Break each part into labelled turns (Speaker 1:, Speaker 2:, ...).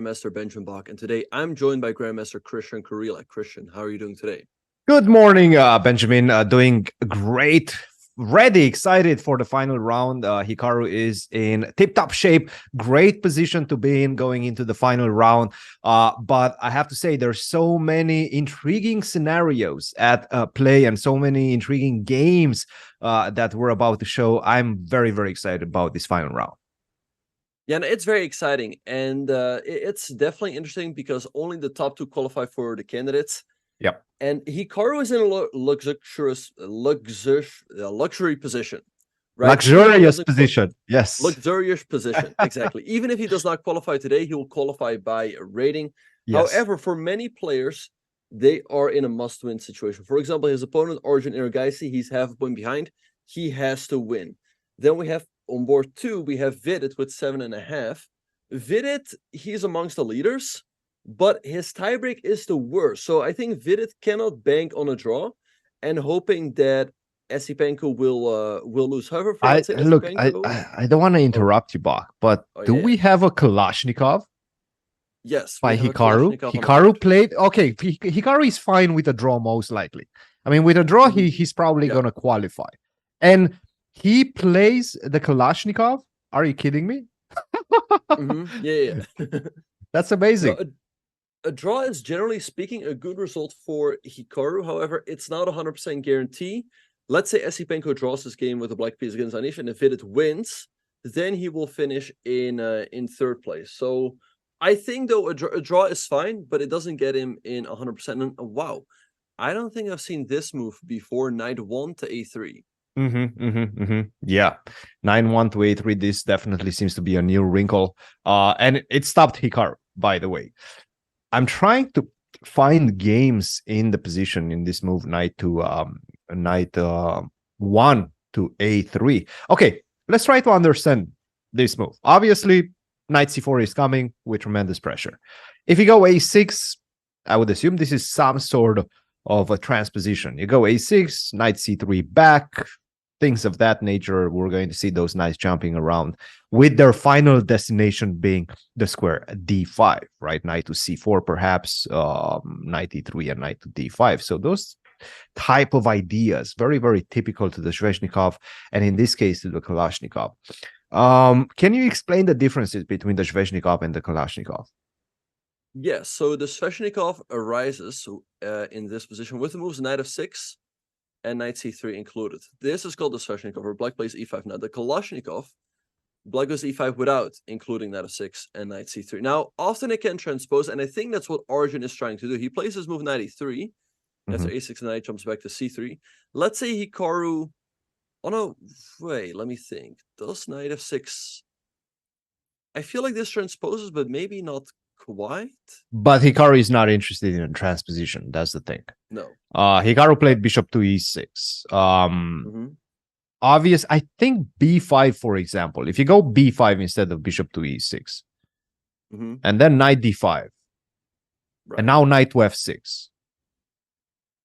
Speaker 1: Grandmaster Benjamin Bach, and today I'm joined by Grandmaster Christian Kurila. Christian, how are you doing today?
Speaker 2: Good morning, Benjamin. Doing great. Ready, excited for the final round. Hikaru is in tip-top shape. Great position to be in going into the final round. But I have to say, there's so many intriguing scenarios at play and so many intriguing games that we're about to show. I'm very, very excited about this final round.
Speaker 1: Yeah, and it's very exciting, and it's definitely interesting because only the top two qualify for the candidates.
Speaker 2: Yep.
Speaker 1: And Hikaru is in a luxury position, right?
Speaker 2: Luxurious position, yes.
Speaker 1: Luxurious position, exactly. Even if he does not qualify today, he will qualify by a rating.
Speaker 2: Yes.
Speaker 1: However, for many players, they are in a must-win situation. For example, his opponent, Arjun Erigaisi, he's half a point behind. He has to win. Then we have on board 2, we have Vidit with 7.5. Vidit, he's amongst the leaders, but his tiebreak is the worst. So I think Vidit cannot bank on a draw and hoping that Esipenko will lose. However,
Speaker 2: I don't want to interrupt you, Bach, but do we have a Kalashnikov?
Speaker 1: Yes,
Speaker 2: by Hikaru. Hikaru played. Okay, Hikaru is fine with a draw, most likely. I mean, with a draw, he's probably gonna qualify. And he plays the Kalashnikov. Are you kidding me?
Speaker 1: Yeah.
Speaker 2: That's amazing.
Speaker 1: No, a draw is generally speaking a good result for Hikaru. However, it's not 100% guarantee. Let's say Esipenko draws this game with a black piece against Anish, and if it wins, then he will finish in third place. So I think though a draw is fine, but it doesn't get him in 100%. And wow, I don't think I've seen this move before. Knight 1 to a3.
Speaker 2: Yeah, 9-1 to a3. This definitely seems to be a new wrinkle. And it stopped Hikaru, by the way. I'm trying to find games in the position in this move, knight 1 to a3. Okay, let's try to understand this move. Obviously, knight c4 is coming with tremendous pressure. If you go a6, I would assume this is some sort of a transposition. You go a6, knight c3 back, things of that nature. We're going to see those knights jumping around with their final destination being the square d5, right? Knight to c4, perhaps, knight e3 and knight to d5. So those type of ideas, very, very typical to the Sveshnikov, and in this case, to the Kalashnikov. Can you explain the differences between the Sveshnikov and the Kalashnikov?
Speaker 1: Yes, so the Sveshnikov arises in this position with the moves knight f6 and knight c3 included. This is called the Sveshnikov, or black plays e5. Now, the Kalashnikov, black goes e5 without including knight f6 and knight c3. Now, often it can transpose, and I think that's what Arjun is trying to do. He plays his move knight e3. After a6 and knight jumps back to c3. Let's say Hikaru... Oh, no, wait, let me think. Does knight f6... I feel like this transposes, but maybe not quite.
Speaker 2: But Hikaru is not interested in a transposition. That's the thing.
Speaker 1: No.
Speaker 2: Hikaru played bishop to e6. Obvious. I think b5, for example. If you go b5 instead of bishop to e6, and then knight d5, and now knight to f6,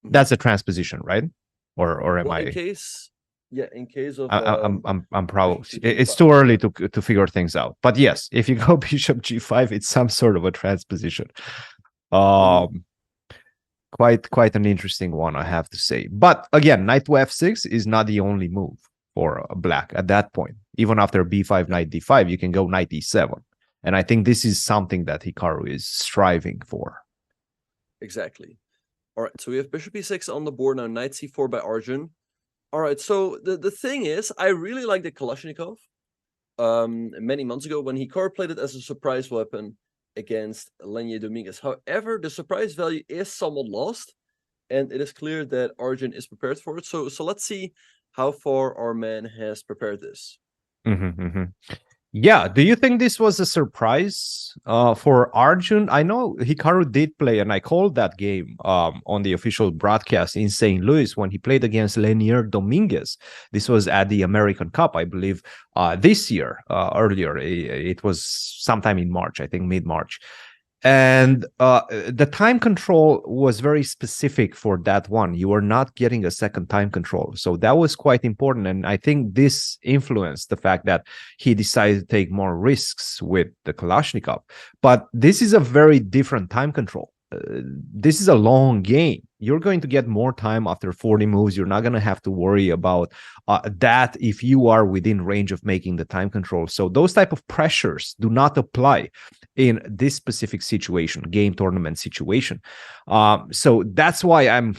Speaker 2: that's a transposition, right? Or am I?
Speaker 1: In case of
Speaker 2: I'm probably it's too early to figure things out. But yes, if you go bishop g5, it's some sort of a transposition. Quite an interesting one, I have to say. But again, knight to f6 is not the only move for black at that point. Even after b5, knight d5, you can go knight e7. And I think this is something that Hikaru is striving for.
Speaker 1: Exactly. All right, so we have bishop e6 on the board now, knight c4 by Arjun. All right, so the thing is, I really like the Kalashnikov many months ago when Hikaru played it as a surprise weapon against Lenye Dominguez. However, the surprise value is somewhat lost, and it is clear that Arjun is prepared for it. So let's see how far our man has prepared this.
Speaker 2: Yeah, do you think this was a surprise for Arjun? I know Hikaru did play, and I called that game on the official broadcast in St. Louis when he played against Lenier Dominguez. This was at the American Cup, I believe, this year, earlier. It was sometime in March, I think mid-March. And the time control was very specific for that one. You were not getting a second time control. So that was quite important. And I think this influenced the fact that he decided to take more risks with the Kalashnikov. But this is a very different time control. This is a long game. You're going to get more time after 40 moves. You're not going to have to worry about that if you are within range of making the time control. So those type of pressures do not apply in this specific situation, game tournament situation. So that's why I'm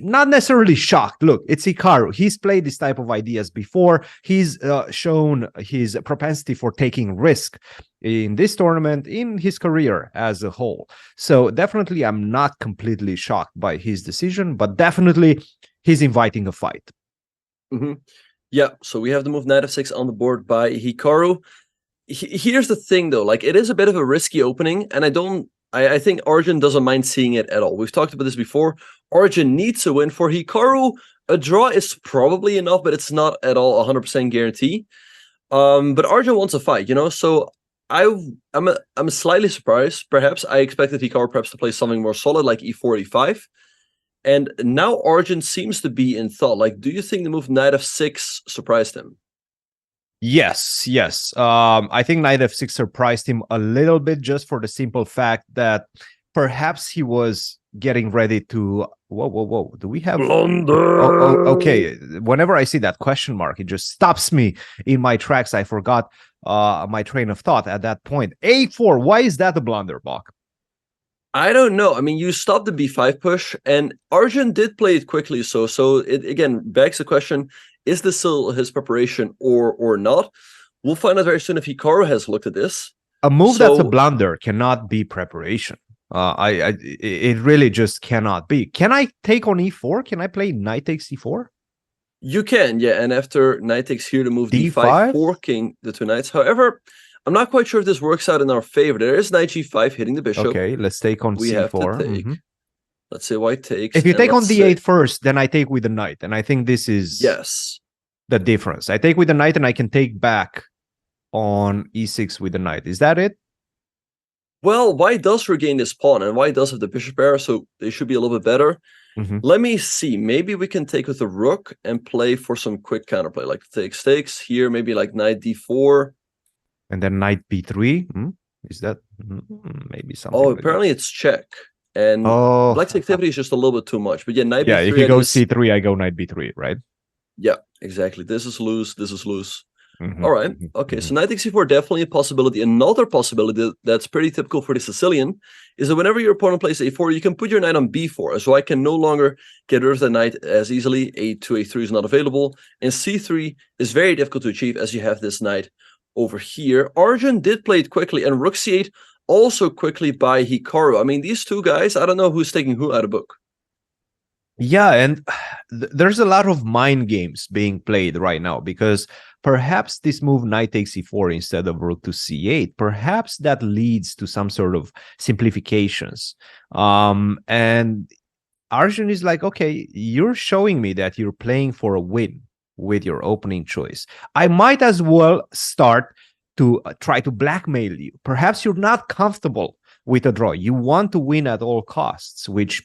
Speaker 2: not necessarily shocked. Look, it's Hikaru. He's played this type of ideas before. He's shown his propensity for taking risk in this tournament, in his career as a whole. So definitely I'm not completely shocked by his decision, but definitely he's inviting a fight.
Speaker 1: Yeah, so we have the move knight f6 on the board by Hikaru. Here's the thing though, like it is a bit of a risky opening, and I think Arjun doesn't mind seeing it at all. We've talked about this before. Arjun needs a win. For Hikaru, a draw is probably enough, but it's not at all 100% guarantee. But Arjun wants a fight, so I'm slightly surprised. Perhaps I expected Hikaru perhaps to play something more solid like e4, e5. And now Arjun seems to be in thought. Like, do you think the move knight f6 surprised him?
Speaker 2: Yes. I think knight f6 surprised him a little bit, just for the simple fact that perhaps he was getting ready to... Whoa. Do we have...
Speaker 1: Blunder!
Speaker 2: Okay. Whenever I see that question mark, it just stops me in my tracks. I forgot my train of thought at that point. a4, why is that a blunder, Bach?
Speaker 1: I don't know. I mean, you stopped the b5 push, and Arjun did play it quickly. So it again begs the question: is this still his preparation or not? We'll find out very soon if Hikaru has looked at this.
Speaker 2: A move that's a blunder cannot be preparation. It really just cannot be. Can I take on e4? Can I play knight takes e4?
Speaker 1: You can, yeah. And after knight takes here to move d5, forking the two knights. However, I'm not quite sure if this works out in our favor. There is knight g5 hitting the bishop.
Speaker 2: Okay, let's take on
Speaker 1: we
Speaker 2: c4.
Speaker 1: Have to take. Let's say white takes.
Speaker 2: If you take on d8 first, then I take with the knight. And I think this is the difference. I take with the knight and I can take back on e6 with the knight. Is that it?
Speaker 1: Well, white does regain this pawn, and white does have the bishop pair, so they should be a little bit better. Let me see. Maybe we can take with the rook and play for some quick counterplay, like takes here, maybe like knight d4.
Speaker 2: And then knight b3. Is that maybe something?
Speaker 1: Oh, apparently it's check. And black's activity is just a little bit too much. But yeah, knight b3.
Speaker 2: If you go c3, I go knight b3, right?
Speaker 1: Yeah, exactly. This is loose. This is loose. All right. Okay, so knight takes c4, definitely a possibility. Another possibility that's pretty typical for the Sicilian is that whenever your opponent plays a4, you can put your knight on b4. So I can no longer get rid of the knight as easily. a2, a3 is not available. And c3 is very difficult to achieve as you have this knight over here. Arjun did play it quickly, and rook c8 also quickly by Hikaru. I mean, these two guys, I don't know who's taking who out of book.
Speaker 2: Yeah, and there's a lot of mind games being played right now, because perhaps this move knight takes c4 instead of rook to c8, perhaps that leads to some sort of simplifications. And Arjun is like, okay, you're showing me that you're playing for a win with your opening choice. I might as well start to try to blackmail you. Perhaps you're not comfortable with a draw. You want to win at all costs, which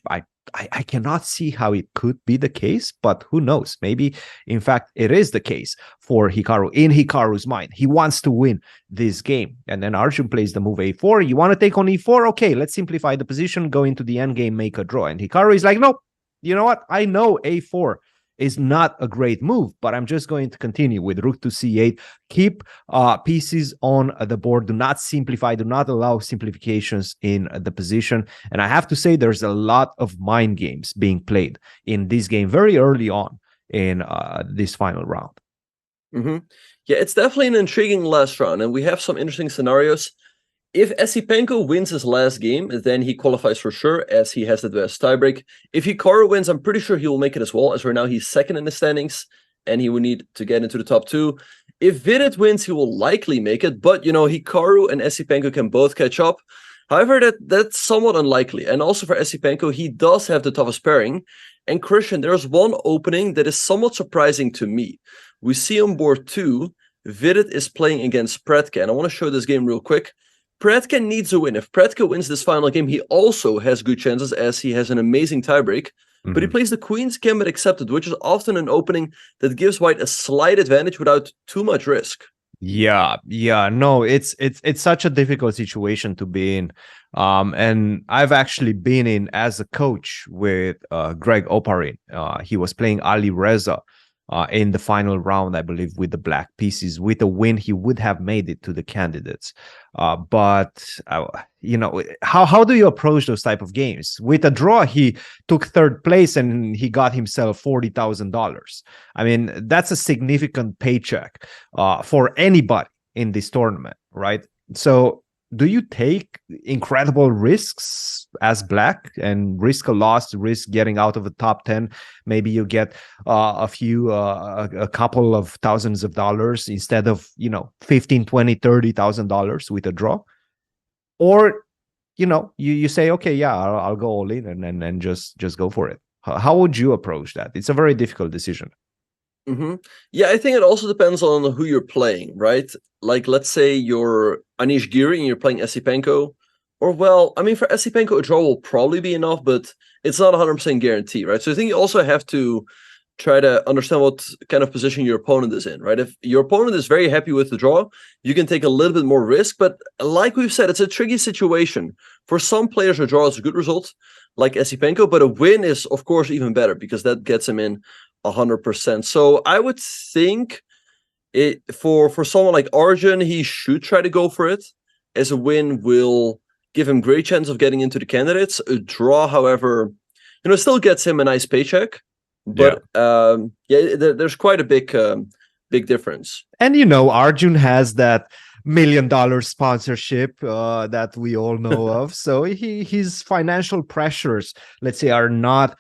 Speaker 2: I cannot see how it could be the case, but who knows? Maybe, in fact, it is the case for Hikaru. In Hikaru's mind, he wants to win this game. And then Arjun plays the move a4. You want to take on e4? Okay, let's simplify the position, go into the endgame, make a draw. And Hikaru is like, no, you know what? I know a4 is not a great move, but I'm just going to continue with rook to c8, keep pieces on the board, do not simplify, do not allow simplifications in the position. And I have to say, there's a lot of mind games being played in this game very early on in this final round.
Speaker 1: Yeah, it's definitely an intriguing last round, and we have some interesting scenarios. If Esipenko wins his last game, then he qualifies for sure, as he has the best tiebreak. If Hikaru wins, I'm pretty sure he will make it as well, as right now he's second in the standings, and he will need to get into the top two. If Vidit wins, he will likely make it, but, Hikaru and Esipenko can both catch up. However, that's somewhat unlikely. And also for Esipenko, he does have the toughest pairing. And Christian, there's one opening that is somewhat surprising to me. We see on board 2, Vidit is playing against Predka, and I want to show this game real quick. Predka needs a win. If Predka wins this final game, he also has good chances as he has an amazing tiebreak. But he plays the Queen's Gambit Accepted, which is often an opening that gives white a slight advantage without too much risk.
Speaker 2: Yeah, no, it's such a difficult situation to be in. And I've actually been in as a coach with Greg Oparin. He was playing Ali Reza in the final round, I believe, with the black pieces. With a win, he would have made it to the candidates. But you know, how do you approach those type of games? With a draw, he took third place and he got himself $40,000. I mean, that's a significant paycheck for anybody in this tournament, right? So do you take incredible risks as black and risk a loss, risk getting out of the top 10? Maybe you get a couple of thousands of dollars instead of, you know, 15, 20, $30,000 with a draw. Or, you know, you say, okay, yeah, I'll go all in and just go for it. How would you approach that? It's a very difficult decision.
Speaker 1: Yeah, I think it also depends on who you're playing, right? Like, let's say you're Anish Giri and you're playing Esipenko. Or, well, I mean, for Esipenko, a draw will probably be enough, but it's not 100% guarantee, right? So I think you also have to try to understand what kind of position your opponent is in, right? If your opponent is very happy with the draw, you can take a little bit more risk. But like we've said, it's a tricky situation. For some players, a draw is a good result, like Esipenko, but a win is, of course, even better because that gets him in 100%. So I would think for someone like Arjun, he should try to go for it, as a win will give him great chance of getting into the candidates. A draw, however, you know, still gets him a nice paycheck. But there's quite a big difference. And
Speaker 2: you know, Arjun has that $1 million sponsorship that we all know of. So his financial pressures, let's say, are not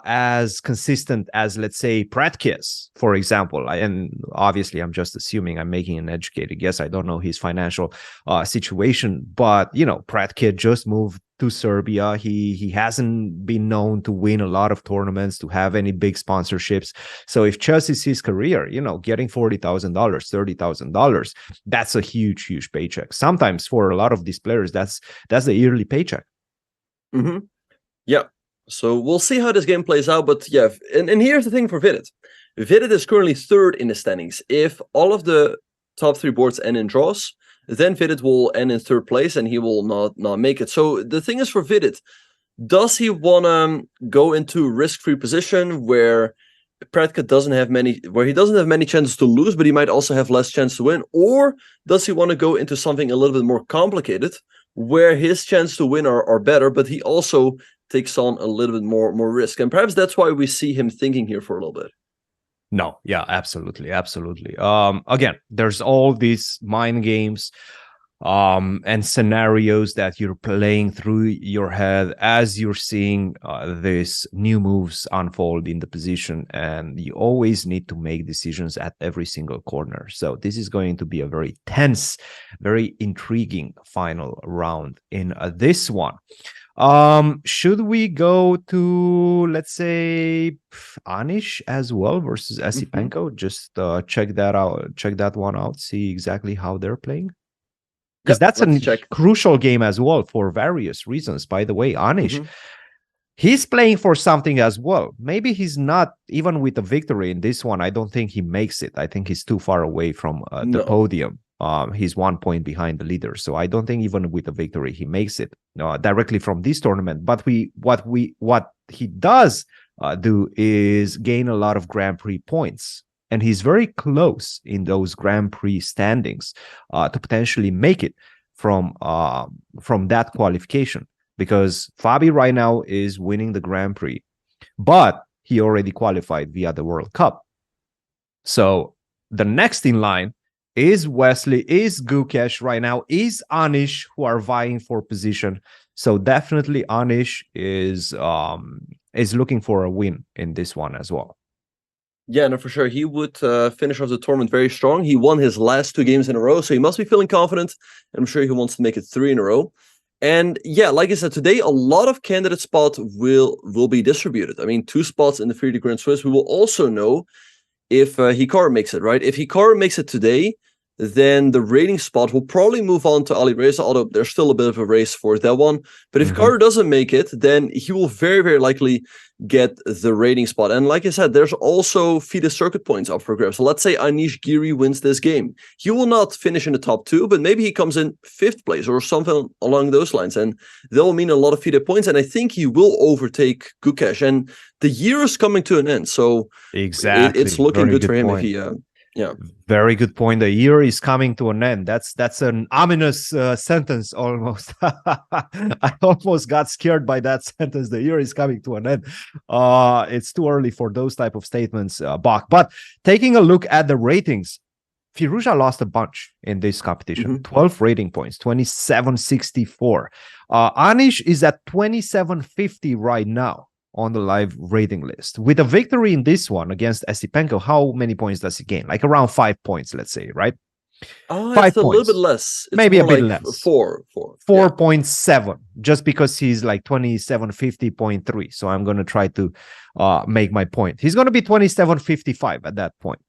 Speaker 2: as consistent as, let's say, Pratkis, for example. And obviously, I'm just assuming, I'm making an educated guess. I don't know his financial situation, but you know, Pratkis just moved to Serbia. He hasn't been known to win a lot of tournaments, to have any big sponsorships. So if chess is his career, you know, getting $40,000, $30,000, that's a huge paycheck. Sometimes for a lot of these players, that's the yearly paycheck.
Speaker 1: Yeah. So we'll see how this game plays out. But yeah, and here's the thing for Vidit. Vidit is currently third in the standings. If all of the top 3 boards end in draws, then Vidit will end in third place and he will not make it. So the thing is for Vidit, does he want to go into risk-free position where Predka doesn't have many chances to lose, but he might also have less chance to win? Or does he want to go into something a little bit more complicated where his chance to win are better, but he also takes on a little bit more risk? And perhaps that's why we see him thinking here for a little bit.
Speaker 2: No, yeah, absolutely. Again, there's all these mind games and scenarios that you're playing through your head as you're seeing these new moves unfold in the position, and you always need to make decisions at every single corner. So this is going to be a very tense, very intriguing final round in this one. Should we go to, let's say, Anish as well versus Esipenko? Just check that one out, see exactly how they're playing, because that's a crucial game as well for various reasons. By the way, Anish, he's playing for something as well. Maybe he's not, even with a victory in this one, I don't think he makes it. I think he's too far away from the podium. He's 1 point behind the leader, so I don't think even with a victory he makes it directly from this tournament. But what he does do is gain a lot of Grand Prix points, and he's very close in those Grand Prix standings to potentially make it from that qualification, because Fabi right now is winning the Grand Prix, but he already qualified via the World Cup. So the next in line is Wesley, is Gukesh right now, is Anish, who are vying for position. So definitely Anish is looking for a win in this one as well.
Speaker 1: Yeah, no, for sure. He would finish off the tournament very strong. He won his last 2 games in a row, so he must be feeling confident. I'm sure he wants to make it 3 in a row. And yeah, like I said, today a lot of candidate spots will be distributed. I mean, 2 spots in the 3D Grand Swiss. We will also know if Hikaru makes it, right? If Hikaru makes it today, then the rating spot will probably move on to Alireza, although there's still a bit of a race for that one. But if Hikaru doesn't make it, then he will very, very likely get the rating spot. And like I said, there's also FIDE circuit points up for grabs. So let's say Anish Giri wins this game. He will not finish in the top 2, but maybe he comes in 5th place or something along those lines. And that will mean a lot of FIDE points. And I think he will overtake Gukesh. And the year is coming to an end. So
Speaker 2: exactly,
Speaker 1: it's looking
Speaker 2: very
Speaker 1: good for him
Speaker 2: point.
Speaker 1: if he... yeah,
Speaker 2: very good point. The year is coming to an end. That's an ominous sentence almost. I almost got scared by that sentence. The year is coming to an end. It's too early for those type of statements, Bach. But taking a look at the ratings, Firouzja lost a bunch in this competition. 12 rating points, 2764. Anish is at 2750 right now on the live rating list. With a victory in this one against Esipenko, how many points does he gain? Like around 5 points, let's say, right?
Speaker 1: 5 it's a little bit less. It's
Speaker 2: maybe a bit
Speaker 1: like
Speaker 2: less.
Speaker 1: 4.7,
Speaker 2: yeah. Just because he's like 2750.3. So I'm going to try to make my point. He's going to be 2755 at that point.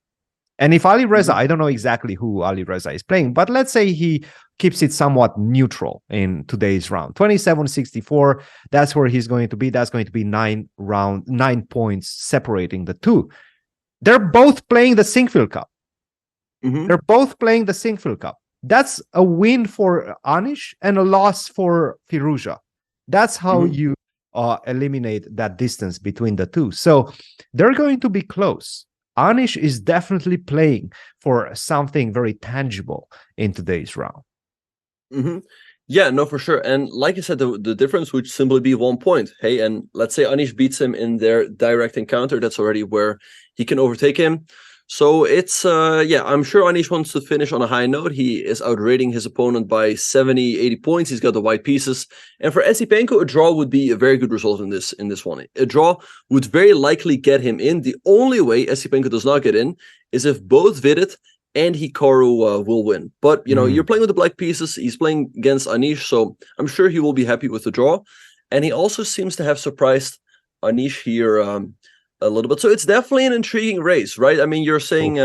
Speaker 2: And if Alireza, I don't know exactly who Alireza is playing, but let's say he keeps it somewhat neutral in today's round. 2764, that's where he's going to be. That's going to be 9 points separating the two. They're both playing the Sinquefield Cup. They're both playing the Sinquefield Cup. That's a win for Anish and a loss for Firouzja. That's how you eliminate that distance between the two. So they're going to be close. Anish is definitely playing for something very tangible in today's round.
Speaker 1: Yeah, no, for sure. And like I said, the difference would simply be 1 point. Hey, and let's say Anish beats him in their direct encounter. That's already where he can overtake him. So it's, yeah, I'm sure Anish wants to finish on a high note. He is outrating his opponent by 70, 80 points. He's got the white pieces. And for Esipenko, a draw would be a very good result in this one. A draw would very likely get him in. The only way Esipenko does not get in is if both Vidit and Hikaru will win. But, you know, you're playing with the black pieces. He's playing against Anish, so I'm sure he will be happy with the draw. And he also seems to have surprised Anish here a little bit. So it's definitely an intriguing race, right? I mean, you're saying,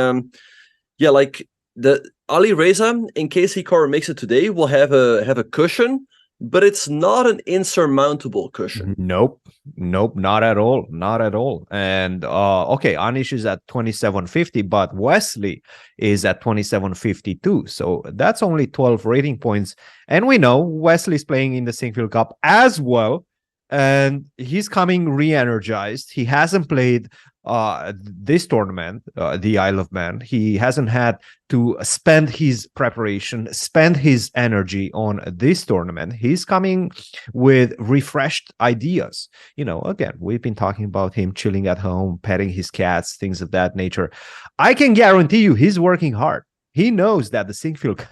Speaker 1: yeah, like the Alireza, in case Hikaru makes it today, will have a cushion, but it's not an insurmountable cushion.
Speaker 2: Nope, not at all, not at all. And okay, Anish is at 2750, but Wesley is at 2752. So that's only 12 rating points. And we know Wesley's playing in the Sinquefield Cup as well. And he's coming re-energized. He hasn't played this tournament, the Isle of Man. He hasn't had to spend his preparation, spend his energy on this tournament. He's coming with refreshed ideas. You know, again, we've been talking about him chilling at home, petting his cats, things of that nature. I can guarantee you he's working hard. He knows that the Sinquefield.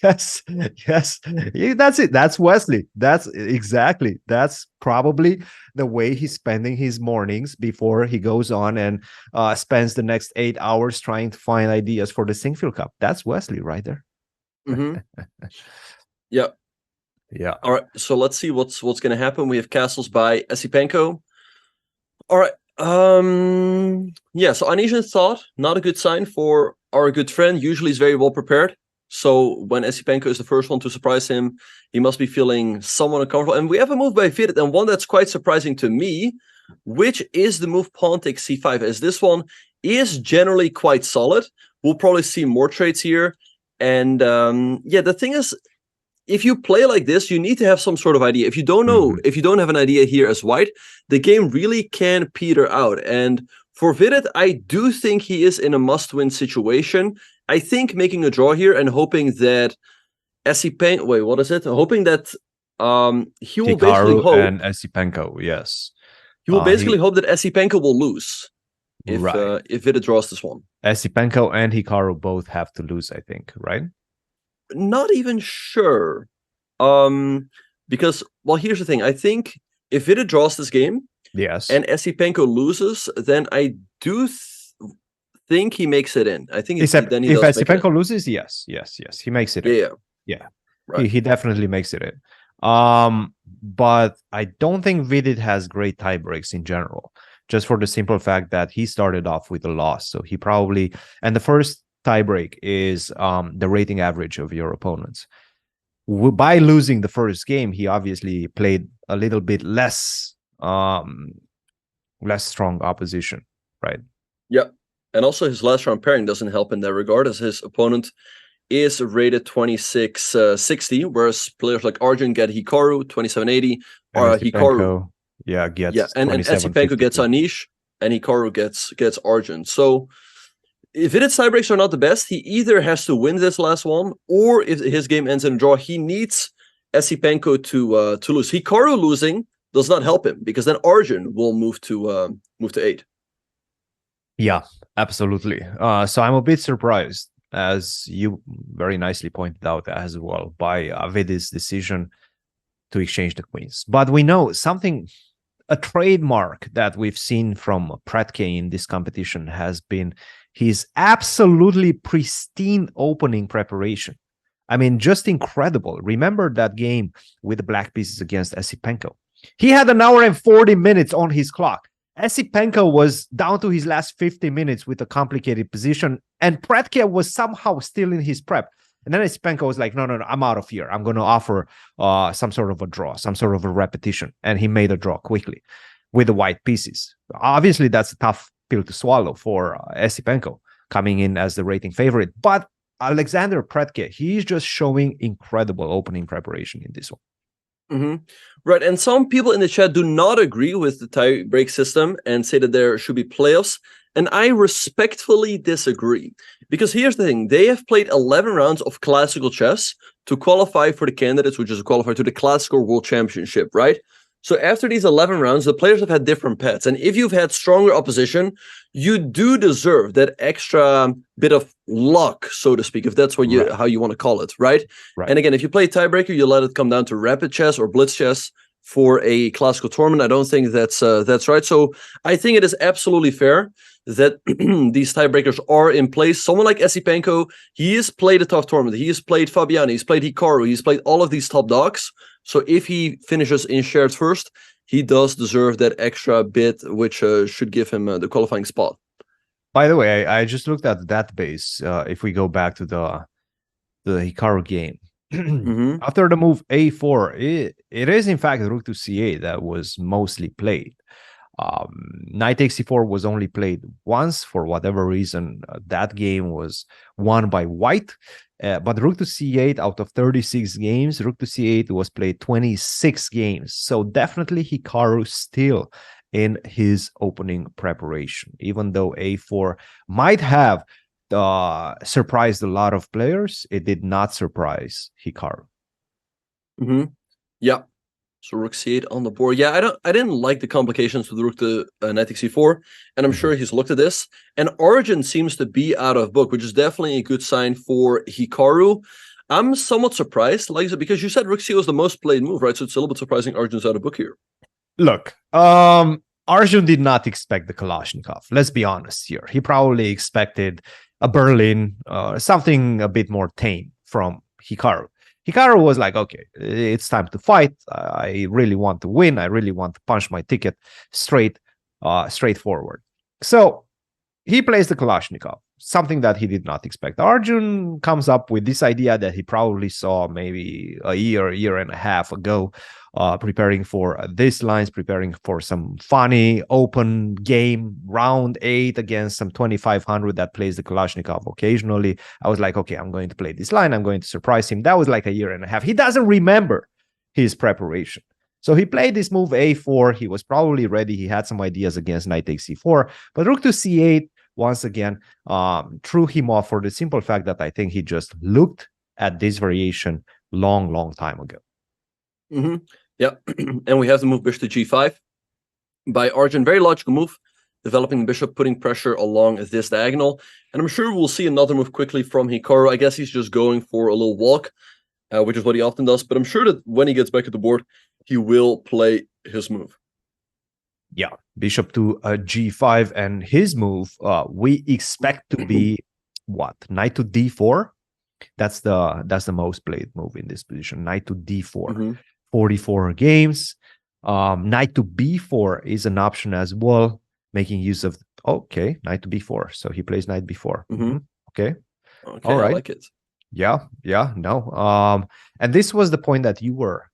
Speaker 2: yes, that's it. That's Wesley. That's exactly. That's probably the way he's spending his mornings before he goes on and spends the next 8 hours trying to find ideas for the Sinquefield Cup. That's Wesley right there.
Speaker 1: Yeah.
Speaker 2: Yeah.
Speaker 1: All right. So let's see what's going to happen. We have castles by Esipenko. All right. Yeah, so Anisian thought, not a good sign for our good friend. Usually he's very well prepared. So when Esipenko is the first one to surprise him, he must be feeling somewhat uncomfortable. And we have a move by Vidit, and one that's quite surprising to me, which is the move pawn takes c5, as this one is generally quite solid. We'll probably see more trades here. And yeah, the thing is, if you play like this, you need to have some sort of idea. If you don't know, if you don't have an idea here as white, the game really can peter out. And for Vidit, I do think he is in a must-win situation. I think making a draw here and hoping that Esipenko, wait, what is it? Hoping that he will
Speaker 2: Hikaru
Speaker 1: basically hope
Speaker 2: and Esipenko, yes.
Speaker 1: He will basically hope that Esipenko will lose if Vidit draws this one.
Speaker 2: Esipenko and Hikaru both have to lose, I think, right?
Speaker 1: Not even sure. Because, well, here's the thing. I think if Vidit draws this game,
Speaker 2: yes,
Speaker 1: and Esipenko loses, then I do think he makes it in. I think
Speaker 2: if Esipenko loses, yes, he makes it in. Yeah. Right. He definitely makes it in. But I don't think Vidit has great tie breaks in general, just for the simple fact that he started off with a loss. So he probably, and the first tiebreak is the rating average of your opponents. By losing the first game, he obviously played a little bit less strong opposition, right?
Speaker 1: Yeah. And also his last round pairing doesn't help in that regard, as his opponent is rated 2660, whereas players like Arjun get Hikaru 2780, or Hikaru.
Speaker 2: Gets
Speaker 1: And Esipenko gets Anish, and Hikaru gets Arjun. So if its tiebreaks are not the best, he either has to win this last one, or if his game ends in a draw, he needs Esipenko to lose. Hikaru losing does not help him, because then Arjun will move to 8.
Speaker 2: Yeah, absolutely. So I'm a bit surprised, as you very nicely pointed out as well, by Vidi's decision to exchange the queens. But we know something, a trademark that we've seen from Pretke in this competition has been his absolutely pristine opening preparation. I mean, just incredible. Remember that game with the black pieces against Esipenko? He had an hour and 40 minutes on his clock. Esipenko was down to his last 50 minutes with a complicated position, and Pretke was somehow still in his prep. And then Esipenko was like, no, I'm out of here. I'm going to offer some sort of a draw, some sort of a repetition. And he made a draw quickly with the white pieces. Obviously, that's a tough pill to swallow for Esipenko, coming in as the rating favorite. But Alexander Pretke, he's just showing incredible opening preparation in this one.
Speaker 1: Mm-hmm. Right, and some people in the chat do not agree with the tie-break system and say that there should be playoffs, and I respectfully disagree. Because here's the thing, they have played 11 rounds of classical chess to qualify for the candidates, which is qualify to the classical world championship, right? So after these 11 rounds, the players have had different pets, and if you've had stronger opposition, you do deserve that extra bit of luck, so to speak, if that's what you how you want to call it, right? And again, if you play tiebreaker, you let it come down to rapid chess or blitz chess for a classical tournament. I don't think that's right. So I think it is absolutely fair that these tiebreakers are in place. Someone like Esipenko, he has played a tough tournament. He has played Fabiani, he's played Hikaru, he's played all of these top dogs. So if he finishes in shared first, he does deserve that extra bit, which should give him the qualifying spot.
Speaker 2: By the way, I just looked at the database. If we go back to the Hikaru game, after the move a4, it is in fact rook to c8 that was mostly played. Knight takes c4 was only played once for whatever reason. That game was won by white. But rook to c8 out of 36 games, rook to c8 was played 26 games. So definitely Hikaru still in his opening preparation, even though a4 might have surprised a lot of players. It did not surprise Hikaru.
Speaker 1: Yeah. So rook c8 on the board. Yeah, I didn't like the complications with rook to knight takes c4, and I'm sure he's looked at this. And Arjun seems to be out of book, which is definitely a good sign for Hikaru. I'm somewhat surprised, like I said, because you said rook c8 was the most played move, right? So it's a little bit surprising Arjun's out of book here.
Speaker 2: Look, Arjun did not expect the Kalashnikov. Let's be honest here. He probably expected a Berlin, something a bit more tame from Hikaru. Hikaru was like, okay, it's time to fight. I really want to win. I really want to punch my ticket straightforward. So he plays the Kalashnikov, something that he did not expect. Arjun comes up with this idea that he probably saw maybe a year and a half ago, preparing for these lines, preparing for some funny open game, round 8 against some 2500 that plays the Kalashnikov occasionally. I was like, okay, I'm going to play this line. I'm going to surprise him. That was like a year and a half. He doesn't remember his preparation. So he played this move a4. He was probably ready. He had some ideas against knight takes c4, but rook to c8, once again, threw him off for the simple fact that I think he just looked at this variation long time ago.
Speaker 1: Yeah, and we have the move bishop to g5 by Arjun. Very logical move, developing the bishop, putting pressure along this diagonal. And I'm sure we'll see another move quickly from Hikaru. I guess he's just going for a little walk, which is what he often does. But I'm sure that when he gets back at the board, he will play his move.
Speaker 2: Yeah, bishop to g5, and his move, we expect to be what? Knight to d4. That's the most played move in this position. Knight to d4. 44 games. Knight to b4 is an option as well, making use of knight to b4. So he plays knight b4. Okay.
Speaker 1: Okay,
Speaker 2: All
Speaker 1: I
Speaker 2: right.
Speaker 1: like it.
Speaker 2: Yeah, yeah, no. And this was the point that you were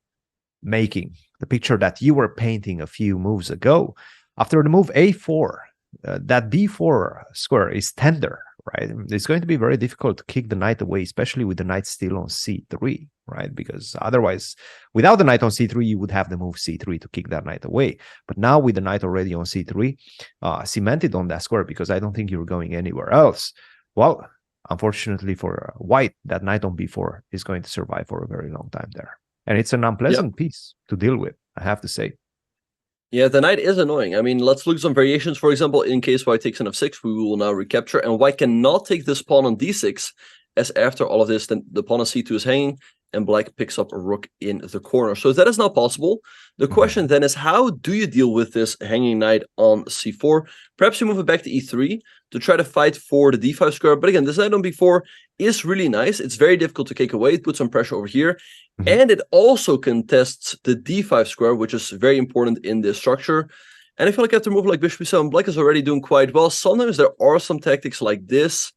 Speaker 2: making, the picture that you were painting a few moves ago. After the move a4, that b4 square is tender, right? It's going to be very difficult to kick the knight away, especially with the knight still on c3, right? Because otherwise, without the knight on c3, you would have the move c3 to kick that knight away. But now with the knight already on c3, cemented on that square, because I don't think you're going anywhere else. Well, unfortunately for white, that knight on b4 is going to survive for a very long time there. And it's an unpleasant piece to deal with, I have to say.
Speaker 1: Yeah, the knight is annoying. I mean, let's look at some variations. For example, in case white takes an f6, we will now recapture, and white cannot take this pawn on d6, as after all of this, then the pawn on c2 is hanging, and black picks up a rook in the corner. So that is not possible. The question then is, how do you deal with this hanging knight on c4? Perhaps you move it back to e3 to try to fight for the d5 square. But again, this knight on b4 is really nice. It's very difficult to kick away. It puts some pressure over here. And it also contests the d5 square, which is very important in this structure. And I feel like after a move like bishop e7, black is already doing quite well. Sometimes there are some tactics like this.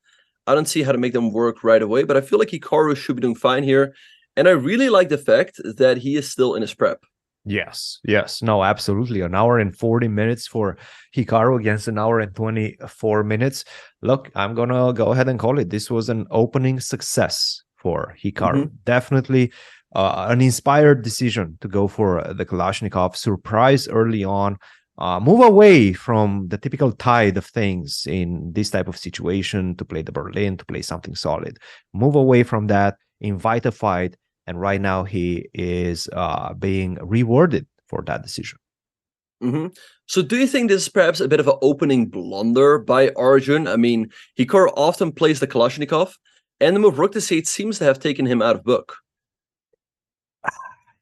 Speaker 1: I don't see how to make them work right away, but I feel like Hikaru should be doing fine here. And I really like the fact that he is still in his prep.
Speaker 2: Yes, yes, no, absolutely. An hour and 40 minutes for Hikaru against an hour and 24 minutes. Look, I'm going to go ahead and call it. This was an opening success for Hikaru. Definitely an inspired decision to go for the Kalashnikov. Surprise early on. Move away from the typical tide of things in this type of situation, to play the Berlin, to play something solid. Move away from that, invite a fight. And right now he is being rewarded for that decision.
Speaker 1: So do you think this is perhaps a bit of an opening blunder by Arjun? I mean, Hikaru often plays the Kalashnikov, and the move rook to c8 seems to have taken him out of book.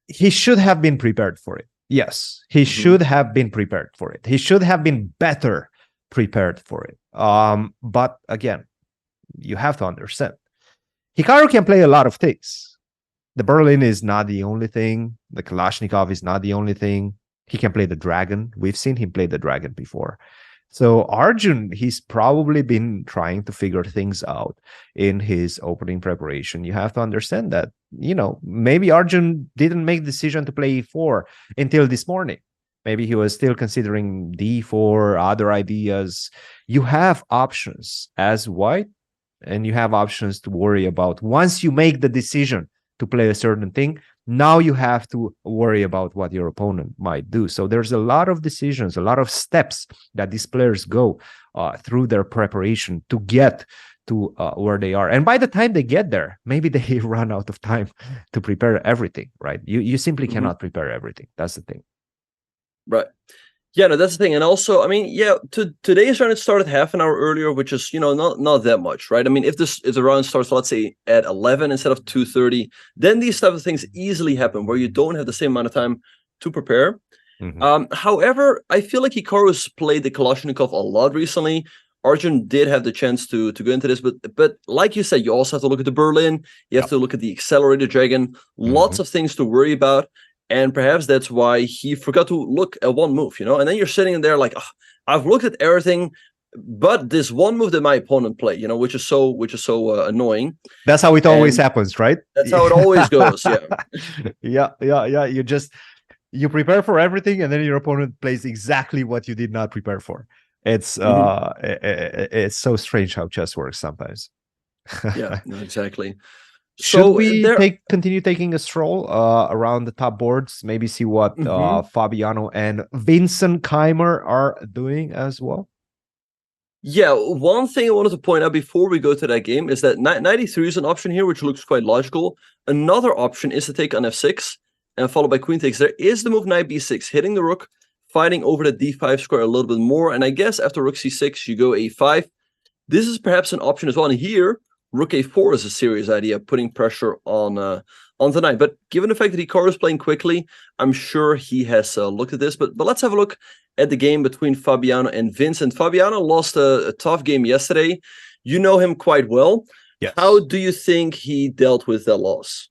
Speaker 2: He should have been prepared for it. Yes, he should have been prepared for it. He should have been better prepared for it. But again, you have to understand, Hikaru can play a lot of things. The Berlin is not the only thing. The Kalashnikov is not the only thing. He can play the dragon. We've seen him play the dragon before. So Arjun, he's probably been trying to figure things out in his opening preparation. You have to understand that, you know, maybe Arjun didn't make the decision to play e4 until this morning. Maybe he was still considering d4, other ideas. You have options as white, and you have options to worry about. Once you make the decision to play a certain thing, now you have to worry about what your opponent might do. So there's a lot of decisions, a lot of steps that these players go through their preparation to get to where they are. And by the time they get there, maybe they run out of time to prepare everything, right? You simply cannot prepare everything. That's the thing.
Speaker 1: Right. Yeah, no, that's the thing. And also, I mean, yeah, today's round, it started half an hour earlier, which is, you know, not that much, right? I mean, if the round starts, let's say, at 11 instead of 2:30, then these type of things easily happen where you don't have the same amount of time to prepare. However, I feel like Hikaru's played the Kalashnikov a lot recently. Arjun did have the chance to go into this, but like you said, you also have to look at the Berlin. You have to look at the accelerated dragon. Lots of things to worry about. And perhaps that's why he forgot to look at one move, you know? And then you're sitting in there like, oh, I've looked at everything, but this one move that my opponent played, you know, which is so annoying.
Speaker 2: That's how it always happens, right?
Speaker 1: That's how it always goes,
Speaker 2: yeah. You prepare for everything, and then your opponent plays exactly what you did not prepare for. It's it's so strange how chess works sometimes.
Speaker 1: Yeah, no, exactly.
Speaker 2: Should we continue taking a stroll around the top boards? Maybe see what Fabiano and Vincent Keymer are doing as well?
Speaker 1: Yeah, one thing I wanted to point out before we go to that game is that knight e3 is an option here, which looks quite logical. Another option is to take on f6 and followed by queen takes. There is the move knight b6, hitting the rook, fighting over the d5 square a little bit more. And I guess after rook c6, you go a5. This is perhaps an option as well. And here, rook a4 is a serious idea, putting pressure on the knight. But given the fact that Hikaru is playing quickly, I'm sure he has looked at this. But let's have a look at the game between Fabiano and Vincent. Fabiano lost a tough game yesterday. You know him quite well.
Speaker 2: Yes.
Speaker 1: How do you think he dealt with that loss?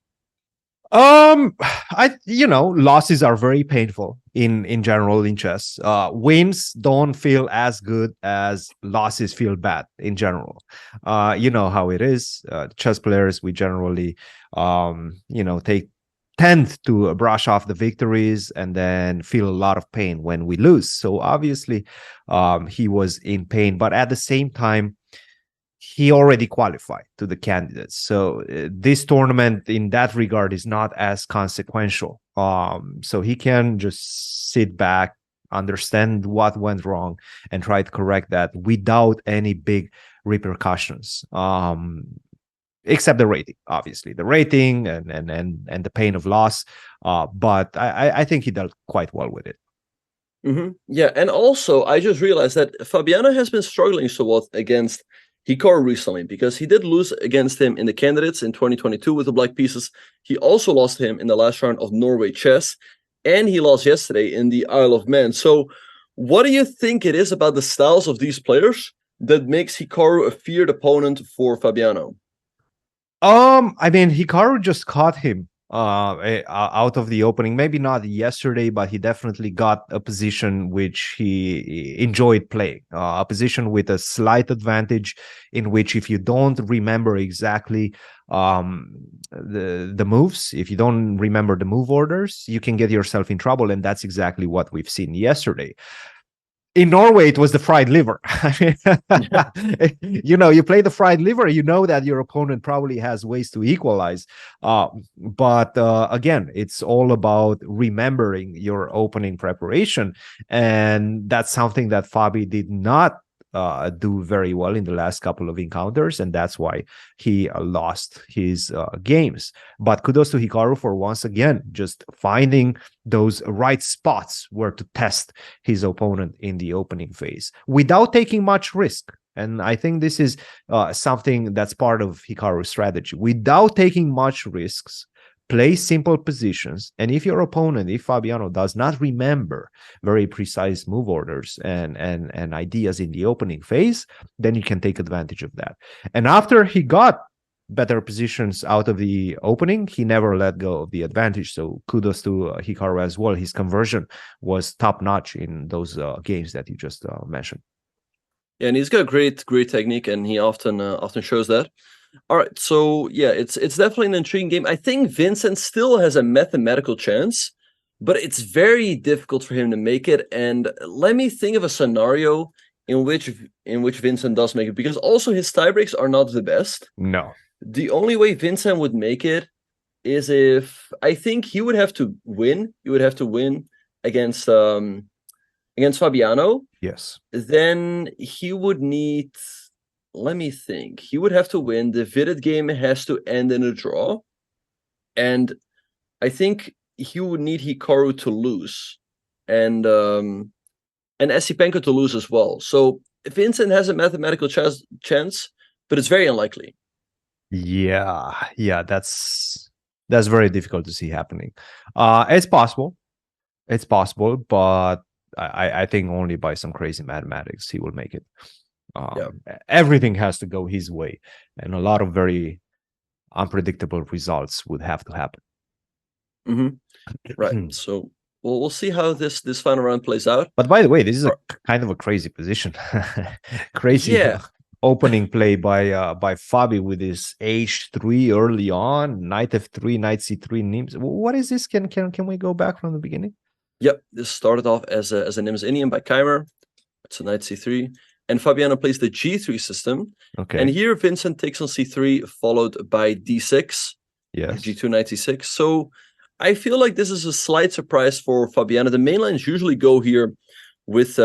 Speaker 2: Losses are very painful in general in chess. Wins don't feel as good as losses feel bad in general. You know how it is. Chess players, we generally tend to brush off the victories and then feel a lot of pain when we lose. So obviously, he was in pain, but at the same time, he already qualified to the candidates. So this tournament in that regard is not as consequential. So he can just sit back, understand what went wrong, and try to correct that without any big repercussions. Except the rating, obviously, the rating and the pain of loss. But I think he dealt quite well with it.
Speaker 1: Yeah, and also I just realized that Fabiano has been struggling somewhat against Hikaru recently, because he did lose against him in the candidates in 2022 with the black pieces. He also lost him in the last round of Norway Chess, and he lost yesterday in the Isle of Man. So what do you think it is about the styles of these players that makes Hikaru a feared opponent for Fabiano?
Speaker 2: I mean, Hikaru just caught him out of the opening. Maybe not yesterday, but he definitely got a position which he enjoyed playing. A position with a slight advantage, in which if you don't remember exactly the moves, if you don't remember the move orders, you can get yourself in trouble, and that's exactly what we've seen yesterday. In Norway, it was the fried liver. You play the fried liver, you know that your opponent probably has ways to equalize. But again, it's all about remembering your opening preparation. And that's something that Fabi did not do very well in the last couple of encounters, and that's why he lost his games. But kudos to Hikaru for once again just finding those right spots where to test his opponent in the opening phase without taking much risk. And I think this is something that's part of Hikaru's strategy. Without taking much risks, play simple positions, and if your opponent, if Fabiano, does not remember very precise move orders and ideas in the opening phase, then you can take advantage of that. And after he got better positions out of the opening, he never let go of the advantage. So kudos to Hikaru as well. His conversion was top notch in those games that you just mentioned.
Speaker 1: Yeah, and he's got great technique, and he often shows that. All right, so yeah, it's definitely an intriguing game. I think Vincent still has a mathematical chance, but it's very difficult for him to make it. And let me think of a scenario in which Vincent does make it, because also his tiebreaks are not the best.
Speaker 2: No.
Speaker 1: The only way Vincent would make it is if, I think he would have to win. He would have to win against Fabiano.
Speaker 2: Yes.
Speaker 1: Then he would need, let me think. He would have to win. The Vidit game has to end in a draw. And I think he would need Hikaru to lose. And Esipenko to lose as well. So Vincent has a mathematical chance, but it's very unlikely.
Speaker 2: Yeah, that's very difficult to see happening. It's possible, but I think only by some crazy mathematics he will make it. Everything has to go his way, and a lot of very unpredictable results would have to happen.
Speaker 1: Right. So we'll see how this final round plays out.
Speaker 2: But by the way, this is a kind of a crazy position. Crazy opening play by Fabi with his h3 early on, knight f3, knight c3 Nims. What is this? Can we go back from the beginning?
Speaker 1: Yep, this started off as a Nims Indian by Keymer. It's a knight c3. And Fabiano plays the g3 system.
Speaker 2: Okay.
Speaker 1: And here Vincent takes on c3, followed by d6.
Speaker 2: Yes.
Speaker 1: g2, knight c6. So I feel like this is a slight surprise for Fabiano. The main lines usually go here with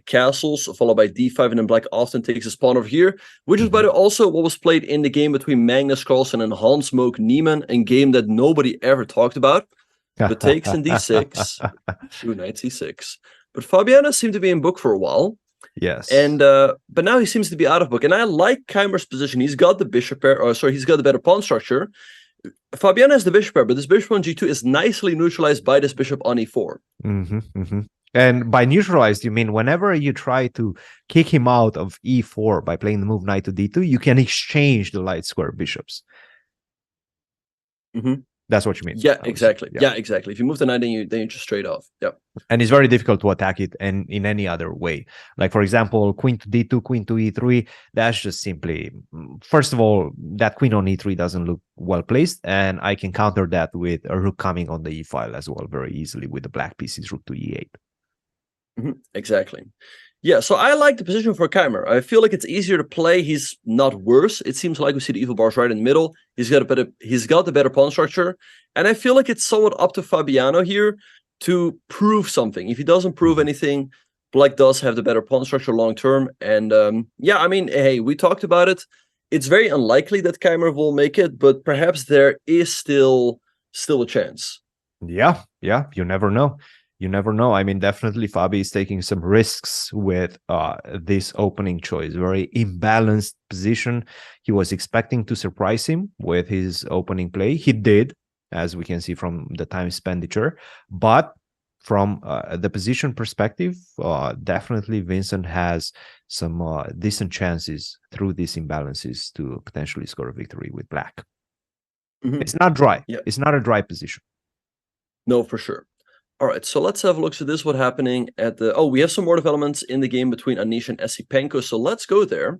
Speaker 1: castles, followed by d5, and then black often takes his pawn over here, which is, by the way, also what was played in the game between Magnus Carlsen and Hans-Moke Niemann, a game that nobody ever talked about. But takes in d6, to knight c6. But Fabiano seemed to be in book for a while.
Speaker 2: Yes.
Speaker 1: And but now he seems to be out of book. And I like Keymer's position. He's got the bishop pair, he's got the better pawn structure. Fabiano has the bishop pair, but this bishop on g2 is nicely neutralized by this bishop on e4.
Speaker 2: And by neutralized, you mean whenever you try to kick him out of e4 by playing the move knight to d2, you can exchange the light square bishops. That's what you mean.
Speaker 1: Yeah,
Speaker 2: I would say.
Speaker 1: exactly. Yeah, exactly. If you move the knight, then you just straight off. Yeah.
Speaker 2: And it's very difficult to attack it and in any other way. Like, for example, queen to d2, queen to e3, that's just simply, first of all, that queen on e3 doesn't look well placed, and I can counter that with a rook coming on the e file as well very easily with the black pieces, rook to e8.
Speaker 1: Exactly. Yeah, so I like the position for Keymer. I feel like it's easier to play. He's not worse. It seems like we see the evil bars right in the middle. He's got the better pawn structure. And I feel like it's somewhat up to Fabiano here to prove something. If he doesn't prove anything, Black does have the better pawn structure long term. And yeah, I mean, hey, we talked about it. It's very unlikely that Keymer will make it, but perhaps there is still a chance.
Speaker 2: Yeah, you never know. You never know. I mean, definitely Fabi is taking some risks with this opening choice. Very imbalanced position. He was expecting to surprise him with his opening play. He did, as we can see from the time expenditure. But from the position perspective, definitely Vincent has some decent chances through these imbalances to potentially score a victory with Black. It's not dry.
Speaker 1: Yeah.
Speaker 2: It's not a dry position.
Speaker 1: No, for sure. All right, so let's have a look. So this is what happening at the... Oh, we have some more developments in the game between Anish and Esipenko, so let's go there.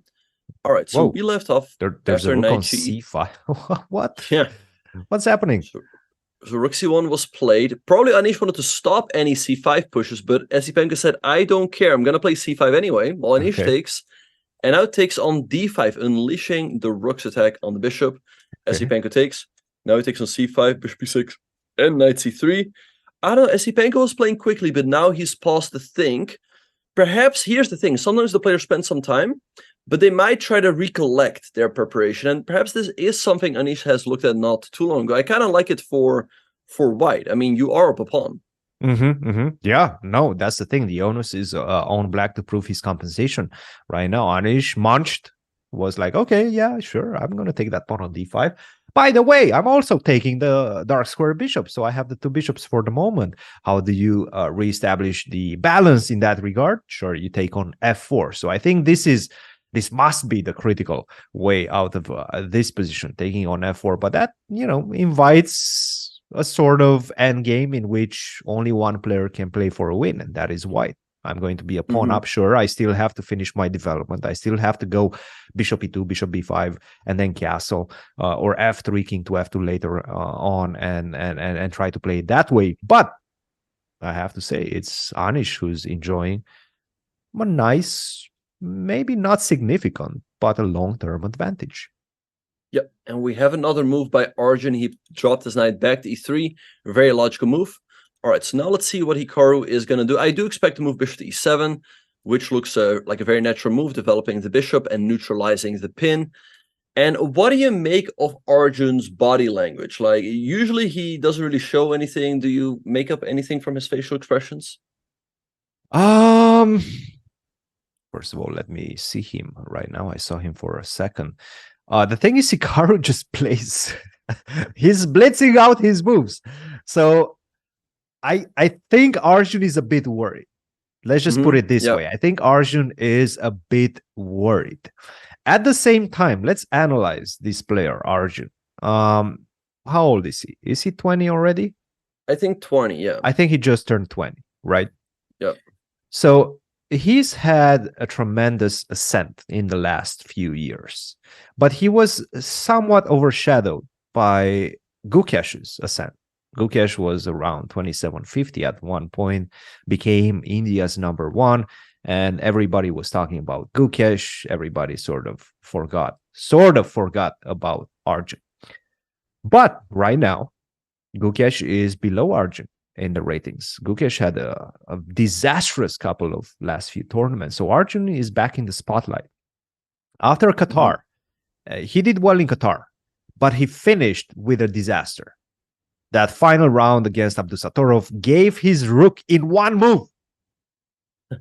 Speaker 1: All right, so we left off
Speaker 2: there's
Speaker 1: after
Speaker 2: a rook
Speaker 1: knight
Speaker 2: on c5. What?
Speaker 1: Yeah.
Speaker 2: What's happening?
Speaker 1: So rook c1 was played. Probably Anish wanted to stop any c5 pushes, but Esipenko said, I don't care. I'm going to play c5 anyway. Well, Anish takes, and now takes on d5, unleashing the rook's attack on the bishop. Esipenko takes. Now he takes on c5, bishop e6, and knight c3. I don't know, Esipenko was playing quickly, but now he's paused to think. Perhaps, here's the thing, sometimes the players spend some time, but they might try to recollect their preparation, and perhaps this is something Anish has looked at not too long ago. I kind of like it for white. I mean, you are up a pawn.
Speaker 2: Yeah, no, that's the thing. The onus is on Black to prove his compensation right now. Anish munched, was like, okay, yeah, sure, I'm going to take that pawn on d5. By the way, I'm also taking the dark square bishop, so I have the two bishops for the moment. How do you reestablish the balance in that regard? Sure, you take on f4. So I think this must be the critical way out of this position, taking on f4. But that, invites a sort of endgame in which only one player can play for a win, and that is white. I'm going to be a pawn up, sure. I still have to finish my development. I still have to go bishop e2, bishop b5, and then castle, or f3, king to f2 later on, and try to play it that way. But I have to say, it's Anish who's enjoying a nice, maybe not significant, but a long-term advantage.
Speaker 1: Yep, and we have another move by Arjun. He dropped his knight back to e3. A very logical move. All right, so now let's see what Hikaru is going to do. I do expect to move bishop to e7, which looks like a very natural move, developing the bishop and neutralizing the pin. And what do you make of Arjun's body language? Like, usually he doesn't really show anything. Do you make up anything from his facial expressions?
Speaker 2: First of all, let me see him right now. I saw him for a second. The thing is, Hikaru just plays. He's blitzing out his moves. So I think Arjun is a bit worried. Let's just put it this way. I think Arjun is a bit worried. At the same time, let's analyze this player, Arjun. How old is he? Is he 20 already?
Speaker 1: I think 20, yeah.
Speaker 2: I think he just turned 20, right?
Speaker 1: Yep.
Speaker 2: So he's had a tremendous ascent in the last few years, but he was somewhat overshadowed by Gukesh's ascent. Gukesh was around 2750 at one point, became India's #1, and everybody was talking about Gukesh. Everybody sort of forgot about Arjun. But right now, Gukesh is below Arjun in the ratings. Gukesh had a disastrous couple of last few tournaments, so Arjun is back in the spotlight. After Qatar, he did well in Qatar, but he finished with a disaster. That final round against Abdusattorov gave his rook in one move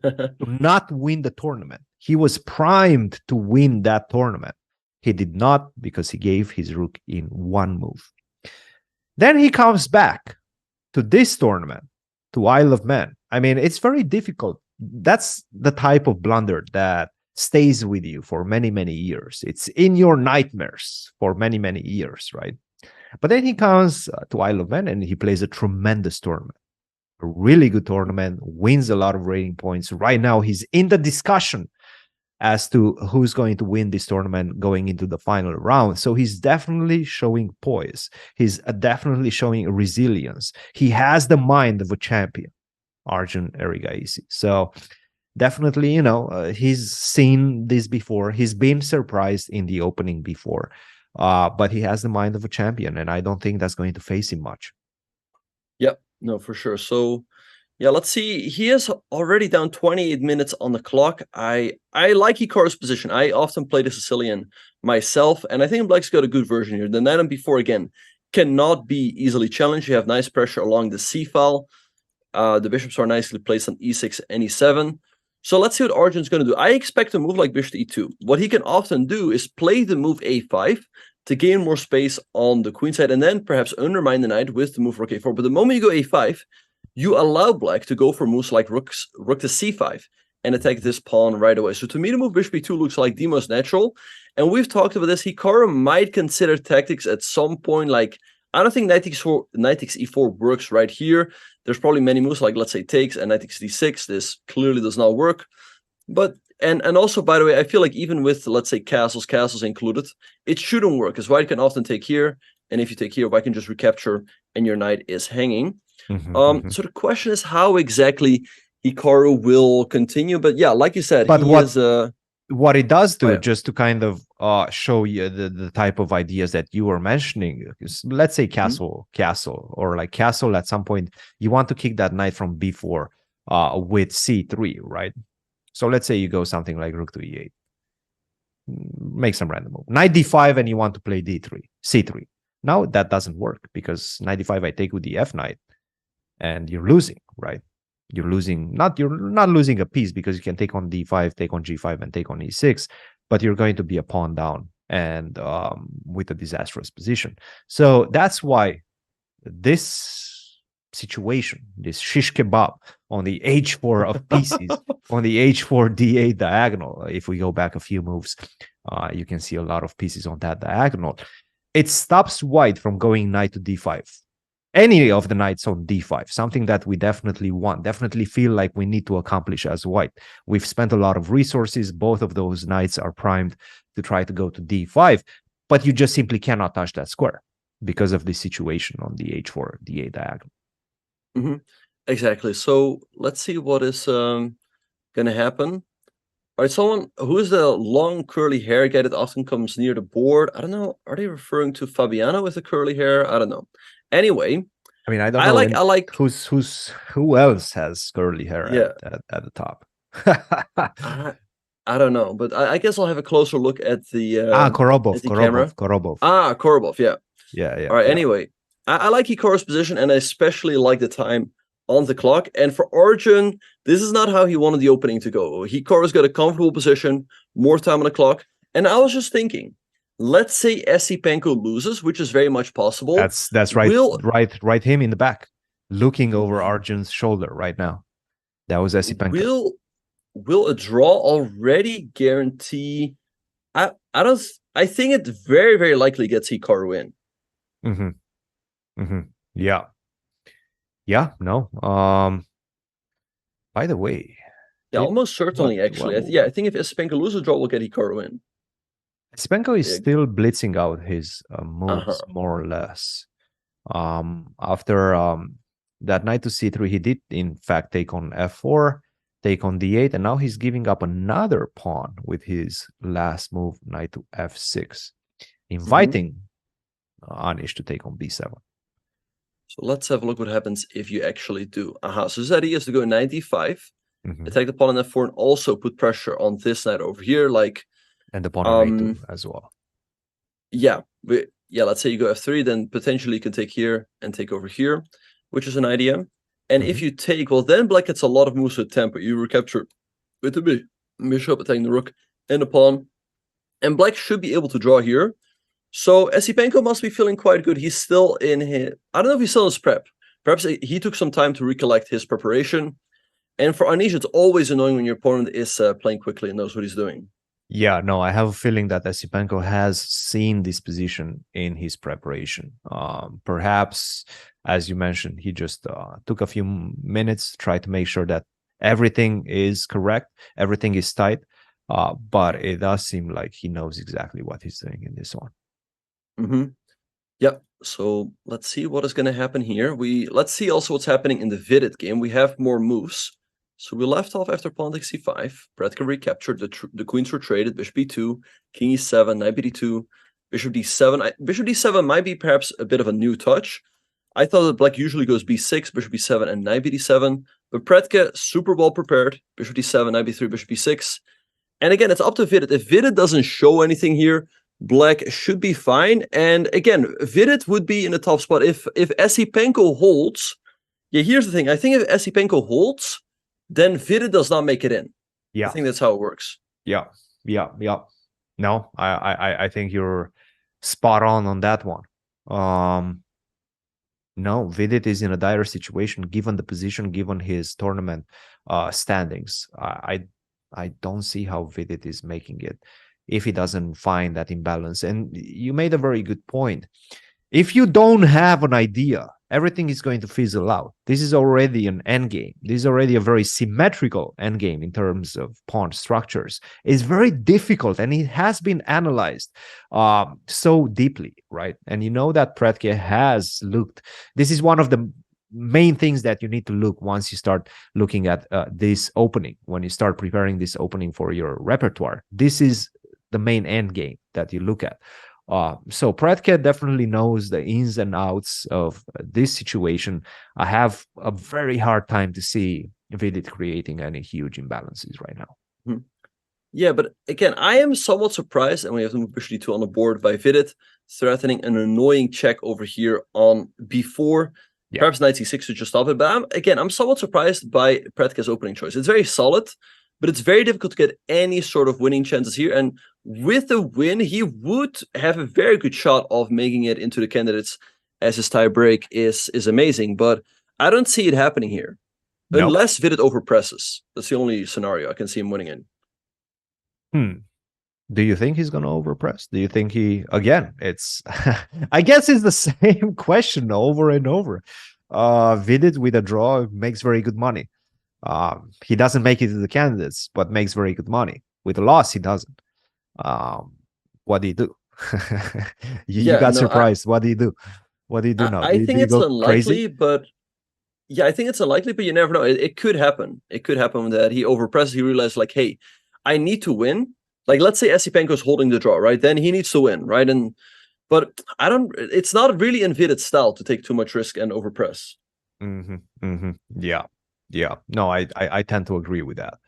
Speaker 2: to not win the tournament. He was primed to win that tournament. He did not, because he gave his rook in one move. Then he comes back to this tournament, to Isle of Man. I mean, it's very difficult. That's the type of blunder that stays with you for many, many years. It's in your nightmares for many, many years, right? But then he comes to Isle of Man and he plays a tremendous tournament, a really good tournament, wins a lot of rating points. Right now, he's in the discussion as to who's going to win this tournament going into the final round. So he's definitely showing poise. He's definitely showing resilience. He has the mind of a champion, Arjun Erigaisi. So definitely, he's seen this before. He's been surprised in the opening before, but he has the mind of a champion, and I don't think that's going to face him much.
Speaker 1: Yep, no, for sure. So yeah, let's see. He is already down 28 minutes on the clock. I like Hikaru's position. I often play the Sicilian myself, and I think Black's got a good version here. The knight on b4, again, cannot be easily challenged. You have nice pressure along the c file. The bishops are nicely placed on e6 and e7. So let's see what Arjun's going to do. I expect a move like bishop to e2. What he can often do is play the move a5 to gain more space on the queen side, and then perhaps undermine the knight with the move rook a4. But the moment you go a5, you allow Black to go for moves like rook to c5 and attack this pawn right away. So to me, the move bishop e2 looks like the most natural. And we've talked about this. Hikaru might consider tactics at some point. Like, I don't think knight takes e4 works right here. There's probably many moves like, let's say, takes and knight takes d6. This clearly does not work. But and also, by the way, I feel like even with, let's say, castles included, it shouldn't work, because white can often take here, and if you take here, white can just recapture and your knight is hanging. So the question is how exactly Hikaru will continue. But yeah, like you said,
Speaker 2: but
Speaker 1: what
Speaker 2: it does do, just to kind of show you the type of ideas that you were mentioning, is, let's say castle, or like castle at some point, you want to kick that knight from b4 with c3, right? So let's say you go something like rook to e8, make some random move, knight d5, and you want to play d3, c3. Now that doesn't work, because knight d5, I take with the f knight, and you're losing, right? You're not losing a piece, because you can take on d5, take on g5, and take on e6, but you're going to be a pawn down and with a disastrous position. So that's why this situation, this shish kebab on the h4 of pieces, on the h4 d8 diagonal, if we go back a few moves, you can see a lot of pieces on that diagonal. It stops white from going knight to d5. Any of the knights on d5, something that we definitely want, definitely feel like we need to accomplish as white. We've spent a lot of resources. Both of those knights are primed to try to go to d5, but you just simply cannot touch that square because of the situation on the h4, d8 diagonal.
Speaker 1: Exactly. So let's see what is going to happen. All right, someone who is the long curly hair guy that often comes near the board. I don't know. Are they referring to Fabiano with the curly hair? I don't know. Anyway,
Speaker 2: I mean, I don't know. I like who else has curly hair at the top.
Speaker 1: I don't know, but I guess I'll have a closer look at the
Speaker 2: Korobov.
Speaker 1: Korobov, yeah.
Speaker 2: Yeah.
Speaker 1: All right. Anyway, I like Hikaru's position, and I especially like the time on the clock. And for Arjun, this is not how he wanted the opening to go. Hikaru's got a comfortable position, more time on the clock, and I was just thinking, let's say Esipenko loses, which is very much possible.
Speaker 2: That's right. Right him in the back, looking over Arjun's shoulder right now. That was Esipenko.
Speaker 1: Will a draw already guarantee? I think it very, very likely gets Hikaru in.
Speaker 2: Yeah. No. By the way.
Speaker 1: Yeah, almost certainly, actually. I think if Esipenko loses a draw, we'll get Hikaru in.
Speaker 2: Esipenko is still blitzing out his moves, more or less. After that knight to c3, he did, in fact, take on f4, take on d8, and now he's giving up another pawn with his last move, knight to f6, inviting Anish to take on b7.
Speaker 1: So let's have a look what happens if you actually do. So his idea is to go knight d5, attack the pawn on f4, and also put pressure on this knight over here, like...
Speaker 2: And the pawn on a2 as well.
Speaker 1: Yeah, let's say you go f3, then potentially you can take here and take over here, which is an idea. And if you take, well, then Black gets a lot of moves with tempo. You recapture with the bishop, attacking the rook and the pawn. And Black should be able to draw here. So Esipenko must be feeling quite good. He's still in his... I don't know if he's still in his prep. Perhaps he took some time to recollect his preparation. And for Anish, it's always annoying when your opponent is playing quickly and knows what he's doing.
Speaker 2: Yeah, no, I have a feeling that Esipenko has seen this position in his preparation. Perhaps, as you mentioned, he just took a few minutes, tried to make sure that everything is correct, everything is tight. But it does seem like he knows exactly what he's doing in this one.
Speaker 1: Mm-hmm. Yep. So let's see what is going to happen here. Let's see also what's happening in the Vidit game. We have more moves. So we left off after pawn takes c5. Predka recaptured. The queens were traded. Bishop b2, king e7, knight bd2, bishop d7. Bishop d7 might be perhaps a bit of a new touch. I thought that black usually goes b6, bishop b7, and knight bd7. But Predka super well prepared. Bishop d7, knight b3, bishop b6. And again, it's up to Vidit. If Vidit doesn't show anything here, black should be fine. And again, Vidit would be in a tough spot. If Esipenko holds, yeah, here's the thing. I think if Esipenko holds, then Vidit does not make it in. I
Speaker 2: Yeah,
Speaker 1: think that's how it works.
Speaker 2: yeah, yeah, yeah. No, I think you're spot on that one. No, Vidit is in a dire situation given the position, given his tournament standings. I don't see how Vidit is making it if he doesn't find that imbalance. And you made a very good point. If you don't have an idea, everything is going to fizzle out. This is already an endgame. This is already a very symmetrical endgame in terms of pawn structures. It's very difficult, and it has been analyzed so deeply, right? And you know that Predke has looked. This is one of the main things that you need to look once you start looking at this opening, when you start preparing this opening for your repertoire. This is the main end game that you look at. So Predke definitely knows the ins and outs of this situation. I have a very hard time to see Vidit creating any huge imbalances right now.
Speaker 1: Hmm. Yeah, but again, I am somewhat surprised, and we have to move bishop d2 on the board by Vidit, threatening an annoying check over here on b4.
Speaker 2: Yeah.
Speaker 1: Perhaps knight c6 to just stop it. But I'm somewhat surprised by Predke's opening choice. It's very solid, but it's very difficult to get any sort of winning chances here. And with a win, he would have a very good shot of making it into the candidates, as his tie break is amazing. But I don't see it happening here.
Speaker 2: Nope.
Speaker 1: Unless Vidit overpresses. That's the only scenario I can see him winning in.
Speaker 2: Do you think he's going to overpress? Do you think he, again, it's, I guess it's the same question over and over. Vidit with a draw makes very good money. He doesn't make it to the candidates, but makes very good money. With a loss, he doesn't. What do you do? You got surprised. What do you do? What do you do now?
Speaker 1: I think
Speaker 2: you
Speaker 1: it's
Speaker 2: go
Speaker 1: unlikely,
Speaker 2: crazy?
Speaker 1: but yeah, I think it's unlikely, but you never know. It could happen. It could happen that he overpresses. He realizes, like, hey, I need to win. Like, let's say Esipenko's holding the draw, right? Then he needs to win, right? But I don't. It's not really in Vidit's style to take too much risk and overpress.
Speaker 2: Yeah, yeah. No, I tend to agree with that.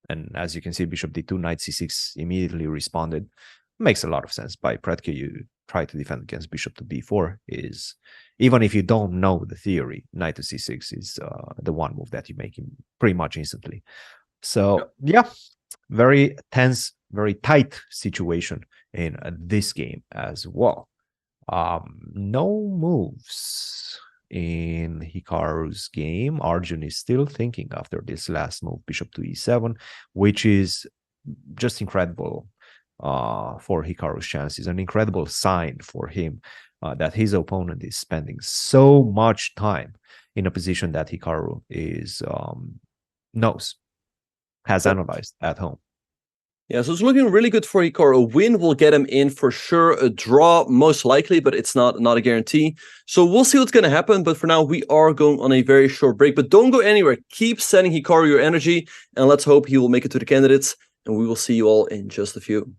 Speaker 2: And as you can see, Bishop D2, Knight C6 immediately responded. Makes a lot of sense. By Predke, you try to defend against Bishop to B4 is, even if you don't know the theory, Knight to C6 is the one move that you make him pretty much instantly. So yeah, very tense, very tight situation in this game as well. No moves in Hikaru's game. Arjun is still thinking after this last move, Bishop to E7, which is just incredible for Hikaru's chances. An incredible sign for him that his opponent is spending so much time in a position that Hikaru is has analyzed at home.
Speaker 1: Yeah, so it's looking really good for Hikaru. A win will get him in for sure. A draw, most likely, but it's not a guarantee. So we'll see what's going to happen. But for now, we are going on a very short break. But don't go anywhere. Keep sending Hikaru your energy, and let's hope he will make it to the candidates. And we will see you all in just a few.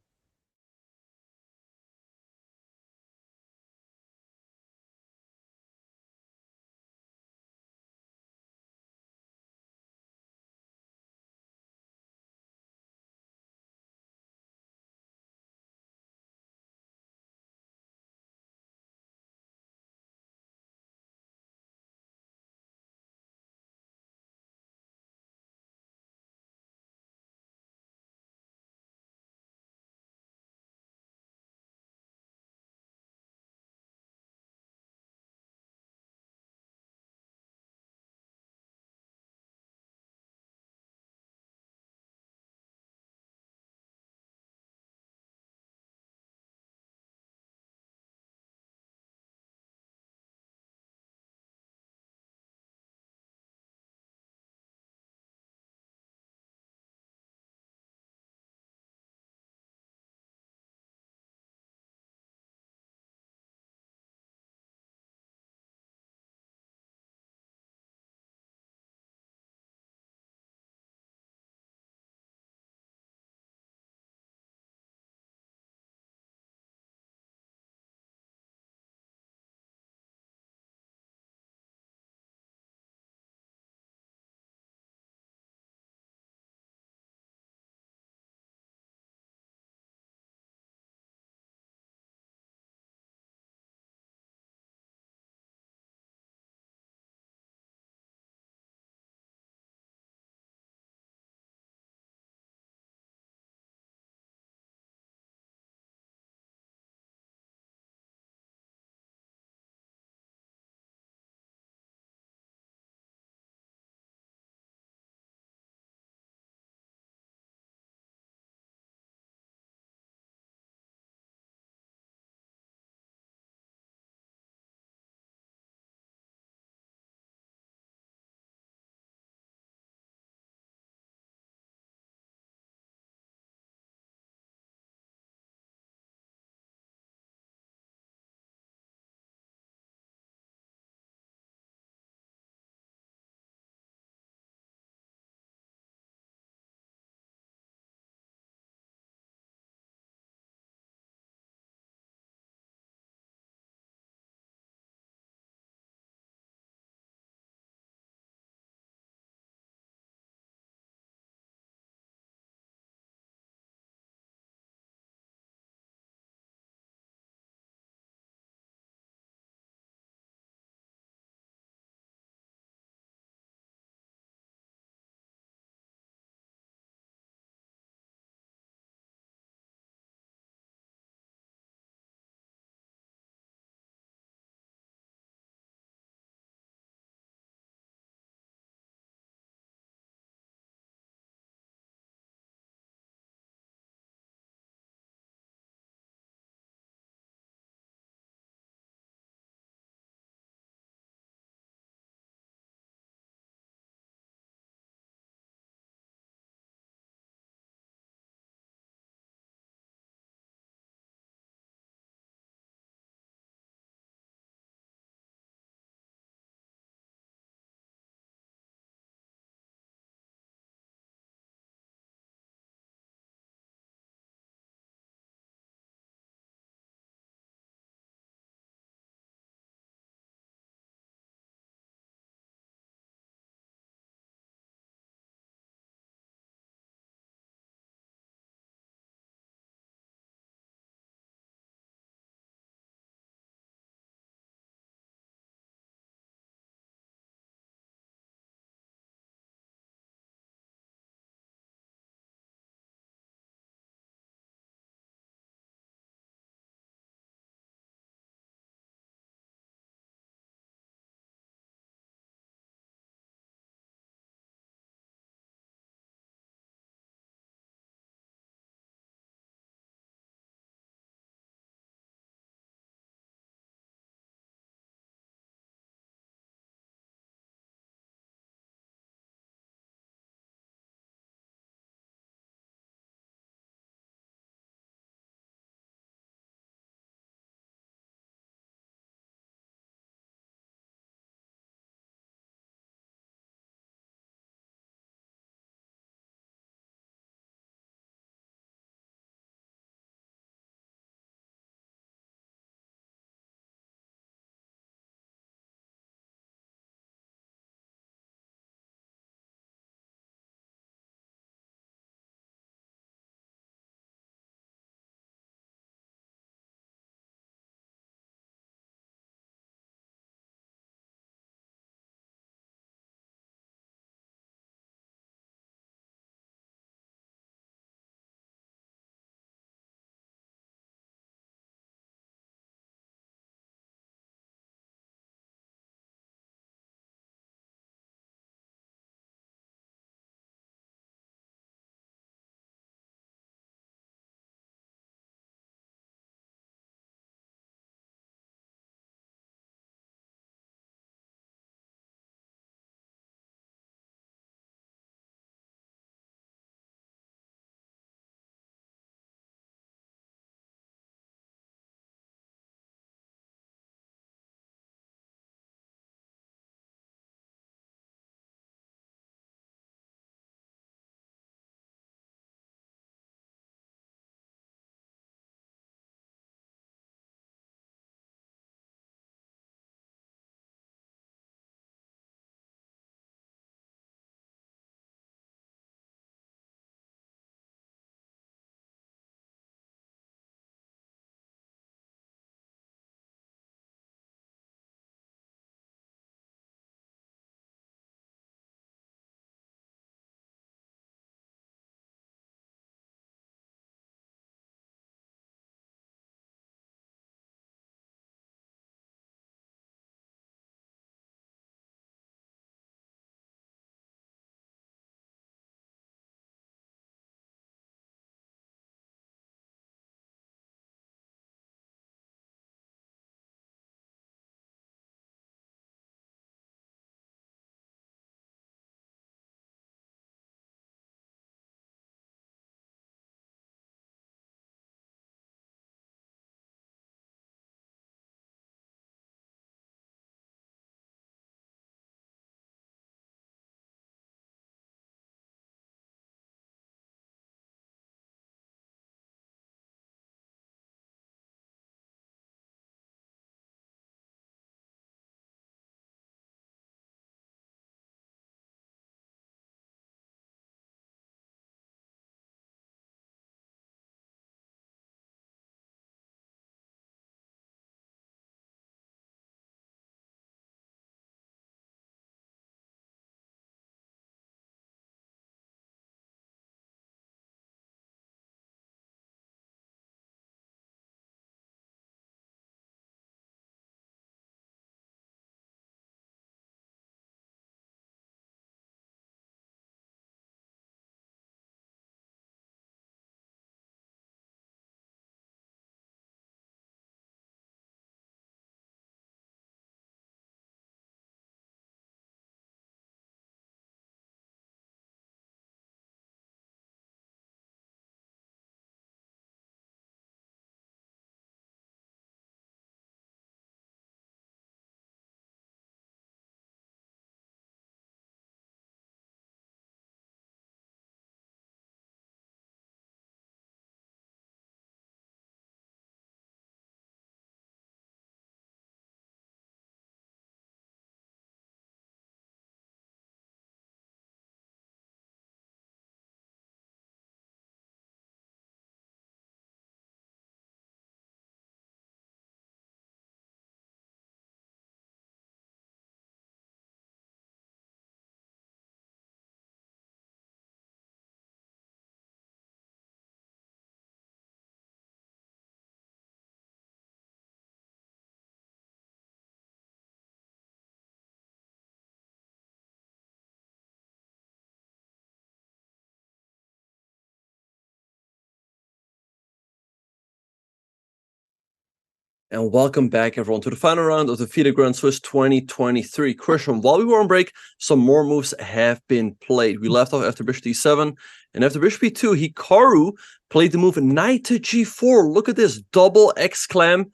Speaker 1: And welcome back, everyone, to the final round of the FIDE Grand Swiss 2023. Christian, while we were on break, some more moves have been played. We left off after bishop d7, and after bishop e2, Hikaru played the move knight to g4. Look at this double exclam,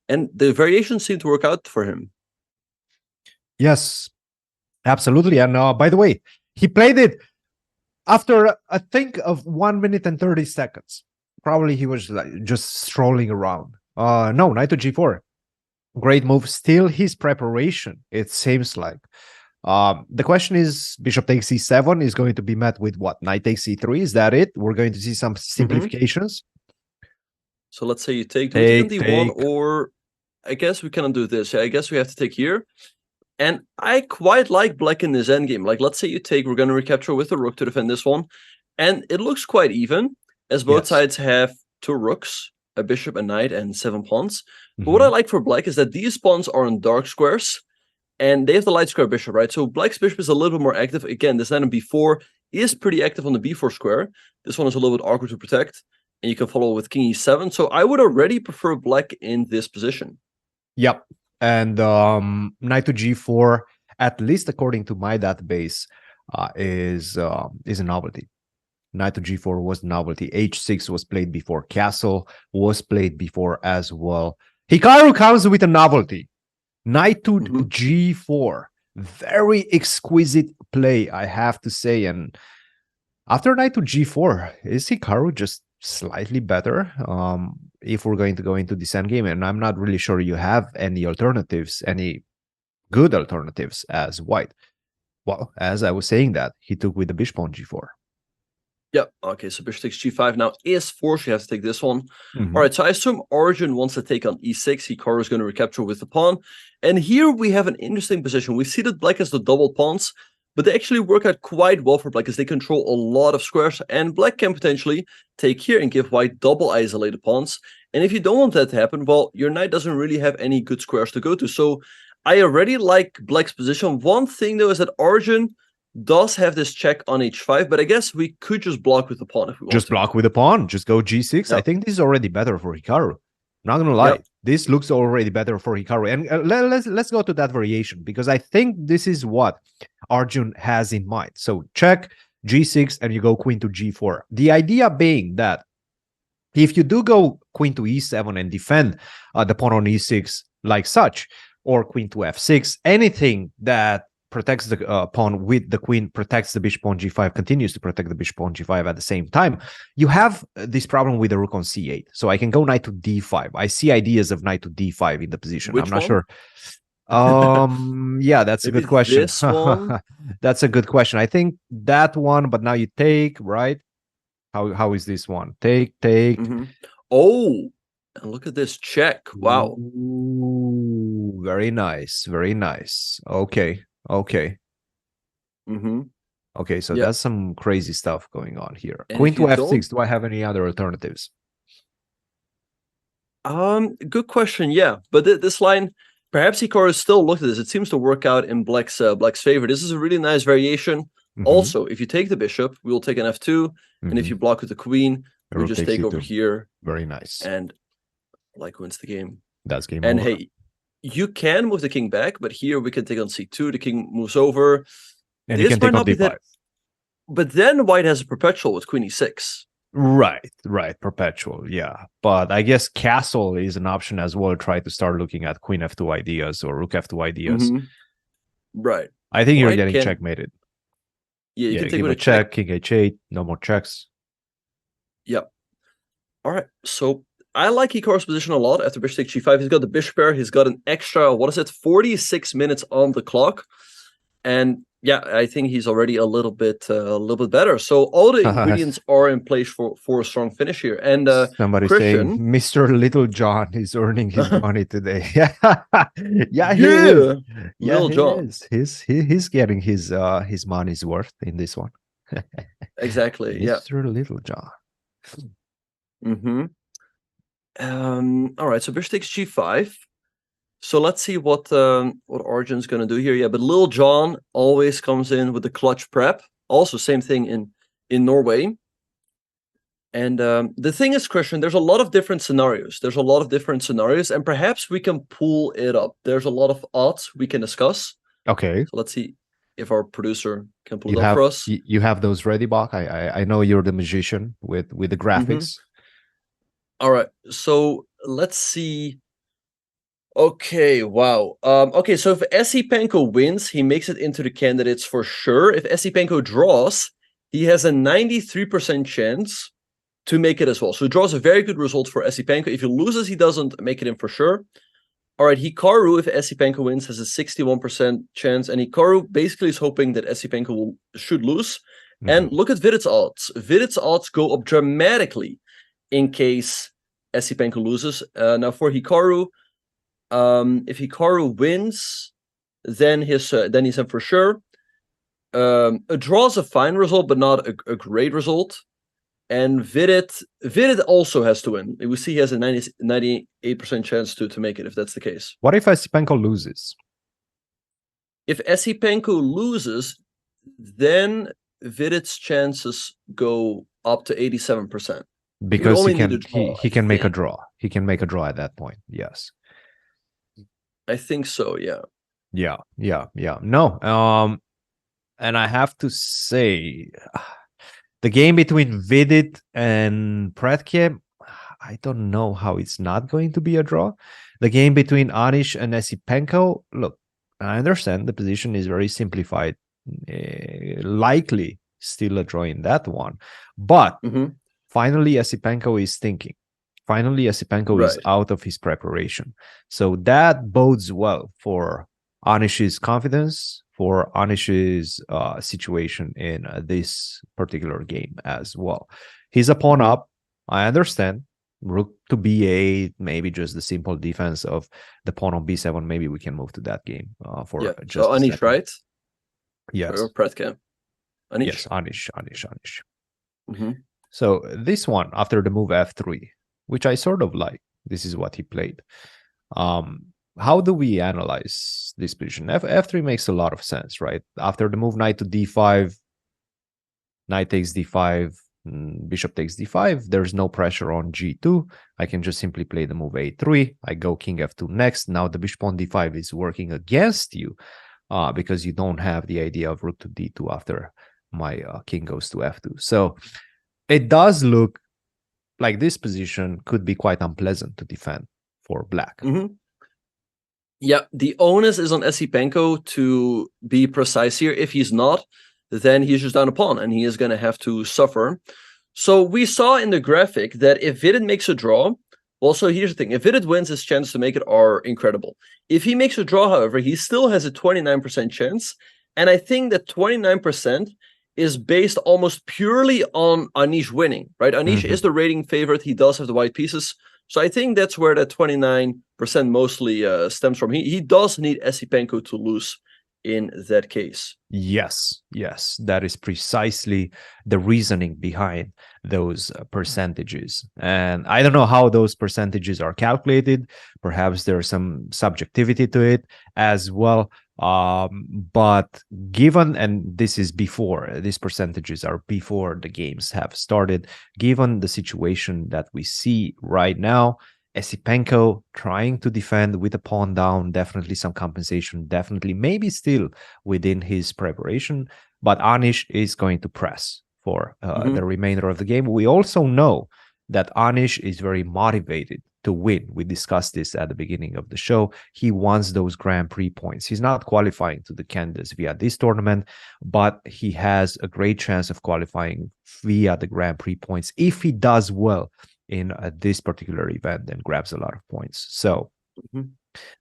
Speaker 1: and the variations seem to work out for him.
Speaker 2: Yes, absolutely. And by the way, he played it after, I think, of 1 minute and 30 seconds. Probably he was like just strolling around. No, knight to g4. Great move. Still his preparation, it seems like. The question is, bishop takes e7 is going to be met with what? Knight takes e3. Is that it? We're going to see some simplifications.
Speaker 1: So let's say you take d1, or I guess we cannot do this. Yeah, I guess we have to take here. And I quite like black in this endgame. Like, let's say you take, we're going to recapture with the rook to defend this one. And it looks quite even, as both sides have 2 rooks, a bishop, a knight, and 7 pawns. But what I like for black is that these pawns are on dark squares, and they have the light square bishop, right? So black's bishop is a little bit more active. Again, this knight on b4 is pretty active on the b4 square. This one is a little bit awkward to protect, and you can follow with king e7. So I would already prefer black in this position.
Speaker 2: Yep. And knight to g4, at least according to my database, is a novelty. Knight to g4 was novelty. h6 was played before. Castle was played before as well. Hikaru comes with a novelty. Knight to g4. Very exquisite play, I have to say. And after knight to g4, is Hikaru just slightly better? If we're going to go into this endgame, and I'm not really sure you have any alternatives, any good alternatives as white. Well, as I was saying that, he took with the bishop on g4.
Speaker 1: Yep. Okay, so bishop takes g5 now is forced. You have to take this one. All right, so I assume Origin wants to take on e6. Hikaru is going to recapture with the pawn. And here we have an interesting position. We see that black has the double pawns, but they actually work out quite well for black because they control a lot of squares. And black can potentially take here and give white double isolated pawns. And if you don't want that to happen, well, your knight doesn't really have any good squares to go to. So I already like black's position. One thing, though, is that Origin does have this check on h5, but I guess we could just block with the pawn if we want.
Speaker 2: Just block with the pawn. Just go g6. Yep. I think this is already better for Hikaru. Not gonna lie, this looks already better for Hikaru. And let's go to that variation, because I think this is what Arjun has in mind. So check g6 and you go queen to g4. The idea being that if you do go queen to e7 and defend the pawn on e6 like such, or queen to f6, anything that protects the pawn with the queen, protects the bishop on g5, continues to protect the bishop on g5 at the same time, you have this problem with the rook on c8. So I can go knight to d5. I see ideas of knight to d5 in the position.
Speaker 1: Which
Speaker 2: I'm not
Speaker 1: one?
Speaker 2: sure. Yeah, that's a good question.
Speaker 1: This one?
Speaker 2: That's a good question. I think that one, but now you take, right? How is this one? Take.
Speaker 1: Oh, and look at this check. Wow.
Speaker 2: Ooh, very nice. Very nice. Okay. Okay, so that's some crazy stuff going on here. And queen to f6, do I have any other alternatives?
Speaker 1: Good question, yeah. But this line, perhaps Hikaru still looked at this. It seems to work out in black's favor. This is a really nice variation. Also, if you take the bishop, we will take an f2. And if you block with the queen, we just take over here.
Speaker 2: Very nice.
Speaker 1: And black wins the game.
Speaker 2: That's game
Speaker 1: and
Speaker 2: over.
Speaker 1: Hey, you can move the king back, but here we can take on c2. The king moves over.
Speaker 2: And this might not be that.
Speaker 1: But then white has a perpetual with queen e6.
Speaker 2: Right. Perpetual, yeah. But I guess castle is an option as well. Try to start looking at queen f2 ideas or rook f2 ideas.
Speaker 1: Right.
Speaker 2: I think you're getting checkmated.
Speaker 1: Yeah, you can take with a
Speaker 2: check, king h8, no more checks.
Speaker 1: Yep. All right, so I like Hikaru's position a lot after bishop takes g5. He's got the bishop pair. He's got an extra, 46 minutes on the clock. And yeah, I think he's already a little bit better. So all the ingredients are in place for a strong finish here. And
Speaker 2: somebody saying Mr. Little John is earning his money today. Yeah, he is. Yeah,
Speaker 1: Little John.
Speaker 2: He's getting his money's worth in this one.
Speaker 1: Exactly.
Speaker 2: Mr. Little John.
Speaker 1: All right, so bishop takes g5. So let's see what Origin's going to do here. Yeah, but Lil Jon always comes in with the clutch prep. Also, same thing in Norway. And the thing is, Christian, there's a lot of different scenarios. And perhaps we can pull it up. There's a lot of odds we can discuss.
Speaker 2: Okay.
Speaker 1: So let's see if our producer can pull
Speaker 2: You
Speaker 1: it up
Speaker 2: have
Speaker 1: for us.
Speaker 2: you have those ready, Bach? I know you're the magician with the graphics.
Speaker 1: All right. So let's see. Okay, wow. Okay, so if Esipenko wins, he makes it into the candidates for sure. If Esipenko draws, he has a 93% chance to make it as well. So draws a very good result for Esipenko. If he loses, he doesn't make it in for sure. All right, Hikaru, if Esipenko wins, has a 61% chance. And Hikaru basically is hoping that Esipenko should lose. And look at Vidit's odds. Vidit's odds go up dramatically in case Esipenko loses. Now for Hikaru, if Hikaru wins, then he's in for sure. A draw is a fine result, but not a great result. And Vidit also has to win. We see he has a 98% chance to make it, if that's the case.
Speaker 2: What if Esipenko loses?
Speaker 1: If Esipenko loses, then Vidit's chances go up to 87%.
Speaker 2: Because he can make a draw. He can make a draw at that point. Yes.
Speaker 1: I think so, yeah.
Speaker 2: Yeah. No. And I have to say, the game between Vidit and Pretke, I don't know how it's not going to be a draw. The game between Anish and Esipenko, look, I understand the position is very simplified. Likely still a draw in that one. But finally, Esipenko is thinking. Finally, Esipenko is out of his preparation. So that bodes well for Anish's confidence, for Anish's situation in this particular game as well. He's a pawn up. I understand. Rook to b8, maybe just the simple defense of the pawn on b7. Maybe we can move to that game for just
Speaker 1: so Anish, right?
Speaker 2: Yes.
Speaker 1: Or Pretke? Anish?
Speaker 2: Yes, Anish. So this one, after the move f3, which I sort of like. This is what he played. How do we analyze this position? F3 makes a lot of sense, right? After the move knight to d5, knight takes d5, bishop takes d5, there's no pressure on g2. I can just simply play the move a3. I go king f2 next. Now the bishop on d5 is working against you because you don't have the idea of rook to d2 after my king goes to f2. So it does look like this position could be quite unpleasant to defend for black.
Speaker 1: Yeah, the onus is on Esipenko to be precise here. If he's not, then he's just down a pawn and he is going to have to suffer. So we saw in the graphic that if Vidit makes a draw, well, so here's the thing. If Vidit wins, his chances to make it are incredible. If he makes a draw, however, he still has a 29% chance. And I think that 29% is based almost purely on Anish winning, right? Anish is the rating favorite. He does have the white pieces. So I think that's where that 29% mostly stems from. He does need Esipenko to lose in that case.
Speaker 2: Yes, that is precisely the reasoning behind those percentages. And I don't know how those percentages are calculated. Perhaps there's some subjectivity to it as well. But given, and this is before, these percentages are before the games have started, given the situation that we see right now, Esipenko trying to defend with a pawn down, definitely some compensation, definitely maybe still within his preparation, but Anish is going to press for the remainder of the game. We also know that Anish is very motivated to win. We discussed this at the beginning of the show. He wants those Grand Prix points. He's not qualifying to the candidates via this tournament, but he has a great chance of qualifying via the Grand Prix points if he does well in this particular event and grabs a lot of points. So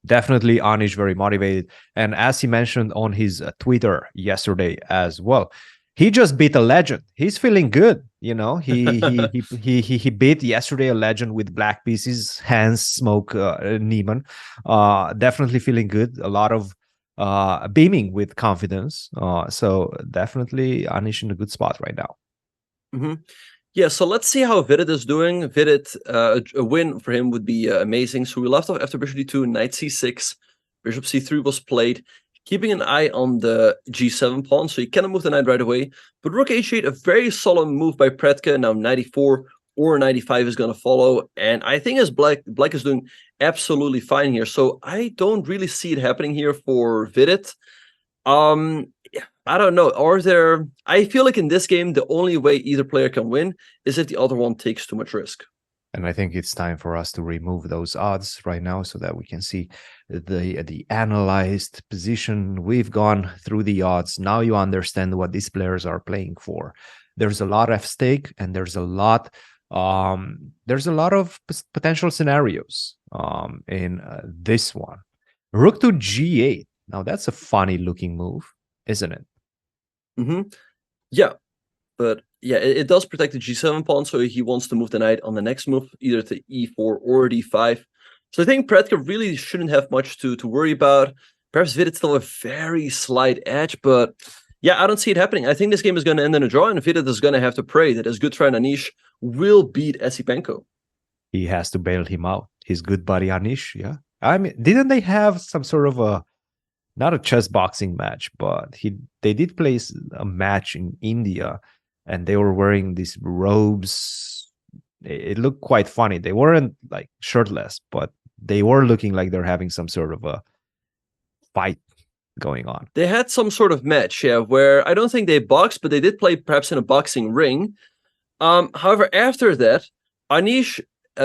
Speaker 2: definitely Anish very motivated. And as he mentioned on his Twitter yesterday as well, he just beat a legend. He's feeling good. You know, he beat yesterday a legend with black pieces, Hans Smoke Neiman. Definitely feeling good. A lot of beaming with confidence. So definitely Anish in a good spot right now.
Speaker 1: Yeah, so let's see how Vidit is doing. Vidit, a win for him would be amazing. So we left off after bishop d2, knight c6, bishop c3 was played, keeping an eye on the g7 pawn, so he cannot move the knight right away. But rook h8, a very solid move by Pretke, now 94 or knight e5 is going to follow. And I think as black is doing absolutely fine here. So I don't really see it happening here for Vidit. I don't know. I feel like in this game, the only way either player can win is if the other one takes too much risk.
Speaker 2: And I think it's time for us to remove those odds right now so that we can see the analyzed position. We've gone through the odds. Now you understand what these players are playing for. There's a lot at stake, and there's a lot of potential scenarios in this one. Rook to g8. Now that's a funny looking move, isn't it?
Speaker 1: Yeah, but yeah, it does protect the g7 pawn, so he wants to move the knight on the next move, either to e4 or d5. So I think Predka really shouldn't have much to worry about. Perhaps Vidit still a very slight edge, but yeah, I don't see it happening. I think this game is going to end in a draw, and Vidit is going to have to pray that his good friend Anish will beat Esipenko.
Speaker 2: He has to bail him out. His good buddy Anish, yeah. I mean, didn't they have some sort of not a chess boxing match, but they did play a match in India, and they were wearing these robes. It looked quite funny. They weren't like shirtless, but they were looking like they're having some sort of a fight going on.
Speaker 1: They had some sort of match, yeah, where I don't think they boxed, but they did play perhaps in a boxing ring. However, after that, Anish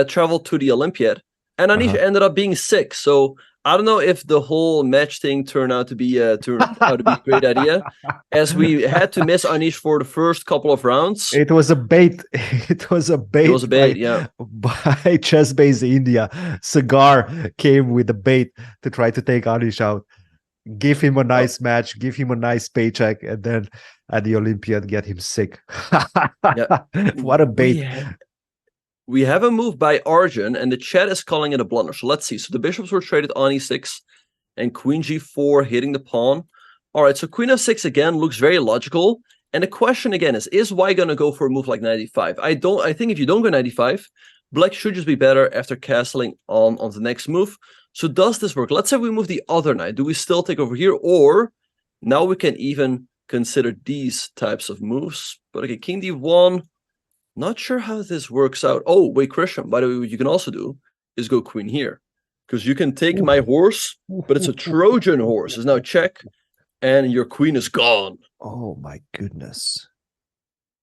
Speaker 1: traveled to the Olympiad, and Anish ended up being sick. So I don't know if the whole match thing turned out to be a great idea, as we had to miss Anish for the first couple of rounds.
Speaker 2: It was a bait. It was a bait.
Speaker 1: Yeah.
Speaker 2: By Chess Base India, Cigar came with a bait to try to take Anish out. Give him a nice match, give him a nice paycheck, and then at the Olympiad get him sick. What a bait.
Speaker 1: We have a move by Arjun, and the chat is calling it a blunder. So let's see. So the bishops were traded on e6, and queen g4 hitting the pawn. All right, so queen f6 again looks very logical. And the question again is white going to go for a move like knight e5? I think if you don't go knight e5, black should just be better after castling on the next move. So does this work? Let's say we move the other knight. Do we still take over here? Or now we can even consider these types of moves. But okay, king d1. Not sure how this works out. Oh, wait, Christian, by the way, what you can also do is go queen here. Because you can take my horse, but it's a Trojan horse. It's now check, and your queen is gone.
Speaker 2: Oh, my goodness.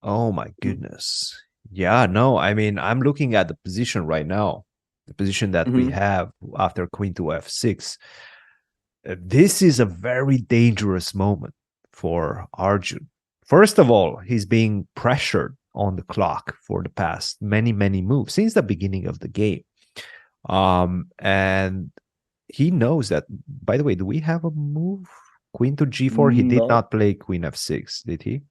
Speaker 2: Oh, my goodness. Yeah, no, I mean, I'm looking at the position right now. The position that we have after queen to f6. This is a very dangerous moment for Arjun. First of all, he's being pressured on the clock for the past many moves since the beginning of the game. And he knows that, by the way, do we have a move? Queen to g4? He did not play queen f6, did he?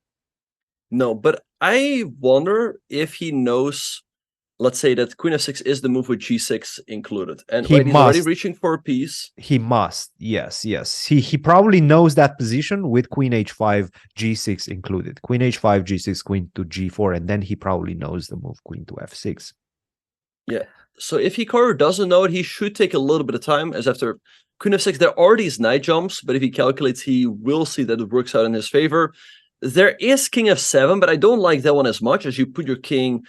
Speaker 1: No, but I wonder if he knows, let's say that queen f6 is the move with g6 included. And he's already reaching for a piece.
Speaker 2: He must, yes. He probably knows that position with queen h5, g6 included. Queen h5, g6, queen to g4, and then he probably knows the move queen to f6.
Speaker 1: Yeah, so if Hikaru doesn't know it, he should take a little bit of time, as after queen f6, there are these knight jumps, but if he calculates, he will see that it works out in his favor. There is king f7, but I don't like that one as much, as you put your king...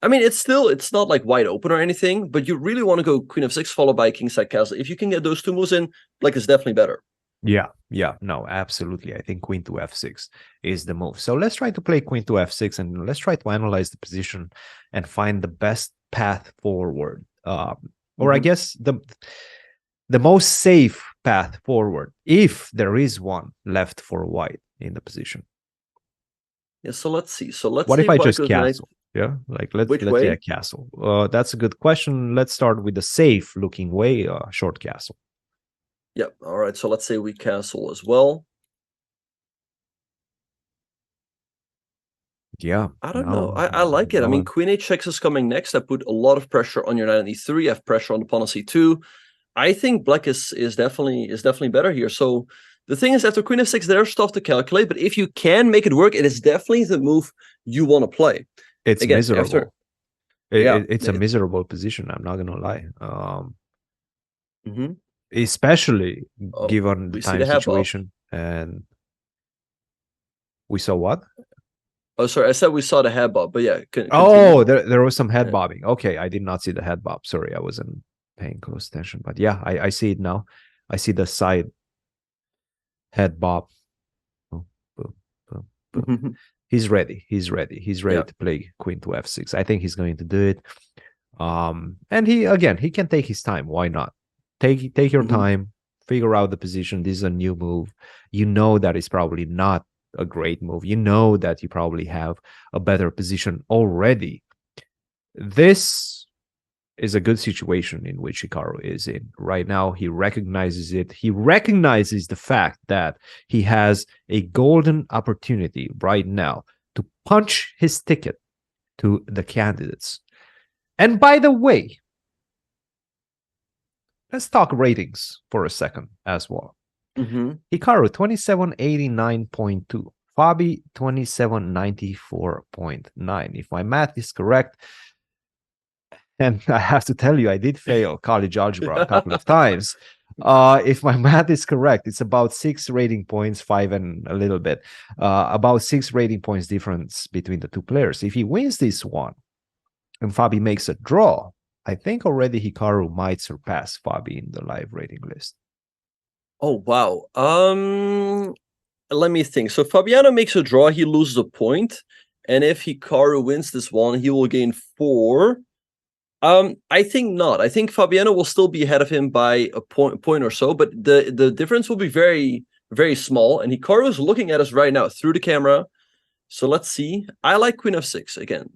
Speaker 1: I mean, it's not like wide open or anything, but you really want to go queen f6 followed by kingside castle. If you can get those two moves in, black is definitely better.
Speaker 2: Yeah, no, absolutely. I think queen to f6 is the move. So let's try to play queen to f6, and let's try to analyze the position and find the best path forward. Or I guess the most safe path forward, if there is one left for white in the position.
Speaker 1: Yeah, so let's see. So let's
Speaker 2: what
Speaker 1: say
Speaker 2: if I just castle? Yeah, like let's
Speaker 1: say
Speaker 2: a castle. That's a good question. Let's start with the safe looking way, short castle.
Speaker 1: Yep. All right. So let's say we castle as well.
Speaker 2: Yeah.
Speaker 1: I don't know. I like it. I mean, queen h6 is coming next. I put a lot of pressure on your knight on e3. I have pressure on the pawn on c2. I think black is definitely better here. So the thing is, after queen f6, there's stuff to calculate. But if you can make it work, it is definitely the move you want to play.
Speaker 2: It's miserable. It's a miserable position. I'm not gonna lie. Especially given the time situation. And we saw what?
Speaker 1: Oh, sorry, I said we saw the head bob, but yeah. Continue.
Speaker 2: Oh, there was some head
Speaker 1: Yeah.
Speaker 2: bobbing. Okay, I did not see the head bob. Sorry, I wasn't paying close attention. But yeah, I see it now. I see the side head bob. Boom, boom, boom, boom. He's ready. He's ready. He's ready to play queen to f6. I think he's going to do it. And he can take his time. Why not? Take your time, figure out the position. This is a new move. You know that it's probably not a great move. You know that you probably have a better position already. This is a good situation in which Hikaru is in right now. He recognizes it. He recognizes the fact that he has a golden opportunity right now to punch his ticket to the candidates. And by the way, let's talk ratings for a second as well. Hikaru 2789.2, Fabi 2794.9. If my math is correct, and I have to tell you, I did fail college algebra a couple of times. If my math is correct, it's about 6 rating points, 5 and a little bit, about 6 rating points difference between the two players. If he wins this one and Fabi makes a draw, I think already Hikaru might surpass Fabi in the live rating list.
Speaker 1: Oh, wow. Let me think. So Fabiano makes a draw, he loses a point. And if Hikaru wins this one, he will gain 4. I think not. I think Fabiano will still be ahead of him by a point or so, but the difference will be very, very small. And Hikaru is looking at us right now through the camera. So let's see. I like queen f6 again.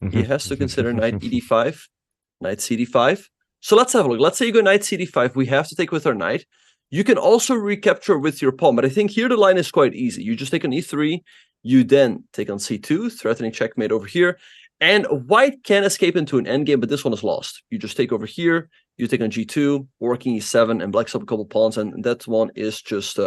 Speaker 1: He has to consider knight ed5, knight cd5. So let's have a look. Let's say you go knight cd5. We have to take with our knight. You can also recapture with your pawn, but I think here the line is quite easy. You just take on e3. You then take on c2, threatening checkmate over here. And white can escape into an endgame, but this one is lost. You just take over here. You take on g2, working e7, and blacks up a couple pawns, and that one is just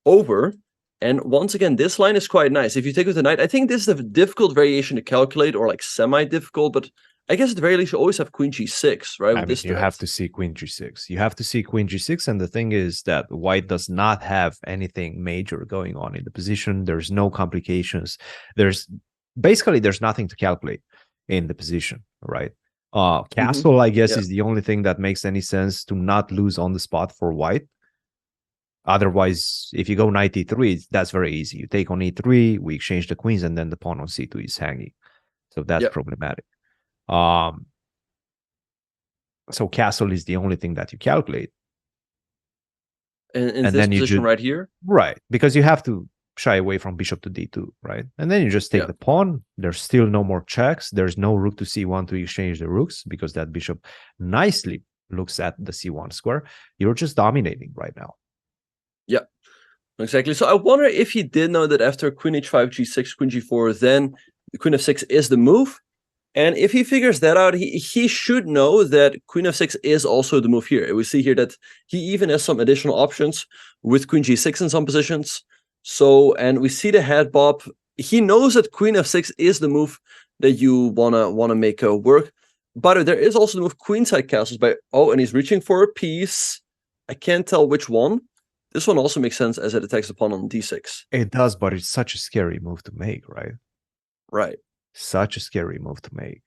Speaker 1: over. And once again, this line is quite nice. If you take with the knight, I think this is a difficult variation to calculate, or like semi-difficult, but I guess at the very least, you always have queen g6, right?
Speaker 2: I mean, you have to see queen g6. You have to see queen g6, and the thing is that white does not have anything major going on in the position. There's no complications. There's nothing to calculate in the position, right? Castle, I guess, is the only thing that makes any sense to not lose on the spot for white. Otherwise, if you go knight e3, that's very easy. You take on e3, we exchange the queens, and then the pawn on c2 is hanging. So that's problematic. So castle is the only thing that you calculate.
Speaker 1: And this position right here?
Speaker 2: Right, because you have to shy away from bishop to d2, right? And then you just take the pawn. There's still no more checks. There's no rook to c1 to exchange the rooks because that bishop nicely looks at the c1 square. You're just dominating right now.
Speaker 1: Yeah, exactly. So I wonder if he did know that after queen h5, g6, queen g4, then the queen f6 is the move. And if he figures that out, he should know that queen f6 is also the move here. We see here that he even has some additional options with queen g6 in some positions. So, and we see the head bob. He knows that queen f6 is the move that you wanna make work. But there is also the move queenside castles by and he's reaching for a piece. I can't tell which one. This one also makes sense as it attacks the pawn on d6.
Speaker 2: It does, but it's such a scary move to make, right?
Speaker 1: Right.
Speaker 2: Such a scary move to make.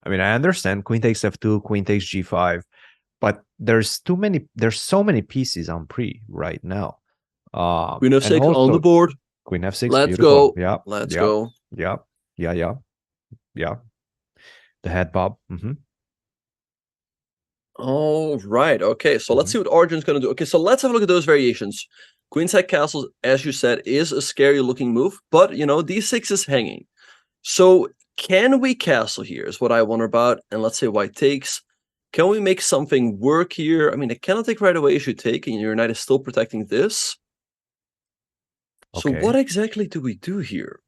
Speaker 2: I mean, I understand queen takes f2, queen takes g5, but there's so many pieces on pre right now.
Speaker 1: Queen f6 on the board.
Speaker 2: Queen f6.
Speaker 1: Let's
Speaker 2: beautiful.
Speaker 1: go.
Speaker 2: Yeah.
Speaker 1: Let's go.
Speaker 2: Yeah. The head bob.
Speaker 1: All right. Okay. So let's see what Arjun's going to do. Okay. So let's have a look at those variations. Queenside castles, as you said, is a scary looking move, but d6 is hanging. So can we castle here is what I wonder about. And let's say white takes. Can we make something work here? I mean, it cannot take right away as you take, and your knight is still protecting this. So what exactly do we do here?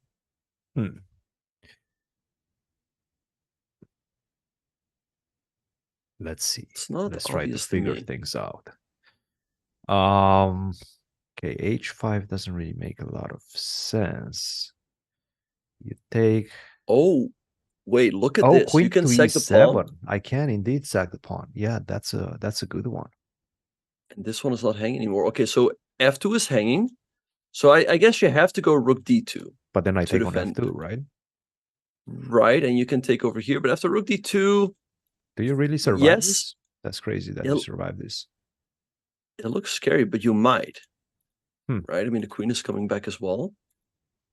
Speaker 2: Let's see.
Speaker 1: It's not
Speaker 2: Let's try to figure things out. Okay, h5 doesn't really make a lot of sense. You take.
Speaker 1: Oh, wait! Look at this. You can sack the pawn.
Speaker 2: I can indeed sack the pawn. Yeah, that's a good one.
Speaker 1: And this one is not hanging anymore. Okay, so f2 is hanging. So I guess you have to go rook d2.
Speaker 2: but then I
Speaker 1: to
Speaker 2: take on
Speaker 1: defend.
Speaker 2: f2, right?
Speaker 1: Right, and you can take over here, but after rook d2,
Speaker 2: Do you really survive
Speaker 1: yes,
Speaker 2: this? That's crazy that you survive this.
Speaker 1: It looks scary, but you might.
Speaker 2: Hmm.
Speaker 1: Right? I mean, the queen is coming back as well.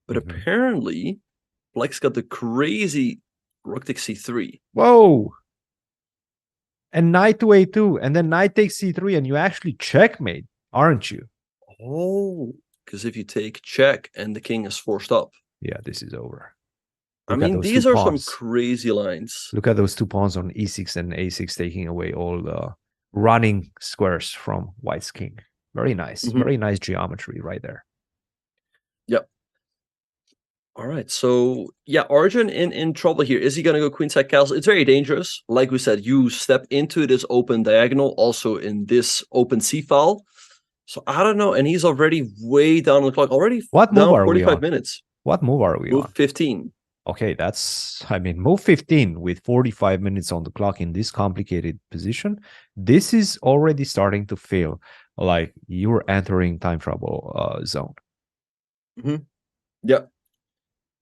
Speaker 1: But apparently, black's got the crazy rook takes c3.
Speaker 2: Whoa! And knight to a2, and then knight takes c3, and you actually checkmate, aren't you?
Speaker 1: Oh, because if you take check and the king is forced up.
Speaker 2: Yeah, this is over.
Speaker 1: I mean, these are some crazy lines.
Speaker 2: Look at those 2 pawns on e6 and a6, taking away all the running squares from white's king. Very nice. Very nice geometry right there.
Speaker 1: Yep. All right. So, yeah, Arjun in trouble here. Is he going to go queenside castle? It's very dangerous. Like we said, you step into this open diagonal, also in this open c file. So, I don't know. And he's already way down on the clock. Already
Speaker 2: what
Speaker 1: down
Speaker 2: move are
Speaker 1: 45
Speaker 2: we on?
Speaker 1: minutes.
Speaker 2: What move are we
Speaker 1: move
Speaker 2: on?
Speaker 1: 15.
Speaker 2: Okay, I mean, move 15 with 45 minutes on the clock in this complicated position. This is already starting to feel like you're entering time trouble zone.
Speaker 1: Yeah.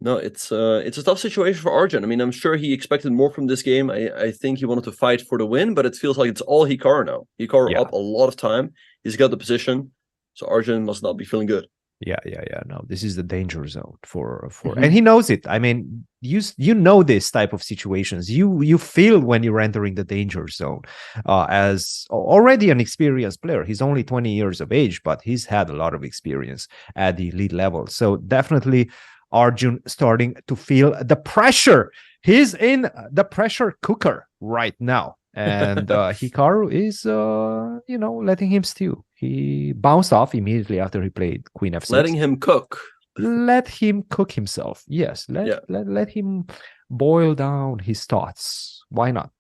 Speaker 1: No, it's a tough situation for Arjun. I mean, I'm sure he expected more from this game. I think he wanted to fight for the win, but it feels like it's all Hikaru now. Hikaru up a lot of time. He's got the position. So Arjun must not be feeling good.
Speaker 2: Yeah. No, this is the danger zone for and he knows it. I mean, you know this type of situations. You feel when you're entering the danger zone. As already an experienced player, he's only 20 years of age, but he's had a lot of experience at the elite level. So definitely Arjun starting to feel the pressure. He's in the pressure cooker right now. And Hikaru is, letting him stew. He bounced off immediately after he played Queen F6.
Speaker 1: Letting him cook.
Speaker 2: Let him cook himself. Yes, let him boil down his thoughts. Why not?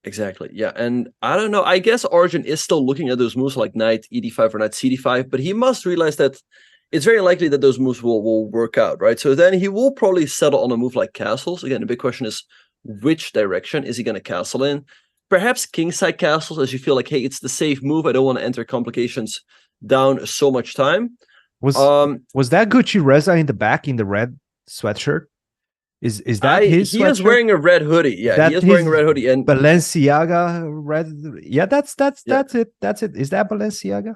Speaker 1: Exactly. Yeah, and I don't know. I guess Arjun is still looking at those moves like knight ed5 or knight cd5, but he must realize that it's very likely that those moves will work out, right? So then he will probably settle on a move like castles. Again, the big question is, which direction is he going to castle in? Perhaps kingside castles, as you feel like, hey, it's the safe move. I don't want to enter complications down so much time.
Speaker 2: Was that Gucci Reza in the back in the red sweatshirt? Is that his sweatshirt?
Speaker 1: He is wearing a red hoodie. Yeah, he is wearing a red hoodie. And
Speaker 2: Balenciaga red. Yeah, that's it. That's it. Is that Balenciaga?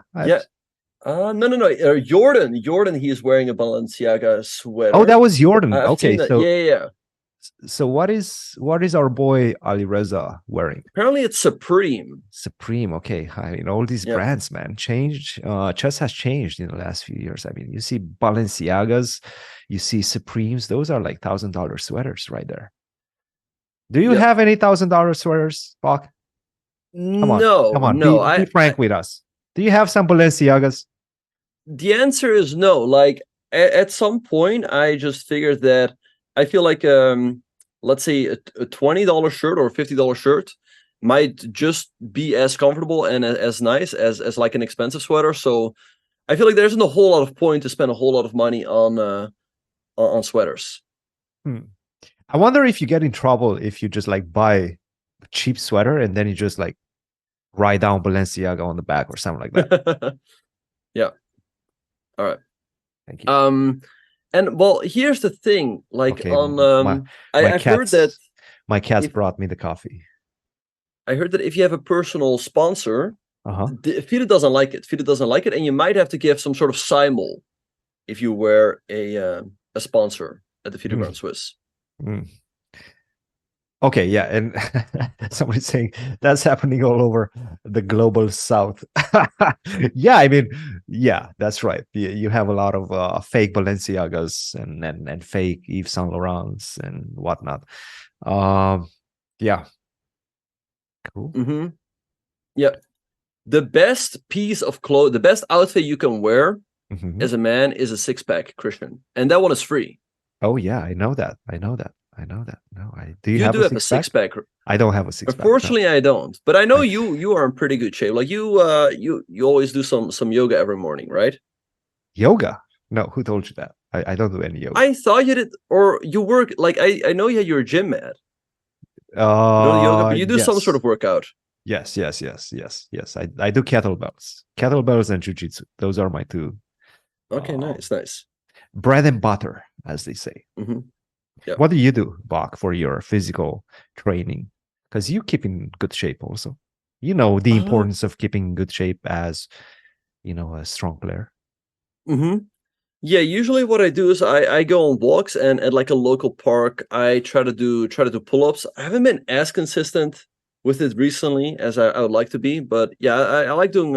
Speaker 1: No. Jordan, he is wearing a Balenciaga sweater.
Speaker 2: Oh, that was Jordan. Okay,
Speaker 1: so yeah.
Speaker 2: So what is our boy Ali Reza wearing?
Speaker 1: Apparently it's Supreme.
Speaker 2: Supreme. Okay, I mean all these brands, man, changed. Chess has changed in the last few years. I mean, you see Balenciagas, you see Supremes. Those are like $1,000 sweaters right there. Do you have any $1,000 sweaters, Bach? Come on. Be frank with us. Do you have some Balenciagas?
Speaker 1: The answer is no. Like at some point, I just figured that I feel like let's say a $20 shirt or a $50 shirt might just be as comfortable and as nice as like an expensive sweater. So I feel like there isn't a whole lot of point to spend a whole lot of money on sweaters.
Speaker 2: I wonder if you get in trouble if you just like buy a cheap sweater and then you just like write down Balenciaga on the back or something like that.
Speaker 1: Yeah. All right.
Speaker 2: Thank you.
Speaker 1: And well, here's the thing. Like I've heard that
Speaker 2: my cats brought me the coffee.
Speaker 1: I heard that if you have a personal sponsor, FIDE doesn't like it. FIDE doesn't like it, and you might have to give some sort of simul if you wear a sponsor at the FIDE Grand Swiss.
Speaker 2: Okay, yeah, and somebody's saying that's happening all over the global south. Yeah, I mean, yeah, that's right. You have a lot of fake Balenciagas and fake Yves Saint Laurents and whatnot. Yeah, cool.
Speaker 1: Yeah, the best piece of clothes, the best outfit you can wear as a man is a six-pack, Christian, and that one is free.
Speaker 2: Oh yeah, I know that. No, do
Speaker 1: you
Speaker 2: have
Speaker 1: a six-pack?
Speaker 2: I don't have a six-pack.
Speaker 1: Unfortunately, no. I don't. But I know you are in pretty good shape. Like you always do some yoga every morning, right?
Speaker 2: Yoga? No, who told you that? I don't do any yoga.
Speaker 1: I thought you did, or you work. Like I know you're a gym man. You know yoga, but you do some sort of workout.
Speaker 2: Yes. I do kettlebells and jiu-jitsu. Those are my two.
Speaker 1: Okay, nice.
Speaker 2: bread and butter, as they say.
Speaker 1: Yeah.
Speaker 2: What do you do, Bach, for your physical training? Because you keep in good shape also. You know the importance of keeping in good shape as, a strong player.
Speaker 1: Yeah, usually what I do is I go on walks, and at like a local park, I try to do pull-ups. I haven't been as consistent with it recently as I would like to be, but yeah, I like doing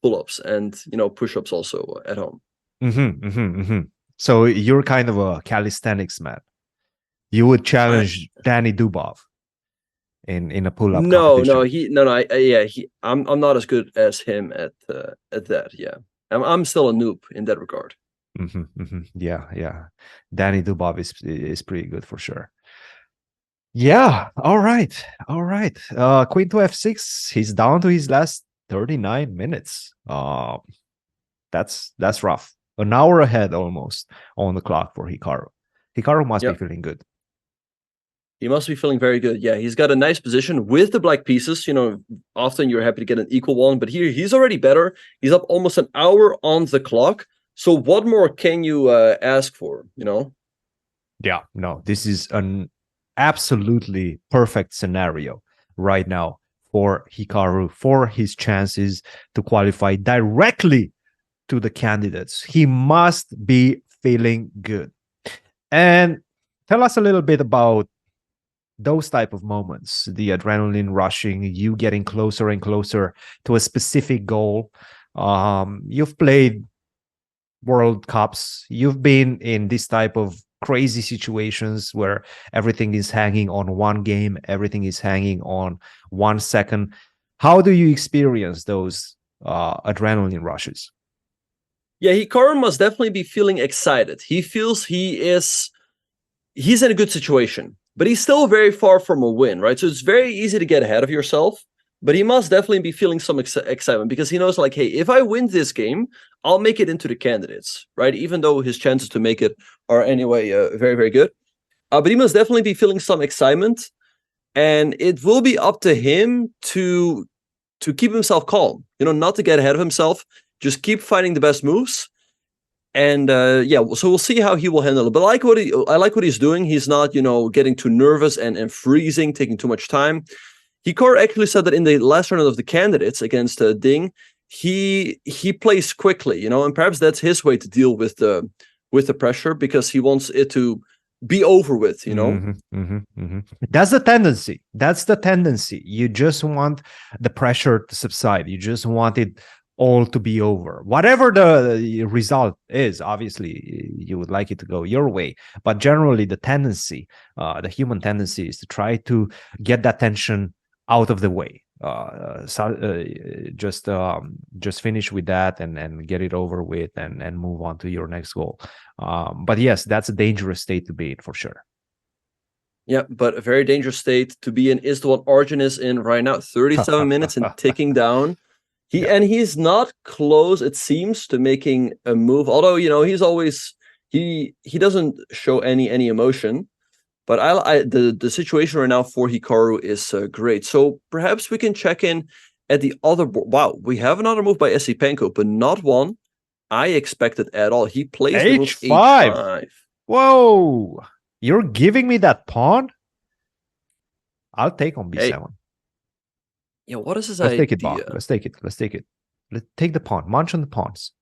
Speaker 1: pull-ups and push-ups also at home.
Speaker 2: So you're kind of a calisthenics man. You would challenge Danny Dubov in a pull-up competition.
Speaker 1: I'm not as good as him at that. Yeah, I'm still a noob in that regard.
Speaker 2: Yeah. Danny Dubov is pretty good for sure. Yeah. All right. Queen to f6. He's down to his last 39 minutes. That's rough. An hour ahead almost on the clock for Hikaru. Hikaru must be feeling good.
Speaker 1: He must be feeling very good. Yeah, he's got a nice position with the black pieces. Often you're happy to get an equal one, but here he's already better. He's up almost an hour on the clock. So what more can you ask for,
Speaker 2: Yeah, no, this is an absolutely perfect scenario right now for Hikaru, for his chances to qualify directly to the candidates. He must be feeling good. And tell us a little bit about those type of moments, the adrenaline rushing, you getting closer and closer to a specific goal. You've played World Cups. You've been in this type of crazy situations where everything is hanging on one game, everything is hanging on 1 second. How do you experience those adrenaline rushes?
Speaker 1: Yeah, Hikaru must definitely be feeling excited. He feels he's in a good situation, but he's still very far from a win, right? So it's very easy to get ahead of yourself, but he must definitely be feeling some excitement because he knows, like, hey, if I win this game, I'll make it into the candidates, right? Even though his chances to make it are anyway very, very good. But he must definitely be feeling some excitement, and it will be up to him to keep himself calm, not to get ahead of himself. Just keep finding the best moves. And so we'll see how he will handle it. But I like what he's doing. He's not, getting too nervous and freezing, taking too much time. Hikaru actually said that in the last round of the candidates against Ding, he plays quickly, and perhaps that's his way to deal with the pressure because he wants it to be over with,
Speaker 2: That's the tendency. That's the tendency. You just want the pressure to subside. You just want it all to be over. Whatever the result is, obviously, you would like it to go your way. But generally, the tendency, the human tendency is to try to get that tension out of the way. Just finish with that and get it over with and move on to your next goal. But yes, that's a dangerous state to be in for sure.
Speaker 1: Yeah, but a very dangerous state to be in is the one Arjun is in right now. 37 minutes and ticking down. He's not close, it seems, to making a move. Although, he's always he doesn't show any emotion. But the situation right now for Hikaru is great. So perhaps we can check in at the other board. Wow, we have another move by Esipenko, but not one I expected at all. He plays the move H5.
Speaker 2: Whoa, you're giving me that pawn? I'll take on B7.
Speaker 1: Hey. Yeah, what is his
Speaker 2: idea? Let's take it. Let's take the pawn. Munch on the pawns.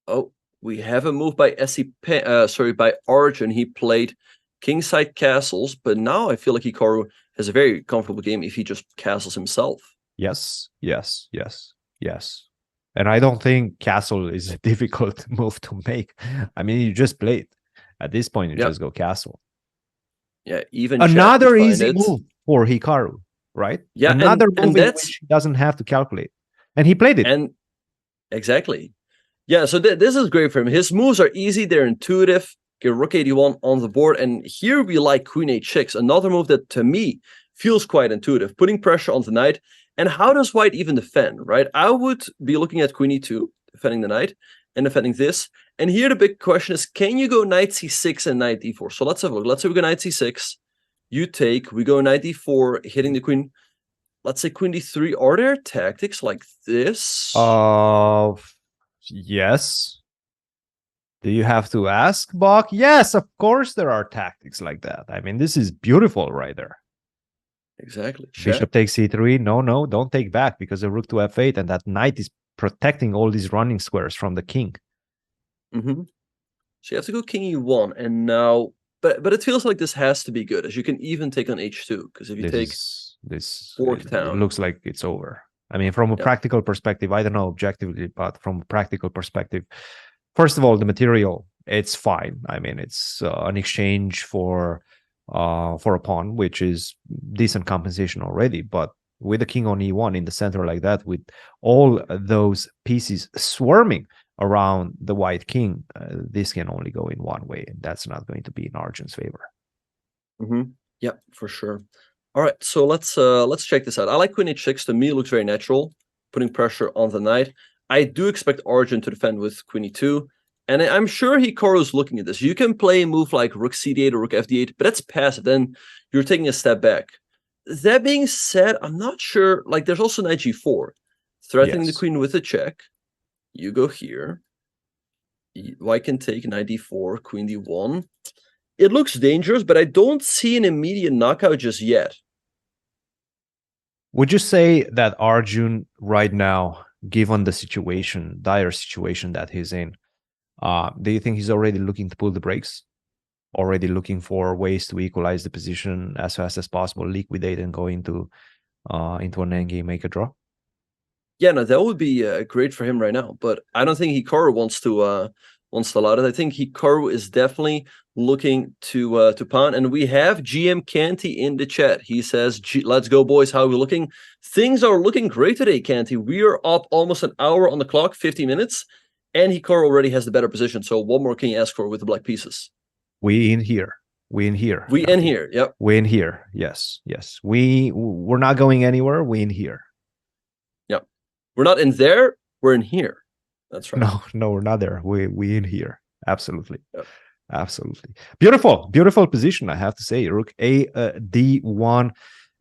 Speaker 1: Oh, we have a move by by Arjun. He played kingside castles, but now I feel like Hikaru has a very comfortable game if he just castles himself.
Speaker 2: Yes. And I don't think castle is a difficult move to make. I mean, you just play it. At this point, you just go castle.
Speaker 1: Yeah, even
Speaker 2: another easy move for Hikaru, right?
Speaker 1: Yeah,
Speaker 2: another move in which he doesn't have to calculate. And he played it.
Speaker 1: And exactly. Yeah, so this is great for him. His moves are easy, they're intuitive. Get rook 81 on the board, and here we like queen h6, another move that to me feels quite intuitive, putting pressure on the knight. And how does white even defend, right? I would be looking at queen e2, defending the knight, and defending this. And here the big question is, can you go knight c6 and knight d4? So let's have a look. Let's say we go knight c6, you take, we go knight d4, hitting the queen. Let's say queen d3. Are there tactics like this?
Speaker 2: Yes. Do you have to ask, Bach? Yes, of course there are tactics like that. I mean, this is beautiful right there.
Speaker 1: Exactly.
Speaker 2: Bishop takes c3. No, don't take back because the rook to f8, and that knight is protecting all these running squares from the king.
Speaker 1: Mm-hmm. So you have to go king e1, and now, but it feels like this has to be good, as you can even take on h2, because if you take
Speaker 2: it looks like it's over. I mean, from a practical perspective, I don't know objectively, but from a practical perspective, first of all, the material, it's fine. I mean, it's an exchange for a pawn, which is decent compensation already. But with the king on e1 in the center like that, with all those pieces swarming around the white king, this can only go in one way, and that's not going to be in Argent's favor.
Speaker 1: Mm-hmm. Yeah, for sure. All right, so let's check this out. I like queen h6. To me, it looks very natural, putting pressure on the knight. I do expect Argent to defend with queen e2, and I'm sure Hikaru's looking at this. You can play a move like rook cd8 or rook fd8, but that's passive. Then you're taking a step back. That being said, I'm not sure. Like, there's also knight g4, threatening the queen with a check. You go here. White can take knight d4, queen d1. It looks dangerous, but I don't see an immediate knockout just yet.
Speaker 2: Would you say that Arjun right now, given the situation, dire situation that he's in, do you think he's already looking to pull the brakes? Already looking for ways to equalize the position as fast as possible, liquidate and go into an endgame, make a draw?
Speaker 1: Yeah, no, that would be great for him right now. But I don't think Hikaru wants to allow it. I think Hikaru is definitely looking to pawn. And we have GM Canty in the chat. He says, "Let's go, boys. How are we looking? Things are looking great today, Canty. We are up almost an hour on the clock, 50 minutes, and Hikaru already has the better position. So what more can you ask for with the black pieces?
Speaker 2: We in here. We in here.
Speaker 1: We in here. Yep.
Speaker 2: We in here. Yes. Yes. We're not going anywhere. We in here.
Speaker 1: Yep. We're not in there. We're in here. That's right.
Speaker 2: No, we're not there. We in here. Absolutely.
Speaker 1: Yep.
Speaker 2: Absolutely. Beautiful position, I have to say. Rook a d1,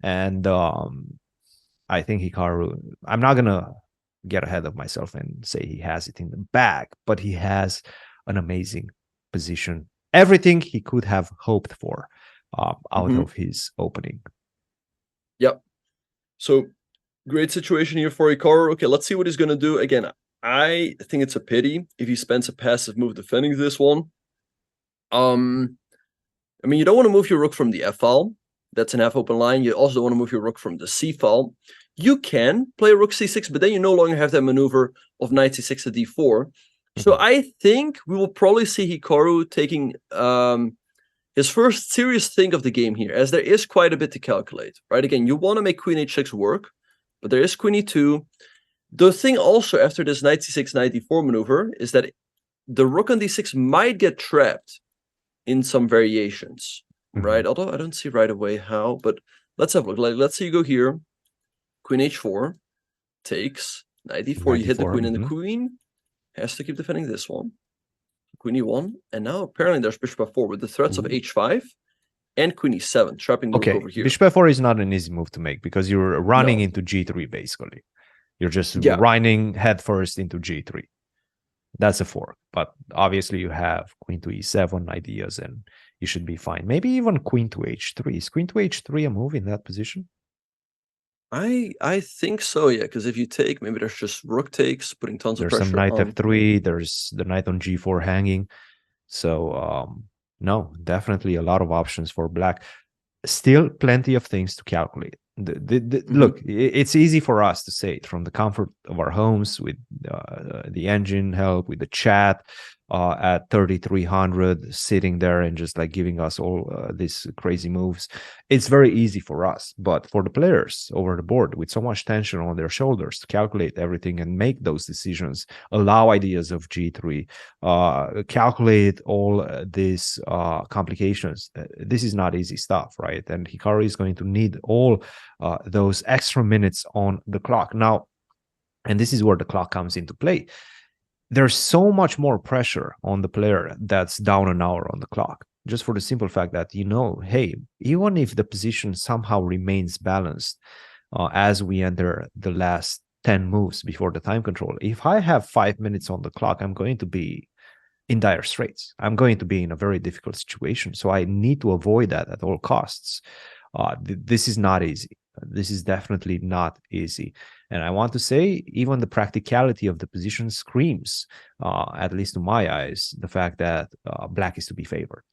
Speaker 2: and I think Hikaru, I'm not gonna get ahead of myself and say he has it in the bag, but he has an amazing position. Everything he could have hoped for out of his opening.
Speaker 1: Yep. So great situation here for Hikaru. Okay, let's see what he's gonna do. Again, I think it's a pity if he spends a passive move defending this one. I mean, you don't want to move your rook from the f file. That's an half open line. You also don't want to move your rook from the c file. You can play rook c6, but then you no longer have that maneuver of knight c6 to d4. So I think we will probably see Hikaru taking his first serious think of the game here, as there is quite a bit to calculate, right? Again, you want to make queen h6 work, but there is queen e2. The thing also after this knight c6, knight d4 maneuver is that the rook on d6 might get trapped in some variations, right? Although I don't see right away how, but let's have a look. Like, let's say you go here, queen h4, takes, knight d4, you hit the queen, and the queen has to keep defending this one. Queen e1, and now apparently there's bishop f4 with the threats of h5 and queen e7, trapping the rook over here.
Speaker 2: Bishop f4 is not an easy move to make because you're running into g3, basically. You're just running headfirst into g3. That's a fork, but obviously you have queen to e7 ideas and you should be fine. Maybe even queen to h3. Is queen to h3 a move in that position?
Speaker 1: I think so, yeah, because if you take, maybe there's just rook takes, putting tons of pressure on.
Speaker 2: There's some knight f3, there's the knight on g4 hanging. So, no, definitely a lot of options for black. Still plenty of things to calculate. Look, it's easy for us to say it from the comfort of our homes with the engine help, with the chat at 3300, sitting there and just like giving us all these crazy moves. It's very easy for us, but for the players over the board with so much tension on their shoulders to calculate everything and make those decisions, allow ideas of G3, calculate all these complications. This is not easy stuff, right? And Hikaru is going to need all those extra minutes on the clock. Now, and this is where the clock comes into play. There's so much more pressure on the player that's down an hour on the clock, just for the simple fact that, you know, hey, even if the position somehow remains balanced as we enter the last 10 moves before the time control, if I have 5 minutes on the clock, I'm going to be in dire straits. I'm going to be in a very difficult situation. So I need to avoid that at all costs. This is not easy. This is definitely not easy. And I want to say, even the practicality of the position screams, at least to my eyes, the fact that black is to be favored.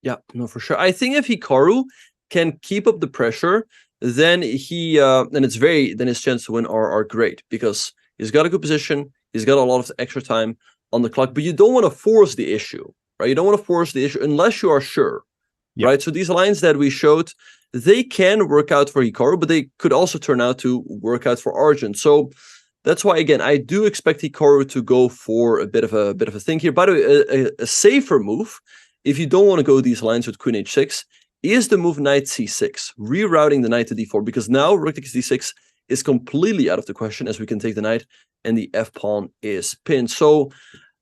Speaker 1: Yeah, no, for sure. I think if Hikaru can keep up the pressure, then then his chance to win are great, because he's got a good position, he's got a lot of extra time on the clock, but you don't want to force the issue, right? You don't want to force the issue unless you are sure, right? So these lines that we showed, they can work out for Hikaru, but they could also turn out to work out for Argent. So that's why, again, I do expect Hikaru to go for a bit of a thing here. By the way, a safer move, if you don't want to go these lines with Queen H6, is the move Knight C6, rerouting the Knight to D4, because now Rook takes D6 is completely out of the question, as we can take the Knight and the F pawn is pinned. So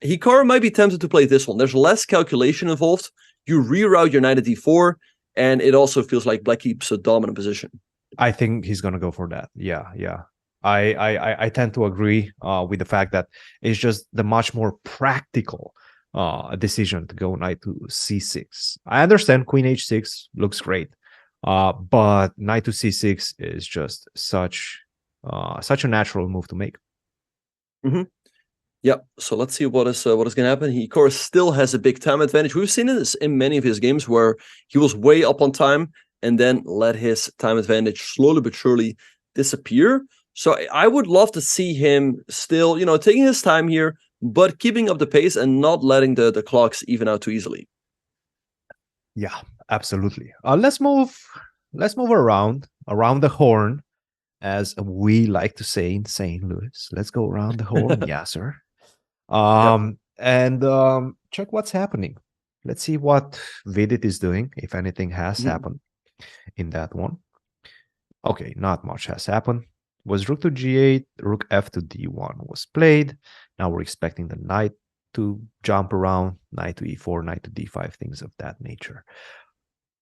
Speaker 1: Hikaru might be tempted to play this one. There's less calculation involved. You reroute your Knight to D4, and it also feels like black keeps a dominant position.
Speaker 2: I think he's going to go for that. Yeah. I tend to agree with the fact that it's just the much more practical decision to go Knight to C6. I understand Queen H6 looks great, but Knight to C6 is just such a natural move to make.
Speaker 1: Yeah, so let's see what is going to happen. He, of course, still has a big time advantage. We've seen this in many of his games where he was way up on time and then let his time advantage slowly but surely disappear. So I would love to see him still, taking his time here, but keeping up the pace and not letting the clocks even out too easily.
Speaker 2: Yeah, absolutely. Let's move around the horn, as we like to say in St. Louis. Let's go around the horn. Yeah, sir. And check what's happening. Let's see what Vidit is doing, if anything has happened in that one. Okay, not much has happened. Was rook to g8, rook f to d1 was played. Now we're expecting the knight to jump around, knight to e4, knight to d5, things of that nature.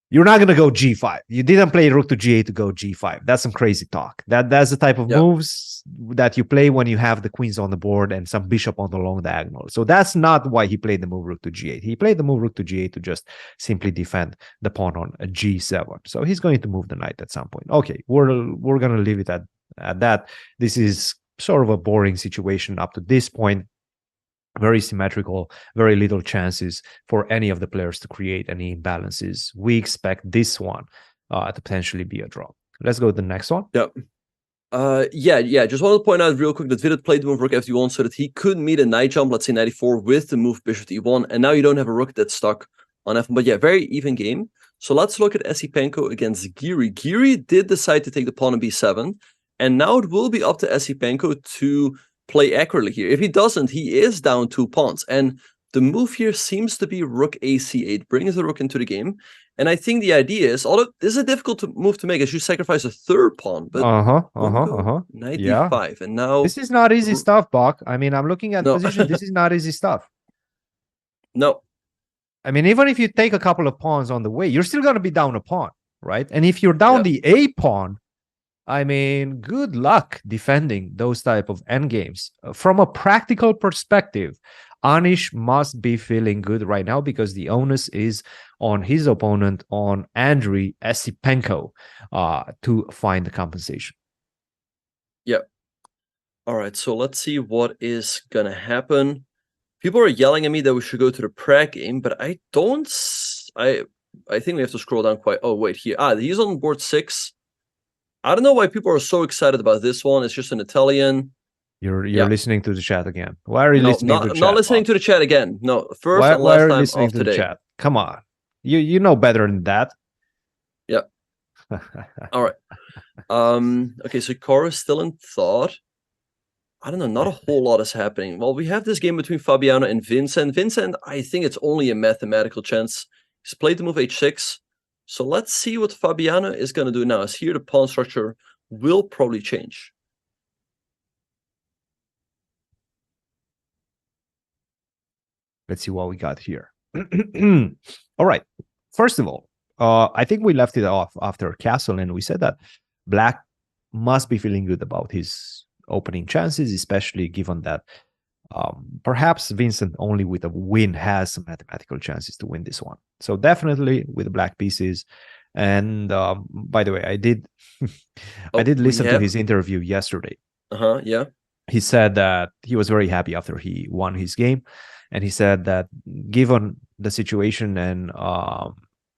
Speaker 2: You're not going to go g5. You didn't play rook to g8 to go g5. That's some crazy talk. That's the type of moves that you play when you have the queens on the board and some bishop on the long diagonal. So that's not why he played the move rook to g8. He played the move rook to g8 to just simply defend the pawn on a g7. So he's going to move the knight at some point. Okay, we're going to leave it at that. This is sort of a boring situation up to this point. Very symmetrical, very little chances for any of the players to create any imbalances. We expect this one to potentially be a draw. Let's go to the next one.
Speaker 1: Yep. Just wanted to point out real quick that Vidit played the move rook f1 so that he could meet a knight jump, let's say 94, with the move bishop e1, and now you don't have a rook that's stuck on f1. But yeah, very even game. So let's look at Esipenko against Giri. Giri did decide to take the pawn on b7, and now it will be up to Esipenko to play accurately here. If he doesn't, he is down 2 pawns. And the move here seems to be rook ac8, brings the rook into the game. And I think the idea is, although this is a difficult move to make, as you sacrifice a 3rd pawn, but knight d5, and now
Speaker 2: this is not easy stuff, Bach. I mean, I'm looking at position. This is not easy stuff.
Speaker 1: No.
Speaker 2: I mean, even if you take a couple of pawns on the way, you're still going to be down a pawn, right? And if you're down the a pawn, I mean, good luck defending those type of endgames. From a practical perspective, Anish must be feeling good right now because the onus is on his opponent, on Andriy Esipenko, to find the compensation.
Speaker 1: Yep. All right, so let's see what is going to happen. People are yelling at me that we should go to the Prague game, but I don't... I think we have to scroll down quite... Oh, wait, here. He's on board 6. I don't know why people are so excited about this one. It's just an Italian.
Speaker 2: You're listening to the chat again. Why are you listening to the chat?
Speaker 1: I'm not listening to the chat again. No, first and last time
Speaker 2: listening to the chat? Come on. You know better than that.
Speaker 1: Yeah. All right. Okay, so Hikaru is still in thought. I don't know, not a whole lot is happening. Well, we have this game between Fabiano and Vincent. Vincent, I think it's only a mathematical chance. He's played the move h6. So let's see what Fabiano is going to do now. As here, the pawn structure will probably change.
Speaker 2: Let's see what we got here. All right. First of all, I think we left it off after Castle, and we said that Black must be feeling good about his opening chances, especially given that Perhaps Vincent only with a win has some mathematical chances to win this one. So definitely with the black pieces. And by the way, I did
Speaker 1: Oh,
Speaker 2: listen to his interview yesterday.
Speaker 1: Yeah.
Speaker 2: He said that he was very happy after he won his game, and he said that given the situation and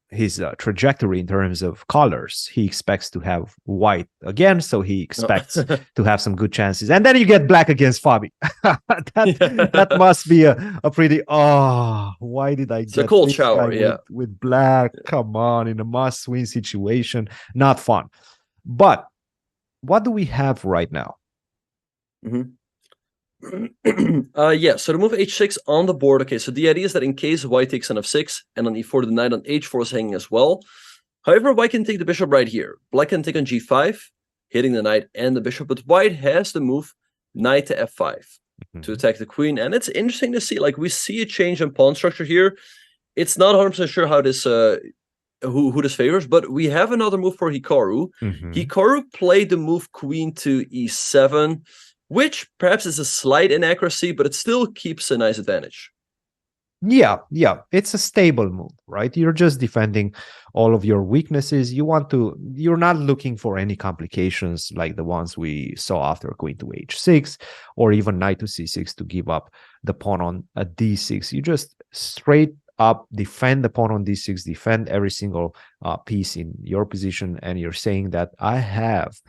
Speaker 2: his trajectory in terms of colors, he expects to have white again, so he expects to have some good chances. And then you get black against Fabi. that must be a pretty why did I get
Speaker 1: a cold
Speaker 2: this
Speaker 1: shower,
Speaker 2: guy with black? Come on, in a must-win situation, not fun. But what do we have right now?
Speaker 1: Yeah, so the move h6 on the board. Okay, so the idea is that in case white takes on f6 and on e4, the knight on h4 is hanging as well. However, white can take the bishop right here. Black can take on g5, hitting the knight and the bishop, but white has the move knight to f5 to attack the queen. And it's interesting to see, like, we see a change in pawn structure here. It's not 100% sure how this who this favors, but we have another move for Hikaru. Hikaru played the move queen to e7, which perhaps is a slight inaccuracy, but it still keeps a nice advantage.
Speaker 2: Yeah, it's a stable move, right? You're just defending all of your weaknesses. You're not looking for any complications like the ones we saw after queen to h6 or even knight to c6 to give up the pawn on a d6. You just straight up defend the pawn on d6, defend every single piece in your position, and you're saying that I have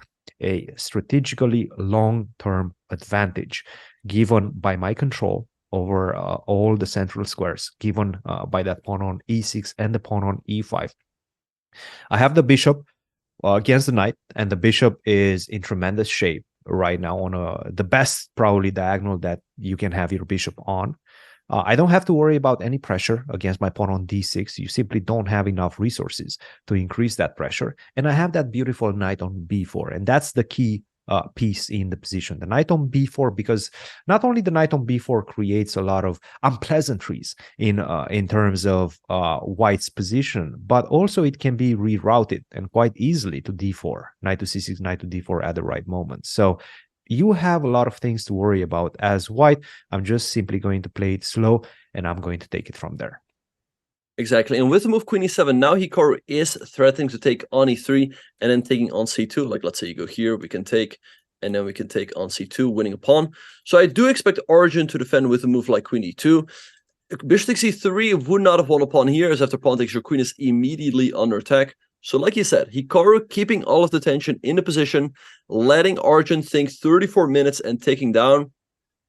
Speaker 2: a strategically long-term advantage given by my control over all the central squares, given by that pawn on e6 and the pawn on e5. I have the bishop against the knight, and the bishop is in tremendous shape right now on the best probably diagonal that you can have your bishop on. I don't have to worry about any pressure against my pawn on d6. You simply don't have enough resources to increase that pressure. And I have that beautiful knight on b4. And that's the key piece in the position. The knight on b4, because not only the knight on b4 creates a lot of unpleasantries in terms of white's position, but also it can be rerouted and quite easily to d4, knight to c6, knight to d4 at the right moment. So you have a lot of things to worry about as white. I'm just simply going to play it slow, and I'm going to take it from there.
Speaker 1: Exactly. And with the move queen e7, now Hikaru is threatening to take on e3 and then taking on c2. Like, let's say you go here, we can take, and then we can take on c2, winning a pawn. So I do expect Origin to defend with a move like queen e2. Bishop takes e3 would not have won a pawn here, as after pawn takes, your queen is immediately under attack. So like you said, Hikaru keeping all of the tension in the position, letting Arjun think 34 minutes and taking down.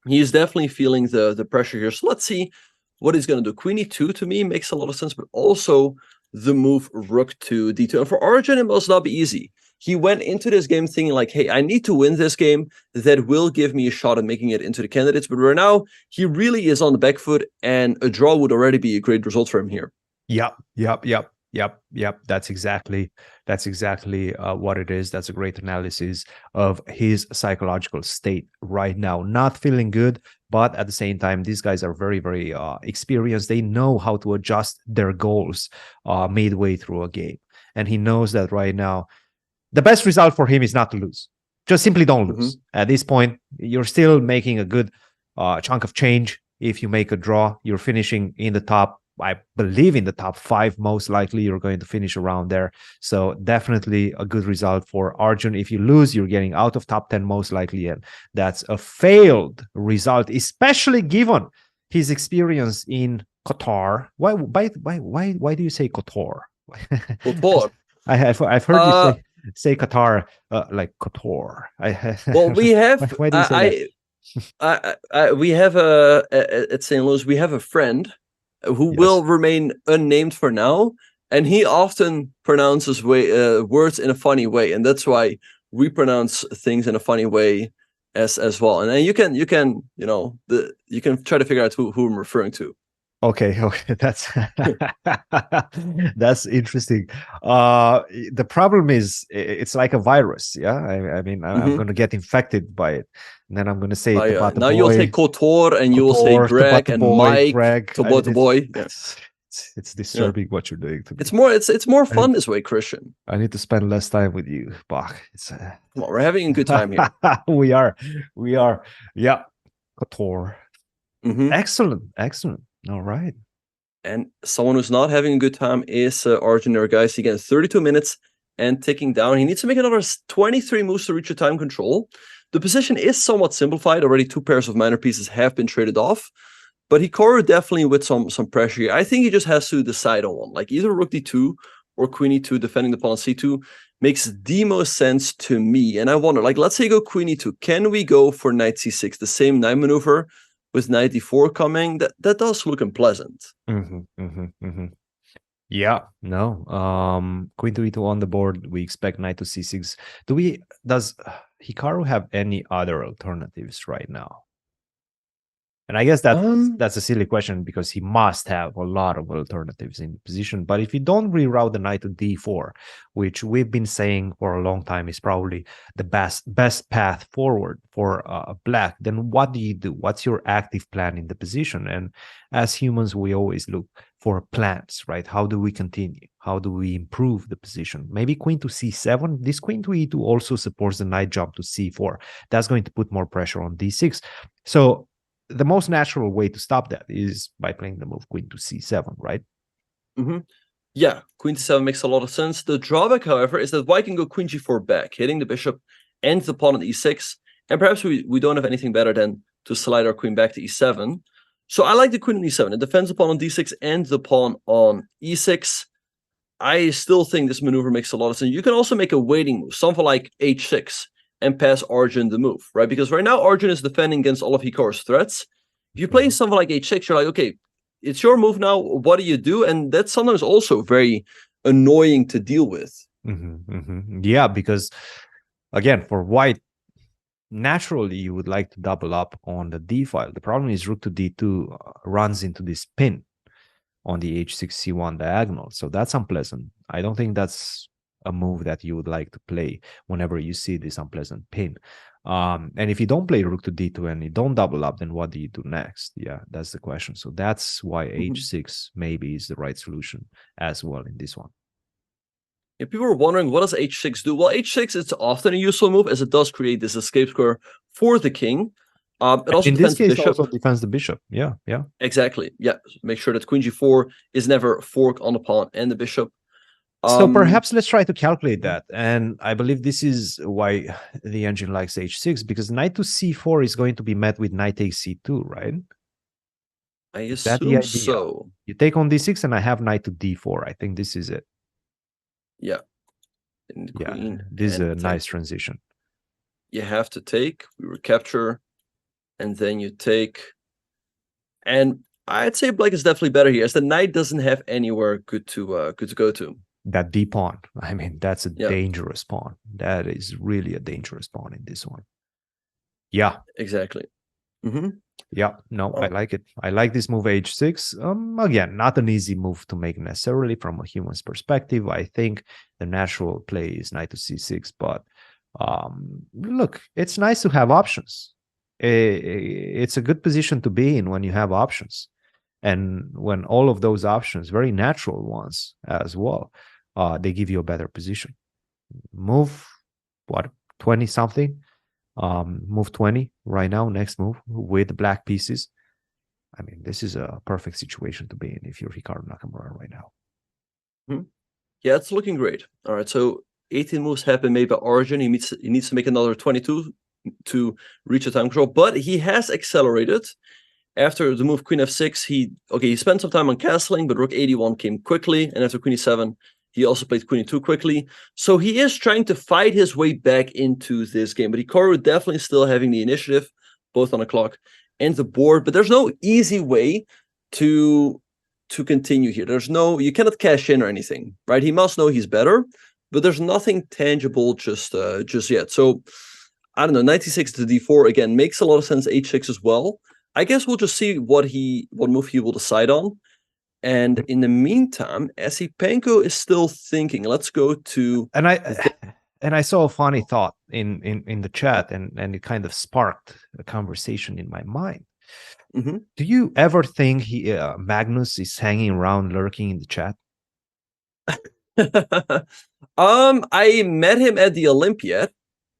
Speaker 1: He's definitely feeling the pressure here. So let's see what he's going to do. Queen e2 to me makes a lot of sense, but also the move rook to d2. And for Arjun, it must not be easy. He went into this game thinking like, hey, I need to win this game. That will give me a shot at making it into the candidates. But right now, he really is on the back foot, and a draw would already be a great result for him here.
Speaker 2: Yep. That's exactly what it is. That's a great analysis of his psychological state right now. Not feeling good, but at the same time, these guys are very, very experienced. They know how to adjust their goals midway through a game. And he knows that right now, the best result for him is not to lose. Just simply don't lose. At this point, you're still making a good chunk of change. If you make a draw, you're finishing in the top, I believe in the top 5, most likely you're going to finish around there. So definitely a good result for Arjun. If you lose, you're getting out of top 10 most likely, and that's a failed result, especially given his experience in Qatar. Why do you say Qatar?
Speaker 1: Qatar.
Speaker 2: I've heard you say Qatar like Qatar.
Speaker 1: Well, we have.
Speaker 2: Why do you say
Speaker 1: that? We have at St. Louis. We have a friend who will remain unnamed for now, and he often pronounces words in a funny way, and that's why we pronounce things in a funny way as well. And then you can you can try to figure out who I'm referring to.
Speaker 2: Okay, that's that's interesting. The problem is it's like a virus. Yeah, I mean, I'm going to get infected by it, and then I'm going to say it
Speaker 1: now you'll say Kotor, and you will say Greg and Mike,
Speaker 2: Greg,
Speaker 1: the boy.
Speaker 2: It's disturbing what you're doing to me.
Speaker 1: It's more fun this way, Christian.
Speaker 2: I need to spend less time with you, Bach.
Speaker 1: Come on, we're having a good time here.
Speaker 2: we are. Yeah, Kotor.
Speaker 1: Mhm.
Speaker 2: Excellent, excellent. All right.
Speaker 1: And someone who's not having a good time is Arjun Erigaisi. Again, 32 minutes and ticking down. He needs to make another 23 moves to reach a time control. The position is somewhat simplified. Already 2 pairs of minor pieces have been traded off. But Hikaru definitely with some pressure here. I think he just has to decide on one. Like either rook d2 or queen e2 defending the pawn on c2 makes the most sense to me. And I wonder, like, let's say you go queen e2. Can we go for knight c6, the same knight maneuver with knight d4 coming? That does look unpleasant.
Speaker 2: Yeah, no. Queen to e2 on the board. We expect knight to c6. Does Hikaru have any other alternatives right now? And I guess that's a silly question because he must have a lot of alternatives in the position. But if you don't reroute the knight to d4, which we've been saying for a long time is probably the best path forward for black, then what do you do? What's your active plan in the position? And as humans, we always look for plans, right? How do we continue? How do we improve the position? Maybe queen to c7. This queen to e2 also supports the knight jump to c4. That's going to put more pressure on d6. So the most natural way to stop that is by playing the move queen to c7, right?
Speaker 1: Mm-hmm. Yeah, queen to 7 makes a lot of sense. The drawback, however, is that white can go queen g4 back, hitting the bishop and the pawn at e6. And perhaps we don't have anything better than to slide our queen back to e7. So I like the queen on e7. It defends the pawn on d6 and the pawn on e6. I still think this maneuver makes a lot of sense. You can also make a waiting move, something like h6, and pass Arjun the move, right? Because right now Arjun is defending against all of Hikaru's threats. If you play something like h6, you're like, okay, it's your move now. What do you do? And that's sometimes also very annoying to deal with.
Speaker 2: Yeah, because again, for white, naturally you would like to double up on the d file. The problem is rook to d2 runs into this pin on the h6 c1 diagonal, so that's unpleasant. I don't think that's a move that you would like to play whenever you see this unpleasant pin. And if you don't play rook to d2 and you don't double up, then what do you do next? Yeah, that's the question. So that's why h6 maybe is the right solution as well in this one.
Speaker 1: Yeah, people are wondering, what does h6 do? Well, h6 is often a useful move as it does create this escape square for the king. It also
Speaker 2: in this case,
Speaker 1: bishop.
Speaker 2: also defends the bishop. Yeah.
Speaker 1: Exactly. Yeah. Make sure that queen g4 is never fork on the pawn and the bishop.
Speaker 2: So perhaps let's try to calculate that. And I believe this is why the engine likes h6, because knight to c4 is going to be met with knight takes c2, right?
Speaker 1: I assume so.
Speaker 2: You take on d6 and I have knight to d4. I think this is it.
Speaker 1: Yeah.
Speaker 2: This is a nice transition.
Speaker 1: You have to take, we recapture, and then you take. And I'd say black is definitely better here, as the knight doesn't have anywhere good to go to.
Speaker 2: That d pawn, I mean, that's a dangerous pawn. That is really a dangerous pawn in this one. Yeah,
Speaker 1: exactly.
Speaker 2: Yeah, no, I like it. I like this move h6. Again, not an easy move to make necessarily from a human's perspective. I think the natural play is knight to c6, but look, it's nice to have options. It's a good position to be in when you have options. And when all of those options, very natural ones as well, they give you a better position. Move, what, 20 something? Move 20 right now, next move with black pieces. I mean, this is a perfect situation to be in if you're Hikaru Nakamura right now.
Speaker 1: Yeah, it's looking great. All right, so 18 moves have been made by Origin. He needs to make another 22 to reach a time control, but he has accelerated. After the move queen f6, he spent some time on castling, but rook 81 came quickly, and after queen e7, he also played queen e2 quickly. So he is trying to fight his way back into this game, but Hikaru definitely still having the initiative, both on the clock and the board, but there's no easy way to continue here. You cannot cash in or anything, right? He must know he's better, but there's nothing tangible just yet. So I don't know, 96 to d4 again makes a lot of sense. h6 as well. I guess we'll just see what move he will decide on. And in the meantime, Esipenko is still thinking. Let's go to
Speaker 2: and I saw a funny thought in the chat, and it kind of sparked a conversation in my mind. Do you ever think Magnus is hanging around, lurking in the chat?
Speaker 1: I met him at the Olympiad,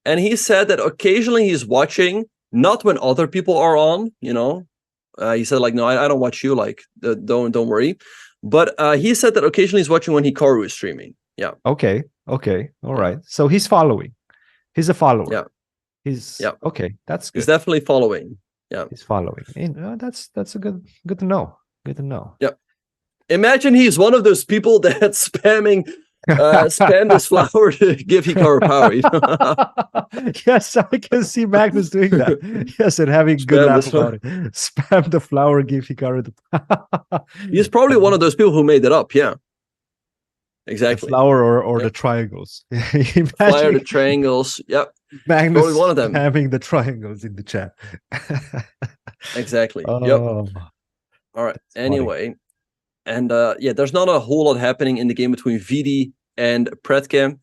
Speaker 1: and he said that occasionally he's watching, not when other people are on, He said like, no, I don't watch you. Like, don't worry. But he said that occasionally he's watching when Hikaru is streaming. Yeah.
Speaker 2: Okay. All right. So he's following. He's a follower.
Speaker 1: Yeah.
Speaker 2: He's okay. That's good.
Speaker 1: He's definitely following. Yeah.
Speaker 2: He's following. And, that's a good to know. Good to know.
Speaker 1: Yeah. Imagine he's one of those people that's spam this flower to give Hikaru power. You know?
Speaker 2: Yes, I can see Magnus doing that. Yes, and having good laugh about it. Spam the flower, give Hikaru the
Speaker 1: He's probably one of those people who made it up. Yeah. Exactly.
Speaker 2: The flower or the triangles.
Speaker 1: Flyer, the triangles. Yep.
Speaker 2: Magnus
Speaker 1: probably one of them.
Speaker 2: Having the triangles in the chat.
Speaker 1: Exactly. Yep. All right. Anyway. And there's not a whole lot happening in the game between VD and Predke.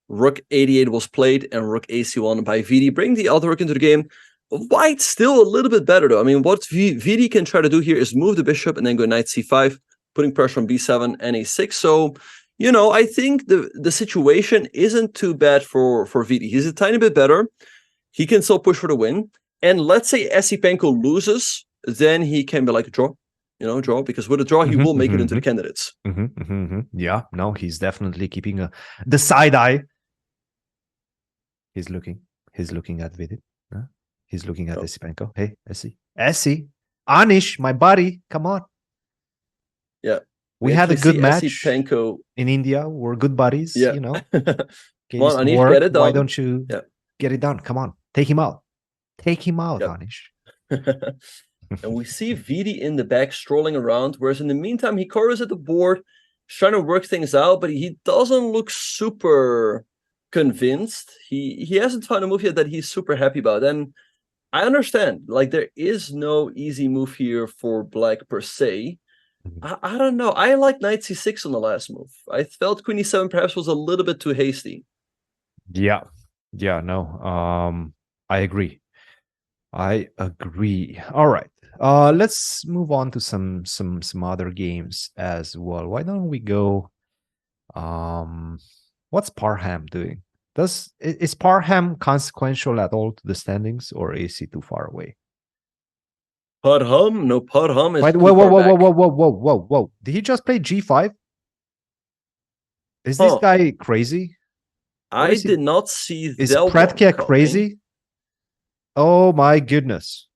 Speaker 1: Rook 88 was played and Rook AC1 by VD. Bring the other rook into the game. White's still a little bit better though. I mean, what VD can try to do here is move the bishop and then go knight c5, putting pressure on b7 and a6. So, you know, I think the situation isn't too bad for VD. He's a tiny bit better. He can still push for the win. And let's say Esipenko loses, then he can be like a draw. You know, draw, because with a draw, he will make it into the candidates.
Speaker 2: Yeah, no, he's definitely keeping the side eye. He's looking at Vidit. Huh? He's looking at Esipenko. Hey, Essi, Anish, my buddy, come on.
Speaker 1: Yeah.
Speaker 2: We had a good match
Speaker 1: Esipenko
Speaker 2: in India. We're good buddies, you know.
Speaker 1: Come on, Anish, get it done.
Speaker 2: Why don't you get it done? Come on, take him out. Take him out, Anish.
Speaker 1: And we see VD in the back strolling around, whereas in the meantime, Hikaru is at the board, trying to work things out, but he doesn't look super convinced. He hasn't found a move yet that he's super happy about. And I understand, like, there is no easy move here for Black per se. I don't know. I like knight c6 on the last move. I felt queen e7 perhaps was a little bit too hasty.
Speaker 2: Yeah, no. I agree. All right. Let's move on to some other games as well. Why don't we go? What's Parham doing? Is Parham consequential at all to the standings, or is he too far away?
Speaker 1: Parham? No, Parham is
Speaker 2: whoa. Did he just play g5? Is this guy crazy?
Speaker 1: I did not see.
Speaker 2: Is Predke crazy? Oh my goodness.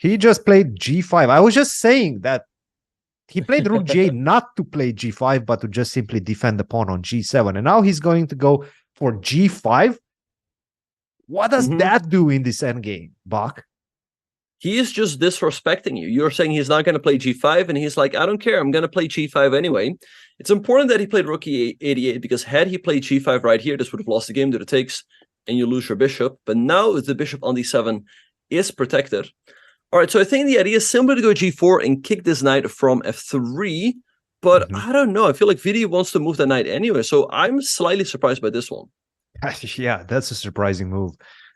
Speaker 2: He just played g5. I was just saying that he played rook g8 not to play g5, but to just simply defend the pawn on g7. And now he's going to go for g5. What does that do in this endgame, Bach?
Speaker 1: He is just disrespecting you. You're saying he's not going to play g5, and he's like, I don't care. I'm going to play g5 anyway. It's important that he played rook e88, because had he played g5 right here, this would have lost the game to the takes, and you lose your bishop. But now the bishop on d7 is protected. All right, so I think the idea is simply to go g4 and kick this knight from f3. But I don't know. I feel like VD wants to move the knight anyway. So I'm slightly surprised by this one.
Speaker 2: Yeah, that's a surprising move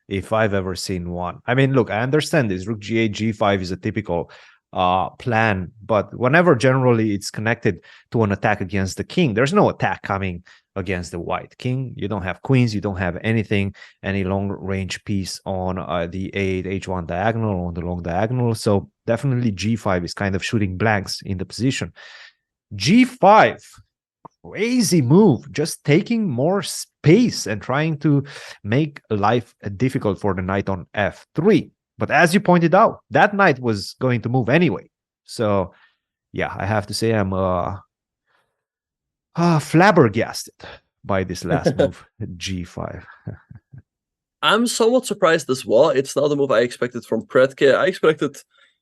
Speaker 2: if I've ever seen one. I mean, look, I understand this. Rook g8, g5 is a typical plan. But whenever generally it's connected to an attack against the king, there's no attack coming against the white king. You don't have queens, you don't have anything, any long range piece on the a8 h1 diagonal, on the long diagonal. So definitely g5 is kind of shooting blanks in the position. g5, crazy move, just taking more space and trying to make life difficult for the knight on f3. But as you pointed out, that knight was going to move anyway. So yeah, I have to say I'm flabbergasted by this last move, g5.
Speaker 1: I'm somewhat surprised as well. It's not the move I expected from Predke. I expected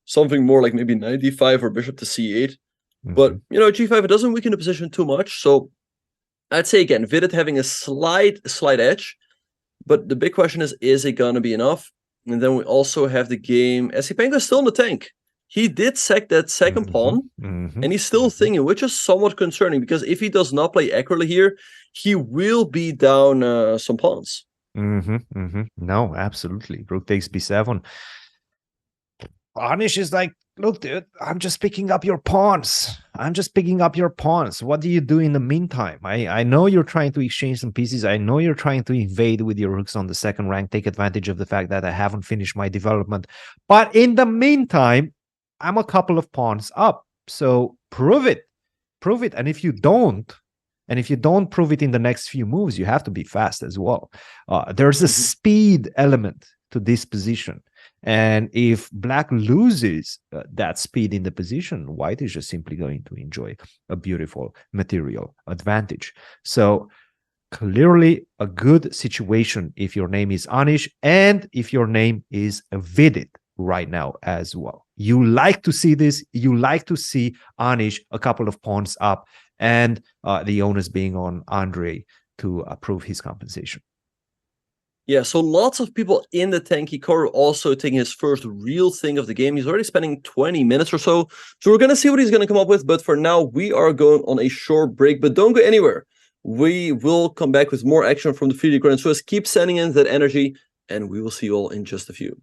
Speaker 1: something more like maybe knight d5 or bishop to c8. But, you know, g5, it doesn't weaken the position too much. So I'd say, again, Vidit having a slight edge. But the big question is it going to be enough? And then we also have the game. Esipenko is still in the tank. He did sack that second pawn, and he's still thinking, which is somewhat concerning, because if he does not play accurately here, he will be down some pawns.
Speaker 2: No, absolutely. Rook takes b7. Anish is like, look, dude, I'm just picking up your pawns. What do you do in the meantime? I know you're trying to exchange some pieces. I know you're trying to invade with your rooks on the second rank, take advantage of the fact that I haven't finished my development. But in the meantime, I'm a couple of pawns up. So prove it. Prove it. And if you don't, prove it in the next few moves, you have to be fast as well. There's a speed element to this position. And if black loses that speed in the position, white is just simply going to enjoy a beautiful material advantage. So clearly a good situation if your name is Anish and if your name is Vidit right now as well. You like to see this. You like to see Anish a couple of pawns up and the onus being on Andre to approve his compensation.
Speaker 1: Yeah, so lots of people in the tank. Hikaru also taking his first real thing of the game. He's already spending 20 minutes or so. So we're going to see what he's going to come up with. But for now, we are going on a short break. But don't go anywhere. We will come back with more action from the 3D Grand Swiss. Keep sending in that energy. And we will see you all in just a few.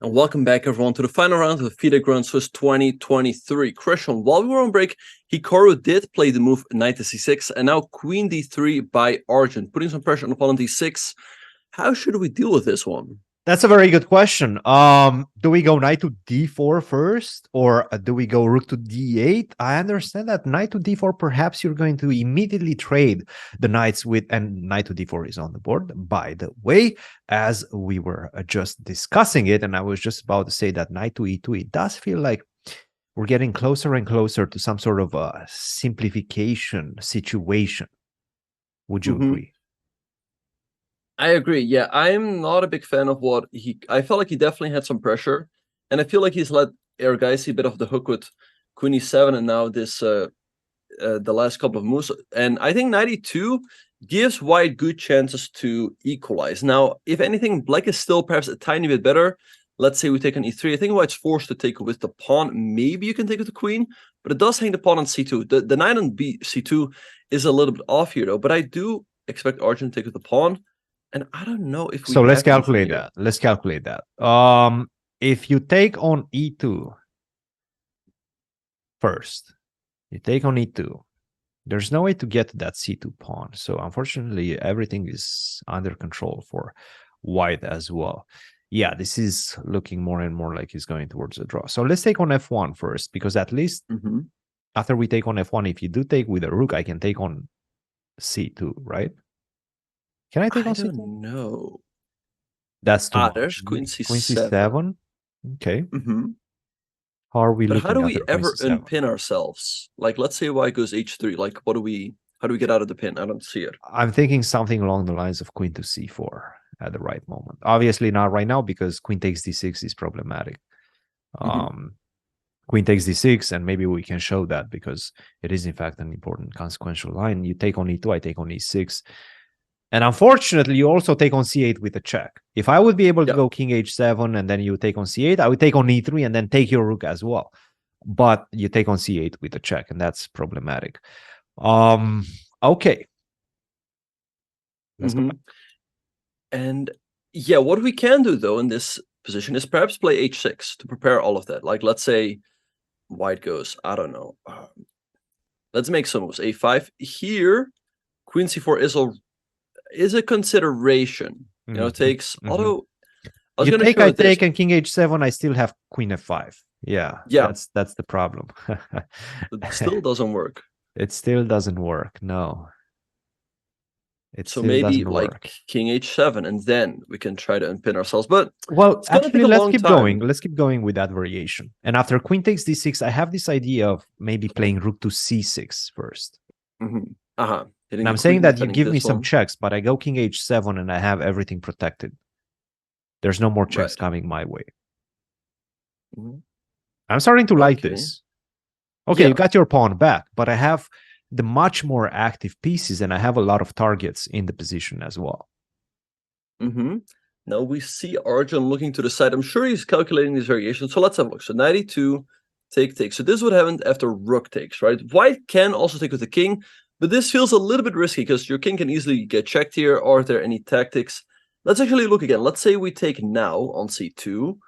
Speaker 1: And welcome back, everyone, to the final round of the FIDE Grand Swiss 2023. Christian, while we were on break, Hikaru did play the move knight to c6, and now queen d3 by Argent, putting some pressure on opponent d6. How should we deal with this one?
Speaker 2: That's a very good question. Do we go knight to d4 first, or do we go rook to d8? I understand that knight to d4, perhaps you're going to immediately trade the knights with, and knight to d4 is on the board, by the way, as we were just discussing it, and I was just about to say that knight to e2, it does feel like we're getting closer and closer to some sort of a simplification situation. Would you agree?
Speaker 1: I agree. Yeah, I'm not a big fan of what I felt like he definitely had some pressure, and I feel like he's let Erigaisi a bit off the hook with queen e7 and now this the last couple of moves. And I think knight e2 gives white good chances to equalize. Now, if anything, black is still perhaps a tiny bit better. Let's say we take on e3. I think white's forced to take with the pawn. Maybe you can take with the queen, but it does hang the pawn on c2. The knight on c2 is a little bit off here, though, but I do expect Argent to take with the pawn. And I don't know if we.
Speaker 2: So let's calculate that. Let's calculate that. If you take on e2 first, you take on e2. There's no way to get to that c2 pawn. So unfortunately, everything is under control for white as well. Yeah, this is looking more and more like he's going towards a draw. So let's take on f1 first, because at least after we take on f1, if you do take with a rook, I can take on c2, right? Can I take on c2?
Speaker 1: No.
Speaker 2: That's too much.
Speaker 1: There's queen c7.
Speaker 2: Queen c7. Okay. How are we looking?
Speaker 1: How do we ever unpin ourselves? Like, let's say white goes h3. Like, how do we get out of the pin? I don't see it.
Speaker 2: I'm thinking something along the lines of queen to c4 at the right moment. Obviously not right now, because queen takes d6 is problematic. Queen takes d6, and maybe we can show that, because it is in fact an important consequential line. You take on e2, I take on e6. And unfortunately, you also take on c8 with a check. If I would be able to go king h7 and then you take on c8, I would take on e3 and then take your rook as well. But you take on c8 with a check, and that's problematic. Okay. Let's go back.
Speaker 1: And yeah, what we can do, though, in this position is perhaps play h6 to prepare all of that. Like, let's say white goes, I don't know. Let's make some moves. a5. Here, queen c4 is a consideration. You know, it takes, although I
Speaker 2: take, and king h7, I still have queen f5. Yeah. That's the problem.
Speaker 1: It still doesn't work.
Speaker 2: It still doesn't work. No.
Speaker 1: So maybe like king h7, and then we can try to unpin ourselves. But
Speaker 2: well, actually, let's keep going. Let's keep going with that variation. And after queen takes d6, I have this idea of maybe playing rook to c6 first. And I'm saying that you give me some checks, but I go king h7 and I have everything protected. There's no more checks coming my way. I'm starting to like this. Okay, you got your pawn back, but I have the much more active pieces, and I have a lot of targets in the position as well.
Speaker 1: Now we see Arjun looking to the side. I'm sure he's calculating these variations. So let's have a look. So knight e2, take. So this is what happened after rook takes, right? White can also take with the king, but this feels a little bit risky because your king can easily get checked here. Are there any tactics? Let's actually look again. Let's say we take now on c2.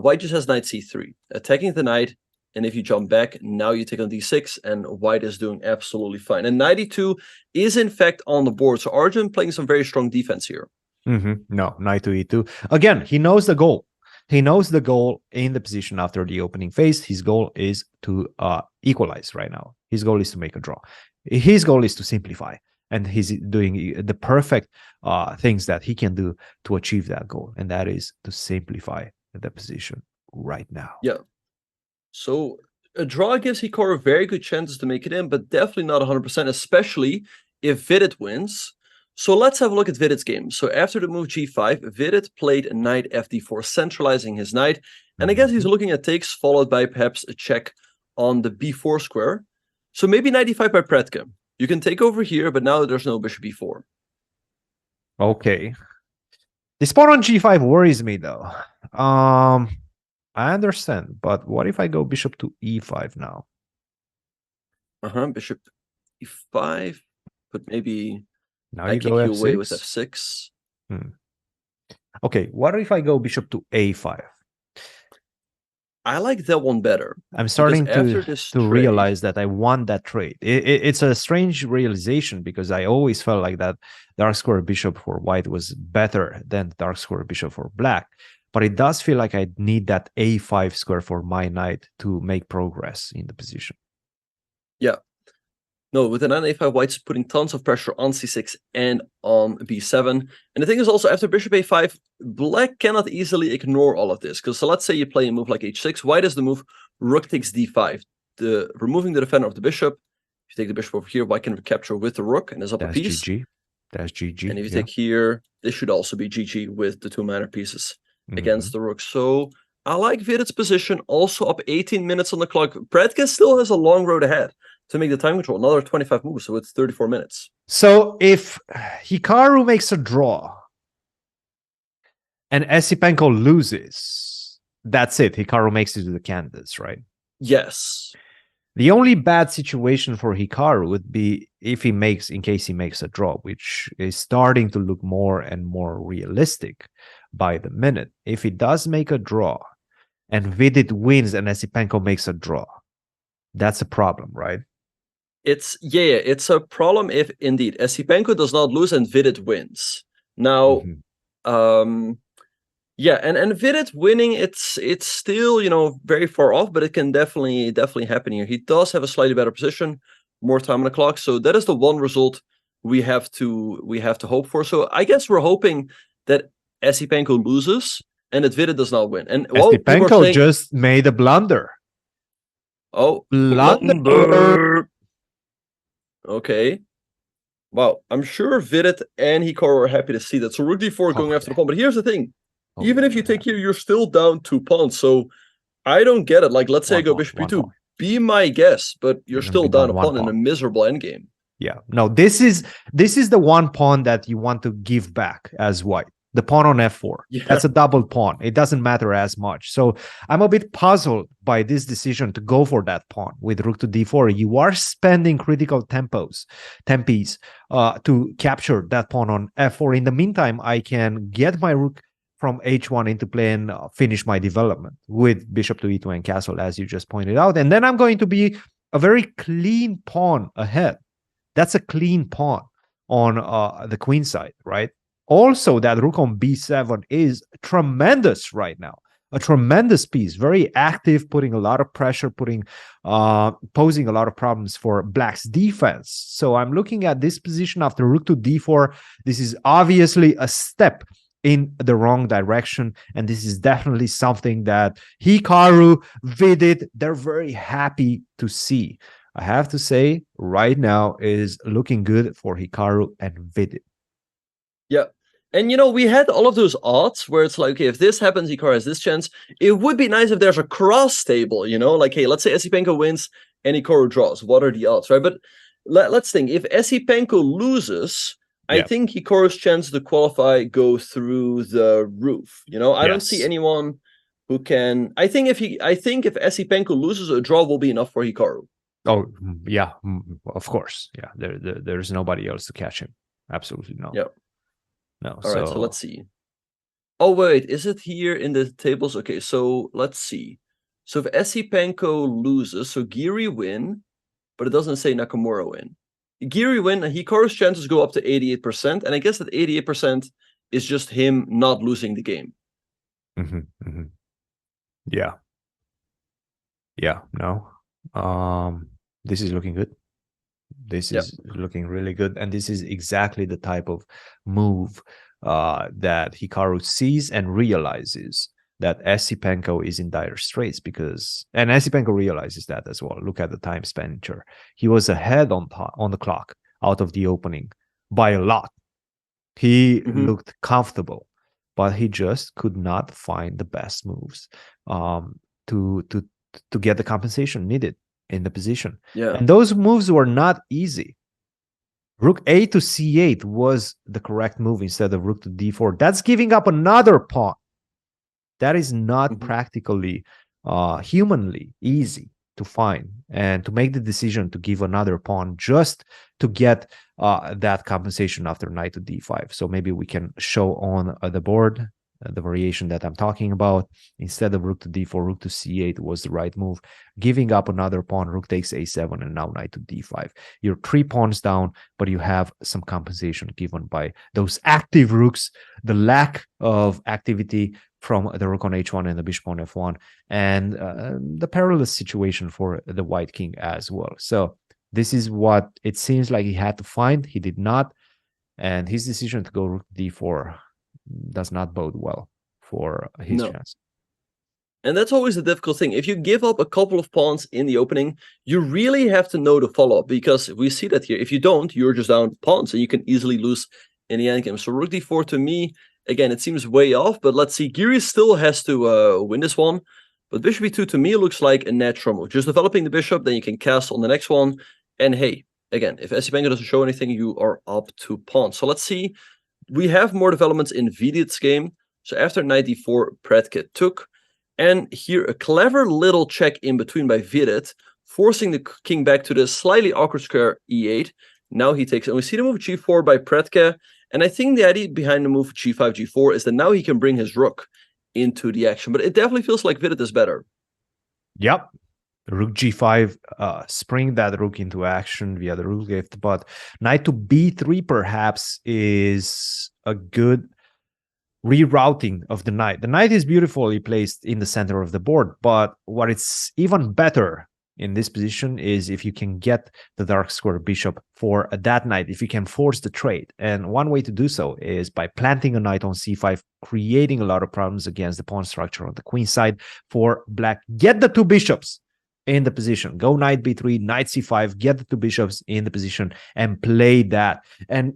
Speaker 1: White just has knight c3, attacking the knight. And if you jump back, now you take on d6, and white is doing absolutely fine. And knight e2 is, in fact, on the board. So Arjun playing some very strong defense here.
Speaker 2: No, knight to e2. Again, he knows the goal. He knows the goal in the position after the opening phase. His goal is to equalize right now. His goal is to make a draw. His goal is to simplify. And he's doing the perfect things that he can do to achieve that goal. And that is to simplify the position right now.
Speaker 1: Yeah. So a draw gives Hikaru very good chances to make it in, but definitely not 100%, especially if Vidit wins. So let's have a look at Vidit's game. So after the move g5, Vidit played knight fd4, centralizing his knight. And I guess he's looking at takes, followed by perhaps a check on the b4 square. So maybe knight e5 by Predke. You can take over here, but now there's no bishop e4.
Speaker 2: Okay. This pawn on g5 worries me, though. I understand, but what if I go bishop to e5 now?
Speaker 1: Bishop e5, but maybe
Speaker 2: now you go
Speaker 1: f6.
Speaker 2: With f6. Okay, what if I go bishop to a5?
Speaker 1: I like that one better.
Speaker 2: I'm starting
Speaker 1: after this
Speaker 2: to
Speaker 1: trade,
Speaker 2: realize that I want that trade. It's a strange realization because I always felt like that dark square bishop for white was better than dark square bishop for black. But it does feel like I need that a5 square for my knight to make progress in the position.
Speaker 1: Yeah. No, with the knight a5, white's putting tons of pressure on c6 and on b7. And the thing is also, after bishop a5, black cannot easily ignore all of this. Because so let's say you play a move like h6, white has the move rook takes d5, removing the defender of the bishop. If you take the bishop over here, white can capture with the rook and is up a piece.
Speaker 2: GG. That's GG.
Speaker 1: And if you take here, this should also be GG with the 2 minor pieces against the rook. So I like Vidit's position, also up 18 minutes on the clock. Predke still has a long road ahead to make the time control, another 25 moves, so it's 34 minutes.
Speaker 2: So if Hikaru makes a draw and Esipenko loses, that's it. Hikaru makes it to the candidates, right?
Speaker 1: Yes.
Speaker 2: The only bad situation for Hikaru would be if in case he makes a draw, which is starting to look more and more realistic by the minute. If he does make a draw and Vidit wins and Esipenko makes a draw, that's a problem, right?
Speaker 1: It's a problem if indeed Esipenko does not lose and Vidit wins. Now, yeah, and Vidit winning, it's still very far off, but it can definitely happen here. He does have a slightly better position, more time on the clock, so that is the one result we have to hope for. So I guess we're hoping that Esipenko loses and that Vidit does not win. And
Speaker 2: Esipenko just made a blunder.
Speaker 1: Oh,
Speaker 2: blunder.
Speaker 1: Okay. Wow, I'm sure Vidit and Hikaru are happy to see that. So rook d4 going after the pawn. But here's the thing. Even if you take here, you're still down 2 pawns. So I don't get it. Like, let's say I go bishop e2. Be my guess, but you're still down a pawn in a miserable endgame.
Speaker 2: Yeah. No, this is the one pawn that you want to give back as white. The pawn on f4. Yeah. That's a double pawn. It doesn't matter as much. So I'm a bit puzzled by this decision to go for that pawn with rook to d4. You are spending critical tempes to capture that pawn on f4. In the meantime, I can get my rook from h1 into play and finish my development with bishop to e2 and castle, as you just pointed out. And then I'm going to be a very clean pawn ahead. That's a clean pawn on the queen side, right? Also, that rook on b7 is tremendous right now. A tremendous piece, very active, putting a lot of pressure, posing a lot of problems for black's defense. So I'm looking at this position after rook to d4. This is obviously a step in the wrong direction, and this is definitely something that Hikaru, Vidit, they're very happy to see. I have to say, right now is looking good for Hikaru and Vidit.
Speaker 1: Yeah. And, we had all of those odds where it's like, okay, if this happens, Hikaru has this chance. It would be nice if there's a cross table, like, hey, let's say Esipenko wins and Hikaru draws. What are the odds, right? But let's think. If Esipenko loses, I think Hikaru's chance to qualify go through the roof. I don't see anyone who can. I think if Esipenko loses, a draw will be enough for Hikaru.
Speaker 2: Oh, yeah, of course. Yeah, there's nobody else to catch him. Absolutely no.
Speaker 1: Yeah.
Speaker 2: No.
Speaker 1: All right, so let's see. Oh, wait, is it here in the tables? Okay, so let's see. So if Esipenko loses, so Giri win, but it doesn't say Nakamura win. Giri win, Hikaru's chances go up to 88%, and I guess that 88% is just him not losing the game.
Speaker 2: Yeah. Yeah, no. This is looking good. This is looking really good. And this is exactly the type of move that Hikaru sees and realizes that Esipenko is in dire straits and Esipenko realizes that as well. Look at the time expenditure. He was ahead on the clock out of the opening by a lot. He looked comfortable, but he just could not find the best moves to get the compensation needed in the position.
Speaker 1: Yeah.
Speaker 2: And those moves were not easy. Rook a to c8 was the correct move instead of rook to d4. That's giving up another pawn. That is not practically humanly easy to find and to make the decision to give another pawn just to get that compensation after knight to d5. So maybe we can show on the board the variation that I'm talking about. Instead of rook to d4, rook to c8 was the right move. Giving up another pawn, rook takes a7, and now knight to d5. You're 3 pawns down, but you have some compensation given by those active rooks, the lack of activity from the rook on h1 and the bishop on f1, and the perilous situation for the white king as well. So this is what it seems like he had to find. He did not, and his decision to go rook d4 does not bode well for his chance.
Speaker 1: And that's always the difficult thing. If you give up a couple of pawns in the opening, you really have to know the follow-up, because we see that here. If you don't, you're just down pawns and you can easily lose in the endgame. So rook d4 to me, again, it seems way off, but let's see. Giri still has to win this one. But bishop e2 to me looks like a natural move. Just developing the bishop, then you can castle on the next one. And hey, again, if Esipenko doesn't show anything, you are up 2 pawns. So let's see. We have more developments in Vidit's game. So after knight d4, Predke took. And here a clever little check in between by Vidit, forcing the king back to the slightly awkward square e8. Now he takes, and we see the move g4 by Predke. And I think the idea behind the move g5, g4 is that now he can bring his rook into the action. But it definitely feels like Vidit is better.
Speaker 2: Yep. Rook g5, spring that rook into action via the rook gift. But knight to b3 perhaps is a good rerouting of the knight. The knight is beautifully placed in the center of the board, but what it's even better in this position is if you can get the dark square bishop for that knight, if you can force the trade. And one way to do so is by planting a knight on c5, creating a lot of problems against the pawn structure on the queen side for black. Get the 2 bishops in the position. Go knight b3, knight c5, get the 2 bishops in the position and play that. And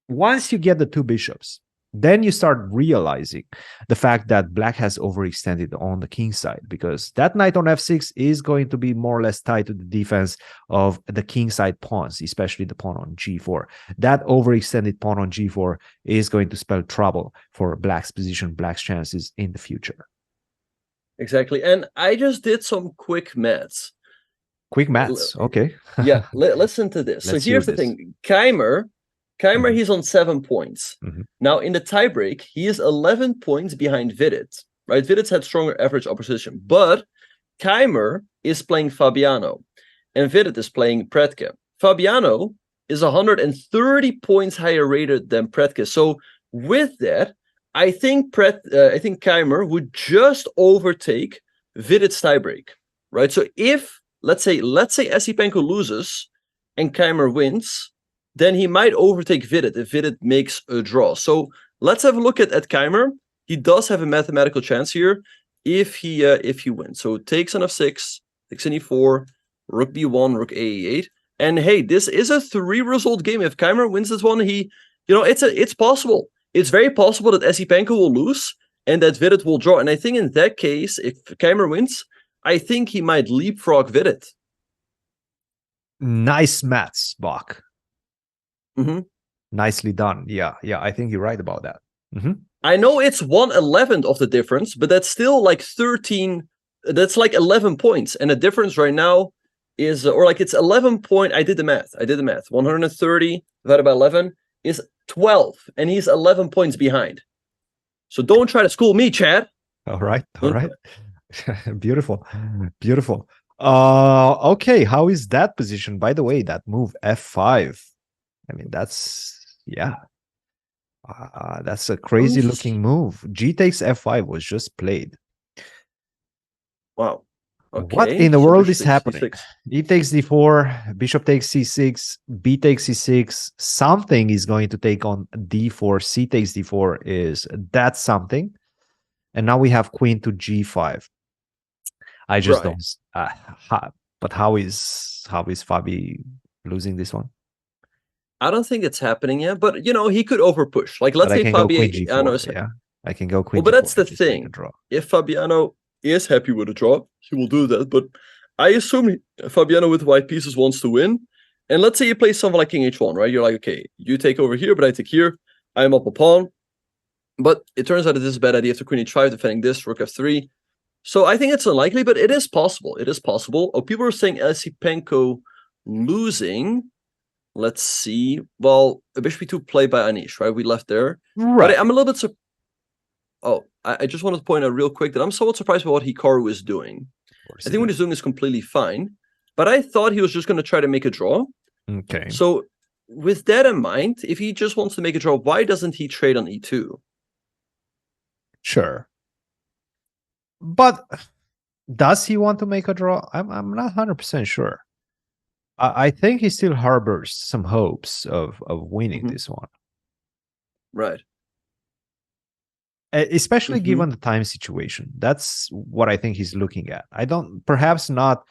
Speaker 2: once you get the 2 bishops, then you start realizing the fact that black has overextended on the king side, because that knight on f6 is going to be more or less tied to the defense of the king side pawns, especially the pawn on g4. That overextended pawn on g4 is going to spell trouble for black's position, black's chances in the future.
Speaker 1: Exactly. And I just did some quick maths.
Speaker 2: Quick maths, okay.
Speaker 1: Yeah, listen to this. So here's the thing. Keymer, he's on 7 points. Now, in the tiebreak, he is 11 points behind Vidit, right? Vidit's had stronger average opposition, but Keymer is playing Fabiano, and Vidit is playing Predke. Fabiano is 130 points higher rated than Predke. So with that, I think Keymer would just overtake Vidit's tiebreak, right? So if, let's say Esipenko loses and Keymer wins, then he might overtake Vidit if Vidit makes a draw. So let's have a look at Keymer. He does have a mathematical chance here if he wins. So takes on f6, takes on e4, rook b1, rook a8. And hey, this is a 3-result game. If Keymer wins this one, it's possible. It's very possible that Esipenko will lose and that Vidit will draw. And I think in that case, if Keymer wins, I think he might leapfrog Vidit.
Speaker 2: Nice maths, Bach. Nicely done. Yeah, I think you're right about that.
Speaker 1: I know it's 1/11 of the difference, but that's still like 13. That's like 11 points, and the difference right now is, it's 11 point. I did the math. 130 divided by 11 is 12, and he's 11 points behind. So don't try to school me, Chad.
Speaker 2: All right. Beautiful. Okay, how is that position? By the way, that move f5. I mean, that's a crazy looking move. G takes f5 was just played.
Speaker 1: Wow. Okay.
Speaker 2: What in the world is happening? C6. E takes d4, bishop takes c6, b takes c6. Something is going to take on d4. C takes d4 is that something. And now we have queen to g5. I just don't. But how is Fabi losing this one?
Speaker 1: I don't think it's happening yet, but he could overpush. Like, let's say Fabiano is.
Speaker 2: Yeah, I can go queen.
Speaker 1: Well, but that's the thing. If Fabiano is happy with a draw, he will do that. But I assume Fabiano with white pieces wants to win. And let's say you play something like king h1, right? You're like, okay, you take over here, but I take here. I'm up a pawn. But it turns out that this is a bad idea. After queen h5, defending this, rook f3. So I think it's unlikely, but it is possible. Oh, people are saying Esipenko losing. Let's see. Well, a bishop e2 played by Anish, right? We left there.
Speaker 2: Right.
Speaker 1: But I'm a little bit Oh, I just wanted to point out real quick that I'm somewhat surprised by what Hikaru is doing. I think what he's doing is completely fine, but I thought he was just going to try to make a draw.
Speaker 2: Okay.
Speaker 1: So with that in mind, if he just wants to make a draw, why doesn't he trade on E2?
Speaker 2: Sure. But does he want to make a draw? I'm not 100% sure. I think he still harbors some hopes of winning this one.
Speaker 1: Right.
Speaker 2: Especially given the time situation. That's what I think he's looking at. Perhaps not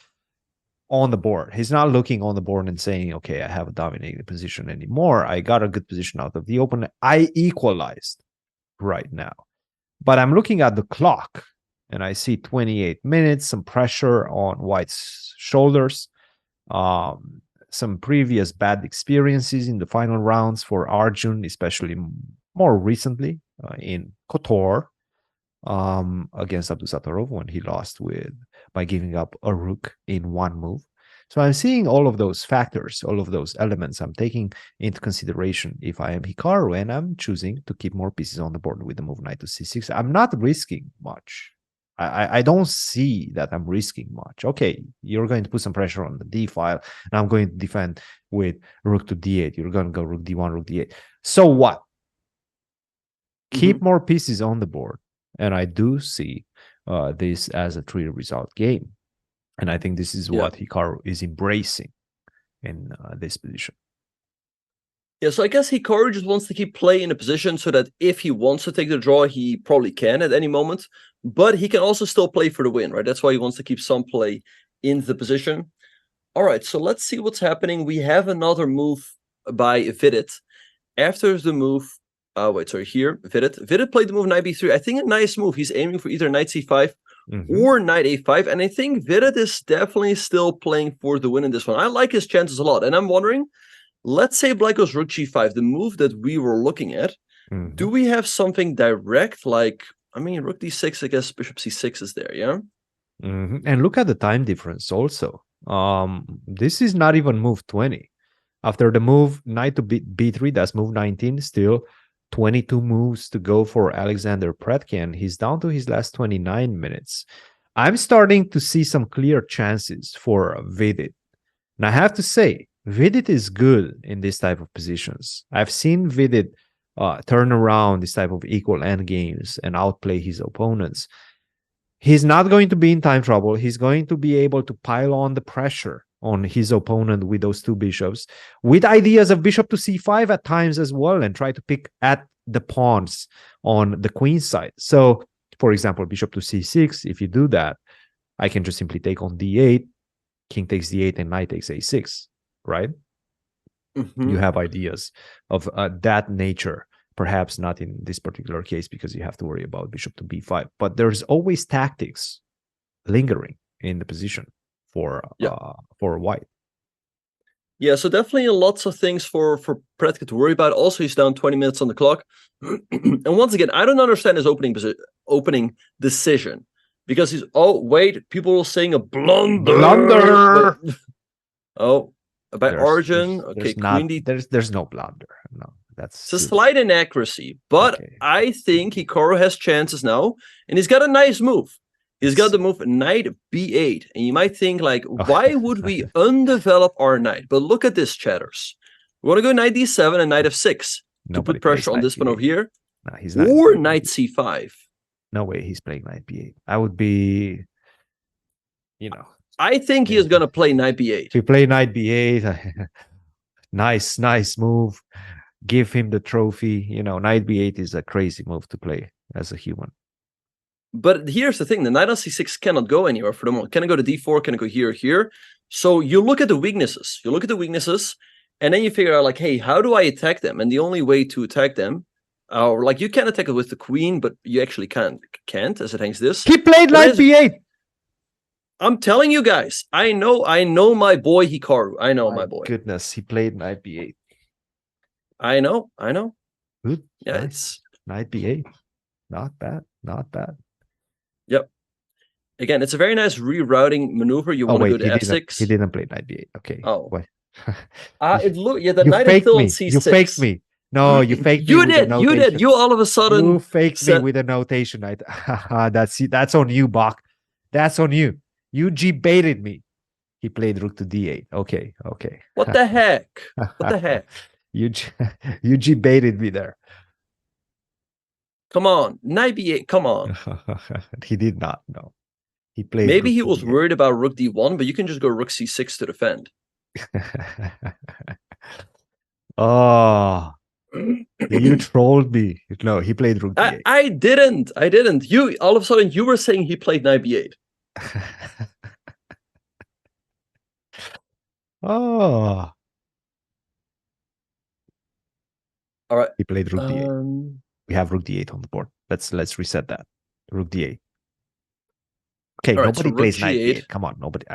Speaker 2: on the board. He's not looking on the board and saying, okay, I have a dominating position anymore. I got a good position out of the open. I equalized right now. But I'm looking at the clock and I see 28 minutes, some pressure on White's shoulders, some previous bad experiences in the final rounds for Arjun, especially more recently in Kotor against Abdusattorov when he lost by giving up a rook in one move. So I'm seeing all of those factors, all of those elements I'm taking into consideration if I am Hikaru, and I'm choosing to keep more pieces on the board with the move knight to c6. I'm not risking much. I don't see that I'm risking much. Okay, you're going to put some pressure on the d file, and I'm going to defend with rook to d8. You're going to go rook d1, rook d8. So what? Keep more pieces on the board. And I do see this as a 3-result game. And I think this is what Hikaru is embracing in this position.
Speaker 1: Yeah, so I guess Hikaru just wants to keep playing in a position so that if he wants to take the draw, he probably can at any moment. But he can also still play for the win, right? That's why he wants to keep some play in the position. All right, so let's see what's happening. We have another move by Vidit. After the move, here, Vidit. Vidit played the move knight b3. I think a nice move. He's aiming for either knight c5 or knight a5. And I think Vidit is definitely still playing for the win in this one. I like his chances a lot. And I'm wondering, let's say Black goes rook g5, the move that we were looking at. Do we have something direct like, I mean, rook d6, I guess bishop c6 is there, yeah?
Speaker 2: And look at the time difference also. This is not even move 20. After the move knight to b3, that's move 19, still 22 moves to go for Alexander Predkin. He's down to his last 29 minutes. I'm starting to see some clear chances for Vidit. And I have to say, Vidit is good in this type of positions. I've seen Vidit turn around this type of equal endgames and outplay his opponents. He's not going to be in time trouble. He's going to be able to pile on the pressure on his opponent with those two bishops, with ideas of bishop to c5 at times as well, and try to pick at the pawns on the queen side. So, for example, bishop to c6, if you do that, I can just simply take on d8, king takes d8, and knight takes a6, right? You have ideas of that nature. Perhaps not in this particular case because you have to worry about bishop to b5, but there's always tactics lingering in the position for White.
Speaker 1: Yeah, so definitely lots of things for Predkin to worry about. Also, he's down 20 minutes on the clock. And once again, I don't understand his opening decision because he's people were saying a blunder. About Arjun. Okay,
Speaker 2: there's no blunder. No.
Speaker 1: It's a slight inaccuracy, but I think Hikaru has chances now, and he's got a nice move. He's got the move knight b8, and you might think, like, why would we undevelop our knight? But look at this, chatters. We want to go knight d7 and knight f6 to put pressure on this one over here, or knight c5.
Speaker 2: No way he's playing knight b8. I would be,
Speaker 1: I think he is going to play knight b8.
Speaker 2: If you play knight b8, nice move. Give him the trophy. Knight b8 is a crazy move to play as a human.
Speaker 1: But here's the thing. The knight on c6 cannot go anywhere for the moment. Can it go to d4? Can it go here or here? So you look at the weaknesses. And then you figure out, like, hey, how do I attack them? And the only way to attack them, you can attack it with the queen, but you actually can't as it hangs this.
Speaker 2: He played knight b8.
Speaker 1: I'm telling you guys. I know my boy Hikaru. I know my boy.
Speaker 2: Goodness, he played knight b8.
Speaker 1: I know.
Speaker 2: Good.
Speaker 1: Yeah,
Speaker 2: nice.
Speaker 1: It's
Speaker 2: knight b8. Not bad.
Speaker 1: Yep. Again, it's a very nice rerouting maneuver. You want to go to f6.
Speaker 2: He didn't play knight b8. Okay.
Speaker 1: Oh.
Speaker 2: What?
Speaker 1: The knight is still on c6.
Speaker 2: You faked me. No, you faked me
Speaker 1: You
Speaker 2: with the
Speaker 1: did. You
Speaker 2: notation.
Speaker 1: did. You all of a sudden
Speaker 2: You faked me
Speaker 1: said,
Speaker 2: with a notation. That's on you, Bach. That's on you. You G baited me. He played rook to d8. Okay, okay.
Speaker 1: "What the heck? What the heck?
Speaker 2: you you G baited me there.
Speaker 1: Come on, knight b8. Come on."
Speaker 2: He did not. No, he played.
Speaker 1: Maybe
Speaker 2: rook
Speaker 1: he
Speaker 2: to
Speaker 1: was
Speaker 2: d8.
Speaker 1: worried about rook d1, but you can just go rook c6 to defend.
Speaker 2: Oh, you trolled me. No, he played rook d8.
Speaker 1: I didn't. I didn't. You all of a sudden you were saying he played knight b8.
Speaker 2: Oh,
Speaker 1: All right.
Speaker 2: he played rook d8. We have rook d8 on the board. Let's reset that. Rook d8. Okay,
Speaker 1: all right,
Speaker 2: nobody
Speaker 1: so
Speaker 2: plays
Speaker 1: rook
Speaker 2: knight
Speaker 1: g8.
Speaker 2: d8. Come on, nobody.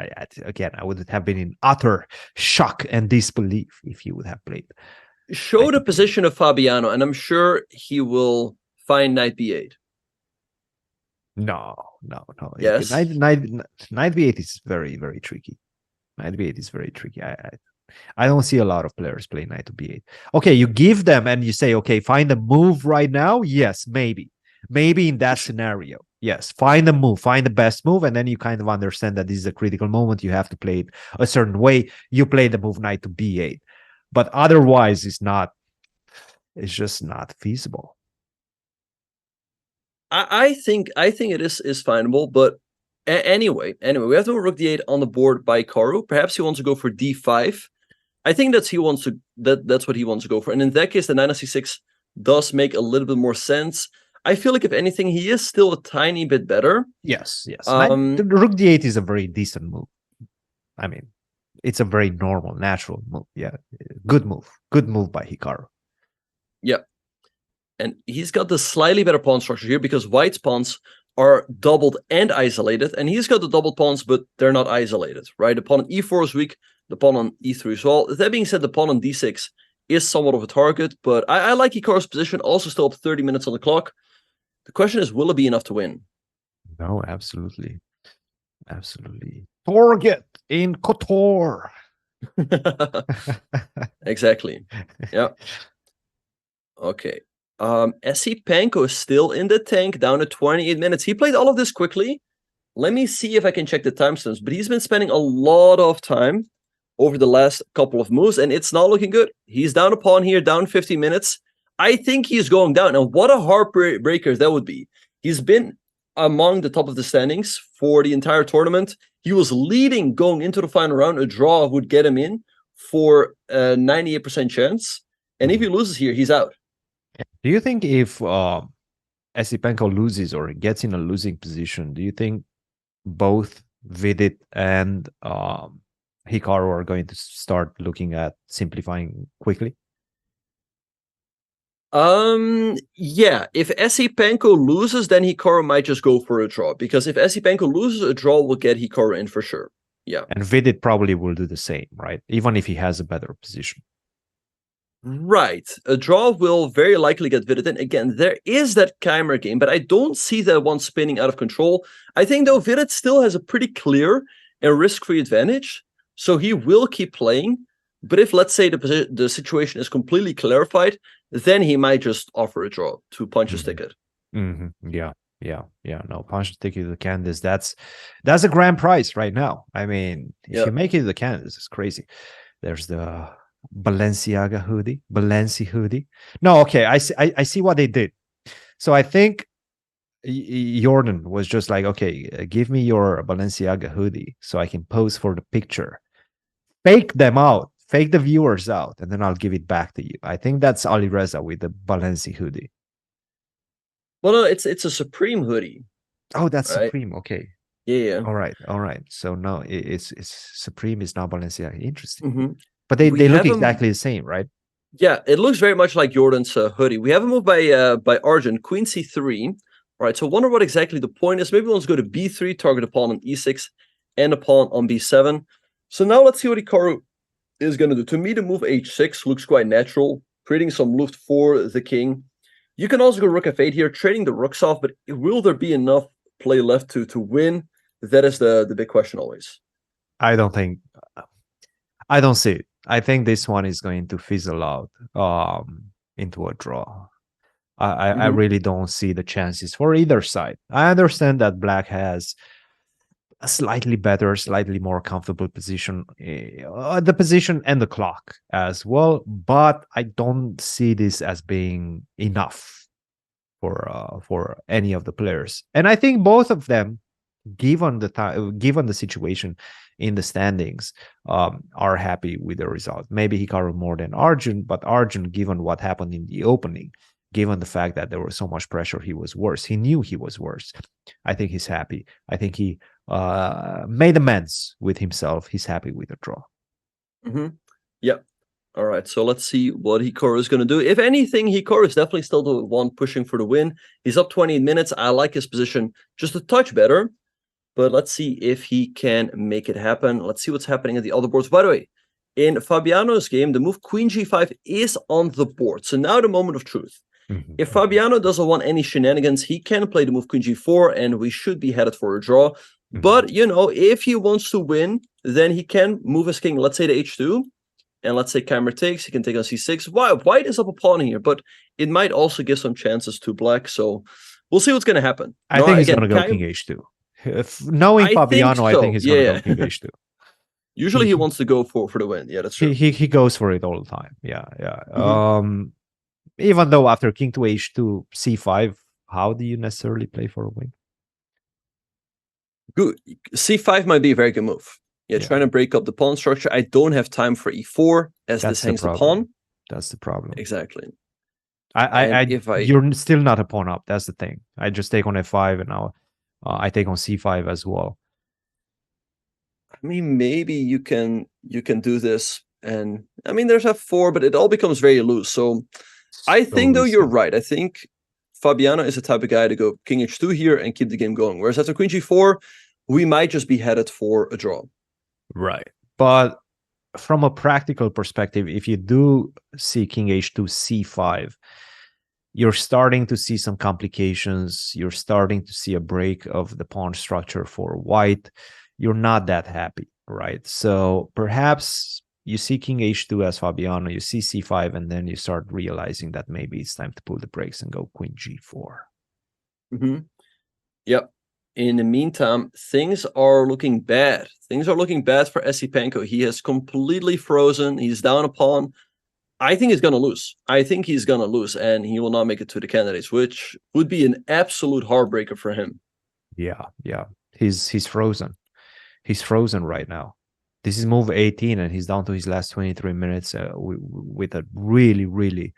Speaker 2: Again, I would have been in utter shock and disbelief if you would have played.
Speaker 1: Show the position of Fabiano, and I'm sure he will find knight b8.
Speaker 2: No.
Speaker 1: Yes.
Speaker 2: Knight b8 is very, very tricky. Knight b8 is very tricky. I don't see a lot of players play knight to b8. Okay, you give them and you say, okay, find a move right now. Yes, maybe in that scenario. Yes, find a move, find the best move, and then you kind of understand that this is a critical moment. You have to play it a certain way. You play the move knight to b8, but otherwise, it's just not feasible.
Speaker 1: I think it is findable, but anyway, we have to rook d8 on the board by Hikaru. Perhaps he wants to go for d5. I think that's what he wants to go for, and in that case, the knight on c6 does make a little bit more sense. I feel like if anything, he is still a tiny bit better.
Speaker 2: Yes. The rook d8 is a very decent move. I mean, it's a very normal, natural move. Yeah, good move by Hikaru.
Speaker 1: Yeah, and he's got the slightly better pawn structure here because white's pawns are doubled and isolated, and he's got the doubled pawns, but they're not isolated, right? The pawn on e4 is weak, the pawn on e3 as well. That being said, the pawn on d6 is somewhat of a target, but I like Hikaru's position, also still up 30 minutes on the clock. The question is, will it be enough to win?
Speaker 2: No, absolutely. Target in Kotor.
Speaker 1: Exactly. Yeah. Okay. Esipenko is still in the tank, down to 28 minutes. He played all of this quickly. Let me see if I can check the timestamps, but he's been spending a lot of time over the last couple of moves, and it's not looking good. He's down a pawn here, down 50 minutes. I think he's going down. And what a heartbreaker that would be. He's been among the top of the standings for the entire tournament. He was leading going into the final round. A draw would get him in for a 98% chance. And if he loses here, he's out.
Speaker 2: Do you think if Esipenko loses or gets in a losing position, do you think both Vidit and Hikaru are going to start looking at simplifying quickly?
Speaker 1: Yeah, if Esipenko loses, then Hikaru might just go for a draw, because if Esipenko loses, a draw will get Hikaru in for sure. Yeah.
Speaker 2: And Vidit probably will do the same, right? Even if he has a better position.
Speaker 1: Right. A draw will very likely get Vidit in. Again, there is that Keymer game, but I don't see that one spinning out of control. I think, though, Vidit still has a pretty clear and risk-free advantage, so he will keep playing. But if, let's say, the situation is completely clarified, then he might just offer a draw to punch his ticket.
Speaker 2: Yeah. No, punch the ticket to the Candice. That's a grand prize right now. I mean, if you make it to the Candice, it's crazy. There's the Balenciaga hoodie, Balenci hoodie. No, okay, I see what they did. So I think Jordan was just like, okay, give me your Balenciaga hoodie so I can pose for the picture. Fake them out. Fake the viewers out, and then I'll give it back to you. I think that's Ali Reza with the Balenci hoodie.
Speaker 1: Well, no, it's a Supreme hoodie.
Speaker 2: Oh, that's right? Supreme. Okay.
Speaker 1: Yeah.
Speaker 2: All right. So no, it's Supreme is now Balenciaga. Interesting. But they look exactly the same, right?
Speaker 1: Yeah, it looks very much like Jordan's hoodie. We have a move by Arjun, Queen C3. All right, so I wonder what exactly the point is. Maybe let's go to B3, target a pawn on E6, and a pawn on B7. So now let's see what Hikaru is going to do. To me, the move H6 looks quite natural, creating some loot for the king. You can also go rook F8 here, trading the rooks off, but will there be enough play left to win? That is the big question always.
Speaker 2: I don't see it. I think this one is going to fizzle out. into a draw. I really don't see the chances for either side. I understand that Black has a slightly better, slightly more comfortable position, the position and the clock as well, but I don't see this as being enough for any of the players. And I think both of them, given the time, given the situation in the standings, are happy with the result. Maybe Hikaru more than Arjun, but Arjun, given what happened in the opening, given the fact that there was so much pressure, he was worse. He knew he was worse. I think he's happy. I think he made amends with himself. He's happy with the draw.
Speaker 1: Yep. All right, so let's see what Hikaru is going to do. If anything, Hikaru is definitely still the one pushing for the win. He's up 28 minutes. I like his position just a touch better, but let's see if he can make it happen. Let's see what's happening at the other boards. By the way, in Fabiano's game, the move Queen G5 is on the board. So now the moment of truth. If Fabiano doesn't want any shenanigans, he can play the move Queen G4, and we should be headed for a draw. But, you know, if he wants to win, then he can move his king, let's say to H2, and let's say Keymer takes, he can take on C6. White is up a pawn here, but it might also give some chances to Black, so we'll see what's going to happen.
Speaker 2: I think he's going to go King H2. Knowing Fabiano, I think he's going to go King H2.
Speaker 1: Usually he wants to go for the win. Yeah, that's true.
Speaker 2: He goes for it all the time. Yeah. Even though after King to H2, C5, how do you necessarily play for a win?
Speaker 1: Good. C5 might be a very good move. Yeah, trying to break up the pawn structure. I don't have time for E4 as this hangs the pawn.
Speaker 2: That's the problem.
Speaker 1: Exactly.
Speaker 2: You're still not a pawn up. That's the thing. I just take on F5 and now I take on C5 as well.
Speaker 1: I mean, maybe you can do this, and I mean, there's F4, but it all becomes very loose. So I think, though, you're right. I think Fabiano is the type of guy to go King H2 here and keep the game going. Whereas after Queen G4, we might just be headed for a draw.
Speaker 2: Right. But from a practical perspective, if you do see King H2, C5, you're starting to see some complications. You're starting to see a break of the pawn structure for White. You're not that happy, right? So perhaps you see King H2 as Fabiano, you see C5, and then you start realizing that maybe it's time to pull the brakes and go Queen G4.
Speaker 1: Yep. In the meantime, things are looking bad. Things are looking bad for Esipenko. He has completely frozen. He's down a pawn. I think he's going to lose. I think he's going to lose, and he will not make it to the candidates, which would be an absolute heartbreaker for him.
Speaker 2: Yeah. He's frozen. He's frozen right now. This is move 18, and he's down to his last 23 minutes with a really, really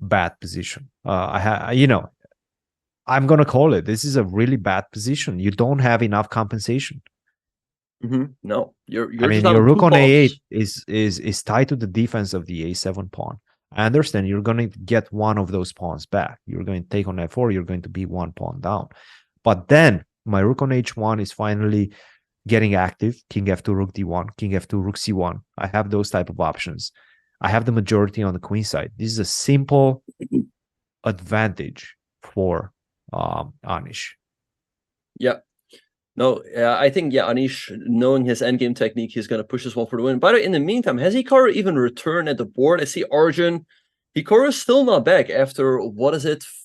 Speaker 2: bad position. I'm going to call it. This is a really bad position. You don't have enough compensation.
Speaker 1: No, you're
Speaker 2: your rook on A8 is tied to the defense of the A7 pawn. I understand you're going to get one of those pawns back. You're going to take on F4. You're going to be one pawn down. But then my rook on H1 is finally getting active. King F2, rook D1, King F2, rook C1. I have those type of options. I have the majority on the queen side. This is a simple advantage for Anish.
Speaker 1: Yeah. No, I think, Anish, knowing his endgame technique, he's going to push this one for the win. By the way, in the meantime, has Hikaru even returned at the board? I see Arjun. Hikaru is still not back after,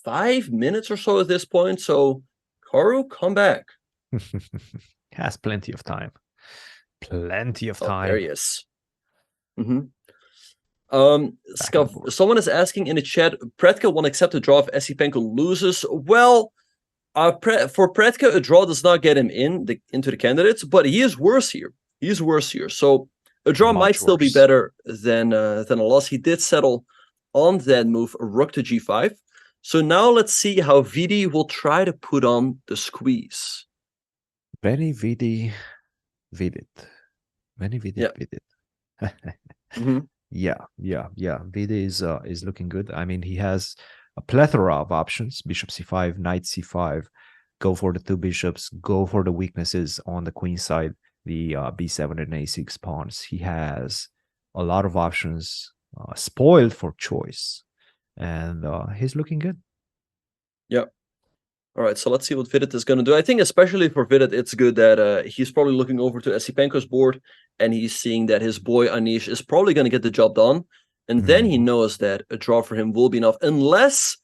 Speaker 1: 5 minutes or so at this point. So, Hikaru, come back.
Speaker 2: Has plenty of time. Plenty of time.
Speaker 1: There he is. Someone is asking in the chat, Pretka won't accept a draw if Esipenko loses. Well, for Pretka, a draw does not get him into the candidates, but he is worse here. So a draw might still be better than a loss. He did settle on that move, rook to G5. So now let's see how Vidi will try to put on the squeeze.
Speaker 2: Very Vidi Vidit. Very Vidi Vidit. Yeah. Vidi is looking good. I mean, he has a plethora of options. Bishop C5, Knight C5. Go for the two bishops. Go for the weaknesses on the queen side, the B7 and A6 pawns. He has a lot of options, spoiled for choice, and he's looking good.
Speaker 1: Yep. All right, so let's see what Vidit is going to do. I think especially for Vidit, it's good that he's probably looking over to Esipenko's board, and he's seeing that his boy Anish is probably going to get the job done. And then he knows that a draw for him will be enough, unless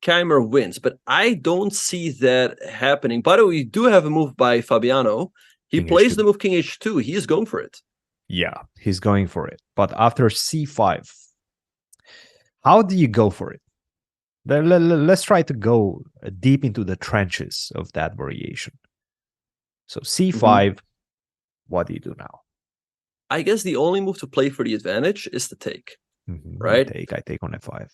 Speaker 1: Keymer wins. But I don't see that happening. By the way, we do have a move by Fabiano. He
Speaker 2: King
Speaker 1: plays
Speaker 2: H2.
Speaker 1: the move King H2. He is going for it.
Speaker 2: Yeah, he's going for it. But after C5, how do you go for it? Let's try to go deep into the trenches of that variation. So C5, what do you do now?
Speaker 1: I guess the only move to play for the advantage is to take, right?
Speaker 2: I take on F5.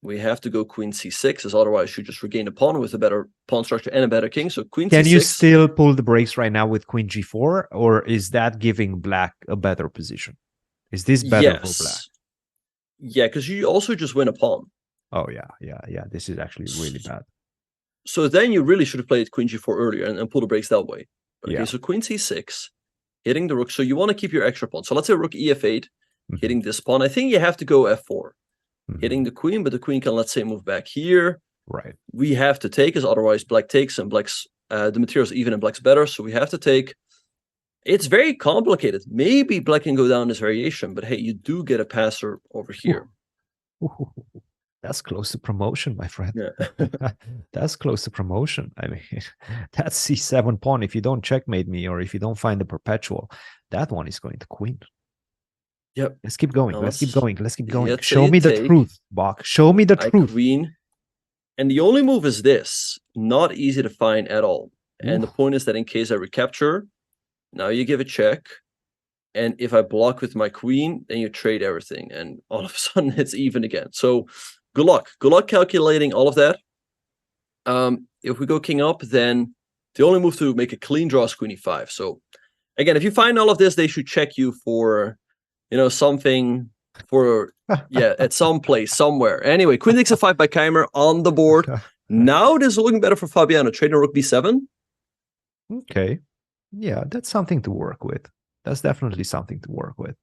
Speaker 1: We have to go Queen C6, as otherwise you just regain a pawn with a better pawn structure and a better king. So Queen
Speaker 2: Can
Speaker 1: C6.
Speaker 2: you still pull the brakes right now with Queen G4, or is that giving black a better position? Is this better for black?
Speaker 1: Yeah, because you also just win a pawn.
Speaker 2: Oh, yeah. This is actually really bad.
Speaker 1: So then you really should have played Queen G4 earlier and pull the brakes that way. But,
Speaker 2: Yeah.
Speaker 1: okay, so Queen C6, hitting the rook. So you want to keep your extra pawn. So let's say rook EF8, hitting this pawn. I think you have to go F4, hitting the queen, but the queen can, let's say, move back here.
Speaker 2: Right.
Speaker 1: We have to take, as otherwise black takes, and black's the material's even and black's better. So we have to take. It's very complicated. Maybe black can go down this variation, but hey, you do get a passer over here.
Speaker 2: Ooh, that's close to promotion, my friend.
Speaker 1: Yeah.
Speaker 2: That's close to promotion. I mean, that's C7 pawn. If you don't checkmate me, or if you don't find the perpetual, that one is going to queen.
Speaker 1: Yep.
Speaker 2: Let's keep going.
Speaker 1: Now
Speaker 2: Let's keep going. Let's keep going.
Speaker 1: let's
Speaker 2: Show
Speaker 1: say
Speaker 2: me the
Speaker 1: take.
Speaker 2: truth, Bach. Show me the truth.
Speaker 1: Queen. And the only move is this. Not easy to find at all. And the point is that in case I recapture, now you give a check. And if I block with my queen, then you trade everything. And all of a sudden it's even again. So good luck. Good luck calculating all of that. If we go king up, then the only move to make a clean draw is queen e5. So again, if you find all of this, they should check you for, something for, at some place, somewhere. Anyway, queen takes a5 by Keymer on the board. Now it is looking better for Fabiano. Trading rook b7.
Speaker 2: Okay. Yeah, that's something to work with. That's definitely something to work with.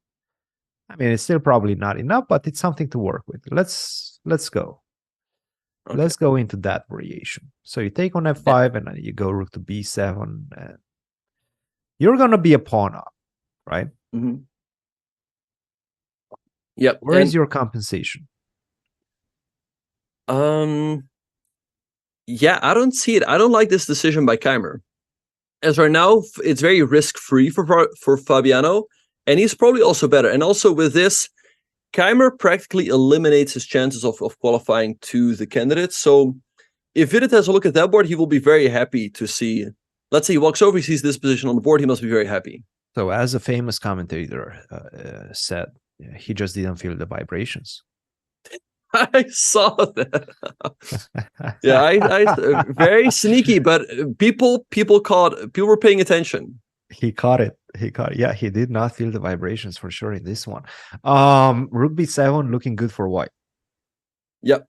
Speaker 2: I mean, it's still probably not enough, but it's something to work with. Let's go. Okay. Let's go into that variation. So you take on f5, and then you go rook to b7, and you're gonna be a pawn up, right?
Speaker 1: Yep.
Speaker 2: Where is your compensation?
Speaker 1: Yeah, I don't see it. I don't like this decision by Keymer. As right now, it's very risk-free for Fabiano, and he's probably also better. And also with this, Keymer practically eliminates his chances of qualifying to the candidates. So if Vidit has a look at that board, he will be very happy to see. Let's say he walks over, he sees this position on the board, he must be very happy.
Speaker 2: So as a famous commentator said, he just didn't feel the vibrations.
Speaker 1: I saw that. Yeah, I very sneaky, but people were paying attention.
Speaker 2: He caught it. Yeah, he did not feel the vibrations for sure in this one. Rook b7 looking good for white.
Speaker 1: Yep.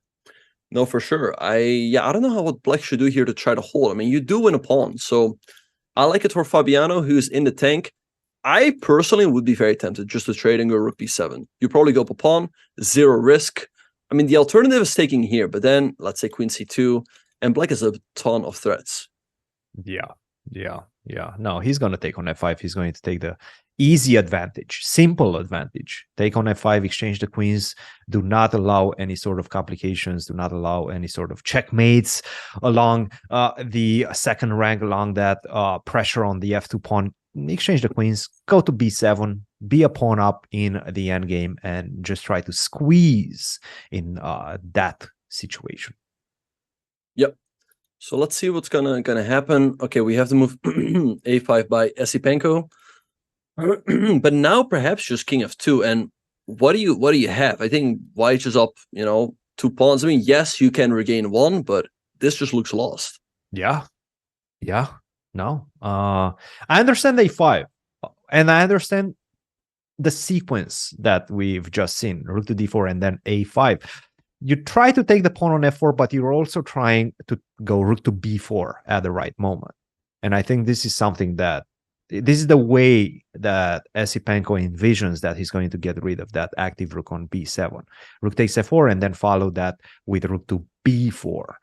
Speaker 1: No, for sure. I don't know what black should do here to try to hold. I mean, you do win a pawn, so I like it for Fabiano, who's in the tank. I personally would be very tempted just to trade and go rook b7. You probably go up a pawn, zero risk. I mean, the alternative is taking here, but then let's say queen c2, and black has a ton of threats.
Speaker 2: Yeah. No, he's going to take on f5. He's going to take the easy advantage, simple advantage. Take on f5, exchange the queens. Do not allow any sort of complications. Do not allow any sort of checkmates along the second rank, along that pressure on the f2 pawn. Exchange the queens, go to b7, be a pawn up in the endgame, and just try to squeeze in that situation.
Speaker 1: Yep. So let's see what's gonna happen. Okay, we have to move a5 by Esipenko, but now perhaps just king f2. And what do you have? I think white is up, 2 pawns. I mean, yes, you can regain 1, but this just looks lost.
Speaker 2: Yeah. No, I understand a5, and I understand the sequence that we've just seen: rook to d4 and then a5. You try to take the pawn on f4, but you're also trying to go rook to b4 at the right moment. And I think this is something that this is the way that Esipenko envisions that he's going to get rid of that active rook on b7. Rook takes f4 and then follow that with rook to b4.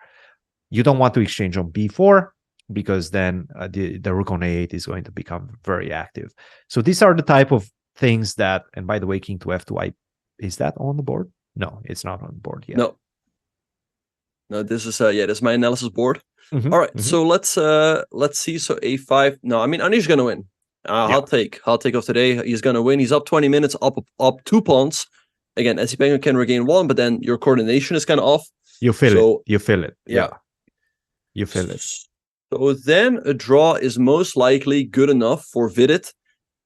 Speaker 2: You don't want to exchange on b4 because then the rook on a8 is going to become very active. So these are the type of things that, and by the way, king to f2, I Is that on the board? No, it's not on the board yet.
Speaker 1: No, this is this is my analysis board.
Speaker 2: Mhm,
Speaker 1: All right,
Speaker 2: mhm.
Speaker 1: so let's see. So a5. No, I mean Anish gonna win. Hot take of today. He's gonna win. He's up 20 minutes, up 2 pawns. Again, Esipenko can regain 1, but then your coordination is kind of off.
Speaker 2: You feel it. You feel it.
Speaker 1: Yeah.
Speaker 2: You feel it.
Speaker 1: So then a draw is most likely good enough for Vidit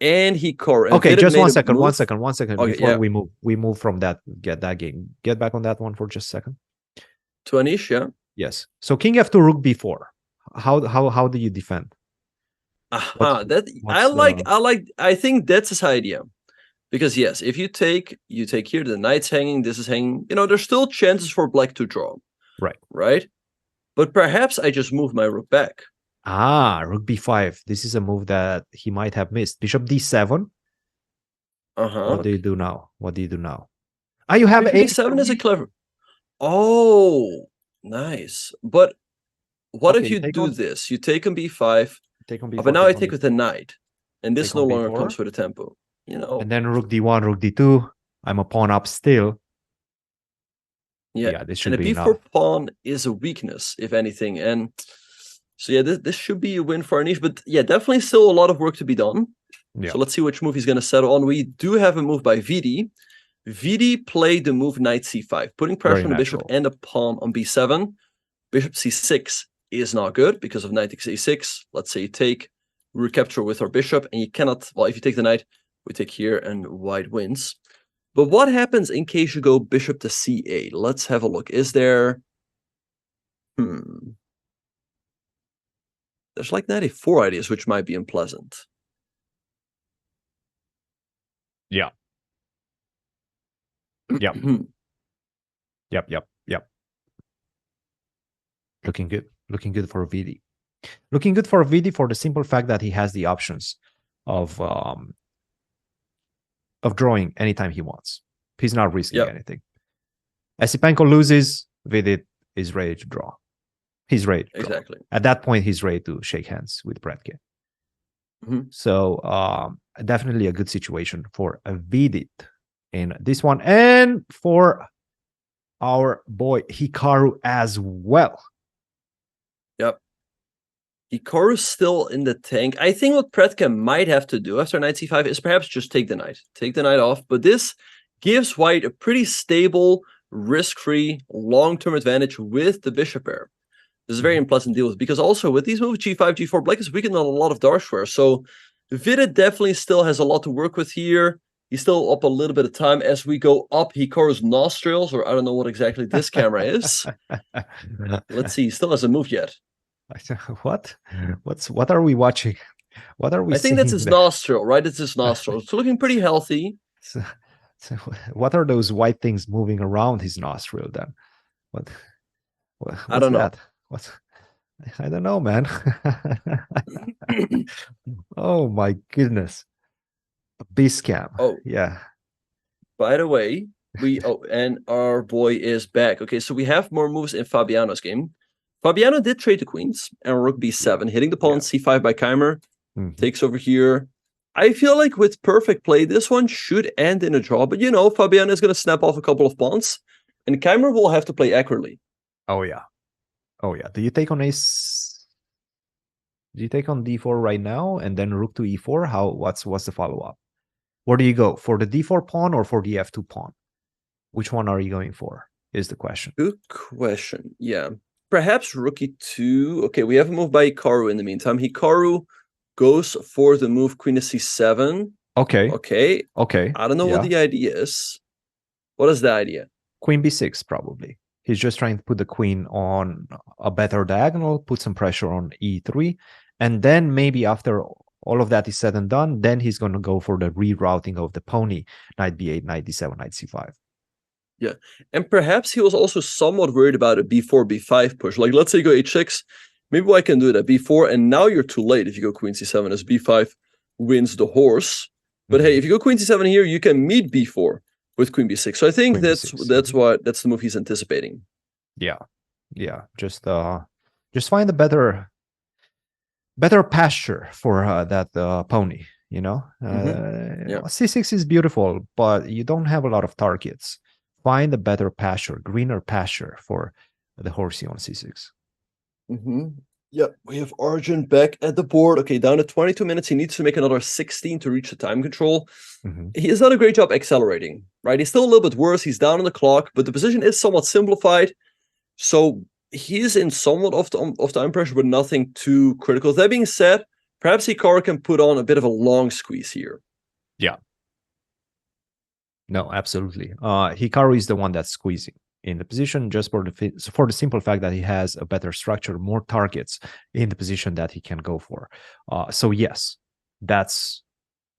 Speaker 1: and Hikaru. And
Speaker 2: Okay,
Speaker 1: Vidit
Speaker 2: just
Speaker 1: made
Speaker 2: one
Speaker 1: a
Speaker 2: second.
Speaker 1: move.
Speaker 2: Okay, before we move from that. Get that game. Get back on that one for just a second.
Speaker 1: To Anish, yeah.
Speaker 2: Yes. So King F2 Rook B4. How do you defend?
Speaker 1: I think that's his idea. Because yes, if you take here, the knight's hanging, this is hanging, there's still chances for black to draw. Right? But perhaps I just move my rook back.
Speaker 2: Rook b5. This is a move that he might have missed. Bishop d7. What do you do now? You have
Speaker 1: a7 is a clever. Oh, nice. But what if you do this? You take on b5.
Speaker 2: Take on b4.
Speaker 1: But now I take with the knight. And this no longer comes with a tempo.
Speaker 2: And then rook d1, rook d2. I'm a pawn up still.
Speaker 1: Yeah,
Speaker 2: this should be
Speaker 1: enough. And a b4 pawn is a weakness, if anything. And so yeah, this should be a win for Anish. But yeah, definitely still a lot of work to be done. Yeah. So let's see which move he's going to settle on. We do have a move by VD. VD played the move knight c5, putting pressure on the bishop and the pawn on b7. Bishop c6 is not good because of knight takes a6. Let's say you take, recapture with our bishop, and you cannot, well, if you take the knight, we take here and white wins. But what happens in case you go bishop to c8? Let's have a look. Is there... There's like 94 ideas, which might be unpleasant.
Speaker 2: Yeah. Yep. Yep. Looking good. Looking good for VD. Looking good for VD for the simple fact that he has the options of drawing anytime he wants. He's not risking anything. Esipenko loses, VD is ready to draw. He's ready to draw.
Speaker 1: Exactly.
Speaker 2: At that point, he's ready to shake hands with Bredke. So definitely a good situation for a Vidit in this one, and for our boy Hikaru as well.
Speaker 1: Yep. Hikaru's still in the tank. I think what Bredke might have to do after knight c5 is perhaps just take the knight off. But this gives white a pretty stable, risk-free, long-term advantage with the bishop pair. This is a very unpleasant deal with, because also with these moves, g5, g4, black is weakened on a lot of dark square. So Vidit definitely still has a lot to work with here. He's still up a little bit of time as we go up Hikaru's nostrils, or I don't know what exactly this camera is. Let's see, he still hasn't moved yet.
Speaker 2: What are we watching? What are we
Speaker 1: I think that's his nostril, right? It's his nostril. It's looking pretty healthy.
Speaker 2: So what are those white things moving around his nostril then? What's
Speaker 1: I don't know.
Speaker 2: I don't know, man. Oh my goodness. A B-scam.
Speaker 1: Oh
Speaker 2: yeah.
Speaker 1: By the way, and our boy is back. Okay, so we have more moves in Fabiano's game. Fabiano did trade the queens and rook b7, hitting the pawn c5 by Keymer. Takes over here. I feel like with perfect play, this one should end in a draw. But Fabiano is going to snap off a couple of pawns, and Keymer will have to play accurately.
Speaker 2: Oh yeah. Do you take on ace? Do you take on d4 right now and then rook to e4? What's the follow-up? Where do you go? For the d4 pawn or for the f2 pawn? Which one are you going for? Is the question.
Speaker 1: Good question. Yeah. Perhaps rook e2. Okay, we have a move by Hikaru in the meantime. Hikaru goes for the move queen to c7.
Speaker 2: Okay.
Speaker 1: I don't know what the idea is. What is the idea?
Speaker 2: Queen b6, probably. He's just trying to put the queen on a better diagonal, put some pressure on e3, and then maybe after all of that is said and done, then he's going to go for the rerouting of the pony, knight b8, knight d7, knight c5.
Speaker 1: Yeah, and perhaps he was also somewhat worried about a b4, b5 push. Like, let's say you go h6, maybe I can do it at b4, and now you're too late if you go queen c7, as b5 wins the horse. But hey, if you go queen c7 here, you can meet b4 with queen b6. So I think that's the move he's anticipating.
Speaker 2: Yeah. Just find a better pasture for that pony. You know,
Speaker 1: Yeah.
Speaker 2: c6 is beautiful, but you don't have a lot of targets. Find a better pasture, greener pasture for the horsey on c6.
Speaker 1: Yeah, we have Arjun back at the board. Okay, down to 22 minutes. He needs to make another 16 to reach the time control. He has done a great job accelerating, right? He's still a little bit worse. He's down on the clock, but the position is somewhat simplified. So he is in somewhat of time pressure, but nothing too critical. That being said, perhaps Hikaru can put on a bit of a long squeeze here.
Speaker 2: Yeah. No, absolutely. Hikaru is the one that's squeezing in the position just for the simple fact that he has a better structure, more targets in the position that he can go for. So yes, that's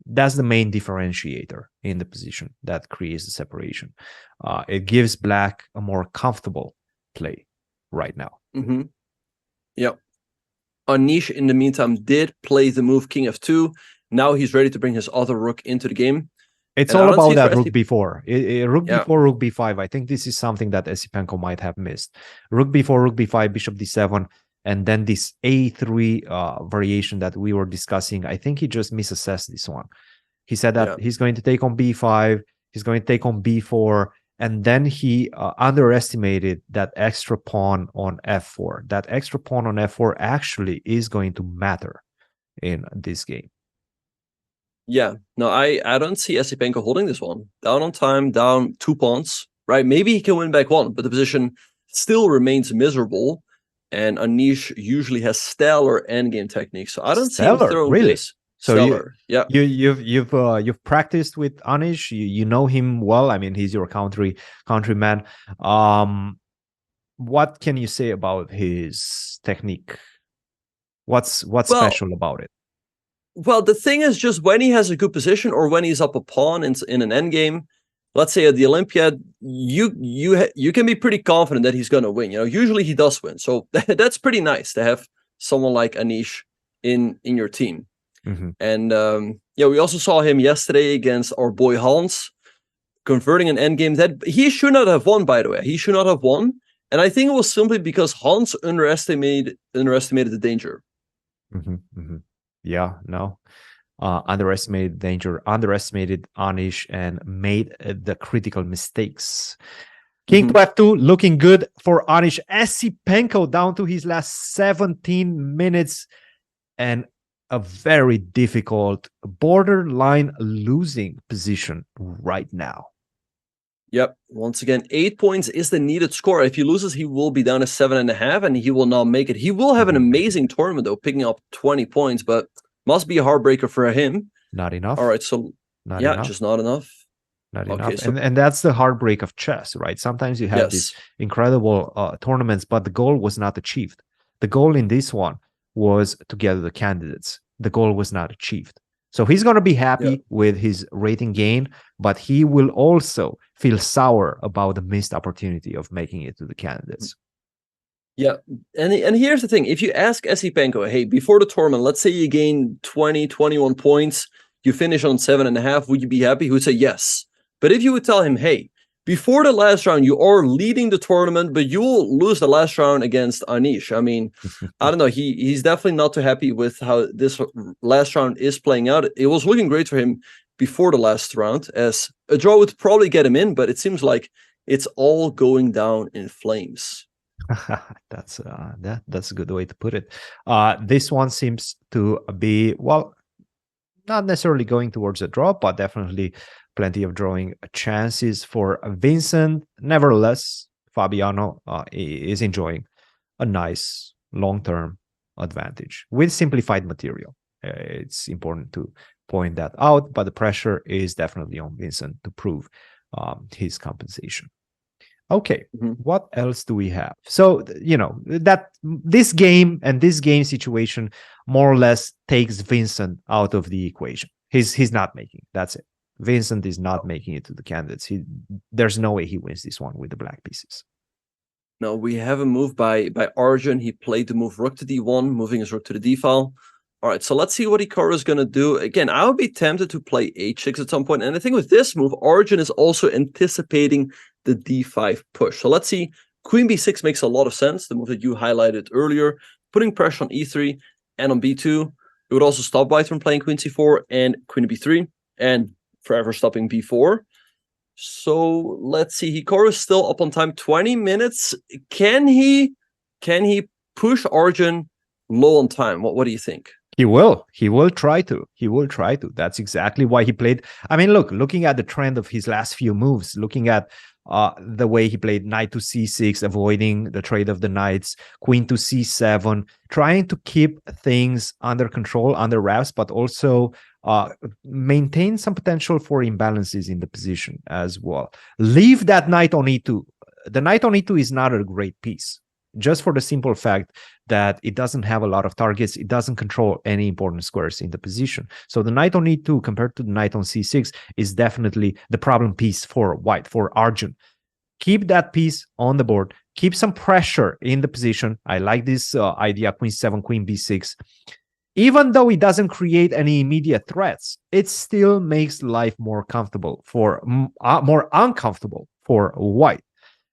Speaker 2: the main differentiator in the position that creates the separation. It gives black a more comfortable play right now.
Speaker 1: Yeah. Anish, in the meantime, did play the move King f2. Now he's ready to bring his other rook into the game.
Speaker 2: It's all about that rook b4. Rook b4, rook b5. I think this is something that Esipenko might have missed. Rook b4, rook b5, bishop d7, and then this a3 variation that we were discussing. I think he just misassessed this one. He said that he's going to take on b5, he's going to take on b4, and then he underestimated that extra pawn on f4. That extra pawn on f4 actually is going to matter in this game.
Speaker 1: Yeah, no, I don't see Esipenko holding this one. Down on time, down 2 pawns, right? Maybe he can win back 1, but the position still remains miserable. And Anish usually has stellar endgame techniques, so I don't see him throwing this.
Speaker 2: So you've practiced with Anish. You know him well. I mean, he's your countryman. What can you say about his technique? What's special about it?
Speaker 1: Well, the thing is just when he has a good position or when he's up a pawn in an endgame, let's say at the Olympiad, you can be pretty confident that he's going to win. You know, usually he does win. So that's pretty nice to have someone like Anish in your team. And we also saw him yesterday against our boy Hans, converting an endgame that he should not have won, by the way. He should not have won. And I think it was simply because Hans underestimated the danger.
Speaker 2: Yeah, no. Underestimated danger, underestimated Anish, and made the critical mistakes. King to f2, looking good for Anish. Esipenko down to his last 17 minutes, and a very difficult, borderline losing position right now.
Speaker 1: Yep. Once again, 8 points is the needed score. If he loses, he will be down to 7.5, and he will not make it. He will have an amazing tournament, though, picking up 20 points, but must be a heartbreaker for him.
Speaker 2: Not enough.
Speaker 1: All right, so
Speaker 2: enough.
Speaker 1: Just not enough.
Speaker 2: Not enough. So, and that's the heartbreak of chess, right? Sometimes you have these incredible tournaments, but the goal was not achieved. The goal in this one was to gather the candidates. The goal was not achieved. So he's going to be happy with his rating gain, but he will also feel sour about the missed opportunity of making it to the candidates.
Speaker 1: Yeah, and here's the thing. If you ask Esipenko, hey, before the tournament, let's say you gain 20, 21 points, you finish on 7.5, would you be happy? He would say yes. But if you would tell him, hey, before the last round, you are leading the tournament, but you will lose the last round against Anish. I mean, I don't know. He's definitely not too happy with how this last round is playing out. It was looking great for him before the last round, as a draw would probably get him in, but it seems like it's all going down in flames.
Speaker 2: That's a good way to put it. This one seems to be, well, not necessarily going towards a draw, but definitely plenty of drawing chances for Vincent. Nevertheless, Fabiano is enjoying a nice long-term advantage with simplified material. It's important to point that out, but the pressure is definitely on Vincent to prove his compensation. Okay, what else do we have? So, you know, that this game and this game situation more or less takes Vincent out of the equation. He's not making. That's it. Vincent is not making it to the candidates. There's no way he wins this one with the black pieces.
Speaker 1: No, we have a move by Arjun. He played the move rook to d1, moving his rook to the d file. All right, so let's see what Hikaru is going to do. Again, I would be tempted to play h6 at some point. And the thing with this move, Arjun is also anticipating the d5 push. So let's see. Queen b6 makes a lot of sense, the move that you highlighted earlier, putting pressure on e3 and on b2. It would also stop white from playing queen c4 and queen b3, and forever stopping b4. So let's see. Hikaru is still up on time. 20 minutes. Can he push Arjun low on time? What do you think?
Speaker 2: He will. He will try to. He will try to. That's exactly why he played. I mean, looking at the trend of his last few moves, looking at the way he played knight to c6, avoiding the trade of the knights, queen to c7, trying to keep things under control, under wraps, but also maintain some potential for imbalances in the position as well. Leave that knight on e2. The knight on e2 is not a great piece, just for the simple fact that it doesn't have a lot of targets. It doesn't control any important squares in the position. So the knight on e2 compared to the knight on c6 is definitely the problem piece for white, for Arjun. Keep that piece on the board. Keep some pressure in the position. I like this idea, queen 7, queen b6. Even though it doesn't create any immediate threats, it still makes life more comfortable for more uncomfortable for white.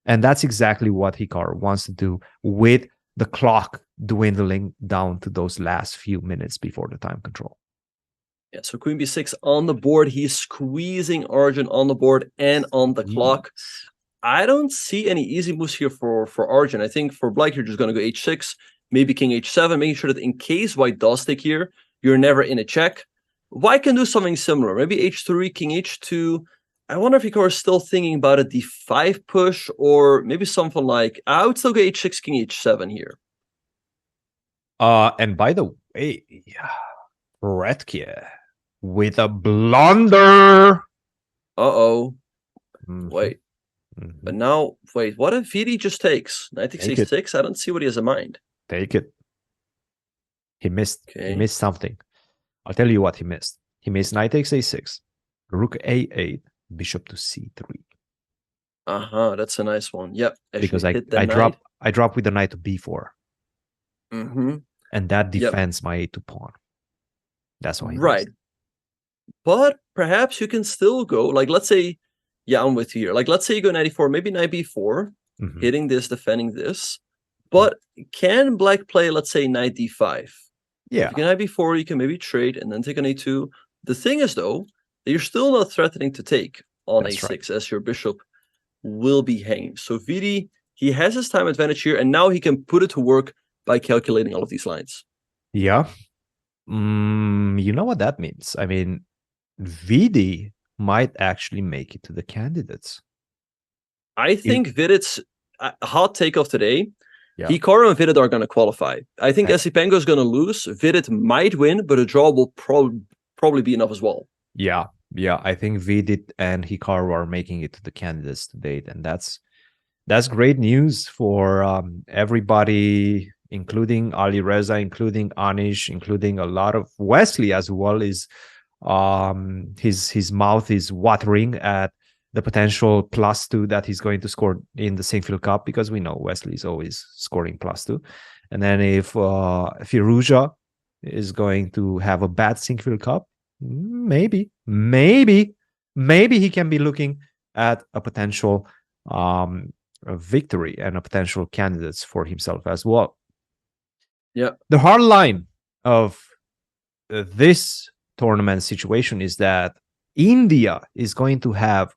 Speaker 2: And that's exactly what Hikaru wants to do with the clock dwindling down to those last few minutes before the time control.
Speaker 1: Yeah, so queen b6 on the board. He's squeezing Arjun on the board and on the clock. I don't see any easy moves here for Arjun. I think for black, you're just going to go h6, maybe king h7, making sure that in case white does take here, you're never in a check. White can do something similar. Maybe h3, king h2. I wonder if Hikaru is still thinking about a d5 push, or maybe something like, I would still go h6, king h7 here.
Speaker 2: And by the way, Redke with a blunder.
Speaker 1: Uh-oh. Wait. But now, wait, what if VD just takes? Knight takes h6? I don't see what he has in mind.
Speaker 2: Take it. He missed. Okay. He missed something. I'll tell you what he missed. He missed knight takes a6, rook a8, bishop to c3.
Speaker 1: That's a nice one. Yep.
Speaker 2: Because I drop with the knight to b4. And that defends my a2 pawn. That's why.
Speaker 1: Right. But perhaps you can still go, like, let's say, yeah, I'm with you here. Like, let's say you go knight e4, maybe knight b4, hitting this, defending this. But can black play, let's say, knight d5?
Speaker 2: Yeah.
Speaker 1: If you can knight b4, you can maybe trade and then take an a2. The thing is, though, that you're still not threatening to take on a6, as your bishop will be hanging. So VD, he has his time advantage here, and now he can put it to work by calculating all of these lines.
Speaker 2: Yeah. You know what that means? I mean, VD might actually make it to the candidates.
Speaker 1: I think Vidit's hot take of today, Hikaru and Vidit are going to qualify. I think Esipenko is going to lose. Vidit might win, but a draw will probably be enough as well.
Speaker 2: Yeah. I think Vidit and Hikaru are making it to the candidates to date, and that's great news for everybody, including Ali Reza, including Anish, including a lot of Wesley as well. Is his mouth is watering at the potential +2 that he's going to score in the Sinquefield Cup, because we know Wesley is always scoring +2. And then if Firuza is going to have a bad Sinquefield Cup, maybe he can be looking at a potential a victory and a potential candidates for himself as well.
Speaker 1: Yeah.
Speaker 2: The hard line of this tournament situation is that India is going to have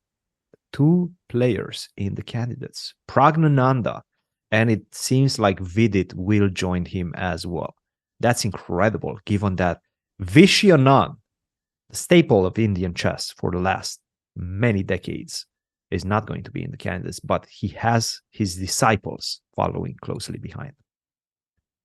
Speaker 2: 2 players in the candidates, Pragnananda, and it seems like Vidit will join him as well. That's incredible, given that Vishyanand, the staple of Indian chess for the last many decades, is not going to be in the candidates, but he has his disciples following closely behind.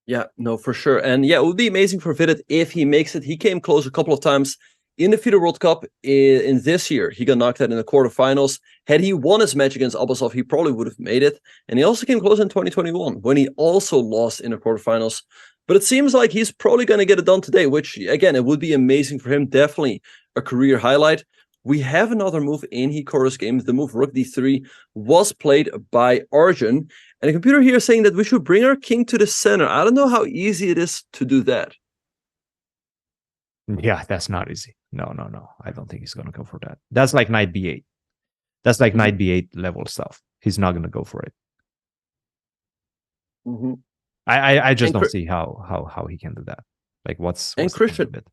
Speaker 1: Yeah, no, for sure. And yeah, it would be amazing for Vidit if he makes it. He came close a couple of times in the FIDE World Cup in this year. He got knocked out in the quarterfinals. Had he won his match against Abasov, he probably would have made it. And he also came close in 2021 when he also lost in the quarterfinals. But it seems like he's probably going to get it done today, which, again, it would be amazing for him. Definitely a career highlight. We have another move in Hikaru's game. The move rook d3 was played by Arjun. And the computer here is saying that we should bring our king to the center. I don't know how easy it is to do that.
Speaker 2: Yeah, that's not easy. No. I don't think he's going to go for that. That's like knight b8. That's like knight b8 level stuff. He's not going to go for it. I just don't see how he can do that. Like what's
Speaker 1: And
Speaker 2: the point
Speaker 1: Christian,
Speaker 2: of it?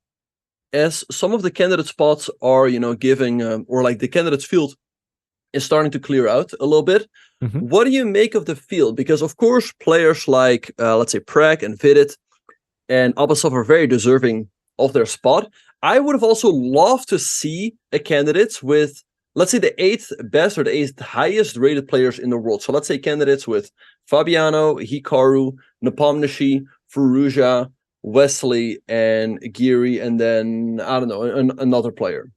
Speaker 1: as some of the candidate spots are, giving, or like the candidates field is starting to clear out a little bit.
Speaker 2: Mhm.
Speaker 1: What do you make of the field? Because of course, players like, let's say, Prag and Vidit and Abasov are very deserving of their spot. I would have also loved to see a candidate with, let's say, the 8th best or the 8th highest rated players in the world. So let's say candidates with Fabiano, Hikaru, Nepomniachtchi, Furuja, Wesley, and Giri, and then, I don't know, another player.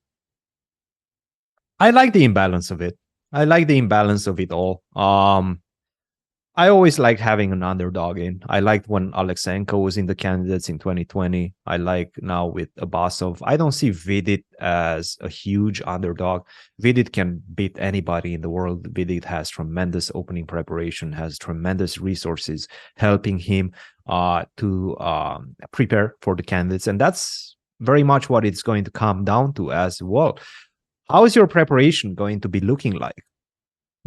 Speaker 2: I like the imbalance of it. I like the imbalance of it all. I always liked having an underdog in. I liked when Alexenko was in the candidates in 2020. I like now with Abasov. I don't see Vidit as a huge underdog. Vidit can beat anybody in the world. Vidit has tremendous opening preparation, has tremendous resources helping him to prepare for the candidates. And that's very much what it's going to come down to as well. How is your preparation going to be looking like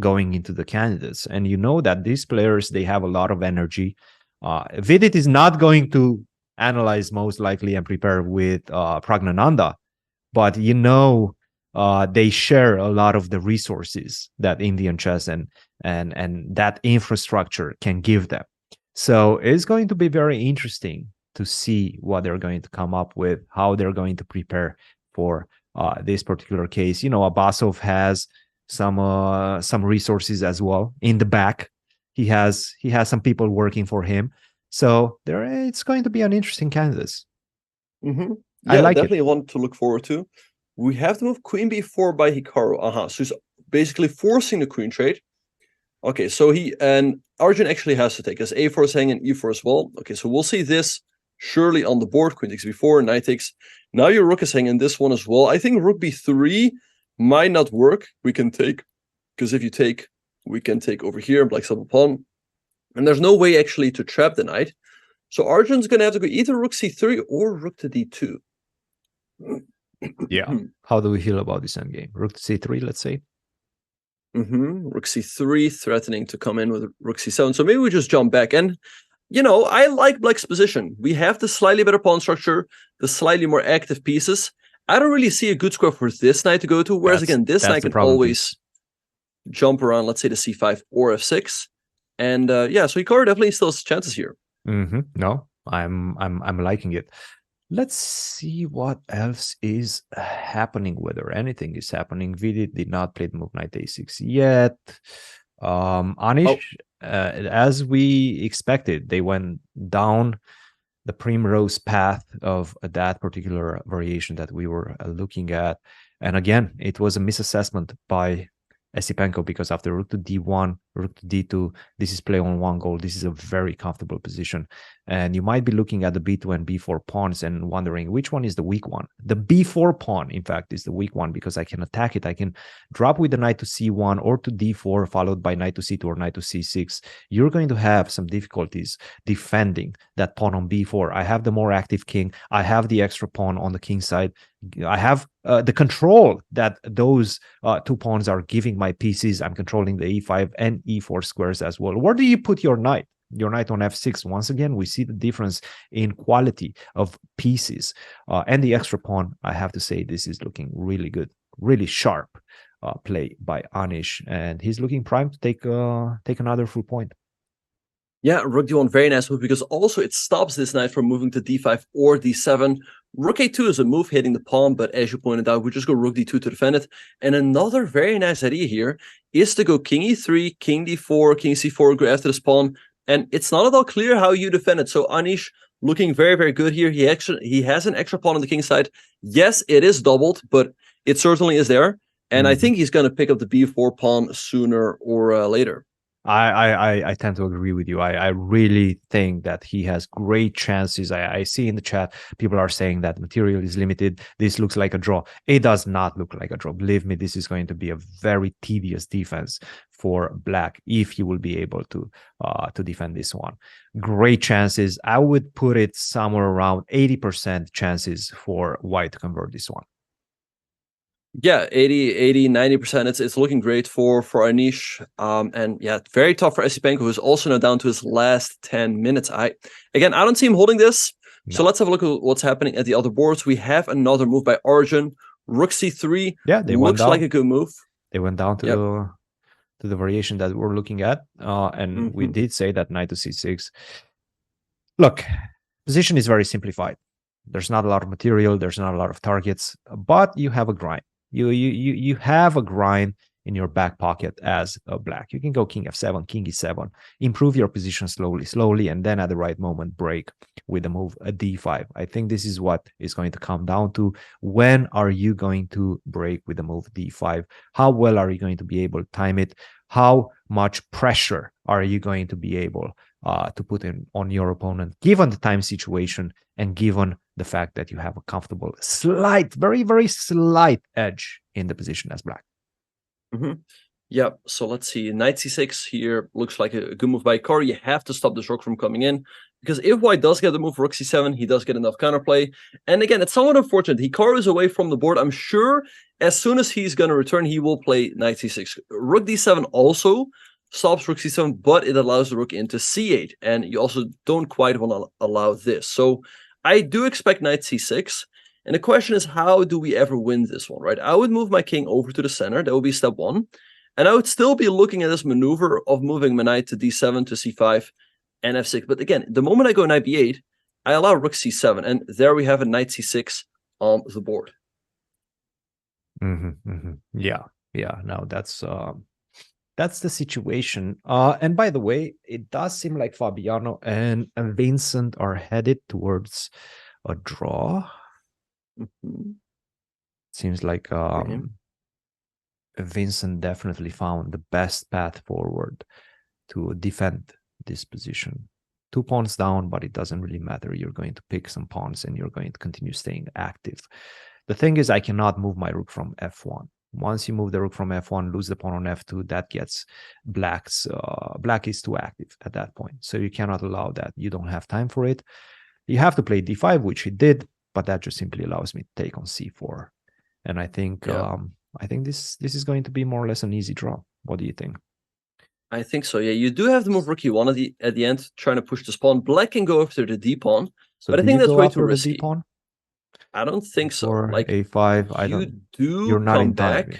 Speaker 2: going into the candidates? And you know that these players, they have a lot of energy. Vidit is not going to analyze most likely and prepare with Pragnananda, but they share a lot of the resources that Indian chess and that infrastructure can give them. So it's going to be very interesting to see what they're going to come up with, how they're going to prepare for this particular case. Abasov has some resources as well in the back. He has some people working for him. So it's going to be an interesting canvas.
Speaker 1: Mm-hmm.
Speaker 2: I
Speaker 1: Yeah,
Speaker 2: like
Speaker 1: definitely
Speaker 2: it.
Speaker 1: one to look forward to. We have to move queen b4 by Hikaru. So he's basically forcing the queen trade. Okay, so Arjun actually has to take as a4 is hanging, e4 as well. Okay, so we'll see this surely on the board. Queen takes b4, knight takes. Now your rook is hanging this one as well. I think rook b3 might not work. We can take, because if you take, we can take over here, black double pawn. And there's no way actually to trap the knight. So Arjun's going to have to go either rook c3 or rook to d2.
Speaker 2: Yeah. How do we feel about this endgame? Rook to c3, let's say.
Speaker 1: Rook c3 threatening to come in with rook c7. So maybe we just jump back. And, I like black's position. We have the slightly better pawn structure, the slightly more active pieces. I don't really see a good square for this knight to go to. Whereas again, this knight can always jump around, let's say the c5 or f6. And so Hikaru definitely still has chances here.
Speaker 2: No, I'm liking it. Let's see what else is happening, whether anything is happening. Vidit did not play the move knight a6 yet. Anish, as we expected, they went down the primrose path of that particular variation that we were looking at. And again, it was a misassessment by Esipenko, because after rook to d1, rook to d2, this is play on one goal. This is a very comfortable position. And you might be looking at the b2 and b4 pawns and wondering which one is the weak one. The b4 pawn, in fact, is the weak one because I can attack it. I can drop with the knight to c1 or to d4, followed by knight to c2 or knight to c6. You're going to have some difficulties defending that pawn on b4. I have the more active king. I have the extra pawn on the king side. I have the control that those two pawns are giving my pieces. I'm controlling the e5 and e4 squares as well. Where do you put your knight? Your knight on f6. Once again, we see the difference in quality of pieces. And the extra pawn, I have to say, this is looking really good, really sharp play by Anish. And he's looking primed to take another full point.
Speaker 1: Yeah, rook d1, very nice move, because also it stops this knight from moving to d5 or d7. Rook a2 is a move hitting the pawn, but as you pointed out, we just go rook d2 to defend it. And another very nice idea here is to go king e3, king d4, king c4, go after this pawn. And it's not at all clear how you defend it. So Anish looking very, very good here. He has an extra pawn on the king side. Yes, it is doubled, but it certainly is there. And I think he's going to pick up the b4 pawn sooner or later.
Speaker 2: I tend to agree with you. I really think that he has great chances. I see in the chat people are saying that material is limited. This looks like a draw. It does not look like a draw. Believe me, this is going to be a very tedious defense for black if he will be able to defend this one. Great chances. I would put it somewhere around 80% chances for white to convert this one.
Speaker 1: Yeah, 80, 90%. It's looking great for Anish. And yeah, very tough for Esipenko, who's also now down to his last 10 minutes. I don't see him holding this. So let's have a look at what's happening at the other boards. We have another move by Arjun. Rook c3.
Speaker 2: Yeah, they
Speaker 1: looks like a good move.
Speaker 2: They went down to the variation that we're looking at. And we did say that knight to c6. Look, position is very simplified. There's not a lot of material. There's not a lot of targets, but you have a grind. You have a grind in your back pocket as a black. You can go king f7, king e7, improve your position slowly, and then at the right moment break with the move a d5. I think this is what is going to come down to. When are you going to break with the move d5? How well are you going to be able to time it? How much pressure are you going to be able to put in on your opponent, given the time situation and given the fact that you have a comfortable, slight, very, very slight edge in the position as black.
Speaker 1: Yeah, so let's see. Knight c6 here looks like a good move by Hikaru. You have to stop this rook from coming in, because if white does get the move rook c7, he does get enough counterplay. And again, it's somewhat unfortunate. Hikaru is away from the board. I'm sure as soon as he's going to return, he will play knight c6. Rook d7 also stops rook c7, but it allows the rook into c8. And you also don't quite want to allow this. So I do expect knight c6. And the question is, how do we ever win this one, right? I would move my king over to the center. That would be step one. And I would still be looking at this maneuver of moving my knight to d7, to c5, and f6. But again, the moment I go knight b8, I allow rook c7. And there we have a knight c6 on the board.
Speaker 2: Yeah. No, that's the situation. And by the way, it does seem like Fabiano and Vincent are headed towards a draw. Seems like Vincent definitely found the best path forward to defend this position. 2 pawns down, but it doesn't really matter. You're going to pick some pawns and you're going to continue staying active. The thing is, I cannot move my rook from f1. Once you move the rook from f1, lose the pawn on f2, that gets black's black is too active at that point. So you cannot allow that. You don't have time for it. You have to play d5, which he did, but that just simply allows me to take on c4. And I think this is going to be more or less an easy draw. What do you think?
Speaker 1: I think so. Yeah, you do have to move rook e1 at the end, trying to push this pawn. Black can go after the d pawn,
Speaker 2: so
Speaker 1: but I think that's way too risky.
Speaker 2: D pawn?
Speaker 1: I don't think so.
Speaker 2: Or
Speaker 1: like
Speaker 2: a5,
Speaker 1: you're not in back. Time.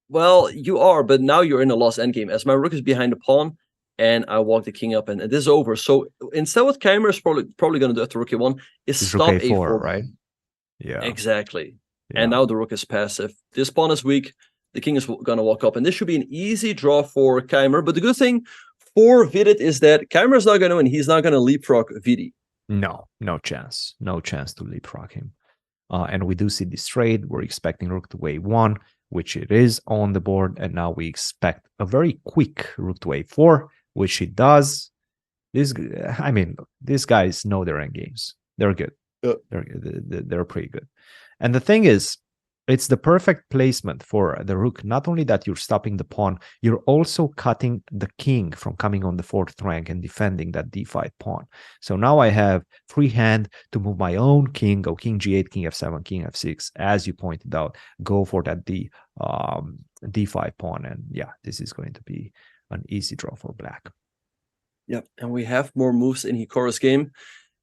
Speaker 1: Well, you are, but now you're in a lost endgame as my rook is behind the pawn, and I walk the king up, and this is over. So instead, what Keymer is probably going to do after rook e1 is stop a4,
Speaker 2: right? Yeah,
Speaker 1: exactly. Yeah. And now the rook is passive. This pawn is weak. The king is going to walk up, and this should be an easy draw for Keymer. But the good thing for Vidit is that Keymer is not going to win. He's not going to leapfrog Vidi.
Speaker 2: No chance to leapfrog him. And we do see this trade. We're expecting rook to a1, which it is on the board, and now we expect a very quick rook to a4, which it does. These guys know their end games. They're good. They're pretty good. And the thing is, it's the perfect placement for the rook. Not only that you're stopping the pawn, you're also cutting the king from coming on the 4th rank and defending that d5 pawn. So now I have free hand to move my own king, go king g8, king f7, king f6. As you pointed out, go for that d5 pawn. And yeah, this is going to be an easy draw for black.
Speaker 1: Yep, and we have more moves in Hikaru's game.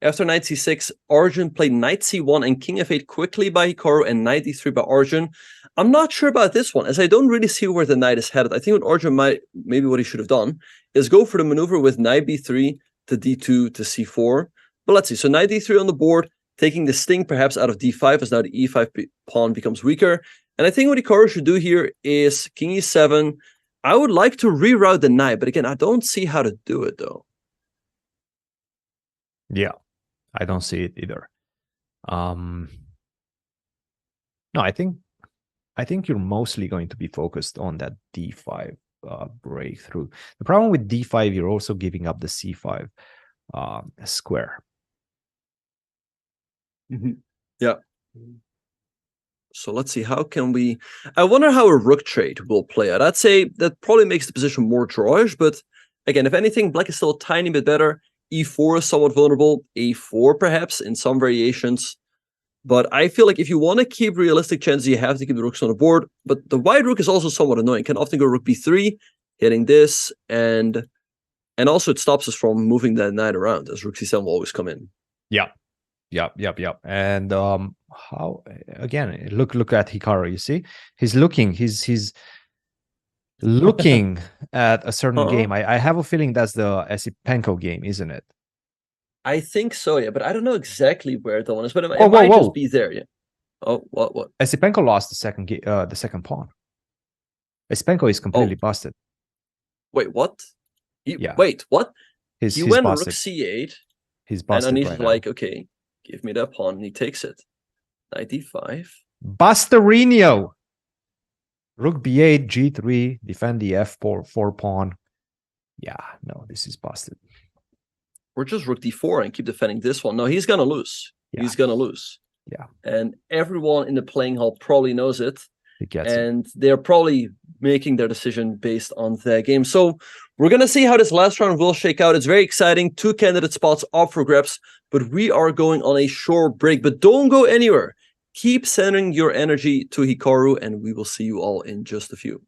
Speaker 1: After knight c6, Arjun played knight c1 and king f8 quickly by Hikaru and knight d3 by Arjun. I'm not sure about this one, as I don't really see where the knight is headed. I think what Arjun maybe what he should have done is go for the maneuver with knight b3 to d2 to c4. But let's see. So knight d3 on the board, taking the sting perhaps out of d5, as now the e5 pawn becomes weaker. And I think what Hikaru should do here is king e7. I would like to reroute the knight, but again, I don't see how to do it though.
Speaker 2: Yeah. I don't see it either. No, I think you're mostly going to be focused on that d5 breakthrough. The problem with d5, you're also giving up the c5 square.
Speaker 1: Yeah. So let's see, how can we... I wonder how a rook trade will play out. I'd say that probably makes the position more drawish, but again, if anything, black is still a tiny bit better. E4 is somewhat vulnerable, A4 perhaps in some variations. But I feel like if you want to keep realistic chances, you have to keep the rooks on the board. But the white rook is also somewhat annoying. Can often go rook b3, hitting this, and also it stops us from moving that knight around, as rook c7 will always come in.
Speaker 2: Yep. And how again? Look at Hikaru. You see, he's looking at a certain
Speaker 1: Huh?
Speaker 2: game. I have a feeling that's the Esipenko game, isn't it?
Speaker 1: I think so, yeah, but I don't know exactly where the one is, but it,
Speaker 2: Whoa,
Speaker 1: it
Speaker 2: whoa,
Speaker 1: might just
Speaker 2: whoa!
Speaker 1: be there, yeah. Oh, what?
Speaker 2: Esipenko lost the second pawn. Esipenko is completely
Speaker 1: Oh,
Speaker 2: busted.
Speaker 1: wait, what?
Speaker 2: Yeah,
Speaker 1: Wait, what? He
Speaker 2: he's
Speaker 1: went rook
Speaker 2: busted.
Speaker 1: c8,
Speaker 2: He's
Speaker 1: and
Speaker 2: busted
Speaker 1: Anish
Speaker 2: right
Speaker 1: is
Speaker 2: now.
Speaker 1: like, okay, give me that pawn, and he takes it. Knight d5.
Speaker 2: Busterino. Rook b8, g3, defend the f4 pawn. Yeah, no, this is busted.
Speaker 1: Or just rook d4 and keep defending this one. No, he's gonna lose.
Speaker 2: Yeah.
Speaker 1: He's gonna lose.
Speaker 2: Yeah.
Speaker 1: And everyone in the playing hall probably knows it.
Speaker 2: He gets it.
Speaker 1: And they're probably making their decision based on their game. So we're going to see how this last round will shake out. It's very exciting. 2 candidate spots up for grabs, but we are going on a short break. But don't go anywhere. Keep sending your energy to Hikaru, and we will see you all in just a few.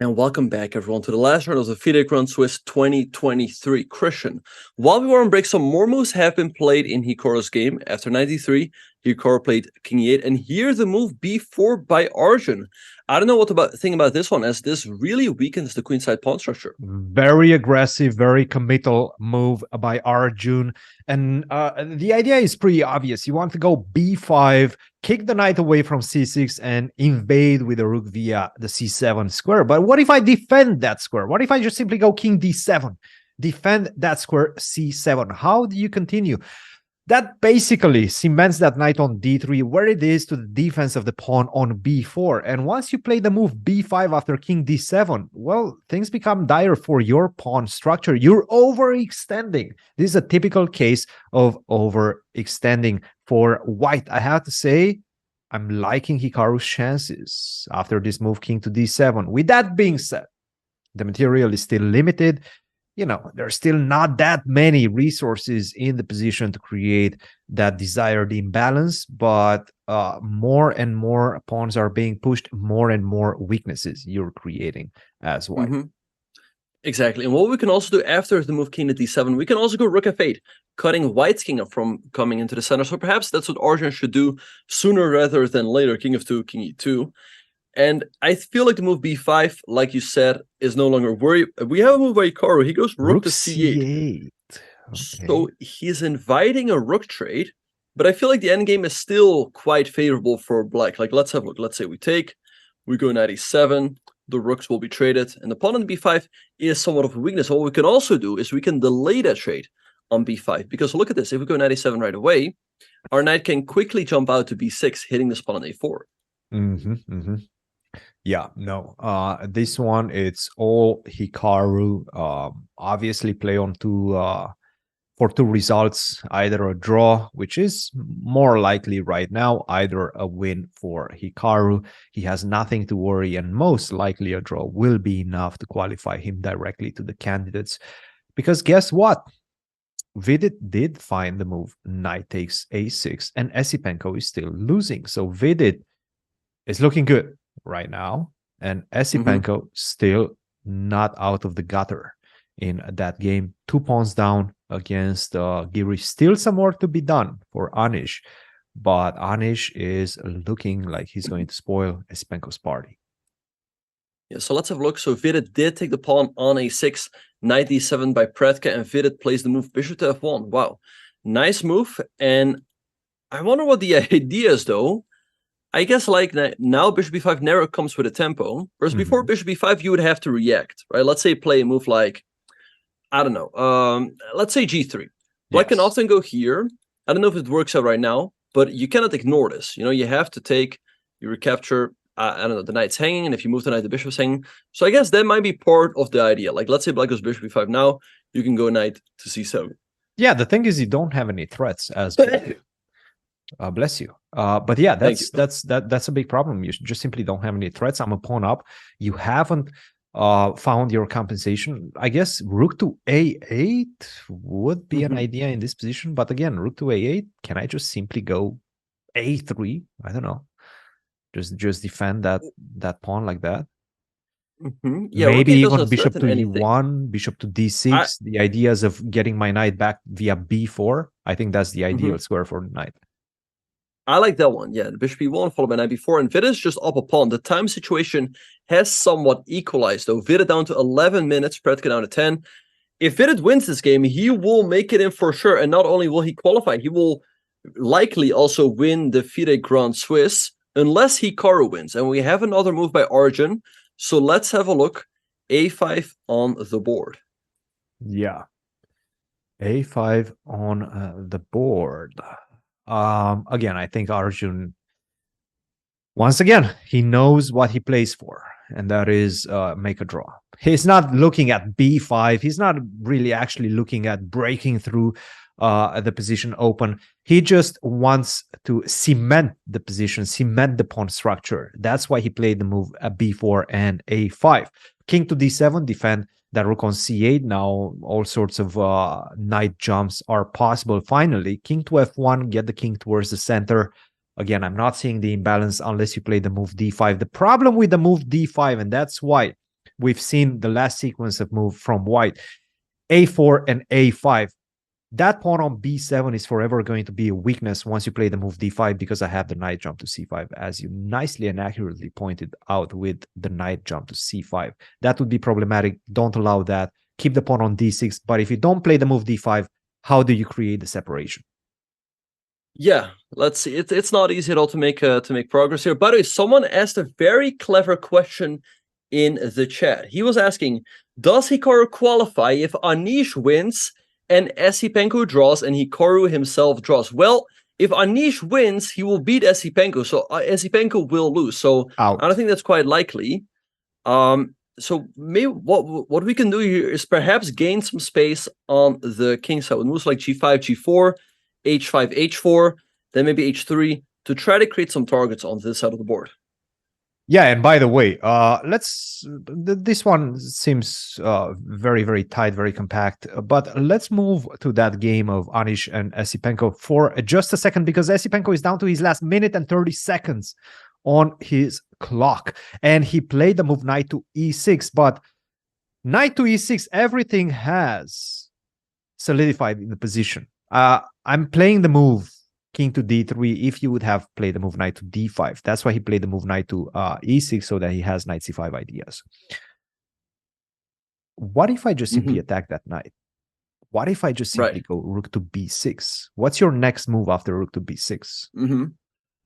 Speaker 1: And welcome back, everyone, to the last round of the FIDE Grand Swiss 2023. Christian, while we were on break, some more moves have been played in Hikaru's game. After 93, Hikaru played King E8, and here the move B4 by Arjun. I don't know what to think about this one, as this really weakens the queenside pawn structure.
Speaker 2: Very aggressive, very committal move by Arjun. And the idea is pretty obvious. You want to go b5, kick the knight away from c6, and invade with the rook via the c7 square. But what if I defend that square? What if I just simply go king d7? Defend that square c7. How do you continue? That basically cements that knight on d3 where it is to the defense of the pawn on b4. And once you play the move b5 after king d7, well, things become dire for your pawn structure. You're overextending. This is a typical case of overextending for white. I have to say, I'm liking Hikaru's chances after this move king to d7. With that being said, the material is still limited. You know, there's still not that many resources in the position to create that desired imbalance, but more and more pawns are being pushed, more and more weaknesses you're creating as white.
Speaker 1: Exactly. And what we can also do after the move king to d7, we can also go rook f8, cutting white's king up from coming into the center. So perhaps that's what Arjun should do sooner rather than later. King of 2, king e2. And I feel like the move b5, like you said, is no longer worried. We have a move by Hikaru. He goes rook to c8. Okay. So he's inviting a rook trade, but I feel like the endgame is still quite favorable for black. Like, let's have a look. Let's say we take, we go knight e7, the rooks will be traded, and the pawn on b5 is somewhat of a weakness. What we can also do is we can delay that trade on b5, because look at this. If we go knight e7 right away, our knight can quickly jump out to b6, hitting the pawn on a4.
Speaker 2: Yeah, no, this one, it's all Hikaru. Obviously play on for two results, either a draw, which is more likely right now, either a win for Hikaru. He has nothing to worry, and most likely a draw will be enough to qualify him directly to the candidates. Because guess what? Vidit did find the move knight takes a6, and Esipenko is still losing. So Vidit is looking good right now, and Esipenko still not out of the gutter in that game. 2 pawns down against Giri. Still some work to be done for Anish, but Anish is looking like he's going to spoil Esipenko's party.
Speaker 1: Yeah, so let's have a look. So Vidit did take the pawn on a6, knight d7 by Pretka, and Vidit plays the move bishop to f1. Wow, nice move. And I wonder what the idea is, though. I guess like now bishop b5 never comes with a tempo, whereas before bishop b5 you would have to react, right? Let's say play a move like, I don't know, let's say g3. Black can often go here. I don't know if it works out right now, but you cannot ignore this. You know, you have to take, you recapture, I don't know, the knight's hanging, and if you move the knight, the bishop's hanging. So I guess that might be part of the idea. Like, let's say black goes bishop b5 now, you can go knight to c7.
Speaker 2: Yeah, the thing is you don't have any threats as bless you. But yeah, that's a big problem. You just simply don't have any threats. I'm a pawn up. You haven't found your compensation. I guess rook to a8 would be an idea in this position. But again, rook to a8, can I just simply go a3? I don't know. Just defend that pawn like that.
Speaker 1: Yeah,
Speaker 2: maybe even bishop to e1, bishop to d6. The ideas of getting my knight back via b4. I think that's the ideal square for the knight.
Speaker 1: I like that one. Yeah, the bishop e1 followed by knight b4, and Vidit is just up a pawn. The time situation has somewhat equalized, though. Vidit down to 11 minutes, Pretka down to 10. If Vidit wins this game, he will make it in for sure, and not only will he qualify, he will likely also win the FIDE Grand Swiss, unless Hikaru wins. And we have another move by Arjun, so let's have a look. a5 on the board.
Speaker 2: Yeah. a5 on the board. Again, I think Arjun, once again, he knows what he plays for, and that is make a draw. He's not looking at b5. He's not really actually looking at breaking through the position open. He just wants to cement the position, cement the pawn structure. That's why he played the move at b4 and a5. King to d7, defend that rook on c8. Now all sorts of knight jumps are possible. Finally, king to f1, get the king towards the center. Again, I'm not seeing the imbalance unless you play the move d5. The problem with the move d5, and that's why we've seen the last sequence of move from white, a4 and a5. That pawn on b7 is forever going to be a weakness once you play the move d5, because I have the knight jump to c5, as you nicely and accurately pointed out with the knight jump to c5. That would be problematic. Don't allow that. Keep the pawn on d6. But if you don't play the move d5, how do you create the separation?
Speaker 1: Yeah, let's see. It's not easy at all to make progress here. By the way, someone asked a very clever question in the chat. He was asking, does Hikaru qualify if Anish wins and Esipenko draws and Hikaru himself draws? Well, if Anish wins, he will beat Esipenko, so Esipenko will lose. So
Speaker 2: Out.
Speaker 1: I don't think that's quite likely. So maybe what we can do here is perhaps gain some space on the king side with moves like g5, g4, h5, h4, then maybe h3 to try to create some targets on this side of the board.
Speaker 2: Yeah, and by the way, this one seems very, very tight, very compact. But let's move to that game of Anish and Esipenko for just a second, because Esipenko is down to his last minute and 30 seconds on his clock. And he played the move knight to e6, but knight to e6, everything has solidified in the position. I'm playing the move king to d3 if you would have played the move knight to d5. That's why he played the move knight to e6, so that he has knight c5 ideas. What if I just simply attack that knight? What if I just simply go rook to b6? What's your next move after rook to b6?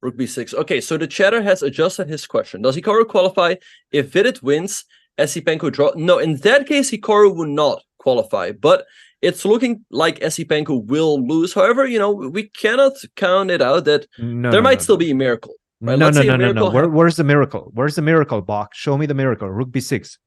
Speaker 1: Rook b6. Okay, so the chatter has adjusted his question. Does Hikaru qualify if Vidit wins, Esipenko draw? No, in that case, Hikaru would not qualify, but it's looking like Esipenko will lose. However, we cannot count it out that there might still be a miracle. Right?
Speaker 2: No. Where's the miracle? Where's the miracle, Bach? Show me the miracle. Rook b6.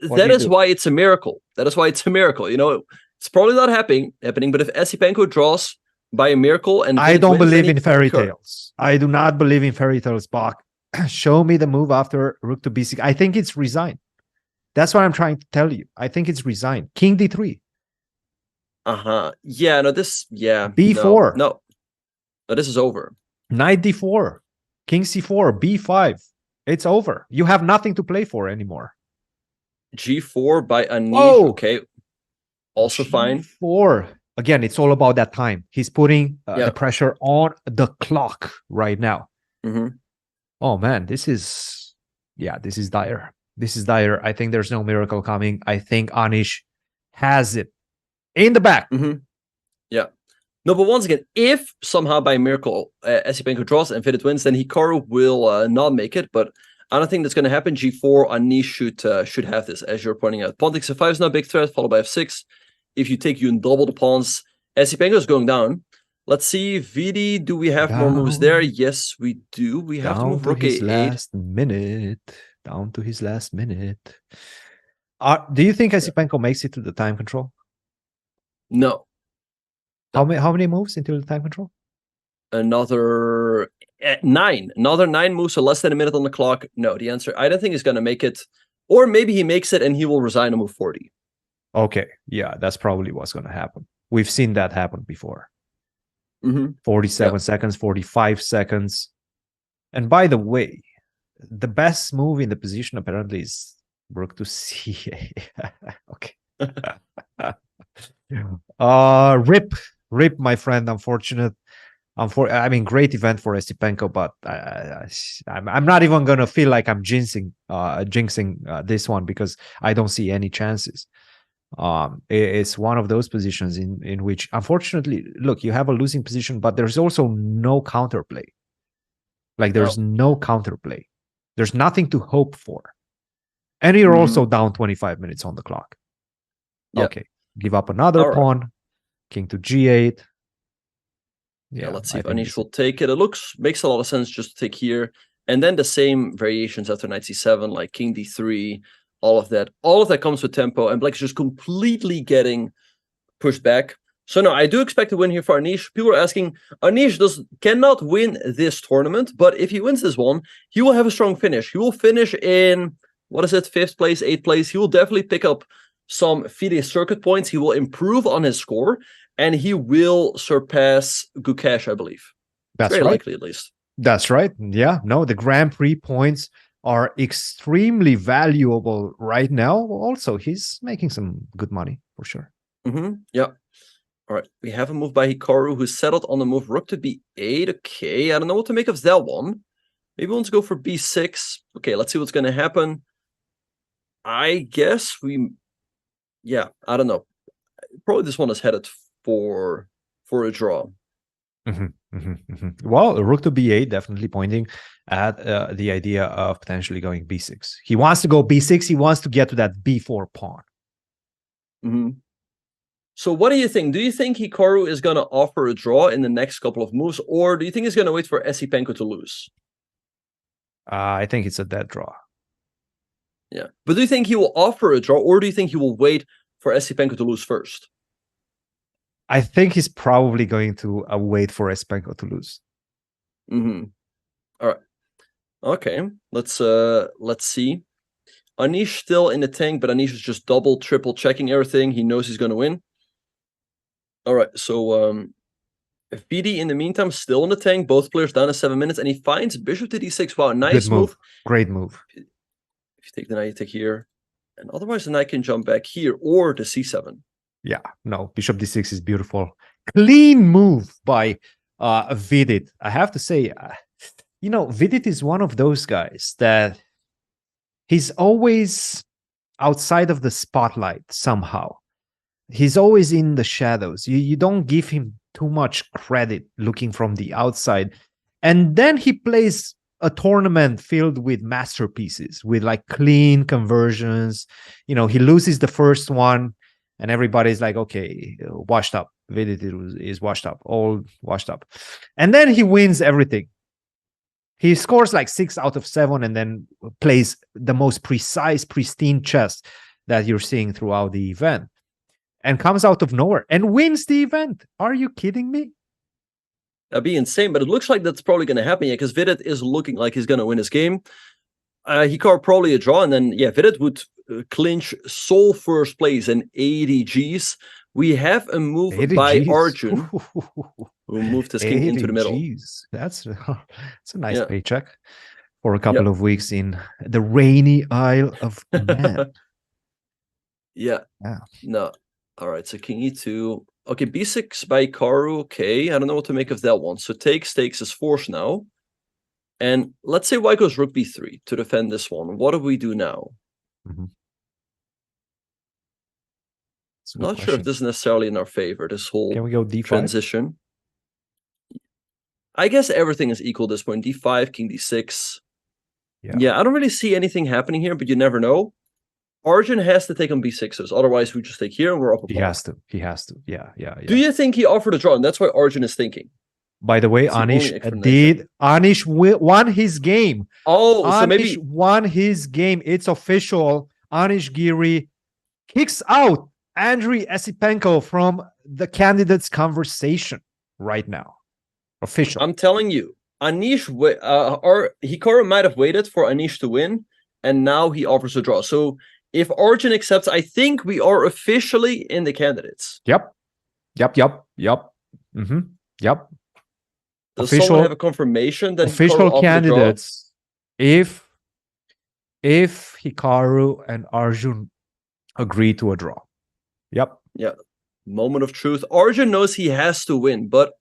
Speaker 1: That is why it's a miracle. That is why it's a miracle. It's probably not happening, but if Esipenko draws by a miracle and
Speaker 2: I don't believe in fairy tales. I do not believe in fairy tales, Bach. Show me the move after rook to b6. I think it's resigned. That's what I'm trying to tell you. I think it's resigned. King d3.
Speaker 1: Yeah, no, this, yeah.
Speaker 2: b4.
Speaker 1: No, this is over.
Speaker 2: Knight d4. King c4. b5. It's over. You have nothing to play for anymore.
Speaker 1: g4 by Anish. Okay. Also fine.
Speaker 2: G4. Again, it's all about that time. He's putting the pressure on the clock right now. Oh, man, this is dire. This is dire. I think there's no miracle coming. I think Anish has it in the back.
Speaker 1: Yeah. No, but once again, if somehow by miracle Esipenko draws and Vidit wins, then Hikaru will not make it. But I don't think that's going to happen. G4, Anish should have this, as you're pointing out. Pawn takes f5 is not a big threat, followed by f6. If you take, you double the pawns. Esipenko is going down. Let's see, Vidi, do we have more moves there? Yes, we do. We have to move rook a8.
Speaker 2: Down to his last minute. Do you think Esipenko makes it to the time control?
Speaker 1: No.
Speaker 2: How many moves until the time control?
Speaker 1: Another 9. Another 9 moves, so less than a minute on the clock. No, the answer, I don't think he's going to make it. Or maybe he makes it and he will resign on move 40.
Speaker 2: Okay, yeah, that's probably what's going to happen. We've seen that happen before. 47 seconds, 45 seconds. And by the way, the best move in the position apparently is rook to c8. Okay. Rip, my friend. Unfortunate. I mean, great event for Esipenko, but I'm not even gonna feel like I'm jinxing this one, because I don't see any chances. It's one of those positions in which, unfortunately, look, you have a losing position, but there's also no counterplay. Like, there's no counterplay. There's nothing to hope for. And you're also down 25 minutes on the clock. Okay. Give up another pawn. King to g8.
Speaker 1: Yeah, let's see if Anish will take it. It makes a lot of sense just to take here. And then the same variations after knight c7, like king d3, all of that. All of that comes with tempo, and Black is just completely getting pushed back. So no, I do expect a win here for Anish. People are asking, Anish cannot win this tournament, but if he wins this one, he will have a strong finish. He will finish in, 5th place, 8th place. He will definitely pick up some FIDE circuit points. He will improve on his score, and he will surpass Gukesh, I believe.
Speaker 2: That's
Speaker 1: very
Speaker 2: right.
Speaker 1: likely, at least.
Speaker 2: That's right. Yeah, no, the Grand Prix points are extremely valuable right now. Also, he's making some good money for sure.
Speaker 1: Yeah. All right. We have a move by Hikaru who settled on the move rook to b8. Okay. I don't know what to make of that one. Maybe he wants to go for b6. Okay, let's see what's going to happen. I guess yeah, I don't know. Probably this one is headed for a draw.
Speaker 2: Well, rook to b8 definitely pointing at the idea of potentially going b6. He wants to go b6. He wants to get to that b4 pawn.
Speaker 1: So what do you think? Do you think Hikaru is going to offer a draw in the next couple of moves, or do you think he's going to wait for Esipenko to lose?
Speaker 2: I think it's a dead draw.
Speaker 1: Yeah. But do you think he will offer a draw, or do you think he will wait for Esipenko to lose first?
Speaker 2: I think he's probably going to wait for Esipenko to lose.
Speaker 1: All right. Okay. Let's see. Anish still in the tank, but Anish is just double, triple checking everything. He knows he's going to win. All right. So VD in the meantime still in the tank. Both players down to 7 minutes, and he finds bishop to d6. Wow, nice
Speaker 2: Good move. Great move.
Speaker 1: If you take the knight, you take here, and otherwise the knight can jump back here or to c7.
Speaker 2: Yeah, no, bishop d6 is beautiful. Clean move by Vidit. I have to say, Vidit is one of those guys that he's always outside of the spotlight somehow. He's always in the shadows. You don't give him too much credit looking from the outside. And then he plays a tournament filled with masterpieces, with like clean conversions. He loses the first one, and everybody's like, okay, washed up. Vidit is washed up, all washed up. And then he wins everything. He scores like 6 out of 7 and then plays the most precise, pristine chess that you're seeing throughout the event. And comes out of nowhere and wins the event. Are you kidding me?
Speaker 1: That'd be insane, but it looks like that's probably going to happen, because Vidit is looking like he's going to win his game. Hikaru probably a draw, and then, Vidit would clinch sole first place and 80 Gs. We have a move by
Speaker 2: Gs.
Speaker 1: Arjun, who moved his king into the middle.
Speaker 2: Gs. That's a nice paycheck for a couple of weeks in the rainy Isle of Man.
Speaker 1: Yeah. No. All right, so king e2. Okay, b6 by Hikaru. Okay, I don't know what to make of that one. So takes is forced now. And let's say white goes rook b3 to defend this one. What do we do now? Not sure if this is necessarily in our favor, this whole
Speaker 2: Can we go d5?
Speaker 1: Transition. I guess everything is equal at this point. d5, king d6. Yeah, I don't really see anything happening here, but you never know. Arjun has to take on b6s, otherwise we just take here and we're up a pawn.
Speaker 2: He has to. Yeah.
Speaker 1: Do you think he offered a draw? And that's why Arjun is thinking.
Speaker 2: By the way, Anish won his game.
Speaker 1: Oh,
Speaker 2: Anish
Speaker 1: so maybe
Speaker 2: won his game. It's official. Anish Giri kicks out Andriy Esipenko from the candidates conversation right now. Official.
Speaker 1: I'm telling you, Hikaru might have waited for Anish to win, and now he offers a draw. So if Arjun accepts, I think we are officially in the candidates.
Speaker 2: Yep. Yep.
Speaker 1: Does someone have a confirmation that
Speaker 2: official candidates? If Hikaru and Arjun agree to a draw. Yep.
Speaker 1: Yeah. Moment of truth. Arjun knows he has to win, but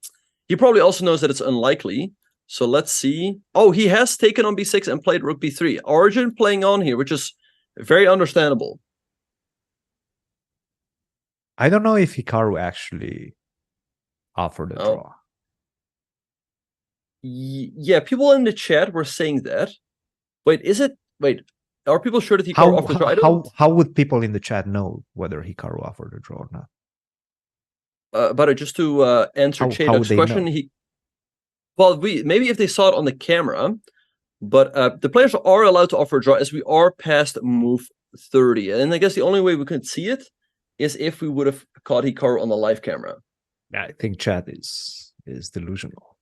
Speaker 1: he probably also knows that it's unlikely. So let's see. Oh, he has taken on b6 and played rook b3. Arjun playing on here, which is very understandable.
Speaker 2: I don't know if Hikaru actually offered a draw.
Speaker 1: Yeah, people in the chat were saying that. Wait, are people sure that Hikaru offered a draw?
Speaker 2: How would people in the chat know whether Hikaru offered a draw or not?
Speaker 1: But just to answer Chadok's question, maybe if they saw it on the camera, but the players are allowed to offer a draw as we are past move 30. And I guess the only way we could see it is if we would have caught Hikaru on the live camera.
Speaker 2: I think chat is delusional.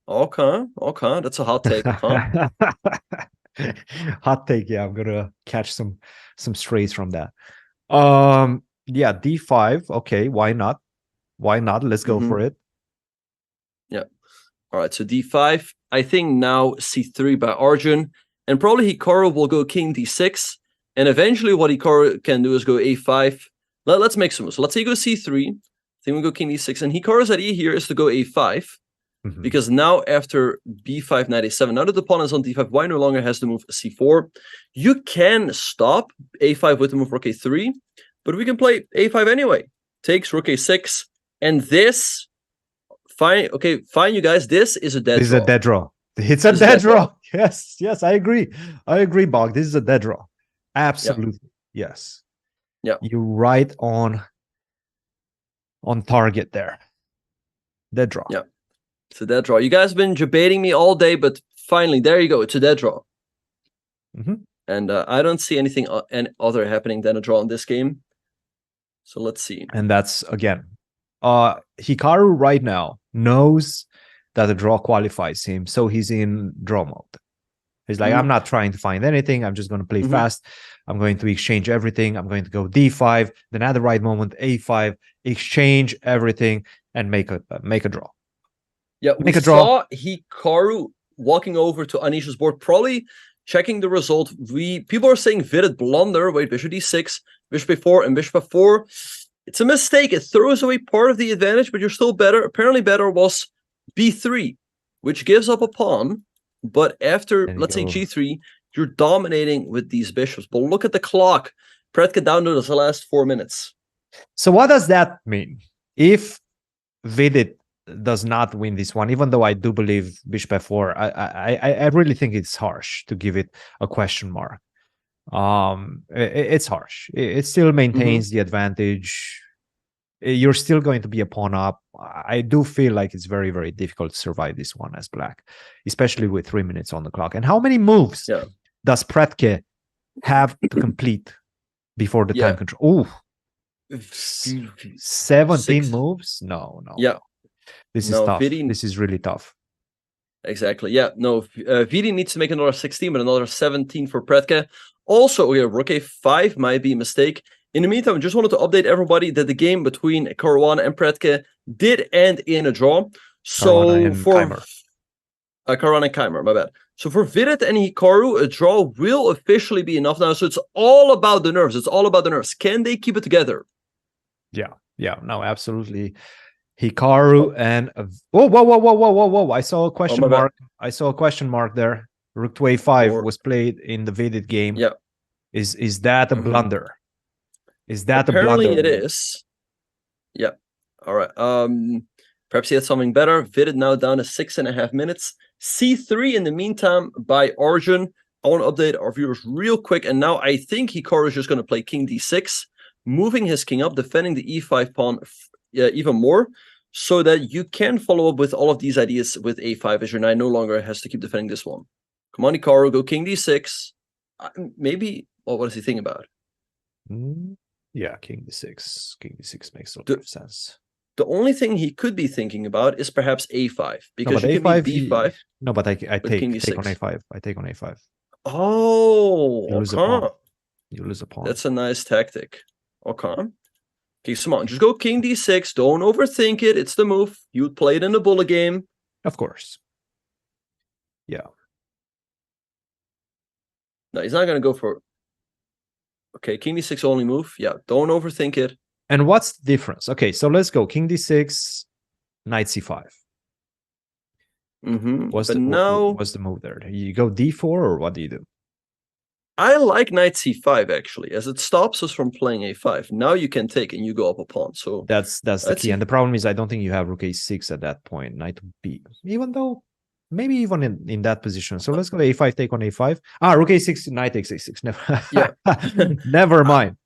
Speaker 1: Okay, that's a hot take. Huh?
Speaker 2: Hot take, yeah. I'm gonna catch some strays from that. Yeah, d5. Okay, why not? Let's go for it.
Speaker 1: Yeah. All right, so d5. I think now c3 by Arjun. and probably Hikaru will go king d6, and eventually what Hikaru can do is go a5. Let's make some moves. So let's say you go c3, then we go king d6, and Hikaru's idea here is to go a5, because now after b5, knight a7, now that the pawn is on d5, white no longer has to move c4. You can stop a5 with the move rook a3, but we can play a5 anyway. Takes rook a6, and this, fine, you guys, this is a dead draw.
Speaker 2: This is a dead draw. It's a dead draw. Yes, I agree. Bog. This is a dead draw. Absolutely. Yeah. Yes.
Speaker 1: Yeah.
Speaker 2: You're right on target there. Dead draw.
Speaker 1: Yeah. It's a dead draw. You guys have been debating me all day, but finally, there you go. It's a dead draw. And I don't see anything other happening than a draw in this game. So let's see.
Speaker 2: And that's, again, Hikaru right now knows that the draw qualifies him, so he's in draw mode. He's like, I'm not trying to find anything. I'm just going to play fast. I'm going to exchange everything. I'm going to go d5. Then at the right moment, a5, exchange everything, and make a draw.
Speaker 1: Yeah, we saw Hikaru walking over to Anisha's board, probably checking the result. People are saying vivid blunder. Wait, bishop d6, bishop a4, and bishop f4. It's a mistake. It throws away part of the advantage, but you're still better. Apparently better was b3, which gives up a pawn. But after, let's say, g3, you're dominating with these bishops. But look at the clock. Predke down to the last 4 minutes.
Speaker 2: So what does that mean? If Vidit does not win this one, even though I do believe bishop f4, I really think it's harsh to give it a question mark. It's harsh. It still maintains the advantage. You're still going to be a pawn up. I do feel like it's very, very difficult to survive this one as black, especially with 3 minutes on the clock. And how many moves does Predke have to complete before the time control? Oh, 17 moves? No.
Speaker 1: Yeah.
Speaker 2: This is tough. This is really tough.
Speaker 1: Exactly. Yeah. No, Vidi needs to make another 16, but another 17 for Predke. Also, rook a5 might be a mistake. In the meantime, I just wanted to update everybody that the game between Caruana and Predke did end in a draw. So for Caruana and Keymer, my bad. So for Vidit and Hikaru, a draw will officially be enough now. So it's all about the nerves. It's all about the nerves. Can they keep it together?
Speaker 2: Yeah. No, absolutely. Hikaru and whoa! I saw a question mark. I saw a question mark there. Rook to a5 was played in the Vidit game.
Speaker 1: Yeah.
Speaker 2: Is that a blunder? Is that
Speaker 1: apparently
Speaker 2: a blunder?
Speaker 1: It is. Yeah. All right. Perhaps he had something better. Vidit now down to 6.5 minutes. C3 in the meantime by Arjun. I want to update our viewers real quick. And now I think Hikaru is just going to play king d6, moving his king up, defending the e5 pawn even more, so that you can follow up with all of these ideas with a5, as your knight no longer has to keep defending this one. Come on, Hikaru, go king d6. Maybe, what is he thinking about?
Speaker 2: Yeah, king d6. King d6 makes a lot of sense.
Speaker 1: The only thing he could be thinking about is perhaps a5, because you can be b5.
Speaker 2: No, but I take on a5. I take on a5.
Speaker 1: Oh,
Speaker 2: you lose a pawn. You lose a pawn.
Speaker 1: That's a nice tactic. Okay. Okay, come on, just go king d6. Don't overthink it. It's the move. You would play it in the bullet game.
Speaker 2: Of course. Yeah.
Speaker 1: No, he's not going to go for... Okay, king d6 only move. Yeah, don't overthink it.
Speaker 2: And what's the difference? Okay, so let's go. King d6, knight c5. What's the move there? You go d4 or what do you do?
Speaker 1: I like knight c5 actually, as it stops us from playing a5. Now you can take and you go up a pawn. So
Speaker 2: that's the key. And the problem is I don't think you have rook a6 at that point. Knight b, even though maybe even in that position. So let's go a5, take on a5. Rook a6, knight takes a6. Never, never mind.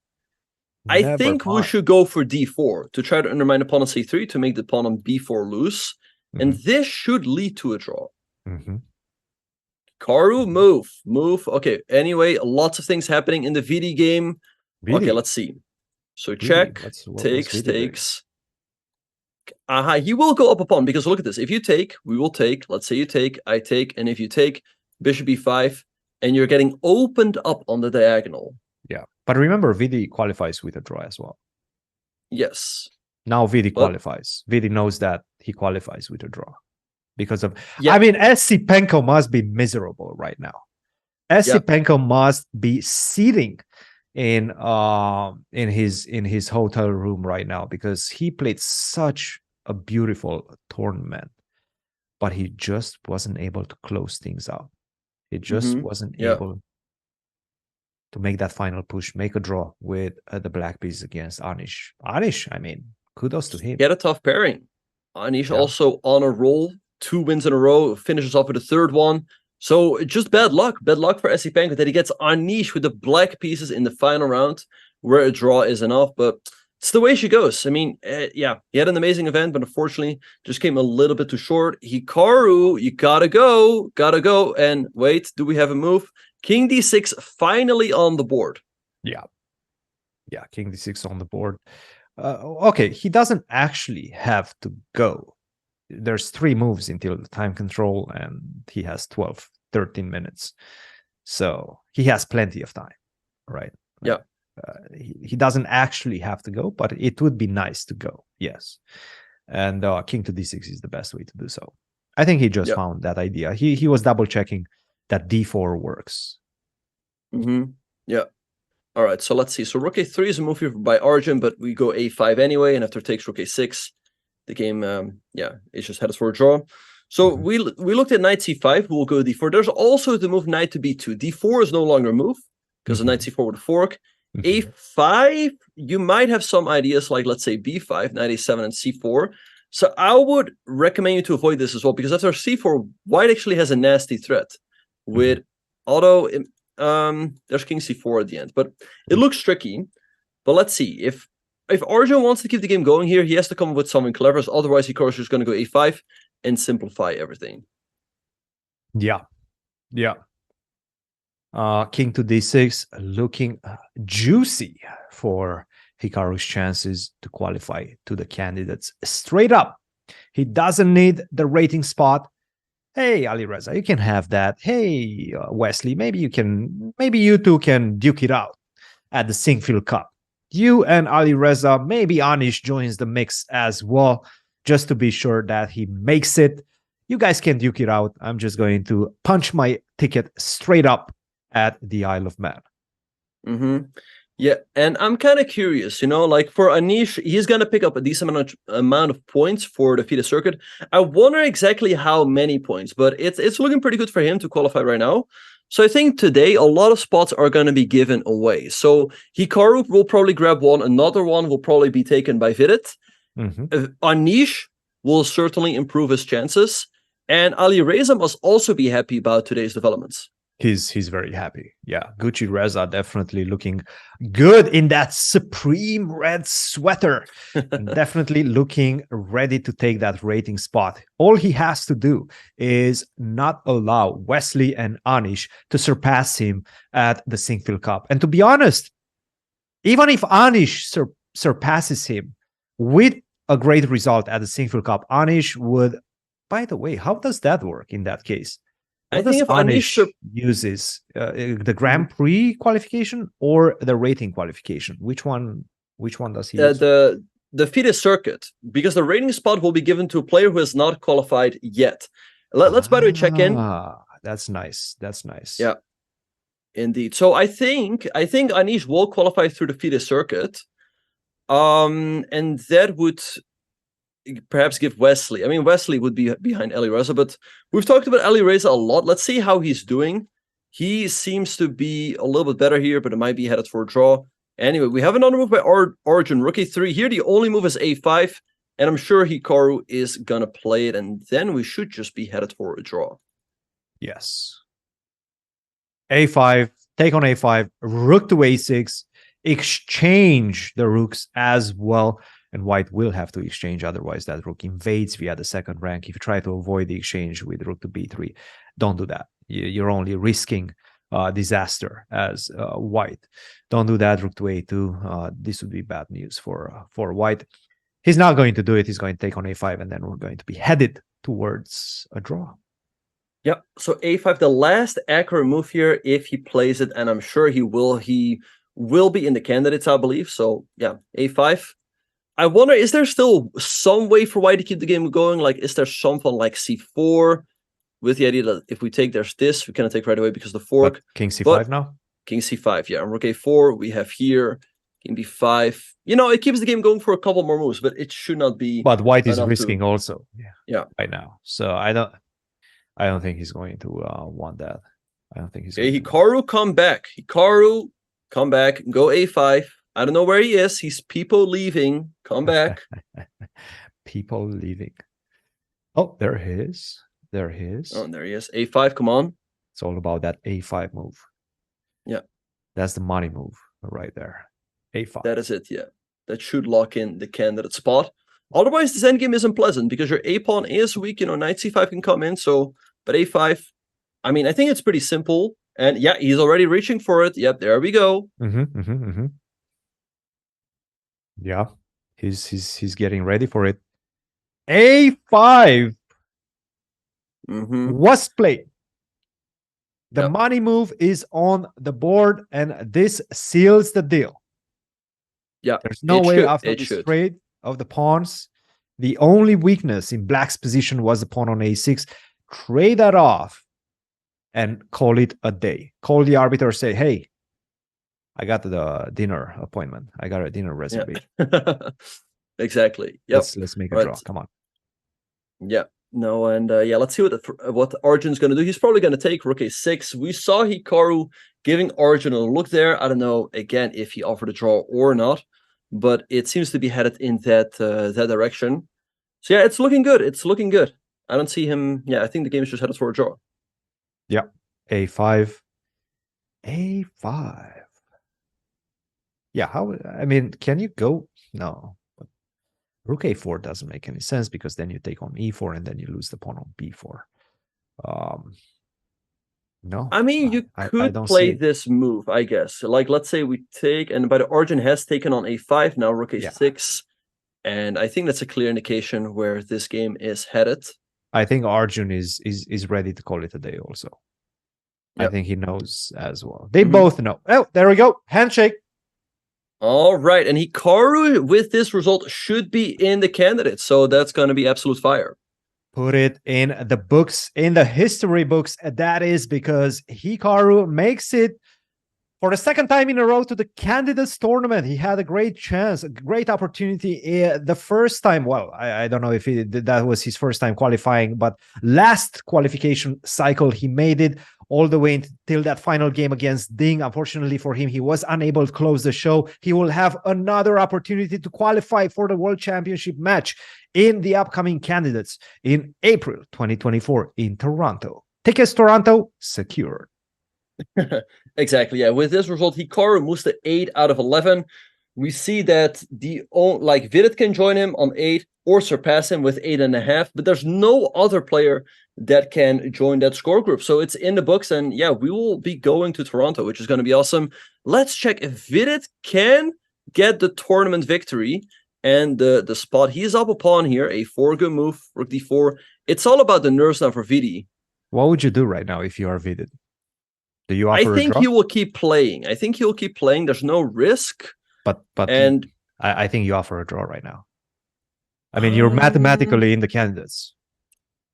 Speaker 1: I think we should go for d4 to try to undermine the pawn on c3 to make the pawn on b4 loose. And this should lead to a draw. Karu, move. Okay, anyway, lots of things happening in the VD game. Okay, let's see. So check, takes. He will go up a pawn, because look at this. If you take, we will take. Let's say you take, I take. And if you take, bishop b5, and you're getting opened up on the diagonal.
Speaker 2: Yeah, but remember, VD qualifies with a draw as well.
Speaker 1: Yes.
Speaker 2: Now VD qualifies. VD knows that he qualifies with a draw. Because of, I mean, Esipenko must be miserable right now. Esipenko must be seating in his hotel room right now, because he played such a beautiful tournament, but he just wasn't able to close things out. He just wasn't able to make that final push, make a draw with the black piece against Anish. Anish, I mean, kudos to him.
Speaker 1: He had a tough pairing. Anish also on a roll, 2 wins in a row, finishes off with a third one. So just bad luck for Esipenko that he gets Anish with the black pieces in the final round, where a draw is enough. But it's the way she goes. I mean, he had an amazing event, but unfortunately just came a little bit too short. Hikaru, you gotta go. And wait, do we have a move? King d6 finally on the board.
Speaker 2: Yeah, King d6 on the board. Okay, he doesn't actually have to go. There's 3 moves until the time control, and he has 13 minutes. So he has plenty of time, right?
Speaker 1: Yeah.
Speaker 2: He doesn't actually have to go, but it would be nice to go, yes. And King to d6 is the best way to do so. I think he just found that idea. He was double checking that d4 works.
Speaker 1: Yeah. All right, so let's see. So rook a3 is a move here by Arjun, but we go a5 anyway, and after takes rook a6, the game, it's just headed for a draw. So we looked at knight c5, who will go d4. There's also the move knight to b2. d4 is no longer a move, because the knight c4 would fork. a5, you might have some ideas, like let's say b5, knight a7, and c4. So I would recommend you to avoid this as well, because after c4, white actually has a nasty threat with auto. There's king c4 at the end, but it looks tricky. But let's see. If Arjun wants to keep the game going here, he has to come up with something clever. Otherwise, Hikaru's just going to go a5 and simplify everything.
Speaker 2: Yeah. King to d6 looking juicy for Hikaru's chances to qualify to the candidates straight up. He doesn't need the rating spot. Hey, Ali Reza, you can have that. Hey, Wesley, maybe you two can duke it out at the Singfield Cup. You and Ali Reza, maybe Anish joins the mix as well, just to be sure that he makes it. You guys can duke it out. I'm just going to punch my ticket straight up at the Isle of Man.
Speaker 1: Yeah, and I'm kind of curious, like for Anish, he's going to pick up a decent amount of points for the FIDE circuit. I wonder exactly how many points, but it's looking pretty good for him to qualify right now. So I think today a lot of spots are going to be given away. So Hikaru will probably grab one. Another one will probably be taken by Vidit. Anish will certainly improve his chances. And Ali Reza must also be happy about today's developments.
Speaker 2: He's very happy. Yeah, Gucci Reza definitely looking good in that supreme red sweater. Definitely looking ready to take that rating spot. All he has to do is not allow Wesley and Anish to surpass him at the Singfield Cup. And to be honest, even if Anish surpasses him with a great result at the Singfield Cup, Anish would... By the way, how does that work in that case? I think if Anish uses the Grand Prix qualification or the rating qualification, which one does he use?
Speaker 1: The FIDE circuit, because the rating spot will be given to a player who has not qualified yet. Let's by the way check in.
Speaker 2: That's nice.
Speaker 1: Yeah, indeed. So I think Anish will qualify through the FIDE circuit, and that would perhaps give Wesley. I mean, Wesley would be behind Ali Reza, but we've talked about Ali Reza a lot. Let's see how he's doing. He seems to be a little bit better here, but it might be headed for a draw. Anyway, we have another move by Arjun, rook a3. Here, the only move is a5, and I'm sure Hikaru is going to play it, and then we should just be headed for a draw.
Speaker 2: Yes. a5, take on a5, rook to a6, exchange the rooks as well. And white will have to exchange, otherwise that rook invades via the second rank. If you try to avoid the exchange with rook to b3, don't do that. You're only risking disaster as white. Don't do that. Rook to a2. This would be bad news for white. He's not going to do it. He's going to take on a5, and then we're going to be headed towards a draw.
Speaker 1: Yep. So a5, the last accurate move here, if he plays it, and I'm sure he will. He will be in the candidates, I believe. So yeah, a5. I wonder, is there still some way for white to keep the game going? Like, is there something like c4? with the idea that if we take, there's this, we cannot take right away because the fork.
Speaker 2: But King C5
Speaker 1: But
Speaker 2: now?
Speaker 1: King C5, yeah. And Rook A4, we have here King B5. You know, it keeps the game going for a couple more moves, but it should not be.
Speaker 2: But White is
Speaker 1: enough
Speaker 2: risking also.
Speaker 1: Yeah.
Speaker 2: Right now. So I don't think he's going to want that. I don't think he's
Speaker 1: Okay,
Speaker 2: going to
Speaker 1: Hikaru, come back. Hikaru, come back. Go A5. I don't know where he is. He's people leaving. Come back.
Speaker 2: People leaving. Oh, there he is. There he is.
Speaker 1: Oh, and there he is. A5, come on.
Speaker 2: It's all about that A5 move.
Speaker 1: Yeah.
Speaker 2: That's the money move right there. A5.
Speaker 1: That is it, yeah. That should lock in the candidate spot. Otherwise, this endgame isn't pleasant because your A pawn is weak. You know, knight C5 can come in. So, but A5, I mean, I think it's pretty simple. And yeah, he's already reaching for it. Yep, there we go.
Speaker 2: Yeah, he's getting ready for it. A5 was played. The money move is on the board, and this seals the deal.
Speaker 1: Yeah,
Speaker 2: there's no way after this trade of the pawns. The only weakness in Black's position was the pawn on A6. Trade that off and call it a day. Call the arbiter, say, hey, I got the dinner appointment. I got a dinner reservation.
Speaker 1: Yeah. Exactly. Yep.
Speaker 2: Let's make a draw. Come on.
Speaker 1: Yeah. No, and yeah, let's see what Arjun's going to do. He's probably going to take Rook A6. We saw Hikaru giving Arjun a look there. I don't know, again, if he offered a draw or not, but it seems to be headed in that direction. So yeah, it's looking good. It's looking good. I don't see him. Yeah, I think the game is just headed for a draw.
Speaker 2: Yeah. A5. A5. Yeah, how, I mean, can you go? No. Rook A4 doesn't make any sense because then you take on E4 and then you lose the pawn on B4. No.
Speaker 1: I mean, you could play this move, I guess. Like, let's say we take, and by the Arjun has taken on A5, now Rook A6. Yeah. And I think that's a clear indication where this game is headed.
Speaker 2: I think Arjun is ready to call it a day also. Yep. I think he knows as well. They both know. Oh, there we go. Handshake.
Speaker 1: All right, and Hikaru with this result should be in the candidate, so that's going to be absolute fire.
Speaker 2: Put it in the books, in the history books. That is because Hikaru makes it for the second time in a row to the candidates tournament. He had a great chance, a great opportunity the first time. Well, I don't know if that was his first time qualifying, but last qualification cycle, he made it all the way until that final game against Ding. Unfortunately for him, he was unable to close the show. He will have another opportunity to qualify for the World Championship match in the upcoming candidates in April 2024 in Toronto. Tickets Toronto secured.
Speaker 1: Exactly, yeah. With this result, Hikaru moves to 8 out of 11. We see that Vidit can join him on 8 or surpass him with 8.5, but there's no other player that can join that score group. So it's in the books, and yeah, we will be going to Toronto, which is going to be awesome. Let's check if Vidit can get the tournament victory and the spot. He is up a pawn here, A4, good move, Rook D4. It's all about the nerves now for Vidi.
Speaker 2: What would you do right now if you are Vidit? Do you offer
Speaker 1: I think he will keep playing. I think he'll keep playing. There's no risk.
Speaker 2: But I think you offer a draw right now. I mean, you're mathematically in the candidates.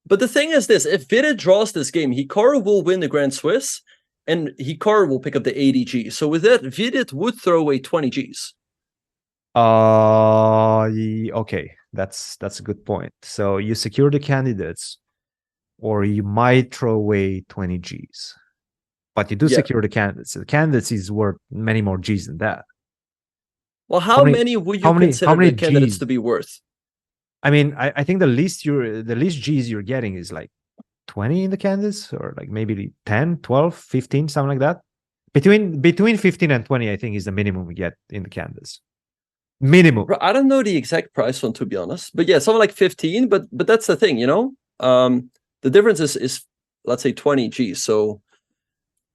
Speaker 1: But the thing is this, if Vidit draws this game, Hikaru will win the Grand Swiss, and Hikaru will pick up the 80 Gs. So with that, Vidit would throw away 20 Gs.
Speaker 2: Okay, that's a good point. So you secure the candidates, or you might throw away 20 Gs. But you do secure the candidates. The candidates is worth many more Gs than that.
Speaker 1: Well, how many would you consider the candidates to be worth?
Speaker 2: I mean, I think the least Gs you're getting is like 20 in the candidates, or like maybe 10, 12, 15, something like that. Between 15 and 20, I think, is the minimum we get in the candidates. Minimum.
Speaker 1: I don't know the exact price one, to be honest. But yeah, something like 15. But that's the thing, you know? The difference is let's say 20 Gs. So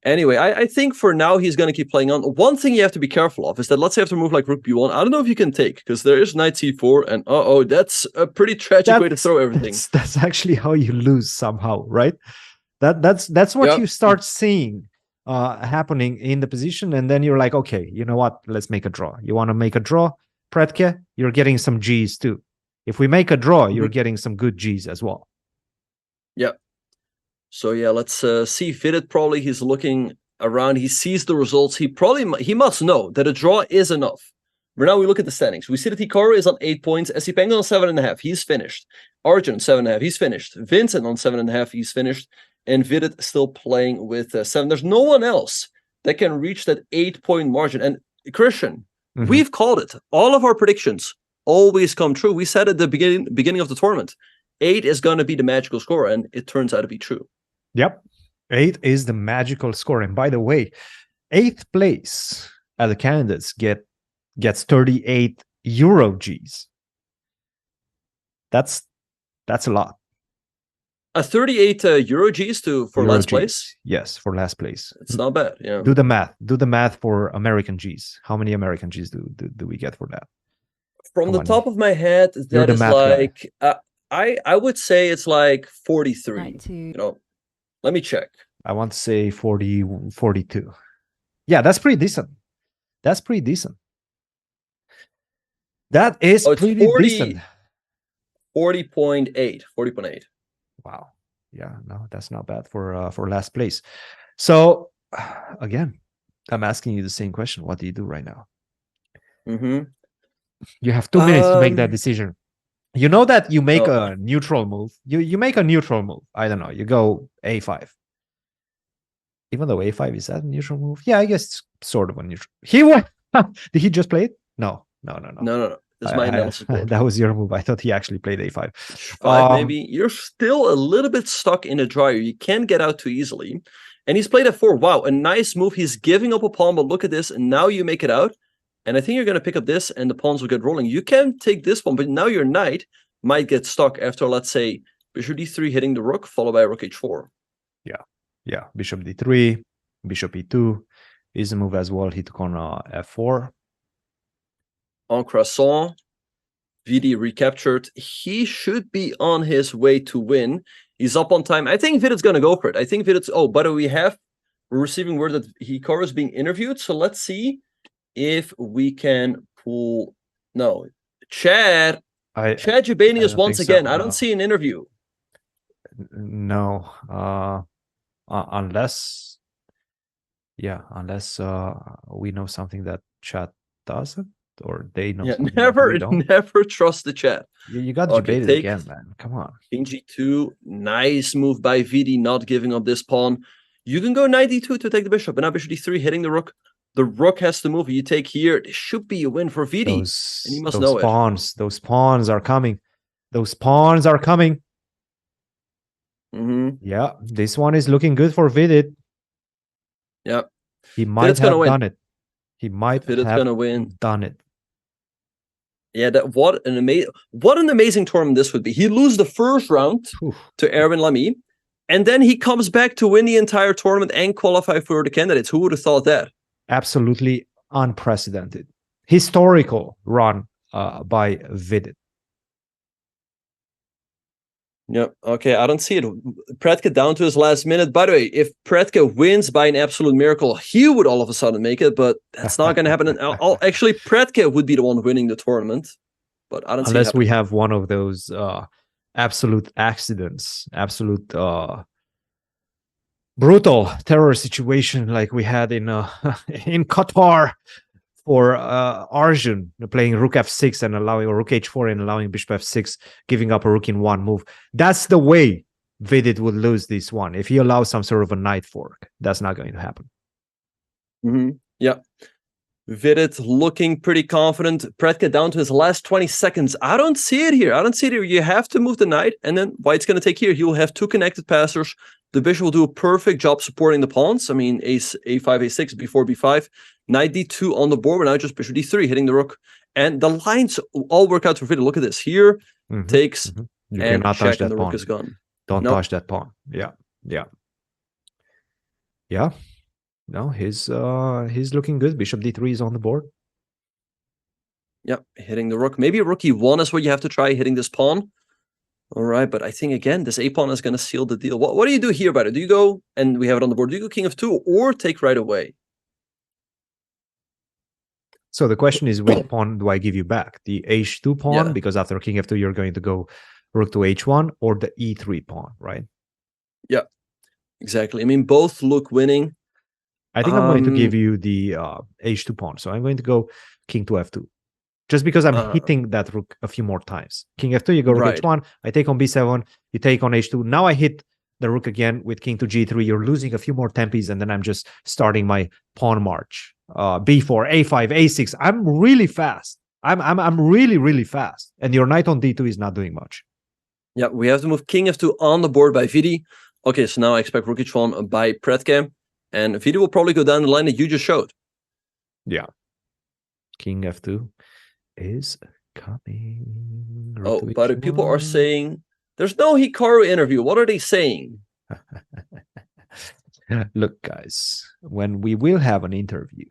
Speaker 1: anyway, I think for now he's going to keep playing on. One thing you have to be careful of is that, let's say, after move like Rook B1, I don't know if you can take, because there is Knight C4, and that's a pretty tragic way to throw everything.
Speaker 2: That's actually how you lose somehow, right? That's what you start seeing happening in the position, and then you're like, okay, you know what? Let's make a draw. You want to make a draw, Pretke? You're getting some Gs too. If we make a draw, you're getting some good Gs as well.
Speaker 1: Yeah. So yeah, let's see. Vidit probably he's looking around. He sees the results. He must know that a draw is enough. Right now we look at the standings. We see that Hikaru is on 8 points. Esipenko on 7.5. He's finished. Arjun 7.5. He's finished. Vincent on 7.5. He's finished. And Vidit still playing with 7. There's no one else that can reach that 8-point margin. And Christian, we've called it. All of our predictions always come true. We said at the beginning of the tournament, 8 is going to be the magical score, and it turns out to be true.
Speaker 2: Yep. 8 is the magical score. And by the way, 8th place at the candidates gets 38 Euro Gs. That's a lot.
Speaker 1: 38 Euro Gs for last place?
Speaker 2: Yes, for last place.
Speaker 1: It's not bad. Yeah.
Speaker 2: Do the math. Do the math for American Gs. How many American Gs do we get for that?
Speaker 1: From the top of my head, that is like I would say it's like 43. You know, let me check.
Speaker 2: I want to say 42. Yeah, that's pretty decent. That's pretty decent. That is pretty decent.
Speaker 1: 40.8. 40.8.
Speaker 2: Wow. Yeah, no, that's not bad for last place. So again, I'm asking you the same question. What do you do right now? You have 2 minutes to make that decision. You know that you make a neutral move. You make a neutral move. I don't know. You go A5. Even though A5 is that a neutral move? Yeah, I guess it's sort of a neutral. He went. Did he just play it? No.
Speaker 1: This is my analysis board.
Speaker 2: That was your move. I thought he actually played A5.
Speaker 1: 5 maybe. You're still a little bit stuck in a dryer. You can't get out too easily. And he's played F4. Wow, a nice move. He's giving up a pawn, but look at this. And now you make it out. And I think you're going to pick up this, and the pawns will get rolling. You can take this one, but now your knight might get stuck after, let's say, bishop d3 hitting the rook, followed by rook h4.
Speaker 2: Yeah. Bishop d3, bishop e2 is a move as well. He took on f4.
Speaker 1: En croissant, VD recaptured. He should be on his way to win. He's up on time. I think Vidit's going to go for it. I think Vidit's... Oh, by the way, we're receiving word that Hikaru is being interviewed, so let's see if we can pull... No. Chad Jabanius once again. I don't see an interview.
Speaker 2: No. Unless we know something that chat doesn't, or they know something
Speaker 1: never trust the chat.
Speaker 2: You got debated again, man. Come on.
Speaker 1: King g2. Nice move by VD, not giving up this pawn. You can go knight d2 to take the bishop, and now bishop d3 hitting the rook. The rook has to move. You take here. It should be a win for VD. And he must know it.
Speaker 2: Those pawns are coming. Those pawns are coming. Yeah, this one is looking good for Vidit.
Speaker 1: Yeah.
Speaker 2: He might have done it. He might have done it.
Speaker 1: Yeah, what an amazing tournament this would be. He loses the first round to Erwin Lamy, and then he comes back to win the entire tournament and qualify for the candidates. Who would have thought that?
Speaker 2: Absolutely unprecedented. Historical run by Vidit.
Speaker 1: Yep. Okay, I don't see it. Pretka down to his last minute. By the way, if Pretka wins by an absolute miracle, he would all of a sudden make it, but that's not going to happen. Actually, Pretka would be the one winning the tournament, but I don't see it.
Speaker 2: Unless we have one of those absolute accidents, absolute brutal terror situation like we had in in Qatar for Arjun playing rook f6 and allowing rook h4 and allowing bishop f6, giving up a rook in one move. That's the way Vidit would lose this one. If he allows some sort of a knight fork, that's not going to happen.
Speaker 1: Yeah. Vidit looking pretty confident. Pretka down to his last 20 seconds. I don't see it here. You have to move the knight, and then White's going to take here. He will have two connected passers. The bishop will do a perfect job supporting the pawns. I mean, a5, a6, b4, b5. Knight d2 on the board, but now just bishop d3 hitting the rook. And the lines all work out for Vidit. Look at this. Here, takes,
Speaker 2: you
Speaker 1: and
Speaker 2: cannot touch that
Speaker 1: the
Speaker 2: pawn.
Speaker 1: rook is gone.
Speaker 2: Don't touch that pawn. Yeah. No, he's looking good. Bishop d3 is on the board.
Speaker 1: Yep, hitting the rook. Maybe rook e1 is what you have to try, hitting this pawn. All right, but I think, again, this a-pawn is going to seal the deal. What do you do here, by the way? Do you go, and we have it on the board, do you go king of 2 or take right away?
Speaker 2: So the question is, which pawn do I give you back? The h2 pawn, because after king f2, you're going to go rook to h1, or the e3 pawn, right?
Speaker 1: Yeah. Exactly. I mean, both look winning.
Speaker 2: I think I'm going to give you the h2 pawn. So I'm going to go king to f2. Just because I'm hitting that rook a few more times. King f2, you go rook h1, I take on b7, you take on h2. Now I hit the rook again with king to g3. You're losing a few more tempes, and then I'm just starting my pawn march. b4, a5, a6. I'm really fast. I'm really, really fast. And your knight on d2 is not doing much.
Speaker 1: Yeah, we have to move king f2 on the board by Vidi. Okay, so now I expect rook h1 by Predcam. And Vidi will probably go down the line that you just showed.
Speaker 2: Yeah. King f2 is coming.
Speaker 1: Oh, but people are saying there's no Hikaru interview. What are they saying?
Speaker 2: Look, guys, when we will have an interview,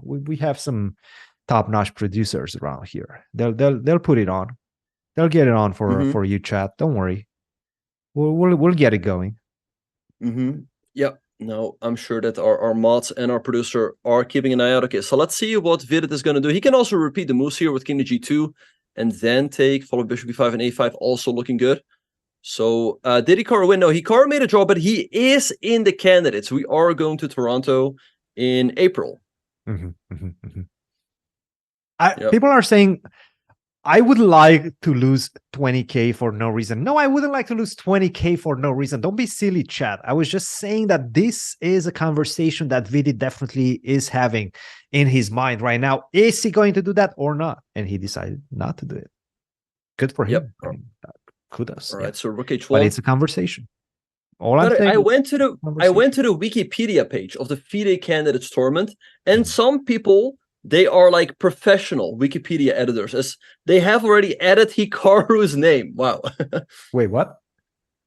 Speaker 2: we have some top-notch producers around here. They'll put it on. They'll get it on for you, chat. Don't worry. We'll get it going.
Speaker 1: Yep. No, I'm sure that our mods and our producer are keeping an eye out. Okay, so let's see what Vidit is going to do. He can also repeat the moves here with king to g2 and then take follow bishop b5 and a5, also looking good. So did Hikaru win? No, Hikaru made a draw, but he is in the candidates. We are going to Toronto in April.
Speaker 2: People are saying, I would like to lose 20K for no reason. No, I wouldn't like to lose 20K for no reason. Don't be silly, chat. I was just saying that this is a conversation that Vidi definitely is having in his mind right now. Is he going to do that or not? And he decided not to do it. Good for him. I mean, kudos.
Speaker 1: All right, so rook h1.
Speaker 2: But it's a conversation.
Speaker 1: I went to the Wikipedia page of the FIDE Candidates Tournament, and some people, they are like professional Wikipedia editors, as they have already added Hikaru's name. Wow.
Speaker 2: Wait, what?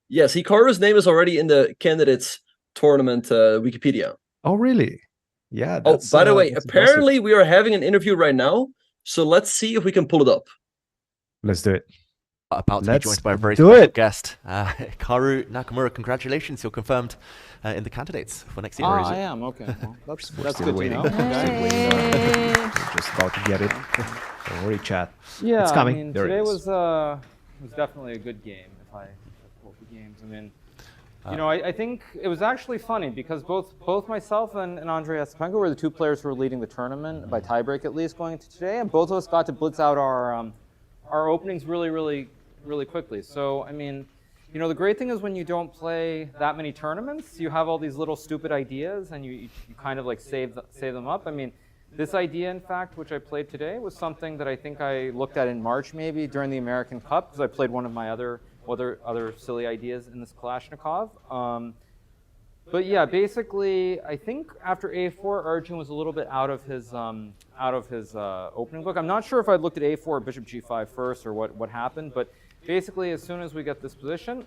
Speaker 1: Yes, Hikaru's name is already in the Candidates Tournament Wikipedia.
Speaker 2: Oh, really? Yeah.
Speaker 1: Oh, by the way, apparently we are having an interview right now, so let's see if we can pull it up.
Speaker 2: Let's do it.
Speaker 3: About to be joined by a very special guest, Hikaru Nakamura. Congratulations, you're confirmed in the candidates for next year.
Speaker 4: I am, okay. Well, that's good
Speaker 2: waiting.
Speaker 4: to know.
Speaker 2: We're just about to get it. Don't worry, chat.
Speaker 4: Yeah,
Speaker 2: it's coming.
Speaker 4: I mean, today was definitely a good game, if I quote the games. I mean, I think it was actually funny because both myself and Andre Esipenko were the two players who were leading the tournament, by tiebreak at least, going into today, and both of us got to blitz out our openings really quickly. So, I mean, the great thing is when you don't play that many tournaments, you have all these little stupid ideas and you kind of like save them up. I mean, this idea, in fact, which I played today, was something that I think I looked at in March maybe during the American Cup, because I played one of my other silly ideas in this Kalashnikov. But yeah, basically, I think after a4, Arjun was a little bit out of his opening book. I'm not sure if I looked at a4 or bishop g5 first or what happened, but basically, as soon as we get this position,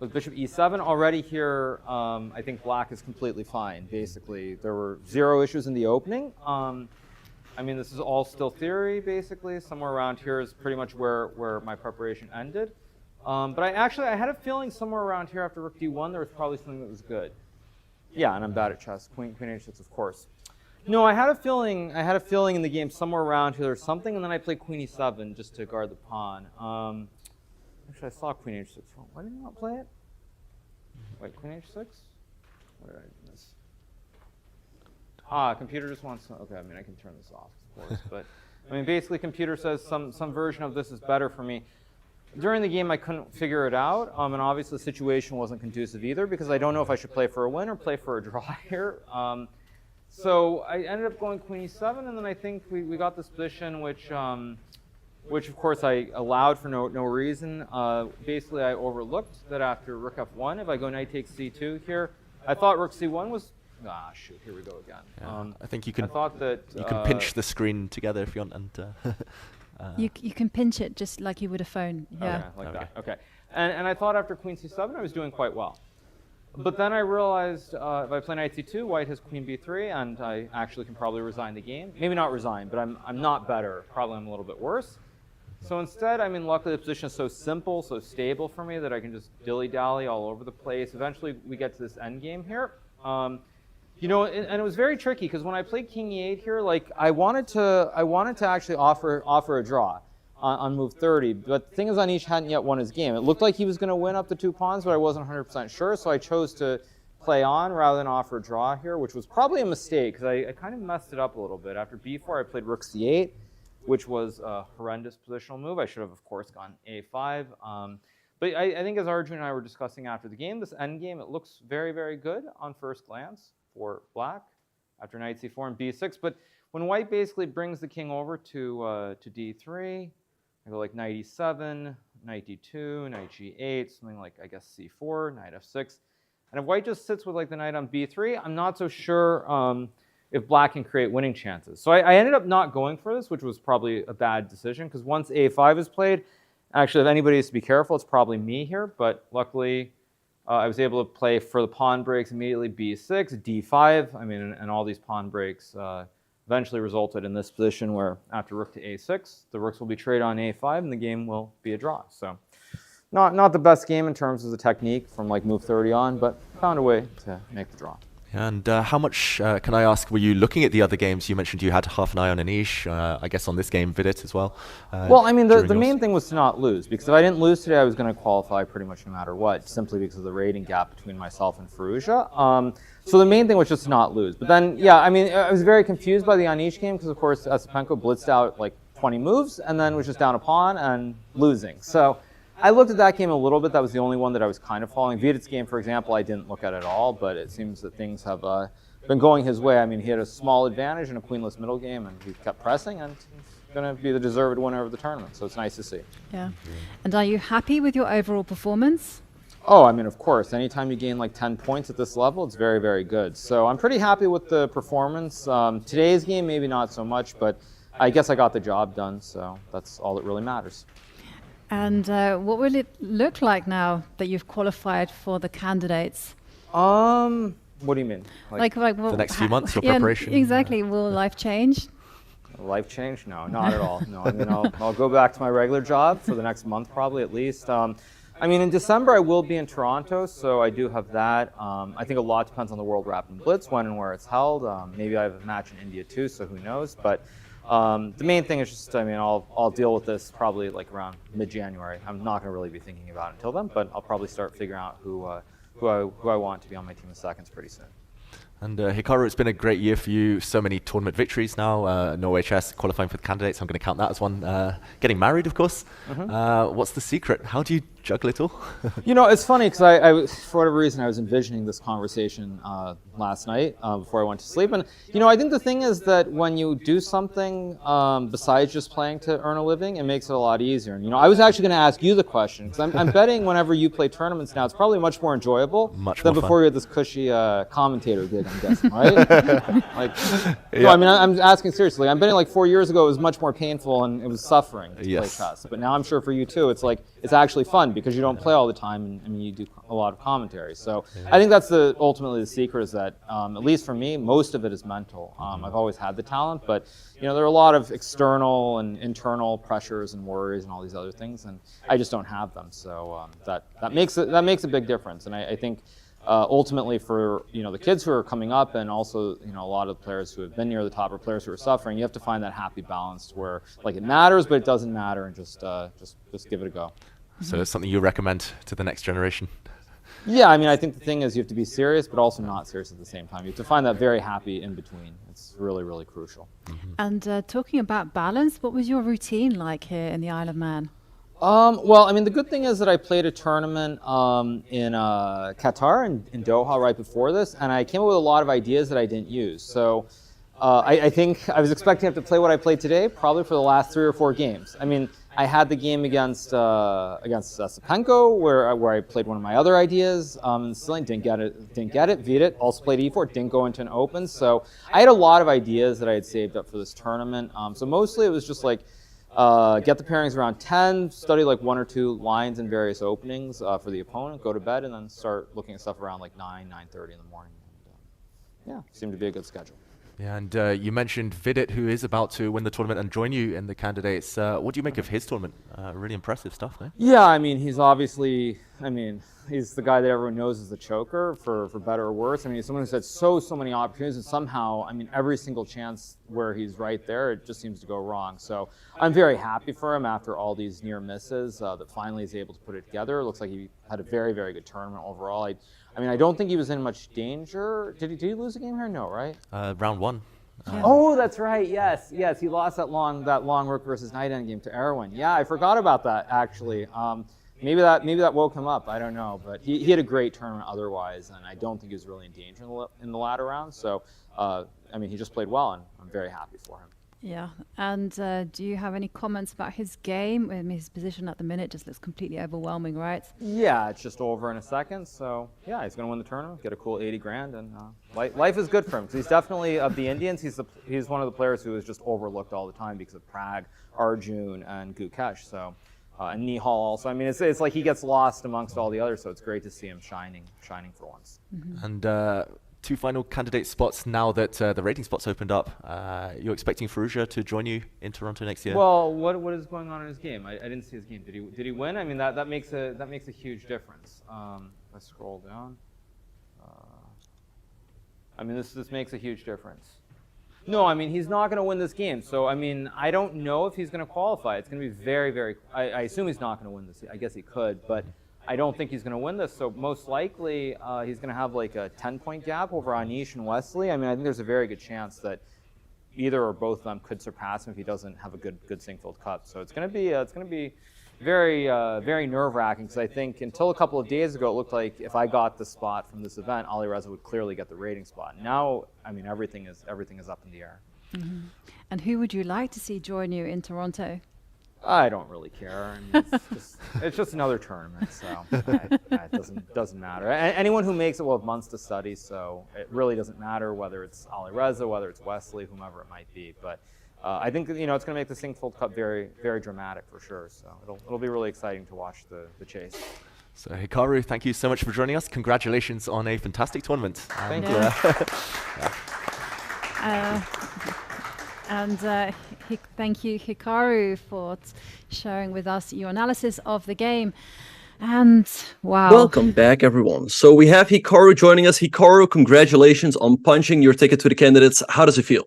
Speaker 4: with bishop e7 already here, I think black is completely fine. Basically, there were 0 issues in the opening. I mean, this is all still theory, basically. Somewhere around here is pretty much where my preparation ended. But I had a feeling somewhere around here after rook d1 there was probably something that was good. Yeah, and I'm bad at chess. Queen h6, of course. No, I had a feeling in the game somewhere around here there's something, and then I played queen e7 just to guard the pawn. Actually, I saw queen h6. Why did I not play it? Wait, queen h6? What did I miss? Computer just wants to, okay, I mean, I can turn this off, of course. But, I mean, basically, computer says some version of this is better for me. During the game, I couldn't figure it out, and obviously the situation wasn't conducive either, because I don't know if I should play for a win or play for a draw here. So I ended up going queen e7, and then I think we got this position, which of course I allowed for no reason. Basically, I overlooked that after rook f1, if I go knight takes c2 here, I thought rook c1 was, shoot, here we go again.
Speaker 3: Yeah, I think you can.
Speaker 4: I thought that
Speaker 3: you can pinch the screen together if you want, and.
Speaker 5: You can pinch it just like you would a phone. Yeah.
Speaker 4: Okay, like that. Okay. And I thought after queen c7 I was doing quite well. But then I realized if I play knight c2, white has queen b3, and I actually can probably resign the game. Maybe not resign, but I'm not better. Probably I'm a little bit worse. So instead, I mean, luckily the position is so simple, so stable for me that I can just dilly-dally all over the place. Eventually, we get to this endgame here. And it was very tricky because when I played king e8 here, like I wanted to actually offer a draw. on move 30. But the thing is, Anish hadn't yet won his game. It looked like he was going to win up to 2 pawns, but I wasn't 100% sure, so I chose to play on rather than offer a draw here, which was probably a mistake because I kind of messed it up a little bit. After b4, I played rook c8, which was a horrendous positional move. I should have, of course, gone a5. But I think as Arjun and I were discussing after the game, this endgame, it looks very, very good on first glance for black after knight c4 and b6. But when white basically brings the king over to d3, I go like knight e7, knight d2, knight g8, something like, I guess, c4, knight f6. And if white just sits with like the knight on b3, I'm not so sure if black can create winning chances. So I ended up not going for this, which was probably a bad decision, because once a5 is played, actually, if anybody is to be careful, it's probably me here. But luckily, I was able to play for the pawn breaks immediately b6, d5. I mean, and all these pawn breaks eventually resulted in this position where after rook to a6, the rooks will be traded on a5, and the game will be a draw. So not the best game in terms of the technique from like move 30 on, but found a way to make the draw.
Speaker 3: And how much, can I ask, were you looking at the other games? You mentioned you had half an eye on Anish, I guess on this game, Vidit as well.
Speaker 4: Well, I mean, the main thing was to not lose, because if I didn't lose today, I was going to qualify pretty much no matter what, simply because of the rating gap between myself and Firouzja. So the main thing was just to not lose. But then, yeah, I mean, I was very confused by the Anish game, because of course Esipenko blitzed out like 20 moves, and then was just down a pawn and losing. So I looked at that game a little bit. That was the only one that I was kind of following. Vidit's game, for example, I didn't look at at all, but it seems that things have been going his way. I mean, he had a small advantage in a queenless middle game, and he kept pressing, and he's going to be the deserved winner of the tournament, so it's nice to see.
Speaker 5: Yeah. And are you happy with your overall performance?
Speaker 4: Oh, I mean, of course. Anytime you gain like 10 points at this level, it's very, very good. So I'm pretty happy with the performance. Today's game, maybe not so much, but I guess I got the job done, so that's all that really matters.
Speaker 5: And what will it look like now that you've qualified for the candidates?
Speaker 4: What do you mean?
Speaker 3: Like the next few months, your preparation?
Speaker 5: Exactly. Will life change?
Speaker 4: Life change? No, not at all. No, I mean, I'll go back to my regular job for the next month, probably at least. I mean, in December, I will be in Toronto, so I do have that. I think a lot depends on the World Rapid Blitz, when and where it's held. Maybe I have a match in India too, so who knows? But the main thing is just, I mean, I'll deal with this probably like around mid-January. I'm not going to really be thinking about it until then, but I'll probably start figuring out who I want to be on my team of seconds pretty soon.
Speaker 3: And Hikaru, it's been a great year for you. So many tournament victories now. No HS, qualifying for the candidates. I'm going to count that as one. Getting married, of course. What's the secret? How do you juggle it all?
Speaker 4: You know, it's funny because I for whatever reason, I was envisioning this conversation last night before I went to sleep. And, you know, I think the thing is that when you do something besides just playing to earn a living, it makes it a lot easier. And, you know, I was actually going to ask you the question, because I'm betting whenever you play tournaments now, it's probably much more enjoyable than before you had this cushy commentator gig, I'm guessing, right? Like, no, I mean, I'm asking seriously. I'm betting like 4 years ago it was much more painful and it was suffering to play chess. But now I'm sure for you too, it's like, it's actually fun because you don't play all the time, and I mean, you do a lot of commentary. So I think that's ultimately the secret, is that, at least for me, most of it is mental. I've always had the talent, but, you know, there are a lot of external and internal pressures and worries and all these other things, and I just don't have them. So that makes a big difference. And I think ultimately for, you know, the kids who are coming up, and also, you know, a lot of players who have been near the top or players who are suffering, you have to find that happy balance where like it matters, but it doesn't matter, and just give it a go.
Speaker 3: So it's something you recommend to the next generation?
Speaker 4: Yeah, I mean, I think the thing is you have to be serious, but also not serious at the same time. You have to find that very happy in between. It's really, really crucial.
Speaker 5: And talking about balance, what was your routine like here in the Isle of Man?
Speaker 4: Well, I mean, the good thing is that I played a tournament in Qatar, in Doha, right before this, and I came up with a lot of ideas that I didn't use. So I think I was expecting to have to play what I played today, probably for the last 3 or 4 games. I mean, I had the game against Esipenko, where I played one of my other ideas. Sicilian didn't get it. Vidit also played e4, didn't go into an open. So I had a lot of ideas that I had saved up for this tournament. So mostly it was just like get the pairings around 10, study like 1 or 2 lines in various openings for the opponent, go to bed, and then start looking at stuff around like 9, 9:30 in the morning. And, yeah, seemed to be a good schedule.
Speaker 3: Yeah, and you mentioned Vidit, who is about to win the tournament and join you in the candidates. What do you make of his tournament? Really impressive stuff, no?
Speaker 4: Yeah, I mean, he's obviously I mean, he's the guy that everyone knows is the choker, for better or worse. I mean, he's someone who's had so many opportunities, and somehow, I mean, every single chance where he's right there, it just seems to go wrong. So I'm very happy for him after all these near misses that finally he's able to put it together. It looks like he had a very good tournament overall. I mean, I don't think he was in much danger. Did he lose a game here? No, right?
Speaker 3: Round 1.
Speaker 4: Oh, that's right. Yes. He lost that long rook versus knight endgame to Erwin. Yeah, I forgot about that actually. Maybe that woke him up. I don't know, but he had a great tournament otherwise, and I don't think he was really in danger in the latter round. So, I mean, he just played well, and I'm very happy for him.
Speaker 5: Yeah, and do you have any comments about his game? I mean, his position at the minute just looks completely overwhelming, right?
Speaker 4: Yeah, it's just over in a second. So yeah, he's going to win the tournament, get a cool 80 grand, and life is good for him. Because he's definitely, of the Indians, he's one of the players who is just overlooked all the time because of Prag, Arjun, and Gukesh. So and Nihal also. I mean, it's like he gets lost amongst all the others. So it's great to see him shining for once.
Speaker 5: Mm-hmm.
Speaker 3: And 2 final candidate spots now that the rating spots opened up. You're expecting Faruja to join you in Toronto next year?
Speaker 4: Well, what is going on in his game? I didn't see his game. Did he win? I mean, that makes a huge difference. Let's scroll down. I mean, this makes a huge difference. No, I mean, he's not going to win this game. So, I mean, I don't know if he's going to qualify. It's going to be very. I assume he's not going to win this. I guess he could, but I don't think he's going to win this. So most likely he's going to have like a 10-point gap over Anish and Wesley. I mean, I think there's a very good chance that either or both of them could surpass him if he doesn't have a good Singfield cut. So it's going to be very nerve-wracking, because I think until a couple of days ago it looked like if I got the spot from this event, Ali Reza would clearly get the rating spot. Now, I mean, everything is up in the air.
Speaker 5: Mm-hmm. And who would you like to see join you in Toronto?
Speaker 4: I don't really care. I mean, it's just another tournament, so it doesn't matter. Anyone who makes it will have months to study, so it really doesn't matter whether it's Ali Reza, whether it's Wesley, whomever it might be. But I think it's going to make the Singfield Cup very dramatic for sure. So it'll be really exciting to watch the chase.
Speaker 3: So Hikaru, thank you so much for joining us. Congratulations on a fantastic tournament.
Speaker 4: Thank you.
Speaker 5: And thank you, Hikaru, for sharing with us your analysis of the game. And wow.
Speaker 1: Welcome back, everyone. So we have Hikaru joining us. Hikaru, congratulations on punching your ticket to the candidates. How does it feel?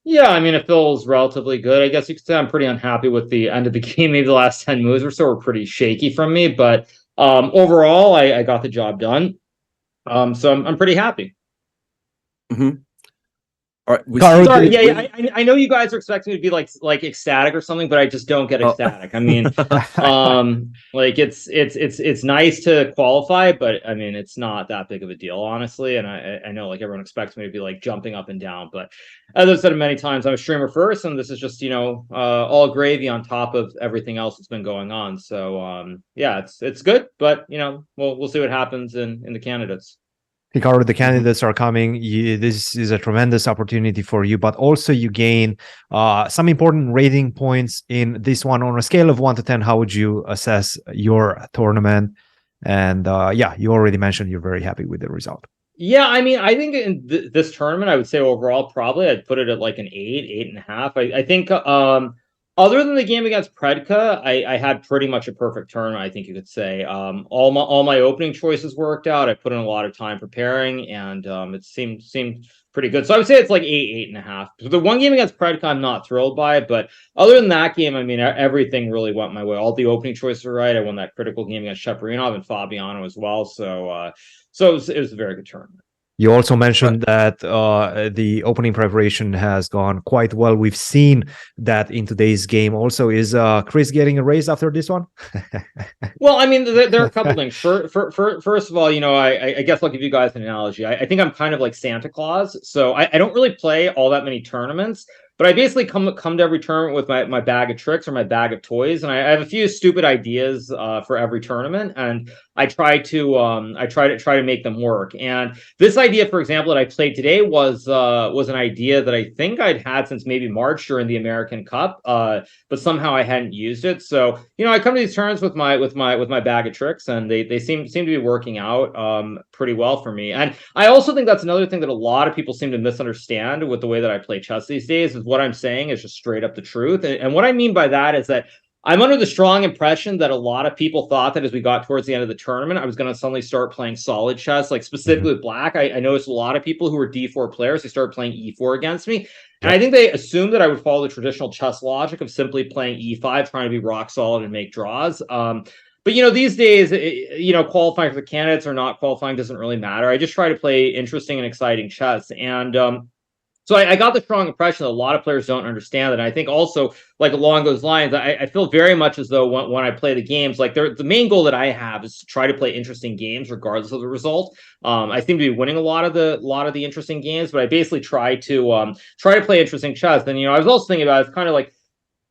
Speaker 6: Yeah, I mean, it feels relatively good. I guess you could say I'm pretty unhappy with the end of the game. Maybe the last 10 moves or so were pretty shaky from me. But overall, I got the job done. So I'm pretty happy.
Speaker 1: Mm-hmm. All right.
Speaker 6: Sorry, I know you guys are expecting me to be like ecstatic or something, but I just don't get ecstatic. I mean, like it's nice to qualify, but I mean, it's not that big of a deal, honestly. And I know like everyone expects me to be like jumping up and down, but as I've said many times, I'm a streamer first, and this is just all gravy on top of everything else that's been going on. So yeah, it's good, but we'll see what happens in the candidates.
Speaker 2: Hikaru, the candidates are coming. This is a tremendous opportunity for you, but also you gain some important rating points in this one. On a scale of 1 to 10, how would you assess your tournament? And yeah, you already mentioned you're very happy with the result.
Speaker 6: Yeah, I mean, I think in this tournament, I would say overall, probably I'd put it at like an 8.5. I think other than the game against Predka, I had pretty much a perfect tournament, I think you could say. All my opening choices worked out. I put in a lot of time preparing, and it seemed pretty good. So I would say it's like 8.5. The one game against Predka, I'm not thrilled by, but other than that game, I mean, everything really went my way. All the opening choices were right. I won that critical game against Sheparinov and Fabiano as well. So it was a very good tournament.
Speaker 2: You also mentioned that the opening preparation has gone quite well. We've seen that in today's game. Also, is Chris getting a raise after this one?
Speaker 6: Well, I mean, there are a couple things. First of all, I guess I'll give you guys an analogy. I think I'm kind of like Santa Claus. So I don't really play all that many tournaments, but I basically come to every tournament with my bag of tricks or my bag of toys, and I have a few stupid ideas for every tournament, and I try to make them work. And this idea, for example, that I played today was an idea that I think I'd had since maybe March during the American Cup, but somehow I hadn't used it. So I come to these tournaments with my bag of tricks, and they seem to be working out pretty well for me. And I also think that's another thing that a lot of people seem to misunderstand with the way that I play chess these days. Is what I'm saying is just straight up the truth. And what I mean by that is that I'm under the strong impression that a lot of people thought that as we got towards the end of the tournament, I was going to suddenly start playing solid chess, like specifically with Black. I noticed a lot of people who were D4 players, they started playing E4 against me. And I think they assumed that I would follow the traditional chess logic of simply playing E5, trying to be rock solid and make draws. But, these days, qualifying for the candidates or not qualifying doesn't really matter. I just try to play interesting and exciting chess. And so I got the strong impression that a lot of players don't understand that. And I think also, like along those lines, I feel very much as though when I play the games, like the main goal that I have is to try to play interesting games regardless of the result. I seem to be winning a lot of the interesting games, but I basically try to play interesting chess. And I was also thinking about it's kind of like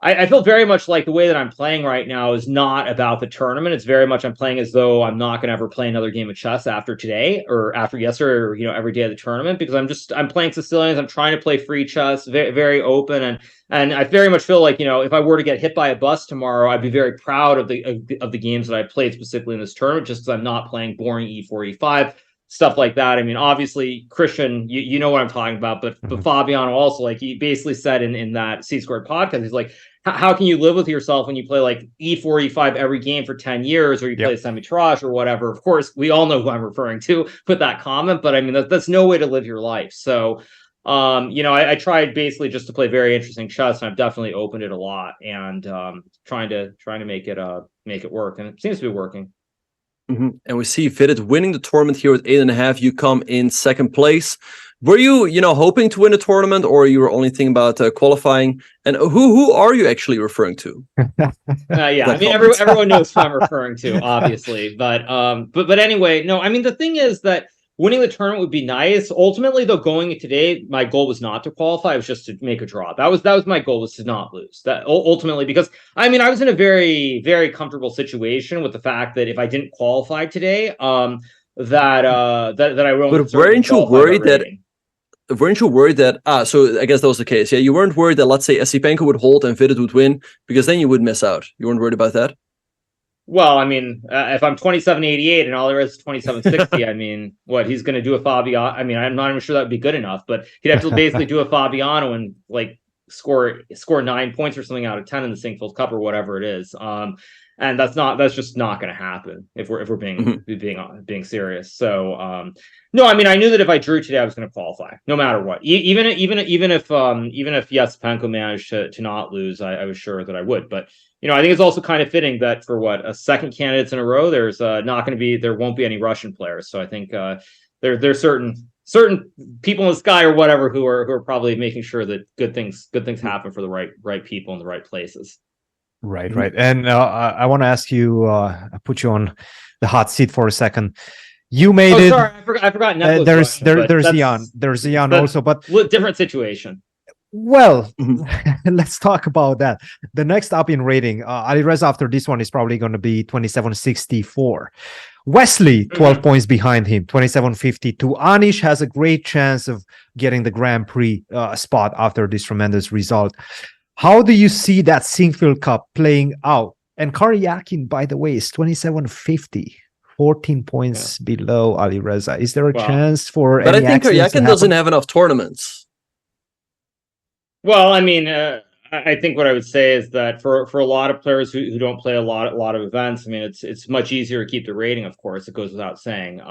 Speaker 6: I feel very much like the way that I'm playing right now is not about the tournament. It's very much I'm playing as though I'm not going to ever play another game of chess after today or after yesterday or every day of the tournament, because I'm playing Sicilians. I'm trying to play free chess, very, very open. And I very much feel like, if I were to get hit by a bus tomorrow, I'd be very proud of the games that I played specifically in this tournament, just because I'm not playing boring E4, E5. Stuff like that. I mean, obviously, Christian, you know what I'm talking about, but Fabiano also, like, he basically said in that C-Squared podcast, he's like, how can you live with yourself when you play like E4, E5 every game for 10 years, or you play semi-tirage or whatever? Of course, we all know who I'm referring to with that comment, but I mean, that's no way to live your life. So, I tried basically just to play very interesting chess, and I've definitely opened it a lot, and trying to make it work, and it seems to be working.
Speaker 1: And we see Fitted winning the tournament here with 8.5. You come in second place. Were you, hoping to win a tournament, or you were only thinking about qualifying? And who are you actually referring to?
Speaker 6: I mean, everyone knows who I'm referring to, obviously. But anyway, no. I mean, the thing is that winning the tournament would be nice. Ultimately, though, going today, my goal was not to qualify. It was just to make a draw. That was my goal, was to not lose. That ultimately, because I mean, I was in a very, very comfortable situation with the fact that if I didn't qualify today, that I won't.
Speaker 1: But weren't you worried that? Weren't you worried that? So I guess that was the case. Yeah, you weren't worried that, let's say, Esipenko would hold and Fitted would win, because then you would miss out. You weren't worried about that?
Speaker 6: Well, I mean, if I'm 27.88 and Oliver is 27.60, I mean, what, he's going to do a Fabiano? I mean, I'm not even sure that would be good enough, but he'd have to basically do a Fabiano and like score 9 points or something out of 10 in the Singfield Cup or whatever it is. And that's just not going to happen if we're being serious. So no, I mean, I knew that if I drew today, I was going to qualify no matter what. Even if Esipenko managed to not lose, I was sure that I would. But I think it's also kind of fitting that for a second candidates in a row, there's there won't be any Russian players. So I think there's certain people in the sky or whatever who are probably making sure that good things happen for the right people in the right places.
Speaker 2: Right. And I want to ask you, put you on the hot seat for a second. You made it.
Speaker 6: Sorry, I forgot.
Speaker 2: There's Jan also, but
Speaker 6: different situation.
Speaker 2: Well, let's talk about that. The next up in rating, Alireza after this one is probably going to be 27.64. Wesley, 12 points behind him, 27.52. Anish has a great chance of getting the Grand Prix spot after this tremendous result. How do you see that Singfield Cup playing out? And Karyakin, by the way, is 27.50. 14 points below Alireza. Is there a chance for?
Speaker 1: But I think Karyakin doesn't have enough tournaments.
Speaker 6: Well, I mean, I think what I would say is that for a lot of players who don't play a lot of events, I mean, it's much easier to keep the rating. Of course, it goes without saying.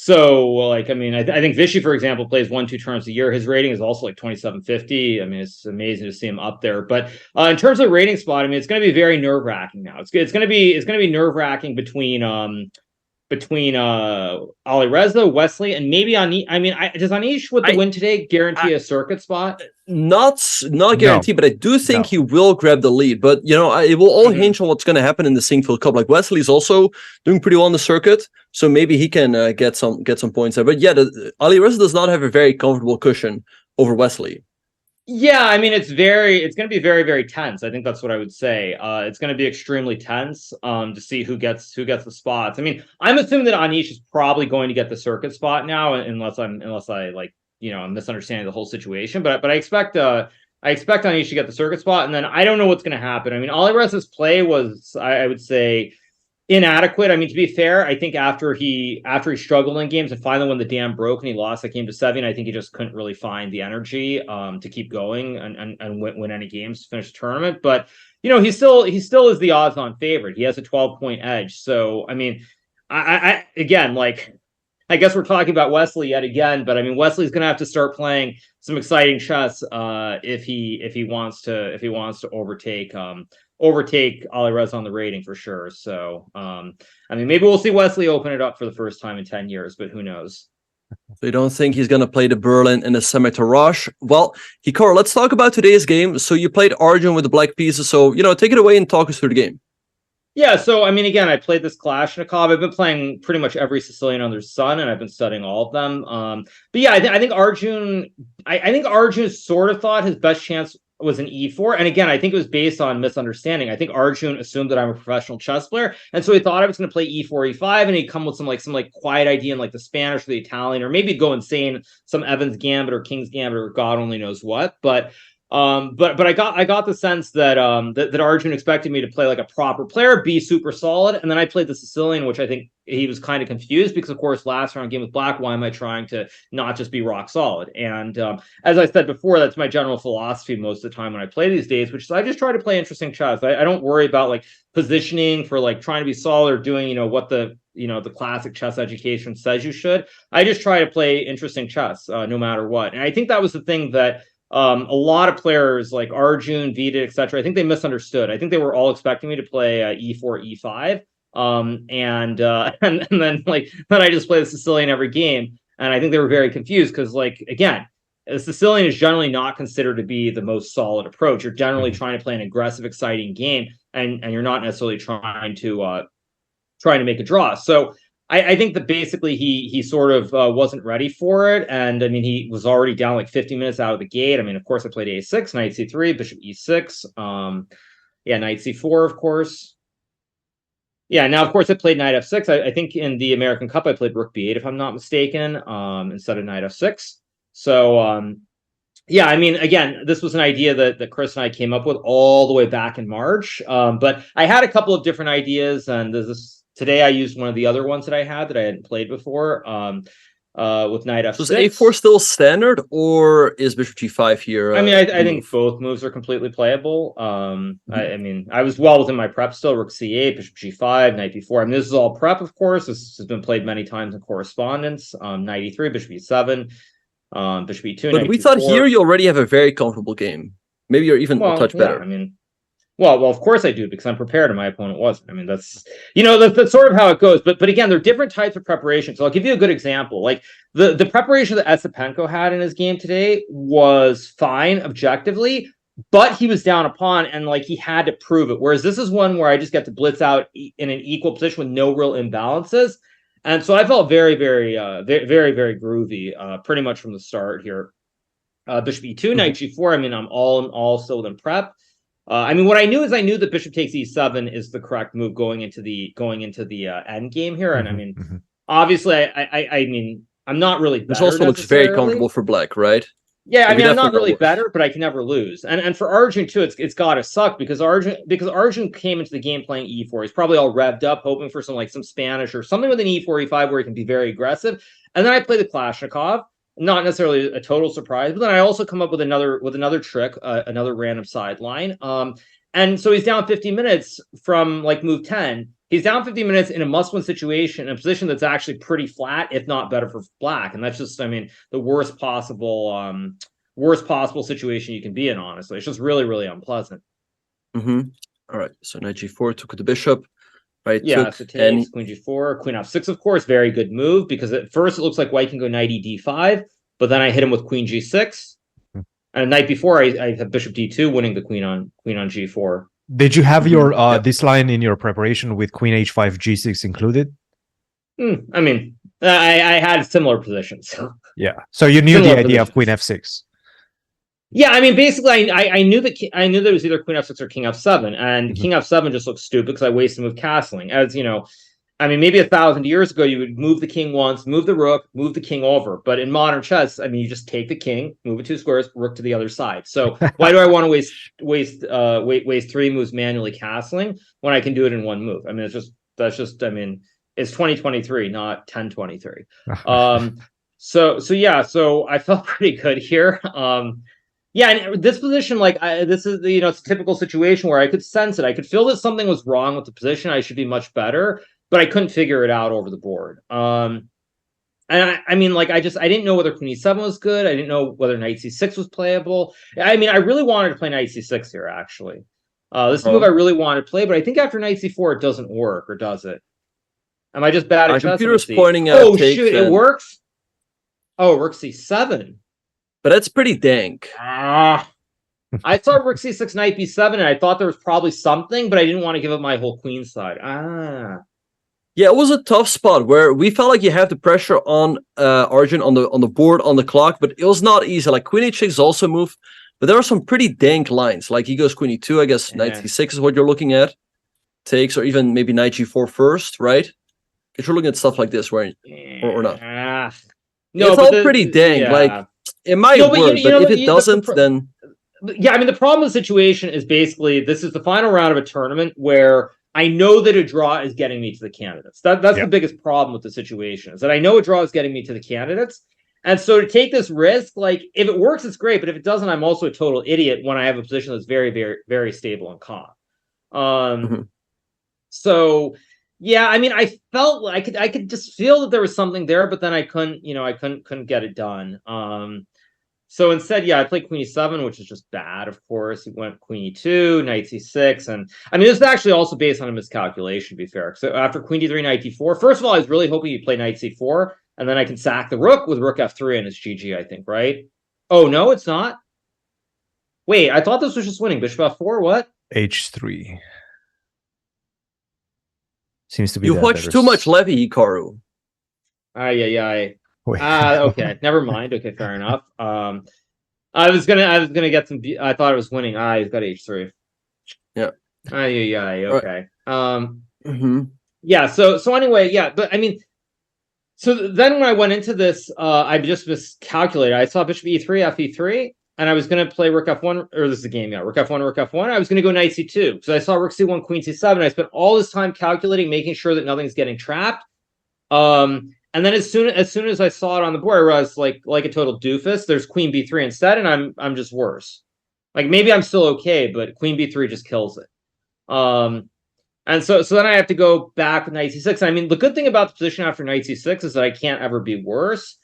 Speaker 6: So, like, I mean, I think Vichy, for example, plays 1-2 tournaments a year. His rating is also like 27.50. I mean, it's amazing to see him up there. But in terms of rating spot, I mean, it's going to be very nerve wracking now. It's going to be nerve wracking between Alireza, Wesley, and maybe Anish. I mean, does Anish with the win today guarantee a circuit spot?
Speaker 1: Not guaranteed, but I do think he will grab the lead. But it will all hinge on what's going to happen in the Singfield Cup. Like, Wesley's also doing pretty well on the circuit, so maybe he can get some points there. But yeah, Alireza does not have a very comfortable cushion over Wesley.
Speaker 6: Yeah, I mean, it's going to be very, very tense. I think that's what I would say. It's going to be extremely tense to see who gets the spots. I mean, I'm assuming that Anish is probably going to get the circuit spot now, unless I like, I'm misunderstanding the whole situation. But I expect Anish to get the circuit spot, and then I don't know what's going to happen. I mean, Alireza's play was, I would say, inadequate. I mean, to be fair, I think after he struggled in games and finally when the dam broke and he lost that game to Sevian, I think he just couldn't really find the energy to keep going and win any games to finish the tournament. But he still is the odds-on favorite. He has a 12-point edge. So I mean, I again, like, I guess we're talking about Wesley yet again, but I mean, Wesley's going to have to start playing some exciting chess if he wants to overtake Alireza on the rating for sure. So I mean, maybe we'll see Wesley open it up for the first time in 10 years, but who knows?
Speaker 1: So you don't think he's going to play the Berlin in the semi-Tarrasch? Well, Hikaru, let's talk about today's game. So you played Arjun with the black pieces. So, take it away and talk us through the game.
Speaker 6: Yeah, so I mean, again, I played this Kalashnikov. I've been playing pretty much every Sicilian under the sun, and I've been studying all of them. But yeah, I think Arjun. I think Arjun sort of thought his best chance was an e4, and again, I think it was based on misunderstanding. I think Arjun assumed that I'm a professional chess player, and so he thought I was going to play e4, e5, and he'd come with some quiet idea in like the Spanish or the Italian, or maybe go insane, some Evans Gambit or King's Gambit or God only knows what, but I got the sense that that Arjun expected me to play like a proper player, be super solid, and then I played the Sicilian, which I think he was kind of confused because, of course, last round game with Black, why am I trying to not just be rock solid? And as I said before, that's my general philosophy most of the time when I play these days, which is I just try to play interesting chess. I don't worry about like positioning for like trying to be solid or doing what the the classic chess education says you should. I just try to play interesting chess no matter what, and I think that was the thing that. A lot of players like Arjun, Vida, etc. I think they misunderstood. I think they were all expecting me to play e4, e5, and then then I just play the Sicilian every game, and I think they were very confused because again, the Sicilian is generally not considered to be the most solid approach. You're generally trying to play an aggressive, exciting game, and you're not necessarily trying to make a draw. So. I think that basically he sort of wasn't ready for it. And I mean, he was already down like 50 minutes out of the gate. I mean, of course, I played a6, knight c3, bishop e6. Knight c4, of course. Yeah, now, of course, I played knight f6. I think in the American Cup, I played rook b8, if I'm not mistaken, instead of knight f6. So, yeah, I mean, again, this was an idea that Chris and I came up with all the way back in March. But I had a couple of different ideas, and today I used one of the other ones that I had that I hadn't played before with knight f6.
Speaker 1: So is a4 still standard, or is bishop g5 here?
Speaker 6: I mean, I think both moves are completely playable. I mean, I was well within my prep still. Rook c8, bishop g5, knight b4. I mean, this is all prep, of course. This has been played many times in correspondence. Knight e3, bishop e7, bishop e2.
Speaker 1: But we thought here you already have a very comfortable game. Maybe you're even a touch better.
Speaker 6: I mean. Well, of course I do, because I'm prepared and my opponent wasn't. I mean, that's sort of how it goes. But again, there are different types of preparation. So I'll give you a good example. Like the preparation that Esipenko had in his game today was fine objectively, but he was down a pawn and he had to prove it. Whereas this is one where I just get to blitz out in an equal position with no real imbalances. And so I felt very, very, very, very groovy pretty much from the start here. Bishop e2, knight g4. I mean, I'm all still within prep. I mean, what I knew that bishop takes e7 is the correct move going into the end game here. And I mean, obviously, I mean, I'm not really better.
Speaker 1: This also looks very comfortable for Black, right?
Speaker 6: Yeah, I mean, I'm not really better, but I can never lose. And for Arjun too, it's gotta suck because Arjun came into the game playing e4. He's probably all revved up, hoping for some Spanish or something with an e4, e5 where he can be very aggressive. And then I play the Kalashnikov. Not necessarily a total surprise, but then I also come up with another trick, another random sideline. And so he's down 50 minutes from move 10. He's down 50 minutes in a must-win situation, in a position that's actually pretty flat, if not better for Black. And that's just, I mean, the worst possible situation you can be in. Honestly, it's just really, really unpleasant.
Speaker 1: All right. So knight g4 took the bishop. Right,
Speaker 6: yeah, so takes queen g4, queen f6, of course, very good move because at first it looks like white can go knight d5, but then I hit him with queen g6, and a night before I have bishop d2, winning the queen on g4.
Speaker 2: Did you have your this line in your preparation with queen h5 g6 included?
Speaker 6: I mean, I had similar positions.
Speaker 2: Yeah, so you knew the idea of queen f6.
Speaker 6: Yeah, I mean, basically, I knew that it was either queen f6 or king f7, and king f7 just looks stupid because I wasted move castling. As you know, I mean, maybe 1,000 years ago, you would move the king once, move the rook, move the king over. But in modern chess, I mean, you just take the king, move it 2 squares, rook to the other side. So why do I want to waste 3 moves manually castling when I can do it in 1 move? I mean, I mean, it's 2023, not 1023. So I felt pretty good here. Yeah, and this position, like this is it's a typical situation where I could sense it. I could feel that something was wrong with the position. I should be much better, but I couldn't figure it out over the board. And I mean, like I didn't know whether Queen E7 was good. I didn't know whether Knight C6 was playable. I mean, I really wanted to play Knight C6 here, actually. This is a move I really wanted to play, but I think after Knight C4 it doesn't work, or does it? Am I just bad at
Speaker 1: My
Speaker 6: chess?
Speaker 1: computer's pointing out.
Speaker 6: Oh shoot, it works. Oh, Rook C7.
Speaker 1: But that's pretty dank.
Speaker 6: Ah. I saw Rook C6, Knight B7, and I thought there was probably something, but I didn't want to give up my whole queen side. Ah.
Speaker 1: Yeah, it was a tough spot where we felt like you have the pressure on Arjun on the board, on the clock, but it was not easy. Like Queen H6 is also a move, but there are some pretty dank lines. Like he goes Queen E2, I guess Knight C6 is what you're looking at. Takes, or even maybe Knight G4 first, right? If you're looking at stuff like this, where or not.
Speaker 6: No,
Speaker 1: it's all pretty dank. Like it might work, but if it doesn't, then
Speaker 6: yeah, I mean the problem with the situation is basically this is the final round of a tournament where I know that a draw is getting me to the candidates. That's the biggest problem with the situation, is that I know a draw is getting me to the candidates. And so to take this risk, like if it works, it's great, but if it doesn't, I'm also a total idiot when I have a position that's very, very, very stable and calm. So yeah, I mean, I felt like I could just feel that there was something there, but then I couldn't, couldn't get it done. So instead, yeah, I played Queen E7, which is just bad, of course. He went Queen E2, Knight C6, and I mean, this is actually also based on a miscalculation, to be fair. So after Queen D3, Knight D4, first of all, I was really hoping he'd play Knight C4, and then I can sack the Rook with Rook F3, and it's GG, I think, right? Oh, no, it's not? Wait, I thought this was just winning. Bishop F4, what?
Speaker 2: H3. Seems to be
Speaker 1: you watched too much Levy, Hikaru.
Speaker 6: Yeah. Okay, never mind. Okay, fair enough. I was gonna get some. I thought it was winning. He's got H3.
Speaker 1: Yeah.
Speaker 6: Okay.
Speaker 1: Right.
Speaker 6: Yeah. So anyway, yeah. But I mean, so then when I went into this, I just miscalculated. I saw Bishop E3, FE3, and I was gonna play Rook F1. Or this is a game, yeah. Rook F1, Rook F1. I was gonna go Knight C2. So I saw Rook C1, Queen C7. I spent all this time calculating, making sure that nothing's getting trapped. And then as soon as I saw it on the board, I realized like a total doofus. There's Queen B3 instead, and I'm just worse. Like maybe I'm still okay, but Queen B3 just kills it. And so then I have to go back with Knight C6. I mean, the good thing about the position after Knight C6 is that I can't ever be worse.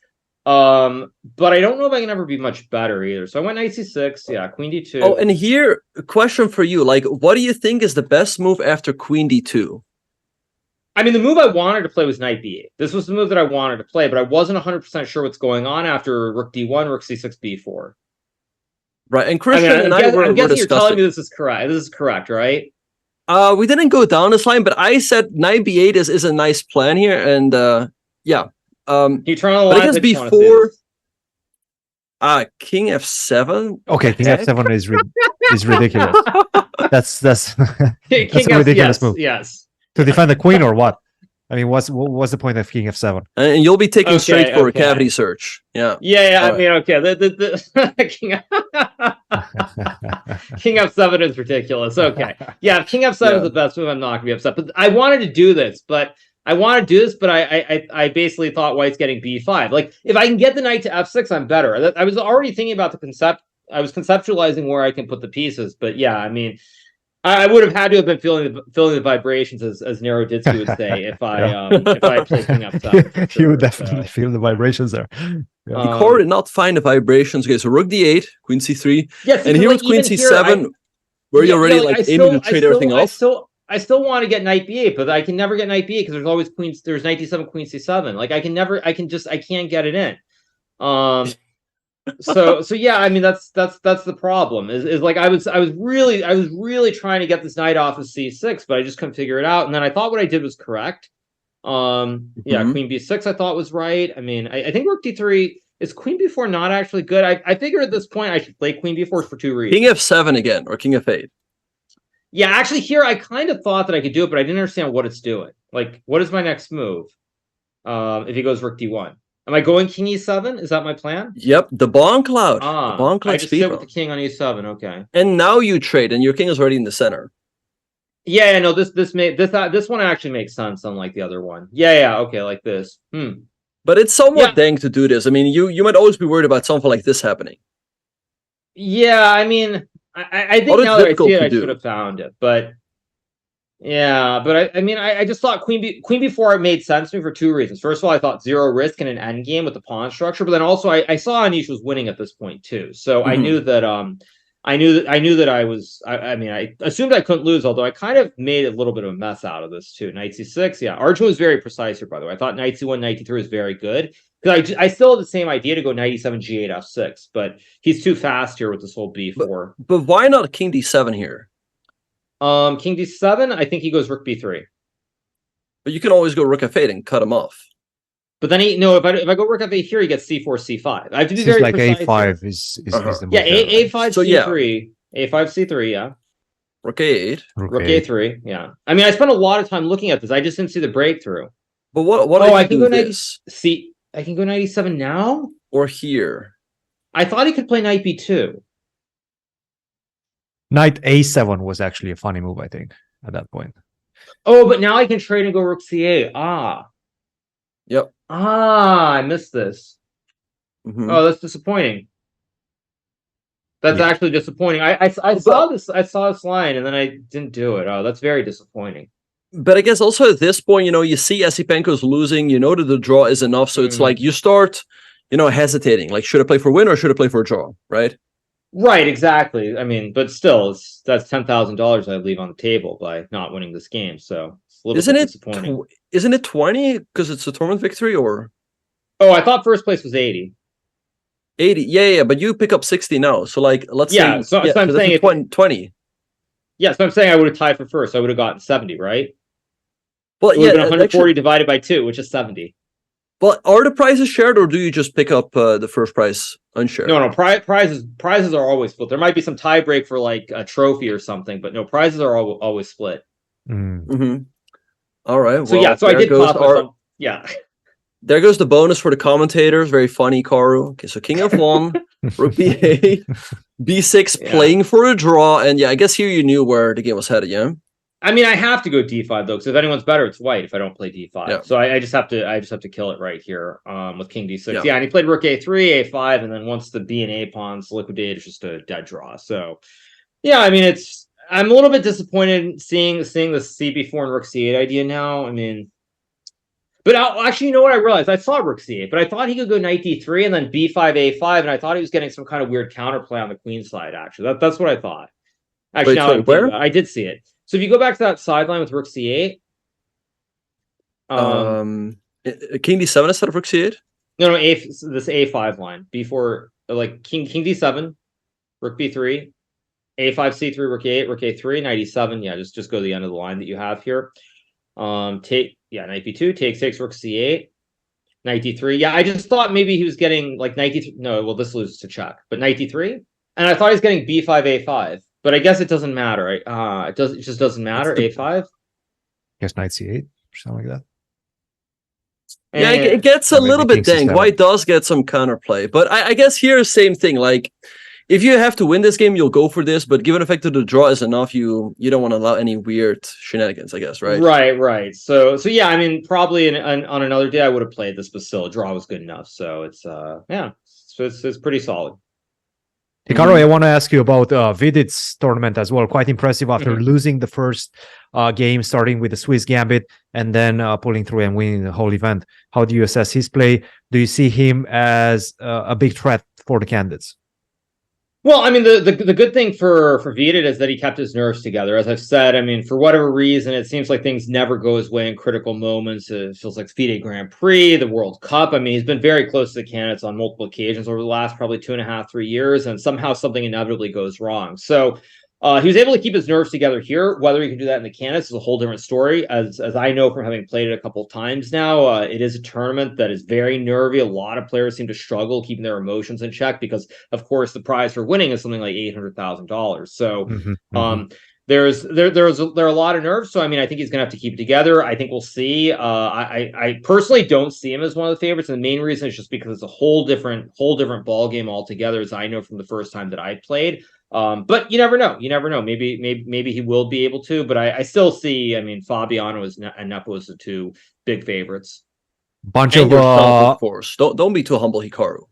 Speaker 6: But I don't know if I can ever be much better either. So I went Knight C6, yeah, Queen D2.
Speaker 1: Oh, and here a question for you: like, what do you think is the best move after Queen D2?
Speaker 6: I mean, the move I wanted to play was Knight B8. This was the move that I wanted to play, but I wasn't 100% sure what's going on after Rook D1, Rook C6, B4.
Speaker 1: Right, and Christian and I were
Speaker 6: guessing
Speaker 1: discussing.
Speaker 6: You're telling me this is correct. This is correct, right?
Speaker 1: We didn't go down this line, but I said Knight B8 is a nice plan here, and yeah.
Speaker 6: Can you turn on the
Speaker 1: line?
Speaker 6: But
Speaker 1: I guess before King F7.
Speaker 2: Okay, King F7 is ridiculous. That's a ridiculous move.
Speaker 6: Yes.
Speaker 2: To defend the queen or what? I mean, what's the point of King F7?
Speaker 1: And you'll be taking straight for a cavity search. Yeah.
Speaker 6: Yeah. I mean, okay. King F7 is ridiculous. Okay. Yeah, if King F7 is the best move, I'm not gonna be upset. But I wanted to do this, but I basically thought White's getting B5. Like, if I can get the knight to F6, I'm better. I was already thinking about the concept. I was conceptualizing where I can put the pieces, but yeah, I mean, I would have had to have been feeling the vibrations, as Naroditsky would say, if I played King F7. Sure.
Speaker 2: You would definitely feel the vibrations there.
Speaker 1: Yeah. Hikaru did not find the vibrations. Okay, so Rook D8, Queen C3,
Speaker 6: yes,
Speaker 1: and here with Queen C7, where you're already aiming to trade everything off.
Speaker 6: I still want to get Knight B8, but I can never get Knight B8 because there's always there's Knight D7, Queen C7. Like I can't get it in. So yeah, I mean that's the problem. Is like I was really trying to get this knight off of C6, but I just couldn't figure it out. And then I thought what I did was correct. Yeah, Queen B6 I thought was right. I mean, I think Rook D3 is Queen B4 not actually good. I figured at this point I should play Queen B4 for two reasons.
Speaker 1: King F7 again or King F8.
Speaker 6: Yeah, actually here I kind of thought that I could do it, but I didn't understand what it's doing. Like, what is my next move? If he goes Rook D1. Am I going King E7? Is that my plan?
Speaker 1: Yep, the Bond Cloud. The Bond Cloud
Speaker 6: I just sit with the king on E7. Okay.
Speaker 1: And now you trade, and your king is already in the center.
Speaker 6: Yeah, no, this one actually makes sense, unlike the other one. Yeah, okay, like this.
Speaker 1: But it's somewhat dank to do this. I mean, you might always be worried about something like this happening.
Speaker 6: Yeah, I mean, I think
Speaker 1: But it's
Speaker 6: now that I
Speaker 1: difficult
Speaker 6: see it,
Speaker 1: to
Speaker 6: I should
Speaker 1: do.
Speaker 6: have found it. But yeah, but I mean, I just thought Queen before it made sense to me for two reasons. First of all, I thought zero risk in an endgame with the pawn structure, but then also I saw Anish was winning at this point too, so I knew that I knew that I mean I assumed I couldn't lose, although I kind of made a little bit of a mess out of this too. Knight c6, yeah. Arjun was very precise here, by the way. I thought knight c1, knight c3 was very good because I still had the same idea to go knight e7, g8, f6, but he's too fast here with this whole b4.
Speaker 1: But why not king d7 here?
Speaker 6: King d7, I think he goes rook b3.
Speaker 1: But you can always go rook f8 and cut him off.
Speaker 6: But then if I go rook f8 here, he gets c4, c5. I have to be
Speaker 2: Seems
Speaker 6: very
Speaker 2: like
Speaker 6: precise
Speaker 2: a5
Speaker 6: here.
Speaker 2: is the move.
Speaker 6: Yeah,
Speaker 2: there,
Speaker 6: a5
Speaker 1: So,
Speaker 6: c3, a5 c3, yeah.
Speaker 1: Rook a8.
Speaker 6: Rook a3, yeah. I mean, I spent a lot of time looking at this. I just didn't see the breakthrough.
Speaker 1: But what
Speaker 6: Oh,
Speaker 1: if
Speaker 6: I
Speaker 1: you
Speaker 6: can
Speaker 1: do
Speaker 6: go knight.
Speaker 1: this?
Speaker 6: See, I can go knight e7 now.
Speaker 1: Or here?
Speaker 6: I thought he could play knight b2.
Speaker 2: Knight a7 was actually a funny move, I think, at that point.
Speaker 6: Oh, but now I can trade and go rook c8. Ah.
Speaker 1: Yep.
Speaker 6: Ah, I missed this. Oh, that's disappointing. That's actually disappointing. I saw this line and then I didn't do it. Oh, that's very disappointing.
Speaker 1: But I guess also at this point, you see Esipenko's losing, you know that the draw is enough. So it's like you start, hesitating. Like, should I play for win or should I play for a draw? Right?
Speaker 6: Right, exactly. I mean, but still, that's $10,000 I leave on the table by not winning this game. So it's a little bit disappointing.
Speaker 1: Isn't it 20 because it's a tournament victory or?
Speaker 6: Oh, I thought first place was 80.
Speaker 1: 80, yeah, but you pick up 60 now. So like, let's say,
Speaker 6: so I'm saying
Speaker 1: 20.
Speaker 6: Yeah, so I'm saying I would have tied for first. I would have gotten 70, right?
Speaker 1: Well,
Speaker 6: it would have been 140 divided by 2, which is 70.
Speaker 1: But are the prizes shared, or do you just pick up the first prize unshared?
Speaker 6: No, prizes are always split. There might be some tie break for like a trophy or something, but no, prizes are always split.
Speaker 1: All right.
Speaker 6: So
Speaker 1: well,
Speaker 6: so I did pop yeah.
Speaker 1: There goes the bonus for the commentators. Very funny, Hikaru. Okay, so king f1, rook b8, b6, playing for a draw, and I guess here you knew where the game was headed. Yeah.
Speaker 6: I mean, I have to go d5 though, because if anyone's better, it's white. If I don't play d5, so I just have to kill it right here with king d6. Yeah, and he played rook a3, a5, and then once the b and a pawns liquidate, it's just a dead draw. So yeah, I mean, I'm a little bit disappointed seeing the cb4 and rook c8 idea now. I mean. But actually, you know what I realized? I saw rook c8, but I thought he could go knight d3 and then b5, a5, and I thought he was getting some kind of weird counterplay on the queen side, actually. That's what I thought. Actually,
Speaker 1: where?
Speaker 6: I did see it. So if you go back to that sideline with rook c8...
Speaker 1: king d7 instead of rook c8?
Speaker 6: No, this a5 line. B4, like king d7, rook b3, a5, c3, rook a8, rook a3, knight e7. Yeah, just go to the end of the line that you have here. Knight b2, take 6, rook c8, knight d3. Yeah, I just thought maybe he was getting like knight d3. No, well, this loses to check, but knight d3, and I thought he was getting b5, a5. But I guess it doesn't matter. It just doesn't matter. A5. I
Speaker 2: guess knight c8 or something like that.
Speaker 1: Yeah, it gets a little bit dang. White does get some counterplay, but I guess here same thing. Like, if you have to win this game, you'll go for this. But given the fact that the draw is enough, you don't want to allow any weird shenanigans, I guess, right?
Speaker 6: Right. So yeah, I mean, probably on another day I would have played this, but still, draw was good enough. So it's so it's pretty solid.
Speaker 2: Hikaru, I want to ask you about Vidit's tournament as well. Quite impressive after losing the first game, starting with the Swiss Gambit, and then pulling through and winning the whole event. How do you assess his play? Do you see him as a big threat for the candidates?
Speaker 6: Well, I mean, the good thing for Vidit is that he kept his nerves together. As I've said, I mean, for whatever reason, it seems like things never go his way in critical moments. It feels like FIDE Grand Prix, the World Cup. I mean, he's been very close to the candidates on multiple occasions over the last probably 2.5, 3 years, and somehow something inevitably goes wrong. So he was able to keep his nerves together here. Whether he can do that in the candidates is a whole different story. As I know from having played it a couple of times now, it is a tournament that is very nervy. A lot of players seem to struggle keeping their emotions in check because, of course, the prize for winning is something like $800,000. So there are a lot of nerves. So I mean, I think he's going to have to keep it together. I think we'll see. I personally don't see him as one of the favorites, and the main reason is just because it's a whole different ball game altogether, as I know from the first time that I played. But you never know. Maybe he will be able to. But I still see. I mean, Fabiano and Nepo as the two big favorites.
Speaker 1: Bunch of yourself, of course. Don't be too humble, Hikaru.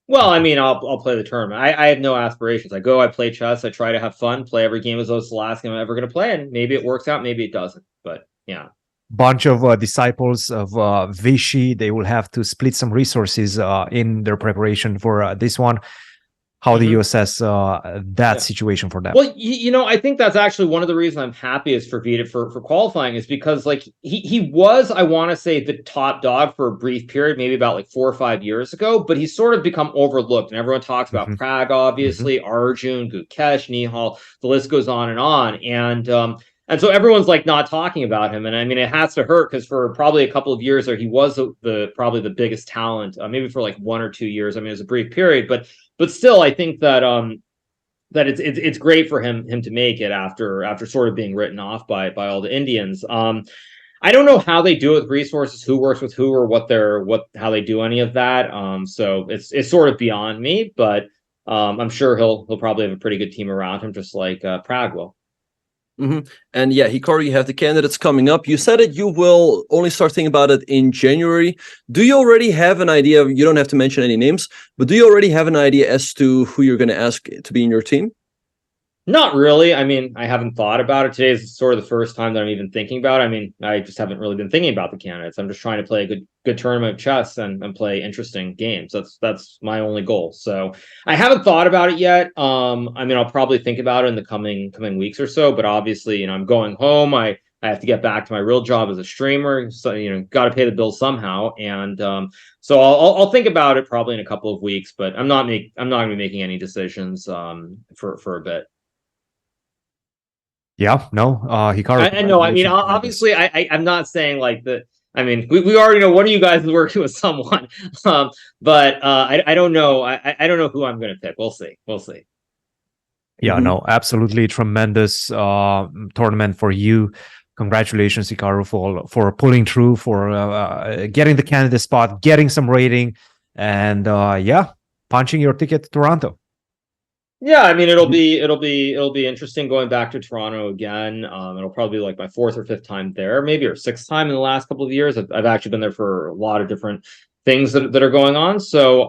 Speaker 6: Well, I mean, I'll play the tournament. I have no aspirations. I go, I play chess, I try to have fun, play every game as though it's the last game I'm ever going to play, and maybe it works out, maybe it doesn't. But yeah.
Speaker 2: Bunch of disciples of Vichy. They will have to split some resources in their preparation for this one. How do you assess that situation for them?
Speaker 6: Well, I think that's actually one of the reasons I'm happiest for Vita for qualifying is because like he was, I want to say, the top dog for a brief period, maybe about like 4 or 5 years ago, but he's sort of become overlooked. And everyone talks about Prague, obviously, Arjun, Gukesh, Nihal, the list goes on and on. And so everyone's like not talking about him. And I mean, it has to hurt because for probably a couple of years there, he was probably the biggest talent, maybe for like 1 or 2 years. I mean, it was a brief period, but still, I think that that it's great for him to make it after sort of being written off by all the Indians. I don't know how they do it with resources, who works with who, or how they do any of that. So it's sort of beyond me, but I'm sure he'll probably have a pretty good team around him, just like Prague will.
Speaker 1: And yeah, Hikaru, you have the candidates coming up. You said that you will only start thinking about it in January. Do you already have an idea? You don't have to mention any names, but do you already have an idea as to who you're going to ask to be in your team?
Speaker 6: Not really. I mean, I haven't thought about it. Today is sort of the first time that I'm even thinking about it. I mean, I just haven't really been thinking about the candidates. I'm just trying to play a good tournament of chess and play interesting games. That's my only goal. So I haven't thought about it yet. I mean, I'll probably think about it in the coming weeks or so. But obviously, I'm going home. I have to get back to my real job as a streamer. So got to pay the bills somehow. And so I'll think about it probably in a couple of weeks. But I'm not going to be making any decisions for a bit.
Speaker 2: Yeah, no, Hikaru.
Speaker 6: I know. I mean, obviously, I'm not saying like that. I mean, we already know one of you guys is working with someone, but I don't know. I don't know who I'm going to pick. We'll see.
Speaker 2: Yeah, no, absolutely tremendous tournament for you. Congratulations, Hikaru, for pulling through, for getting the candidate spot, getting some rating, and punching your ticket to Toronto.
Speaker 6: Yeah, I mean, it'll be interesting going back to Toronto again. It'll probably be like my 4th or 5th time there, maybe, or 6th time in the last couple of years. I've actually been there for a lot of different things that are going on. So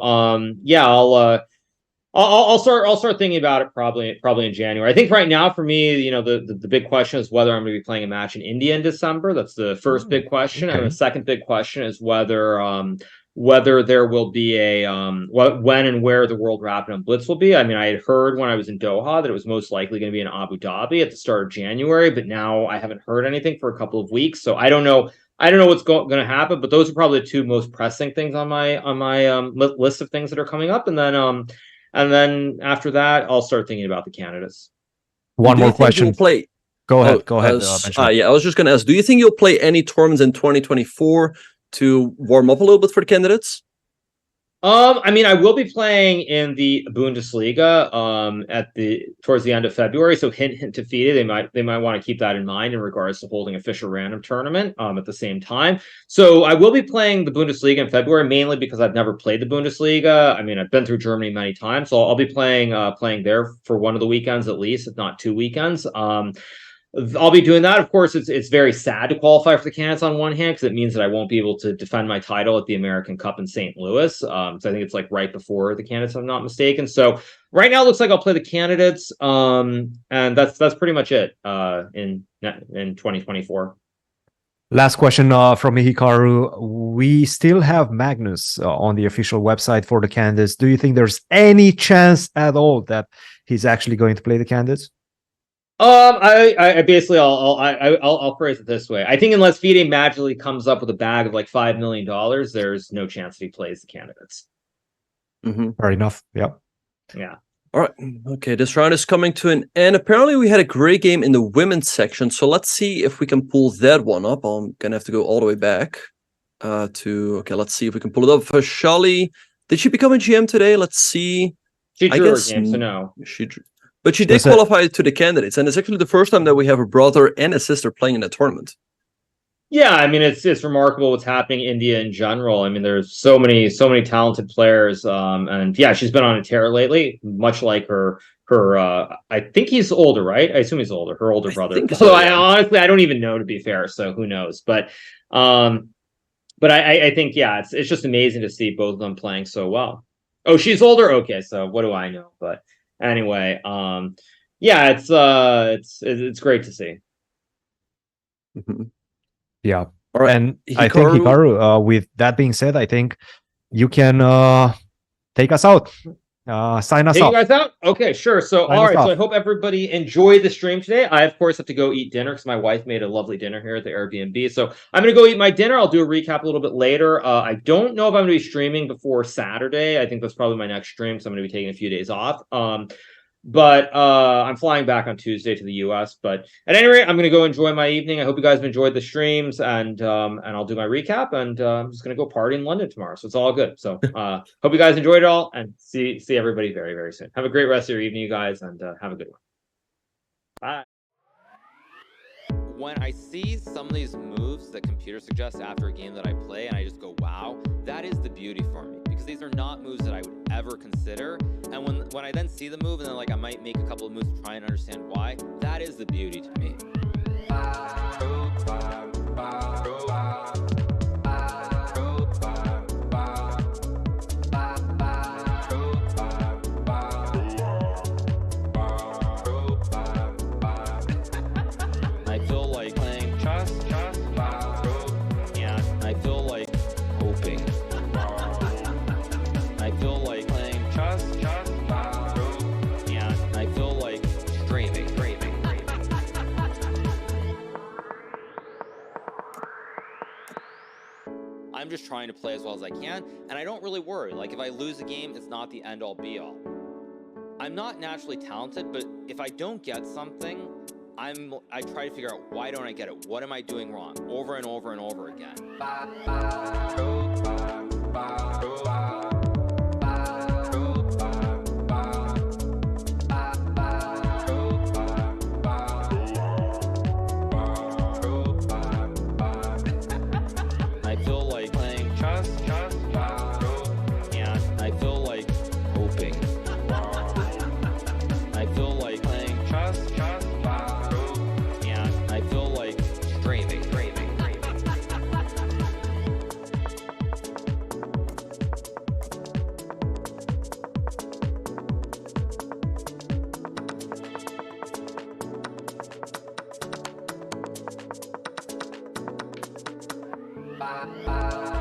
Speaker 6: I'll start thinking about it probably in January. I think right now for me, the big question is whether I'm going to be playing a match in India in December. That's the first big question, and the second big question is whether there will be when and where the World Rapid and Blitz will be. I mean, I had heard when I was in Doha that it was most likely going to be in Abu Dhabi at the start of January, but now I haven't heard anything for a couple of weeks, so I don't know what's going to happen. But those are probably the 2 most pressing things on my list of things that are coming up, and then after that, I'll start thinking about the candidates.
Speaker 2: One more question. Go ahead.
Speaker 1: I was just going to ask, do you think you'll play any tournaments in 2024 to warm up a little bit for the candidates?
Speaker 6: I mean, I will be playing in the Bundesliga towards the end of February. So hint to FIDE, they might want to keep that in mind in regards to holding official random tournament at the same time. So I will be playing the Bundesliga in February, mainly because I've never played the Bundesliga. I mean, I've been through Germany many times, so I'll be playing there for one of the weekends at least, if not 2 weekends. I'll be doing that. Of course, it's very sad to qualify for the candidates on one hand, because it means that I won't be able to defend my title at the American Cup in St. Louis. So I think it's like right before the candidates, if I'm not mistaken. So right now it looks like I'll play the candidates. And that's pretty much it in 2024.
Speaker 2: Last question from me, Hikaru. We still have Magnus on the official website for the candidates. Do you think there's any chance at all that he's actually going to play the candidates?
Speaker 6: I basically I'll phrase it this way. I think unless FIDE magically comes up with a bag of like $5 million, there's no chance that he plays the candidates.
Speaker 2: Fair enough. Yeah.
Speaker 1: All right. Okay, this round is coming to an end. Apparently, we had a great game in the women's section, so let's see if we can pull that one up. I'm gonna have to go all the way back let's see if we can pull it up. For Shali, did she become a GM today? Let's see.
Speaker 6: She drew her game, so no.
Speaker 1: But she did qualify to the candidates, and it's actually the first time that we have a brother and a sister playing in that tournament.
Speaker 6: Yeah, I mean, it's remarkable what's happening in India in general. I mean, there's so many talented players, and yeah, she's been on a tear lately, much like her. I think he's older, right? I assume he's older. Her older brother. So I honestly, I don't even know, to be fair. So who knows? But I think it's just amazing to see both of them playing so well. Oh, she's older. Okay, so what do I know? But anyway, yeah, it's great to see.
Speaker 1: Mhm.
Speaker 2: Yeah.
Speaker 1: All right.
Speaker 2: And I think Hikaru, with that being said, I think you can take us out. Sign us
Speaker 6: Take
Speaker 2: off.
Speaker 6: you guys out? Okay, sure. So,
Speaker 2: Sign
Speaker 6: all
Speaker 2: us
Speaker 6: right. So, I
Speaker 2: off.
Speaker 6: hope everybody enjoyed the stream today. I, of course, have to go eat dinner because my wife made a lovely dinner here at the Airbnb. So, I'm going to go eat my dinner. I'll do a recap a little bit later. I don't know if I'm going to be streaming before Saturday. I think that's probably my next stream, so I'm going to be taking a few days off. But I'm flying back on Tuesday to the US. But at any rate, I'm going to go enjoy my evening. I hope you guys have enjoyed the streams, and I'll do my recap. And I'm just going to go party in London tomorrow. So it's all good. So hope you guys enjoyed it all, and see everybody very, very soon. Have a great rest of your evening, you guys, and have a good one. Bye.
Speaker 7: When I see some of these moves that computer suggests after a game that I play, and I just go, wow, that is the beauty for me, because these are not moves that I would ever consider. And when I then see the move, and then like I might make a couple of moves to try and understand why, that is the beauty to me. I feel like playing chess, and I feel like hoping. I feel like playing chess, and I feel like streaming. I'm just trying to play as well as I can, and I don't really worry. Like, if I lose a game, it's not the end-all be-all. I'm not naturally talented, but if I don't get something, I try to figure out, why don't I get it? What am I doing wrong? Over and over and over again. I feel like playing chess, and I feel like hoping. I feel like playing chess, and I feel like streaming. Bye.